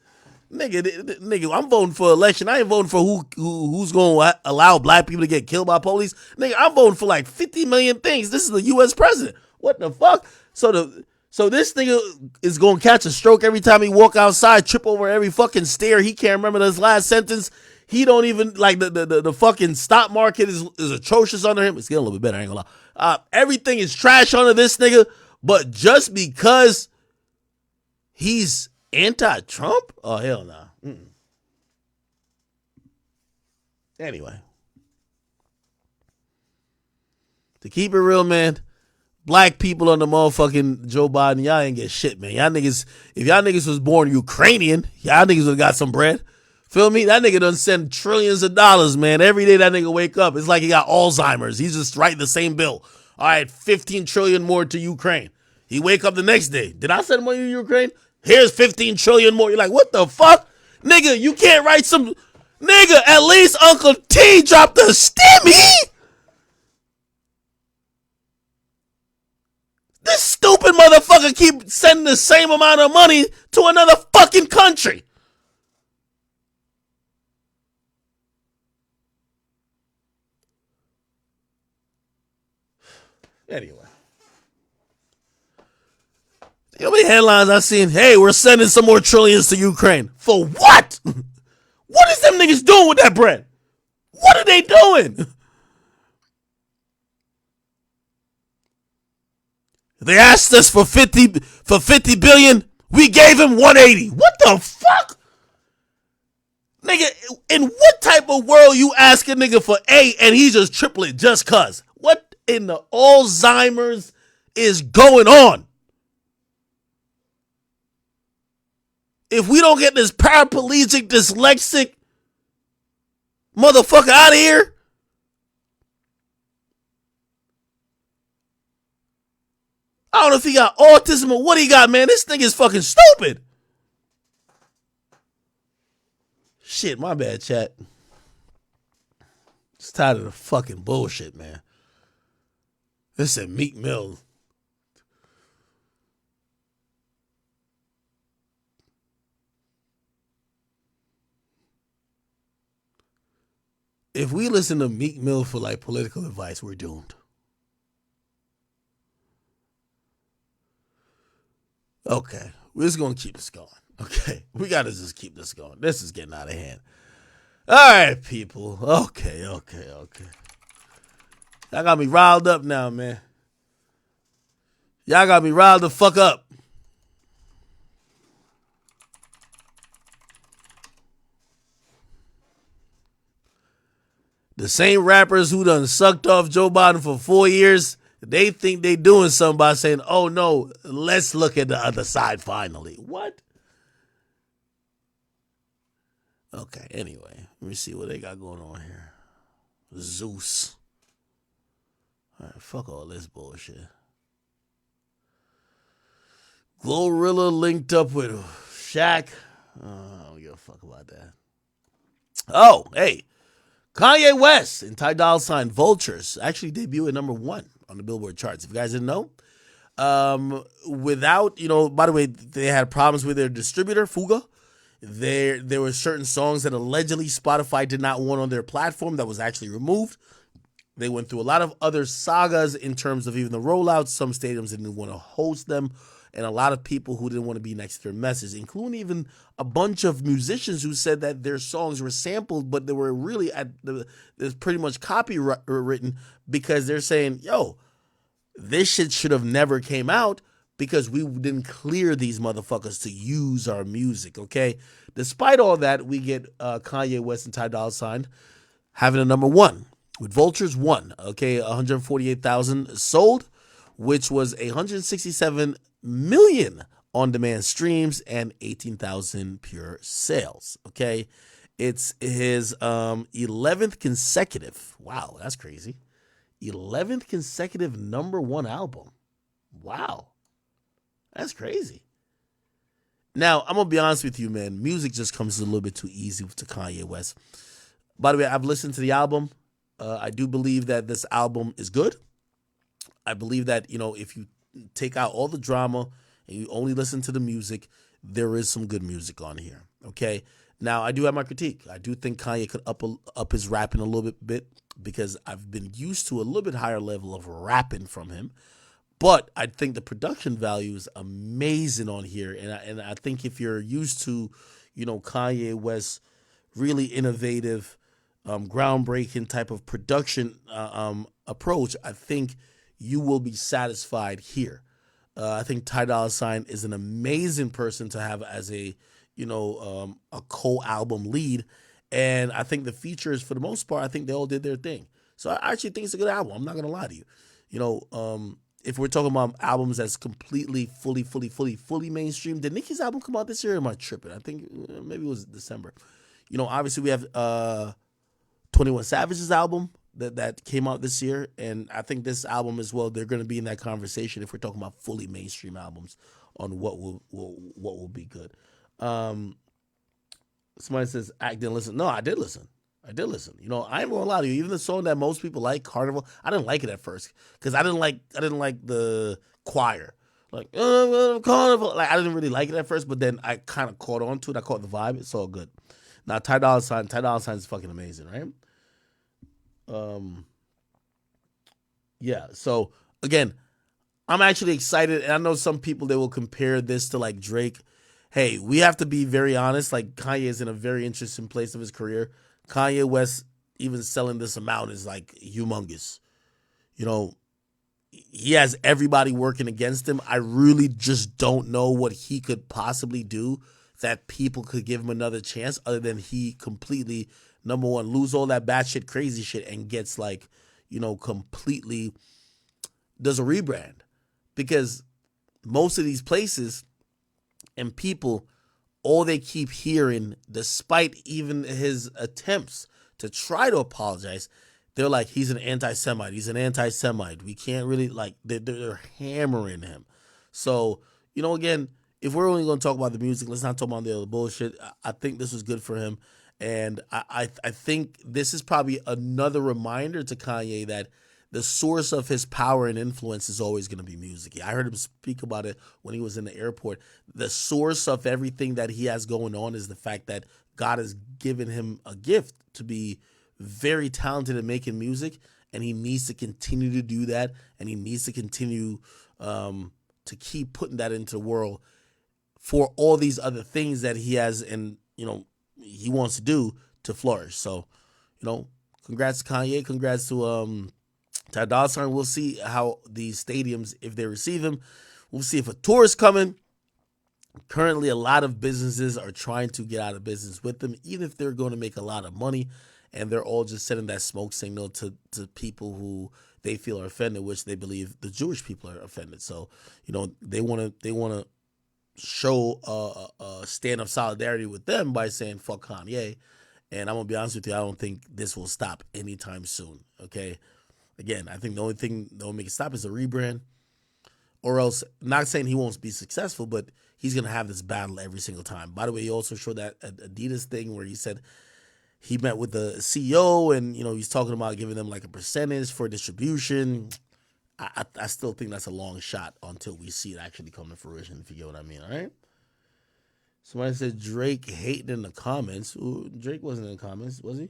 Nigga, I'm voting for election. I ain't voting for who's going to allow black people to get killed by police. Nigga, I'm voting for like 50 million things. This is the U.S. president. What the fuck? So this nigga is going to catch a stroke every time he walk outside, trip over every fucking stair. He can't remember his last sentence. He don't even, like, the fucking stock market is atrocious under him. It's getting a little bit better, I ain't gonna lie. Everything is trash under this nigga, but just because he's anti-Trump? Oh, hell no. Nah. Anyway. To keep it real, man, black people on the motherfucking Joe Biden, y'all ain't get shit, man. Y'all niggas, if y'all niggas was born Ukrainian, y'all niggas would've got some bread. Feel me? That nigga done send trillions of dollars, man. Every day that nigga wake up, it's like he got Alzheimer's. He's just writing the same bill. All right, 15 trillion more to Ukraine. He wake up the next day. Did I send money to Ukraine? Here's 15 trillion more. You're like, what the fuck? Nigga, you can't write some... Nigga, at least Uncle T dropped a stimmy. This stupid motherfucker keep sending the same amount of money to another fucking country. Anyway. The only headlines I seen, hey, we're sending some more trillions to Ukraine. For what? What is them niggas doing with that bread? What are they doing? They asked us for 50 billion. We gave him 180. What the fuck? Nigga, in what type of world you ask a nigga for A and he just triple it just cuz? What in the Alzheimer's is going on? If we don't get this paraplegic, dyslexic Motherfucker, out of here. I don't know if he got autism or what he got, man. This thing is fucking stupid. Shit, my bad, chat. Just tired of the fucking bullshit, man. This is Meek Mill. If we listen to Meek Mill for like political advice, we're doomed. Okay, we're just gonna keep this going. Okay, we gotta just keep this going. This is getting out of hand. All right, people. Okay. Y'all got me riled up now, man. Y'all got me riled the fuck up. The same rappers who done sucked off Joe Biden for 4 years, they think they doing something by saying, oh no, let's look at the other side finally. What? Okay, anyway, let me see what they got going on here. Zeus. All right, fuck all this bullshit. Glorilla linked up with Shaq. I don't give a fuck about that. Oh, hey. Kanye West and Ty Dolla $ign Vultures actually debuted at #1 on the Billboard charts. If you guys didn't know, without, by the way, they had problems with their distributor, Fuga. There were certain songs that allegedly Spotify did not want on their platform that was actually removed. They went through a lot of other sagas in terms of even the rollouts. Some stadiums didn't want to host them, and a lot of people who didn't want to be next to their messes, including even a bunch of musicians who said that their songs were sampled, but they were really there's pretty much copywritten because they're saying, yo, this shit should have never came out because we didn't clear these motherfuckers to use our music, okay? Despite all that, we get Kanye West and Ty Dolla $ign having a #1 with Vultures 1, okay? 148,000 sold, which was 167 million on-demand streams and 18,000 pure sales, okay? It's his 11th consecutive, wow, that's crazy, 11th consecutive #1 album. Wow. That's crazy. Now, I'm going to be honest with you, man. Music just comes a little bit too easy to Kanye West. By the way, I've listened to the album. I do believe that this album is good. I believe that, if you take out all the drama and you only listen to the music, there is some good music on here, okay? Now, I do have my critique. I do think Kanye could up his rapping a little bit because I've been used to a little bit higher level of rapping from him. But I think the production value is amazing on here. And I think if you're used to, Kanye West really innovative, groundbreaking type of production approach, I think you will be satisfied here. I think Ty Dolla $ign is an amazing person to have as a co-album lead. And I think the features, for the most part, I think they all did their thing. So I actually think it's a good album. I'm not going to lie to you. If we're talking about albums that's completely, fully mainstream, did Nicki's album come out this year or am I tripping? I think maybe it was December. Obviously we have 21 Savage's album that came out this year, and I think this album as well, they're going to be in that conversation if we're talking about fully mainstream albums on what will be good. Somebody says, I didn't listen. No, I did listen. I ain't gonna lie to you. Even the song that most people like, Carnival, I didn't like it at first because I didn't like the choir, like Carnival. Like I didn't really like it at first, but then I kind of caught on to it. I caught the vibe. It's all good. Now Ty Dolla $ign is fucking amazing, right? Yeah. So again, I'm actually excited, and I know some people they will compare this to like Drake. Hey, we have to be very honest. Like Kanye is in a very interesting place of his career. Kanye West even selling this amount is like humongous. He has everybody working against him. I really just don't know what he could possibly do that people could give him another chance other than he completely, #1, lose all that batshit crazy shit and gets like, completely does a rebrand. Because most of these places and people, all they keep hearing, despite even his attempts to try to apologize, they're like, he's an anti-Semite. He's an anti-Semite. We can't really, like, they're hammering him. So, again, if we're only going to talk about the music, let's not talk about the other bullshit. I think this was good for him. And I think this is probably another reminder to Kanye that the source of his power and influence is always going to be music. I heard him speak about it when he was in the airport. The source of everything that he has going on is the fact that God has given him a gift to be very talented at making music, and he needs to continue to do that, and he needs to continue to keep putting that into the world for all these other things that he has and, he wants to do to flourish. So, congrats to Kanye, congrats to Ty Dolla $ign. We'll see how these stadiums, if they receive him, we'll see if a tour is coming. Currently, a lot of businesses are trying to get out of business with them, even if they're going to make a lot of money, and they're all just sending that smoke signal to people who they feel are offended, which they believe the Jewish people are offended. So, they want to show a stand of solidarity with them by saying fuck Kanye. And I'm gonna be honest with you, I don't think this will stop anytime soon. Okay, again, I think the only thing that will make it stop is a rebrand, or else, not saying he won't be successful, but he's gonna have this battle every single time. By the way, he also showed that Adidas thing where he said he met with the CEO and he's talking about giving them like a percentage for distribution. I still think that's a long shot until we see it actually come to fruition, if you get what I mean, all right? Somebody said Drake hating in the comments. Ooh, Drake wasn't in the comments, was he?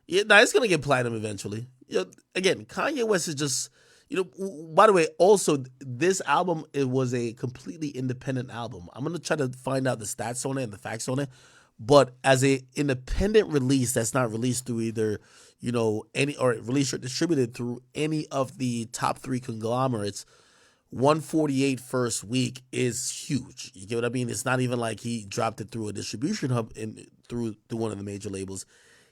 Yeah, it's going to get platinum eventually. Again, Kanye West is just, by the way, also, this album, it was a completely independent album. I'm going to try to find out the stats on it and the facts on it. But as a independent release that's not released through either, any, or released or distributed through any of the top 3 conglomerates, 148 first week is huge. You get what I mean? It's not even like he dropped it through a distribution hub through one of the major labels.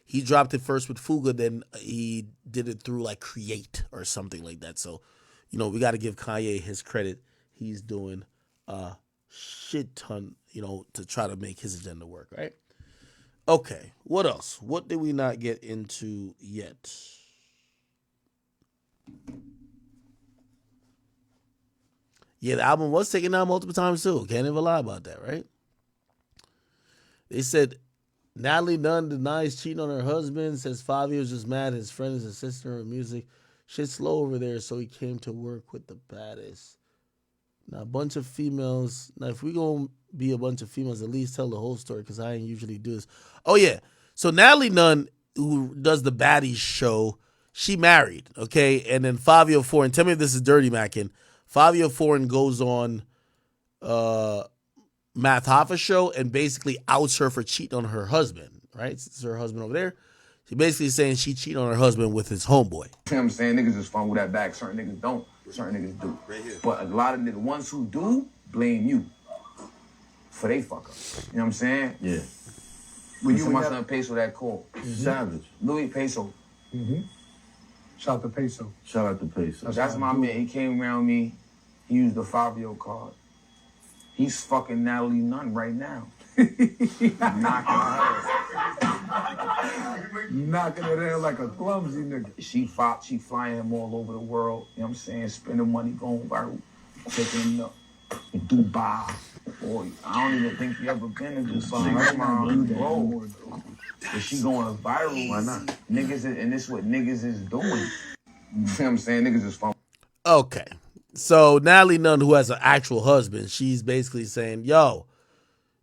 He dropped it first with Fuga, then he did it through like Create or something like that. So, we got to give Kanye his credit. He's doing shit ton, to try to make his agenda work, right? Okay, what else? What did we not get into yet? Yeah, the album was taken down multiple times too. Can't even lie about that, right? They said Natalie Nunn denies cheating on her husband, says 5 years just mad his friend is assisting her in music. Shit's slow over there, so he came to work with the baddest. Now, a bunch of females. Now, if we gonna be a bunch of females, at least tell the whole story, because I ain't usually do this. Oh, yeah. So Natalie Nunn, who does the Baddies show, she married, okay? And then Fabio Foreign, tell me if this is dirty macking. Fabio Foreign goes on Math Hoffa's show and basically outs her for cheating on her husband, right? It's her husband over there. She basically saying she cheated on her husband with his homeboy. You know what I'm saying? Niggas just fumble that back. Certain niggas don't. Certain niggas do. Right here. But a lot of the ones who do blame you for they fuck up. You know what I'm saying? Yeah. When you my son Peso that call. Savage. Louis Peso. Mm-hmm. Shout out to Peso. Shout out to Peso. That's my man. He came around me. He used the Fabio card. He's fucking Natalie Nunn right now. Knocking her head. Knocking her head like a clumsy nigga. She flying him all over the world. You know what I'm saying? Spending money, going viral. Taking him to Dubai. Boy, I don't even think he ever been to Dubai. That's my bro. If she going viral, why not? Niggas, and this is what niggas is doing. You know what I'm saying? Niggas is fun. Okay. So Natalie Nunn, who has an actual husband, she's basically saying, yo,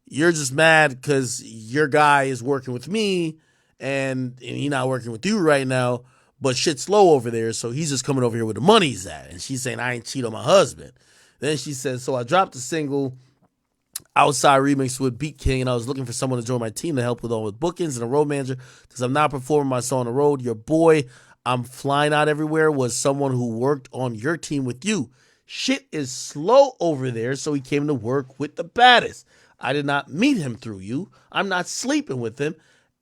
you're just mad because your guy is working with me and he's not working with you right now, but shit's slow over there, so he's just coming over here where the money's at. And she's saying, I ain't cheat on my husband. Then she says, so I dropped a single Outside remix with Beat King, and I was looking for someone to join my team to help with all with bookings and a road manager because I'm not performing my song on the road. Your boy, I'm flying out everywhere, was someone who worked on your team with you. Shit is slow over there, so he came to work with the baddest. I did not meet him through you. I'm not sleeping with him,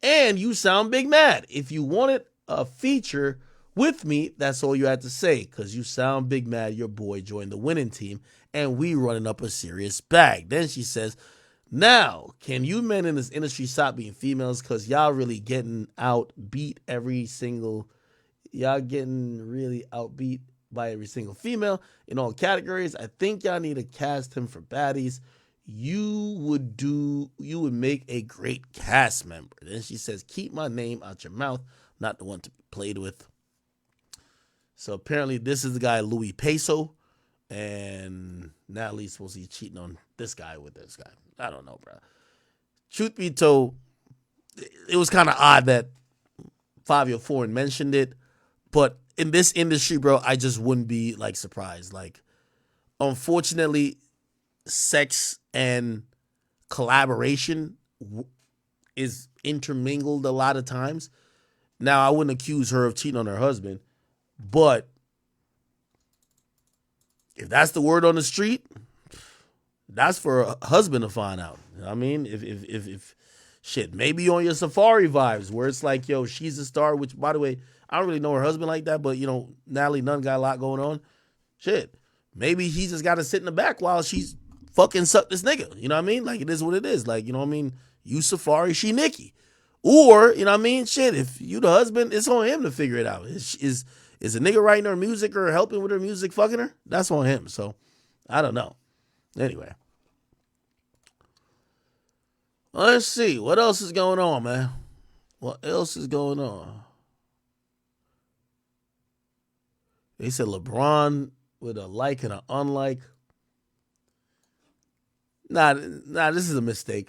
and you sound big mad. If you wanted a feature with me, that's all you had to say, because you sound big mad. Your boy joined the winning team, and we running up a serious bag. Then she says, now, can you men in this industry stop being females? Because y'all really getting outbeat y'all getting really outbeat by every single female in all categories. I think y'all need to cast him for baddies. You would make a great cast member. Then she says, keep my name out your mouth, not the one to be played with. So apparently this is the guy, Louis Peso, and Natalie's supposed to be cheating on this guy with this guy. I don't know, bro. Truth be told, it was kind of odd that Fabio Foreign mentioned it, but in this industry, bro, I just wouldn't be like surprised. Like, unfortunately, sex and collaboration is intermingled a lot of times. Now, I wouldn't accuse her of cheating on her husband, but if that's the word on the street, that's for a husband to find out. You know what I mean, if shit, maybe on your Safari vibes where it's like, yo, she's a star, which, by the way, I don't really know her husband like that, but, you know, Natalie Nunn got a lot going on. Shit, maybe he just got to sit in the back while she's fucking suck this nigga. You know what I mean? Like, it is what it is. Like, you know what I mean? You Safari, she Nikki. Or, you know what I mean? Shit, if you the husband, it's on him to figure it out. Is a nigga writing her music or helping with her music fucking her? That's on him. So, I don't know. Anyway. Let's see. What else is going on, man? What else is going on? They said LeBron with a like and an unlike. Nah, this is a mistake.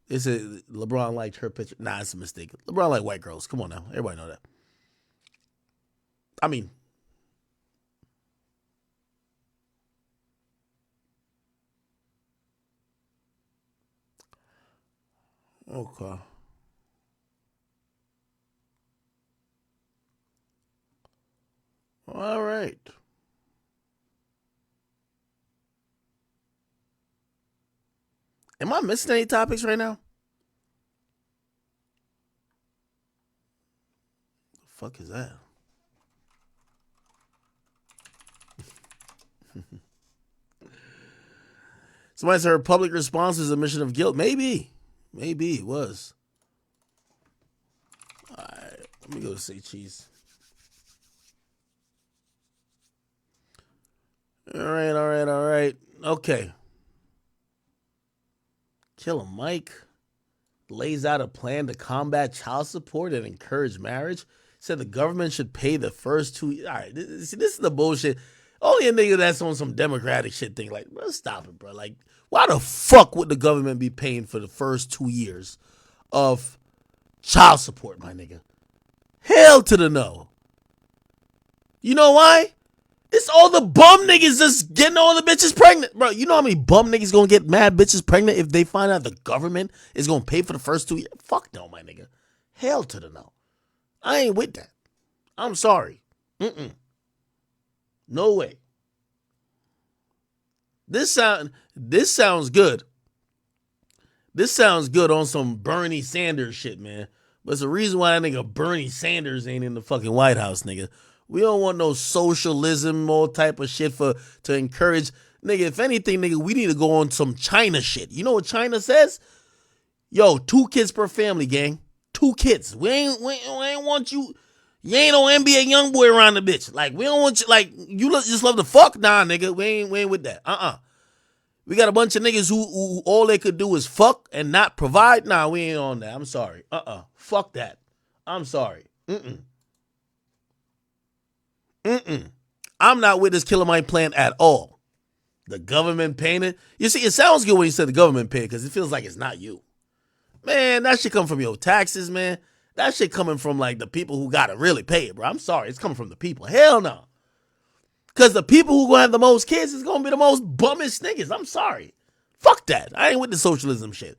They said LeBron liked her picture. Nah, it's a mistake. LeBron like white girls. Come on now. Everybody know that. I mean, okay. All right. Am I missing any topics right now? The fuck is that? Somebody said her public response is admission of guilt. Maybe it was. All right, let me go say cheese. All right. Okay. Killer Mike lays out a plan to combat child support and encourage marriage. Said the government should pay the first 2. All right, this is the bullshit. Only a nigga that's on some democratic shit thing. Like, bro, stop it, bro. Like, why the fuck would the government be paying for the first 2 years of child support, my nigga? Hell to the no. You know why? It's all the bum niggas just getting all the bitches pregnant. Bro, you know how many bum niggas gonna get mad bitches pregnant if they find out the government is gonna pay for the first 2 years? Fuck no, my nigga. Hell to the no. I ain't with that. I'm sorry. No way. This sounds good. This sounds good on some Bernie Sanders shit, man. But it's the reason why that nigga Bernie Sanders ain't in the fucking White House, nigga. We don't want no socialism, all type of shit to encourage. Nigga, if anything, nigga, we need to go on some China shit. You know what China says? Yo, 2 kids per family, gang. 2 kids. We ain't want you. You ain't no NBA young boy around the bitch. Like, we don't want you, like, you just love to fuck? Nah, nigga, we ain't with that. We got a bunch of niggas who all they could do is fuck and not provide. Nah, we ain't on that. I'm sorry. Fuck that. I'm sorry. I'm not with this Killer Mike plan at all. The government paying it. You see, it sounds good when you said the government pay it because it feels like it's not you. Man, that shit come from your taxes, man. That shit coming from like the people who gotta really pay it, bro. I'm sorry, it's coming from the people. Hell no. Because the people who gonna have the most kids is gonna be the most bummish niggas. I'm sorry. Fuck that. I ain't with the socialism shit.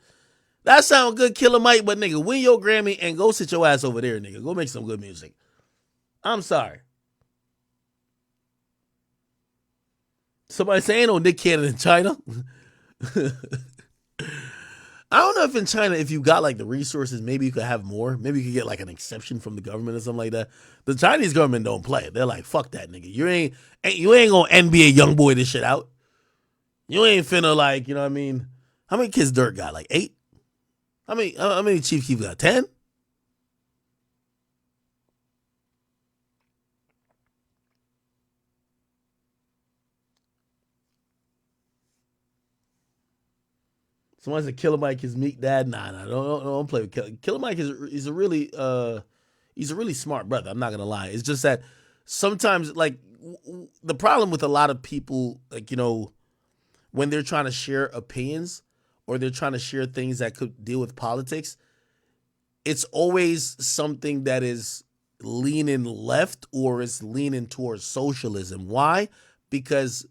That sound good, Killer Mike, but nigga, win your Grammy and go sit your ass over there, nigga. Go make some good music. I'm sorry. Somebody say ain't no Nick Cannon in China. I don't know if in China, if you got like the resources, maybe you could have more. Maybe you could get like an exception from the government or something like that. The Chinese government don't play. They're like, fuck that nigga. You ain't gonna NBA young boy this shit out. You ain't finna like, you know what I mean? How many kids Dirk got? Like 8? How many Chief Keef got? 10? Someone said Killer Mike is Meek Dad. Nah, don't play with Killer. Killer Mike he's a really smart brother. I'm not gonna lie. It's just that sometimes like the problem with a lot of people, like, you know, when they're trying to share opinions or they're trying to share things that could deal with politics, it's always something that is leaning left or is leaning towards socialism. Why? Because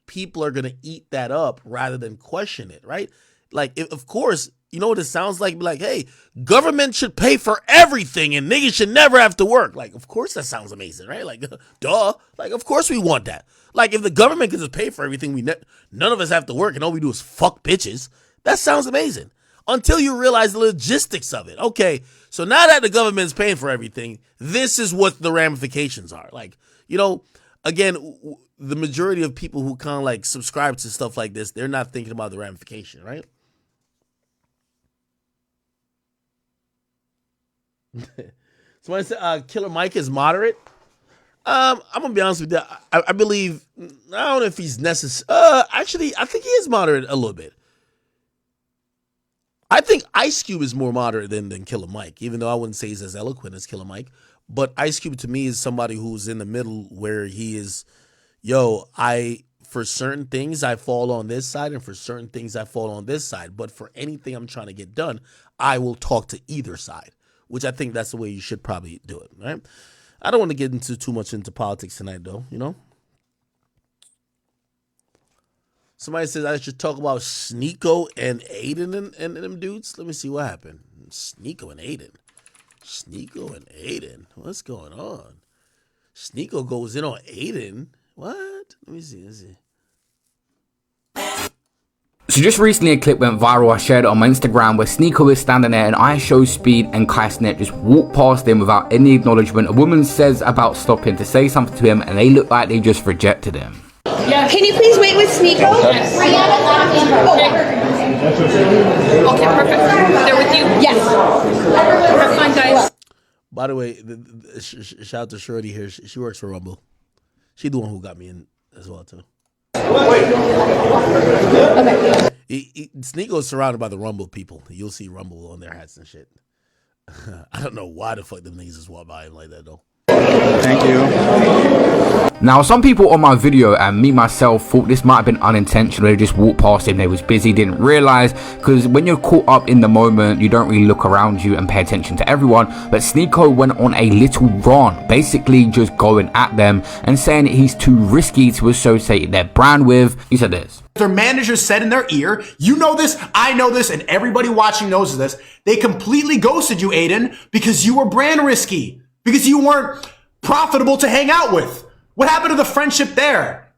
people are going to eat that up rather than question it, right? Like, of course, you know what it sounds like? Like, hey, government should pay for everything and niggas should never have to work. Like, of course that sounds amazing, right? Like, duh. Like, of course we want that. Like, if the government can just pay for everything, none of us have to work and all we do is fuck bitches. That sounds amazing. Until you realize the logistics of it. Okay, so now that the government's paying for everything, this is what the ramifications are. Like, you know, again, the majority of people who kind of like subscribe to stuff like this, they're not thinking about the ramification, right? Somebody said Killer Mike is moderate. I'm gonna be honest with you. I believe, I don't know if he's necessary. Actually, I think he is moderate a little bit. I think Ice Cube is more moderate than Killer Mike, even though I wouldn't say he's as eloquent as Killer Mike. But Ice Cube to me is somebody who's in the middle where he is, for certain things I fall on this side and for certain things I fall on this side. But for anything I'm trying to get done, I will talk to either side, which I think that's the way you should probably do it, right? I don't want to get too much into politics tonight, though, you know? Somebody says I should talk about Sneeko and Aiden and them dudes. Let me see what happened. Sneeko and Aiden. Sneeko and Aiden. What's going on? Sneeko goes in on Aiden. What? Let me see. So just recently a clip went viral. I shared it on my Instagram where Sneeko is standing there and I Show Speed and Kai Snet just walk past him without any acknowledgement. A woman says about stopping to say something to him and they look like they just rejected him. Yeah. Can you please wait with Sneeko? Yes. Okay, perfect. They're with you? Yes. Have fun, guys. By the way, shout out to Shorty here. She works for Rumble. She's the one who got me in as well, too. Okay. Sneeko's surrounded by the Rumble people. You'll see Rumble on their hats and shit. I don't know why the fuck them niggas just walk by him like that, though. Thank you. Now, some people on my video and me myself thought this might have been unintentional. They just walked past him. They was busy, didn't realize, because when you're caught up in the moment, you don't really look around you and pay attention to everyone. But Sneeko went on a little rant, basically just going at them and saying he's too risky to associate their brand with. He said this. Their manager said in their ear, you know this, I know this, and everybody watching knows this. They completely ghosted you, Aiden, because you were brand risky. Because you weren't profitable to hang out with. What happened to the friendship there?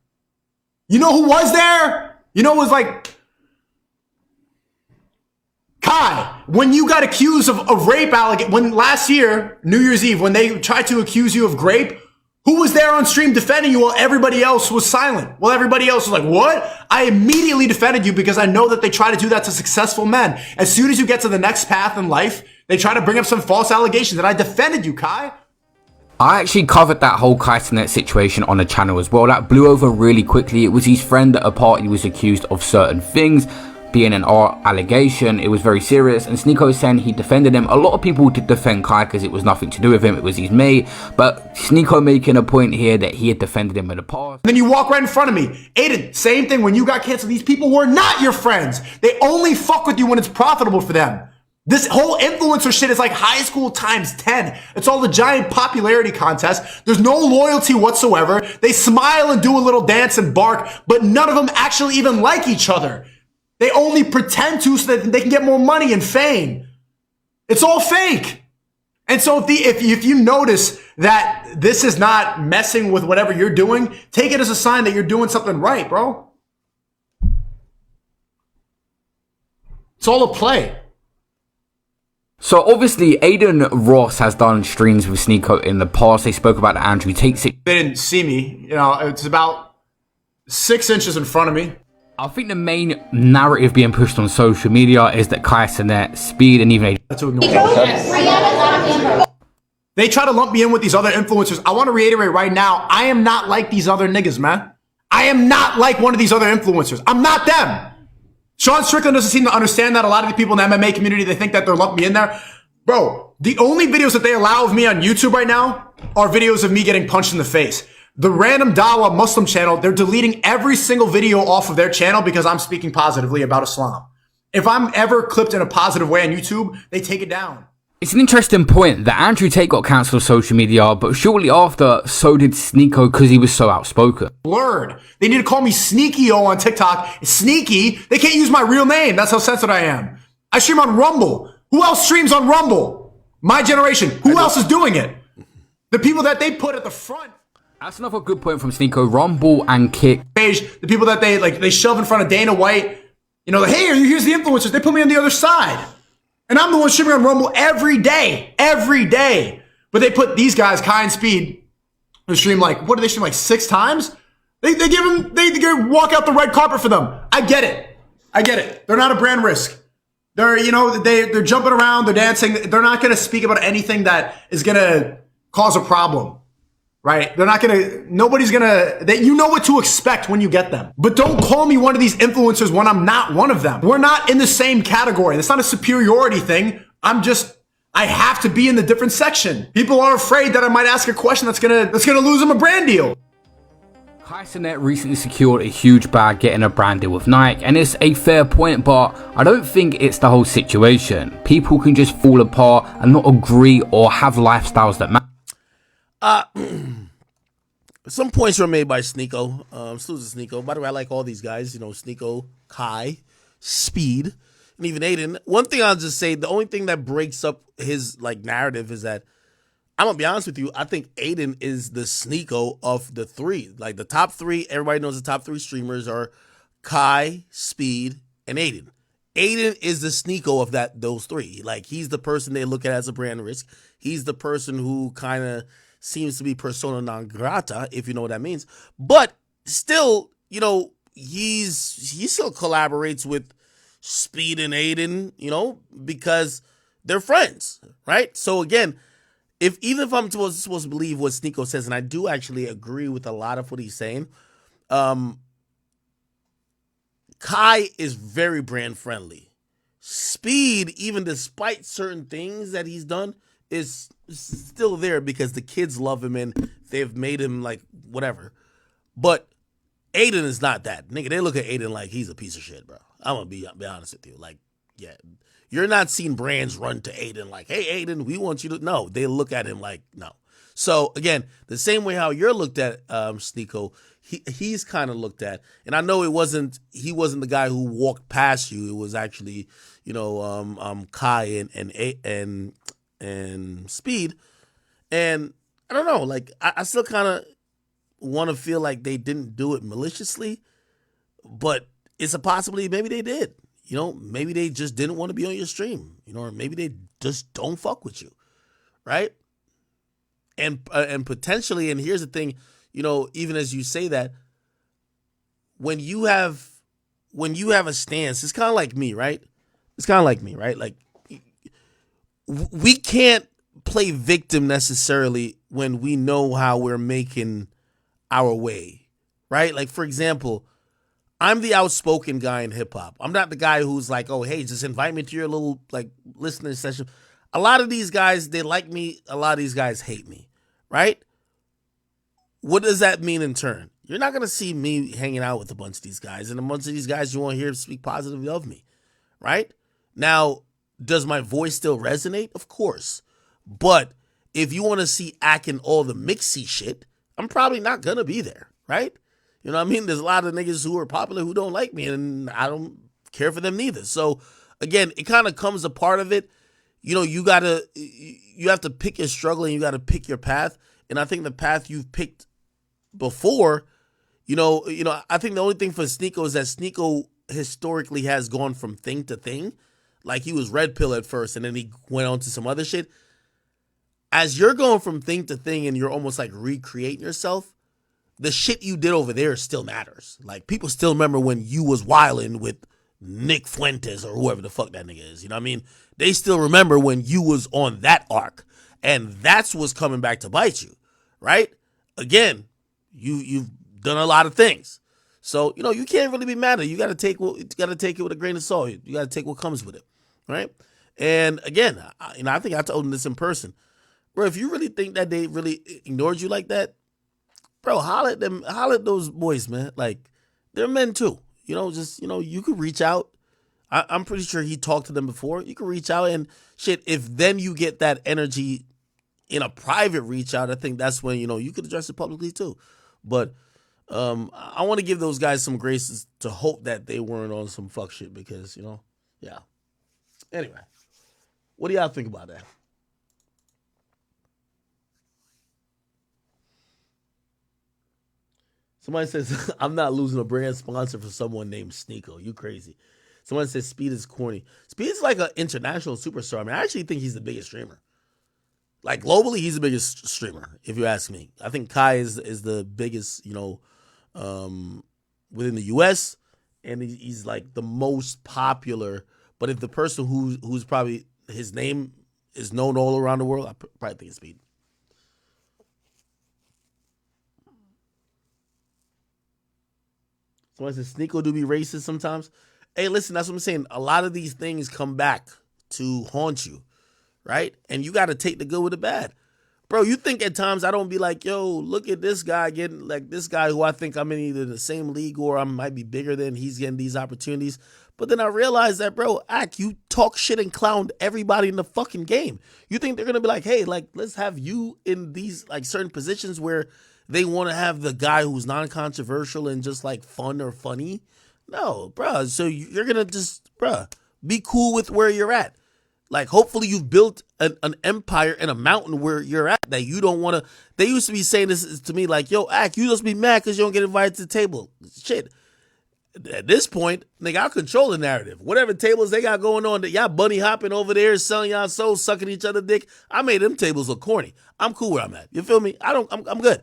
You know who was there? You know, it was like Kai, when you got accused of rape allegation, when last year, New Year's Eve, when they tried to accuse you of grape, who was there on stream defending you while everybody else was silent? Well, everybody else was like, what? I immediately defended you because I know that they try to do that to successful men. As soon as you get to the next path in life, they try to bring up some false allegations, and I defended you, Kai. I actually covered that whole Kai Cenat situation on the channel as well. That blew over really quickly. It was his friend at a party was accused of certain things, being an art allegation. It was very serious, and Sneeko is saying he defended him. A lot of people did defend Kai because it was nothing to do with him. It was his mate. But Sneeko making a point here that he had defended him in the past. And then you walk right in front of me. Aiden, same thing. When you got canceled, these people were not your friends. They only fuck with you when it's profitable for them. This whole influencer shit is like high school times 10. It's all the giant popularity contest. There's no loyalty whatsoever. They smile and do a little dance and bark, but none of them actually even like each other. They only pretend to so that they can get more money and fame. It's all fake. And so if you notice that this is not messing with whatever you're doing, take it as a sign that you're doing something right, bro. It's all a play. So obviously Aiden Ross has done streams with Sneeko in the past. They spoke about the Andrew Tate. They didn't see me. You know, it's about 6 inches in front of me. I think the main narrative being pushed on social media is that Kai Cenat, Speed, and even They try to lump me in with these other influencers. I want to reiterate right now, I am not like these other niggas, man. I am not like one of these other influencers. I'm not them. Sean Strickland doesn't seem to understand that. A lot of the people in the MMA community, they think that they're lumping me in there. Bro, the only videos that they allow of me on YouTube right now are videos of me getting punched in the face. The Random Dawa Muslim channel, they're deleting every single video off of their channel because I'm speaking positively about Islam. If I'm ever clipped in a positive way on YouTube, they take it down. It's an interesting point that Andrew Tate got cancelled on social media, but shortly after, so did Sneako because he was so outspoken. Blurred. They need to call me Sneaky-O on TikTok. Sneaky. They can't use my real name. That's how sensitive I am. I stream on Rumble. Who else streams on Rumble? My generation. Who else is doing it? The people that they put at the front. That's another good point from Sneako. Rumble and Kick. Page, the people that they shove in front of Dana White. You know, hey, here's the influencers. They put me on the other side. And I'm the one streaming on Rumble every day. Every day. But they put these guys, Kai and Speed, who stream like, what do they stream like 6 times? They give them, they walk out the red carpet for them. I get it. I get it. They're not a brand risk. They're, you know, they're jumping around, they're dancing. They're not going to speak about anything that is going to cause a problem. Right? They're not gonna, nobody's gonna, you know what to expect when you get them. But don't call me one of these influencers when I'm not one of them. We're not in the same category. That's not a superiority thing. I have to be in the different section. People are afraid that I might ask a question that's gonna lose them a brand deal. Kai Cenat recently secured a huge bag getting a brand deal with Nike, and it's a fair point, but I don't think it's the whole situation. People can just fall apart and not agree or have lifestyles that matter. Some points were made by Sneako. Salute to Sneako. By the way, I like all these guys. You know, Sneako, Kai, Speed, and even Aiden. One thing I'll just say, the only thing that breaks up his like narrative is that, I'm gonna be honest with you, I think Aiden is the Sneako of the 3. Like the top 3, everybody knows the top 3 streamers are Kai, Speed, and Aiden. Aiden is the Sneako of those 3. Like he's the person they look at as a brand risk. He's the person who kind of seems to be persona non grata, if you know what that means. But still, you know, he still collaborates with Speed and Aiden, you know, because they're friends, right? So again, even if I'm supposed to believe what Sneako says, and I do actually agree with a lot of what he's saying, Kai is very brand friendly. Speed, even despite certain things that he's done, is still there because the kids love him and they've made him like whatever. But Aiden is not that. Nigga, they look at Aiden like he's a piece of shit, bro. I'm gonna be honest with you. Like, yeah, you're not seeing brands run to Aiden like, hey, Aiden, we want you to. No, they look at him like, no. So again, the same way how you're looked at, Sneako, he's kind of looked at. And I know he wasn't the guy who walked past you. It was actually, you know, Kai and Speed. And I don't know, like I still kind of want to feel like they didn't do it maliciously, but it's a possibility maybe they did. You know, maybe they just didn't want to be on your stream, you know, or maybe they just don't fuck with you, right? And potentially, and here's the thing, you know, even as you say that, when you have a stance, it's kind of like me, right? It's kind of like me, right? Like, we can't play victim necessarily when we know how we're making our way, right? Like, for example, I'm the outspoken guy in hip hop. I'm not the guy who's like, oh, hey, just invite me to your little like listening session. A lot of these guys, they like me. A lot of these guys hate me, right? What does that mean in turn? You're not going to see me hanging out with a bunch of these guys. And a bunch of these guys, you won't hear speak positively of me, right? Now, does my voice still resonate? Of course. But if you want to see Ack and all the mixy shit, I'm probably not going to be there, right? You know what I mean? There's a lot of niggas who are popular who don't like me, and I don't care for them neither. So, again, it kind of comes a part of it. You know, you have to pick your struggle and you got to pick your path. And I think the path you've picked before, you know, I think the only thing for Sneako is that Sneako historically has gone from thing to thing. Like he was Red Pill at first and then he went on to some other shit. As you're going from thing to thing and you're almost like recreating yourself, the shit you did over there still matters. Like, people still remember when you was wilding with Nick Fuentes or whoever the fuck that nigga is. You know what I mean? They still remember when you was on that arc. And that's what's coming back to bite you, right? Again, you've done a lot of things. So, you can't really be mad at it. You got to take it with a grain of salt. You got to take what comes with it, right? And again, I think I told him this in person. Bro, if you really think that they really ignored you like that, bro, holler at those boys, man. Like, they're men too. You could reach out. I'm pretty sure he talked to them before. You could reach out and shit. If then you get that energy in a private reach out, I think that's when, you could address it publicly too. But I want to give those guys some graces to hope that they weren't on some fuck shit because, yeah. Anyway, what do y'all think about that? Somebody says, I'm not losing a brand sponsor for someone named Sneeko. You crazy. Someone says Speed is corny. Speed is like an international superstar. I mean, I actually think he's the biggest streamer. Like, globally, he's the biggest streamer, if you ask me. I think Kai is the biggest, within the U.S., and he's like the most popular. But if the person who's probably, his name is known all around the world, I probably think it's Speed. Someone says Sneeko do be racist sometimes. Hey, listen, that's what I'm saying. A lot of these things come back to haunt you, right? And you got to take the good with the bad. Bro, you think at times I don't be like, yo, look at this guy getting, like, this guy who I think I'm in either the same league or I might be bigger than, he's getting these opportunities. But then I realized that, bro, you talk shit and clown everybody in the fucking game. You think they're going to be like, hey, like, let's have you in these, like, certain positions where they want to have the guy who's non-controversial and just, like, fun or funny? No, bro. So you're going to just, bro, be cool with where you're at. Like, hopefully you've built an empire in a mountain where you're at that you don't want to. They used to be saying this to me like, yo, you just be mad because you don't get invited to the table. Shit. At this point, nigga, I'll control the narrative. Whatever tables they got going on, that y'all bunny hopping over there, selling y'all souls, sucking each other dick. I made them tables look corny. I'm cool where I'm at. You feel me? I'm good.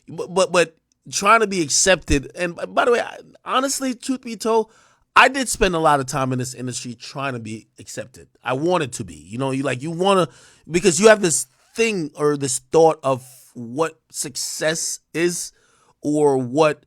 But trying to be accepted. And by the way, honestly, truth be told, I did spend a lot of time in this industry trying to be accepted. I wanted to be, you want to, because you have this thing or this thought of what success is or what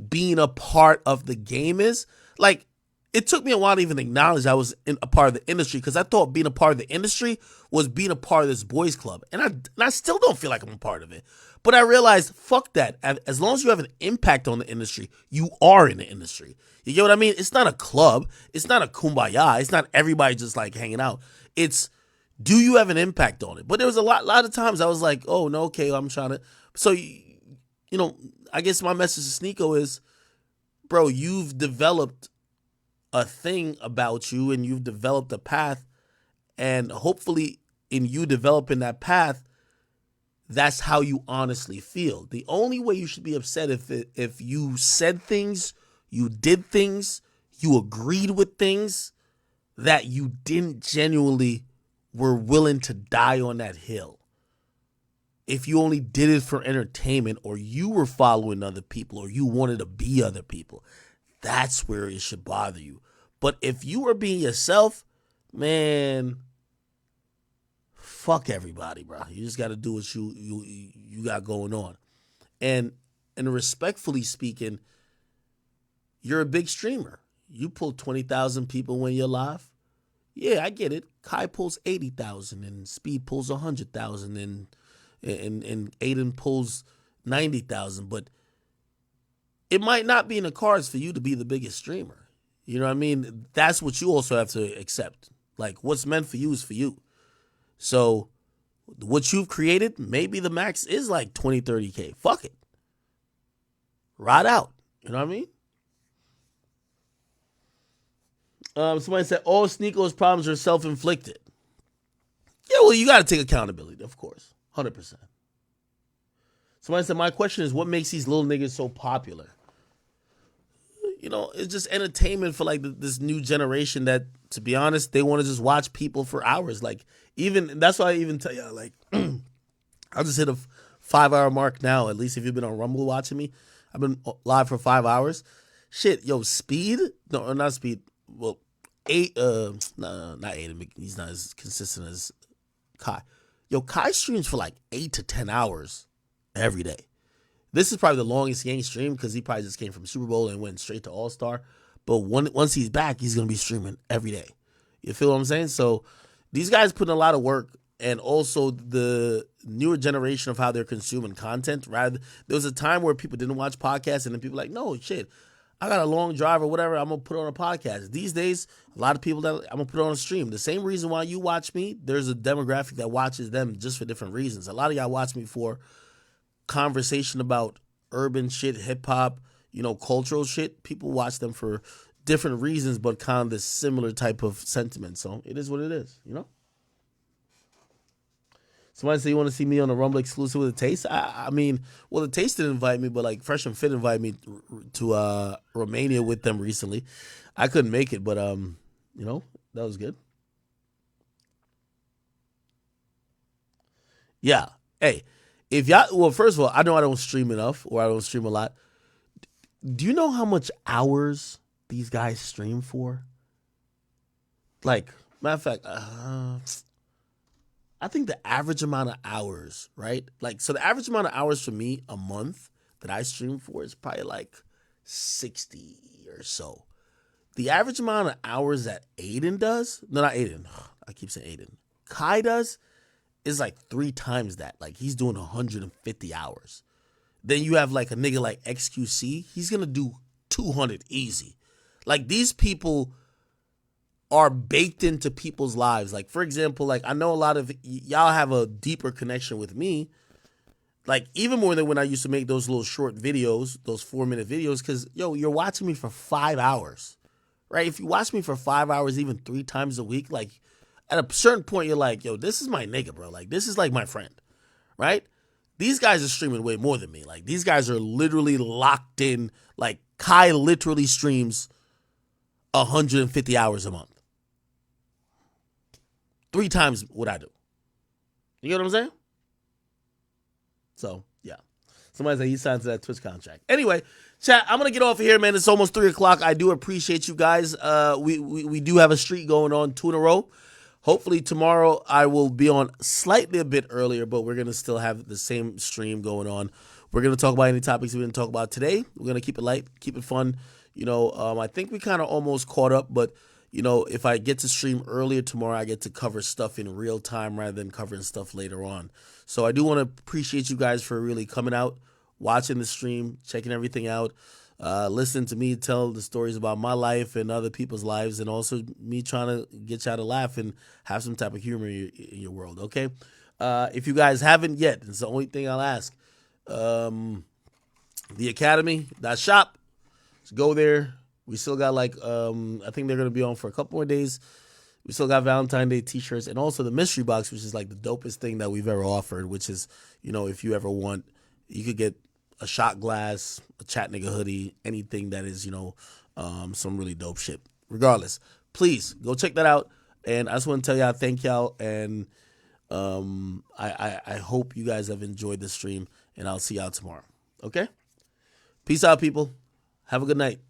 being a part of the game is. Like, it took me a while to even acknowledge I was a part of the industry because I thought being a part of the industry was being a part of this boys club. And I still don't feel like I'm a part of it. But I realized, fuck that. As long as you have an impact on the industry, you are in the industry. You get what I mean? It's not a club. It's not a kumbaya. It's not everybody just like hanging out. It's, do you have an impact on it? But there was a lot of times I was like, oh, no, okay, I'm trying to. So, I guess my message to Sneeko is, bro, you've developed a thing about you and you've developed a path. And hopefully in you developing that path, that's how you honestly feel. The only way you should be upset if you said things, you did things, you agreed with things that you didn't genuinely were willing to die on that hill. If you only did it for entertainment or you were following other people or you wanted to be other people, that's where it should bother you. But if you were being yourself, man, fuck everybody, bro. You just got to do what you got going on. And respectfully speaking, you're a big streamer. You pull 20,000 people when you're live. Yeah, I get it. Kai pulls 80,000 and Speed pulls 100,000 and Aiden pulls 90,000. But it might not be in the cards for you to be the biggest streamer. You know what I mean? That's what you also have to accept. Like, what's meant for you is for you. So what you've created, maybe the max is like 20, 30K. Fuck it. Ride out. You know what I mean? Somebody said, all Sneeko's problems are self-inflicted. Yeah, well, you got to take accountability, of course. 100%. Somebody said, my question is, what makes these little niggas so popular? It's just entertainment for like this new generation that, to be honest, they want to just watch people for hours. Like, that's why I even tell y'all, like, I'll just hit a 5-hour mark now, at least if you've been on Rumble watching me. I've been live for 5 hours. Shit, yo, Speed? No, not Speed. Well, not Aiden. He's not as consistent as Kai. Yo, Kai streams for like 8 to 10 hours every day. This is probably the longest he ain't streamed because he probably just came from Super Bowl and went straight to All Star. But once he's back, he's gonna be streaming every day. You feel what I'm saying? So these guys put in a lot of work, and also the newer generation of how they're consuming content. Rather, there was a time where people didn't watch podcasts, and then people were like, no shit, I got a long drive or whatever, I'm gonna put on a podcast. These days, a lot of people that I'm gonna put on a stream. The same reason why you watch me, there's a demographic that watches them just for different reasons. A lot of y'all watch me for conversation about urban shit, hip hop, cultural shit. People watch them for different reasons, but kind of this similar type of sentiment. So it is what it is, Somebody say you want to see me on a Rumble exclusive with the Taste. I mean, well, the Taste didn't invite me, but like Fresh and Fit invited me to Romania with them recently. I couldn't make it, but that was good. Yeah. Hey, if y'all, well, first of all, I know I don't stream enough, or I don't stream a lot. Do you know how much hours these guys stream for? Like, matter of fact, I think the average amount of hours, right? Like, so the average amount of hours for me a month that I stream for is probably like 60 or so. The average amount of hours that Aiden does, no, not Aiden, I keep saying Aiden, Kai does, is like 3 times that. Like, he's doing 150 hours. Then you have like a nigga like XQC, he's gonna do 200 easy. Like, these people are baked into people's lives. Like, for example, like, I know a lot of y'all have a deeper connection with me, like even more than when I used to make those little short videos, those 4-minute videos, because you're watching me for 5 hours, right? If you watch me for 5 hours even 3 times a week, like, at a certain point you're like, this is my nigga, bro. Like, this is like my friend, right? These guys are streaming way more than me. Like, these guys are literally locked in. Like, Kai literally streams 150 hours a month. 3 times what I do. You get what I'm saying? So, yeah. Somebody said he signed to that Twitch contract. Anyway, chat, I'm going to get off of here, man. It's almost 3 o'clock. I do appreciate you guys. We do have a streak going on, 2 in a row. Hopefully tomorrow I will be on slightly a bit earlier, but we're going to still have the same stream going on. We're going to talk about any topics we didn't talk about today. We're going to keep it light, keep it fun. I think we kind of almost caught up, but if I get to stream earlier tomorrow, I get to cover stuff in real time rather than covering stuff later on. So I do want to appreciate you guys for really coming out, watching the stream, checking everything out, listening to me tell the stories about my life and other people's lives, and also me trying to get y'all to laugh and have some type of humor in your world, okay? If you guys haven't yet, it's the only thing I'll ask. The Academy.shop. Let's go there. We still got I think they're going to be on for a couple more days. We still got Valentine's Day t-shirts and also the mystery box, which is like the dopest thing that we've ever offered, which is, if you ever want, you could get a shot glass, a chat nigga hoodie, anything that is, some really dope shit. Regardless, please go check that out. And I just want to tell y'all, thank y'all. And I hope you guys have enjoyed the stream, and I'll see y'all tomorrow. Okay? Peace out, people. Have a good night.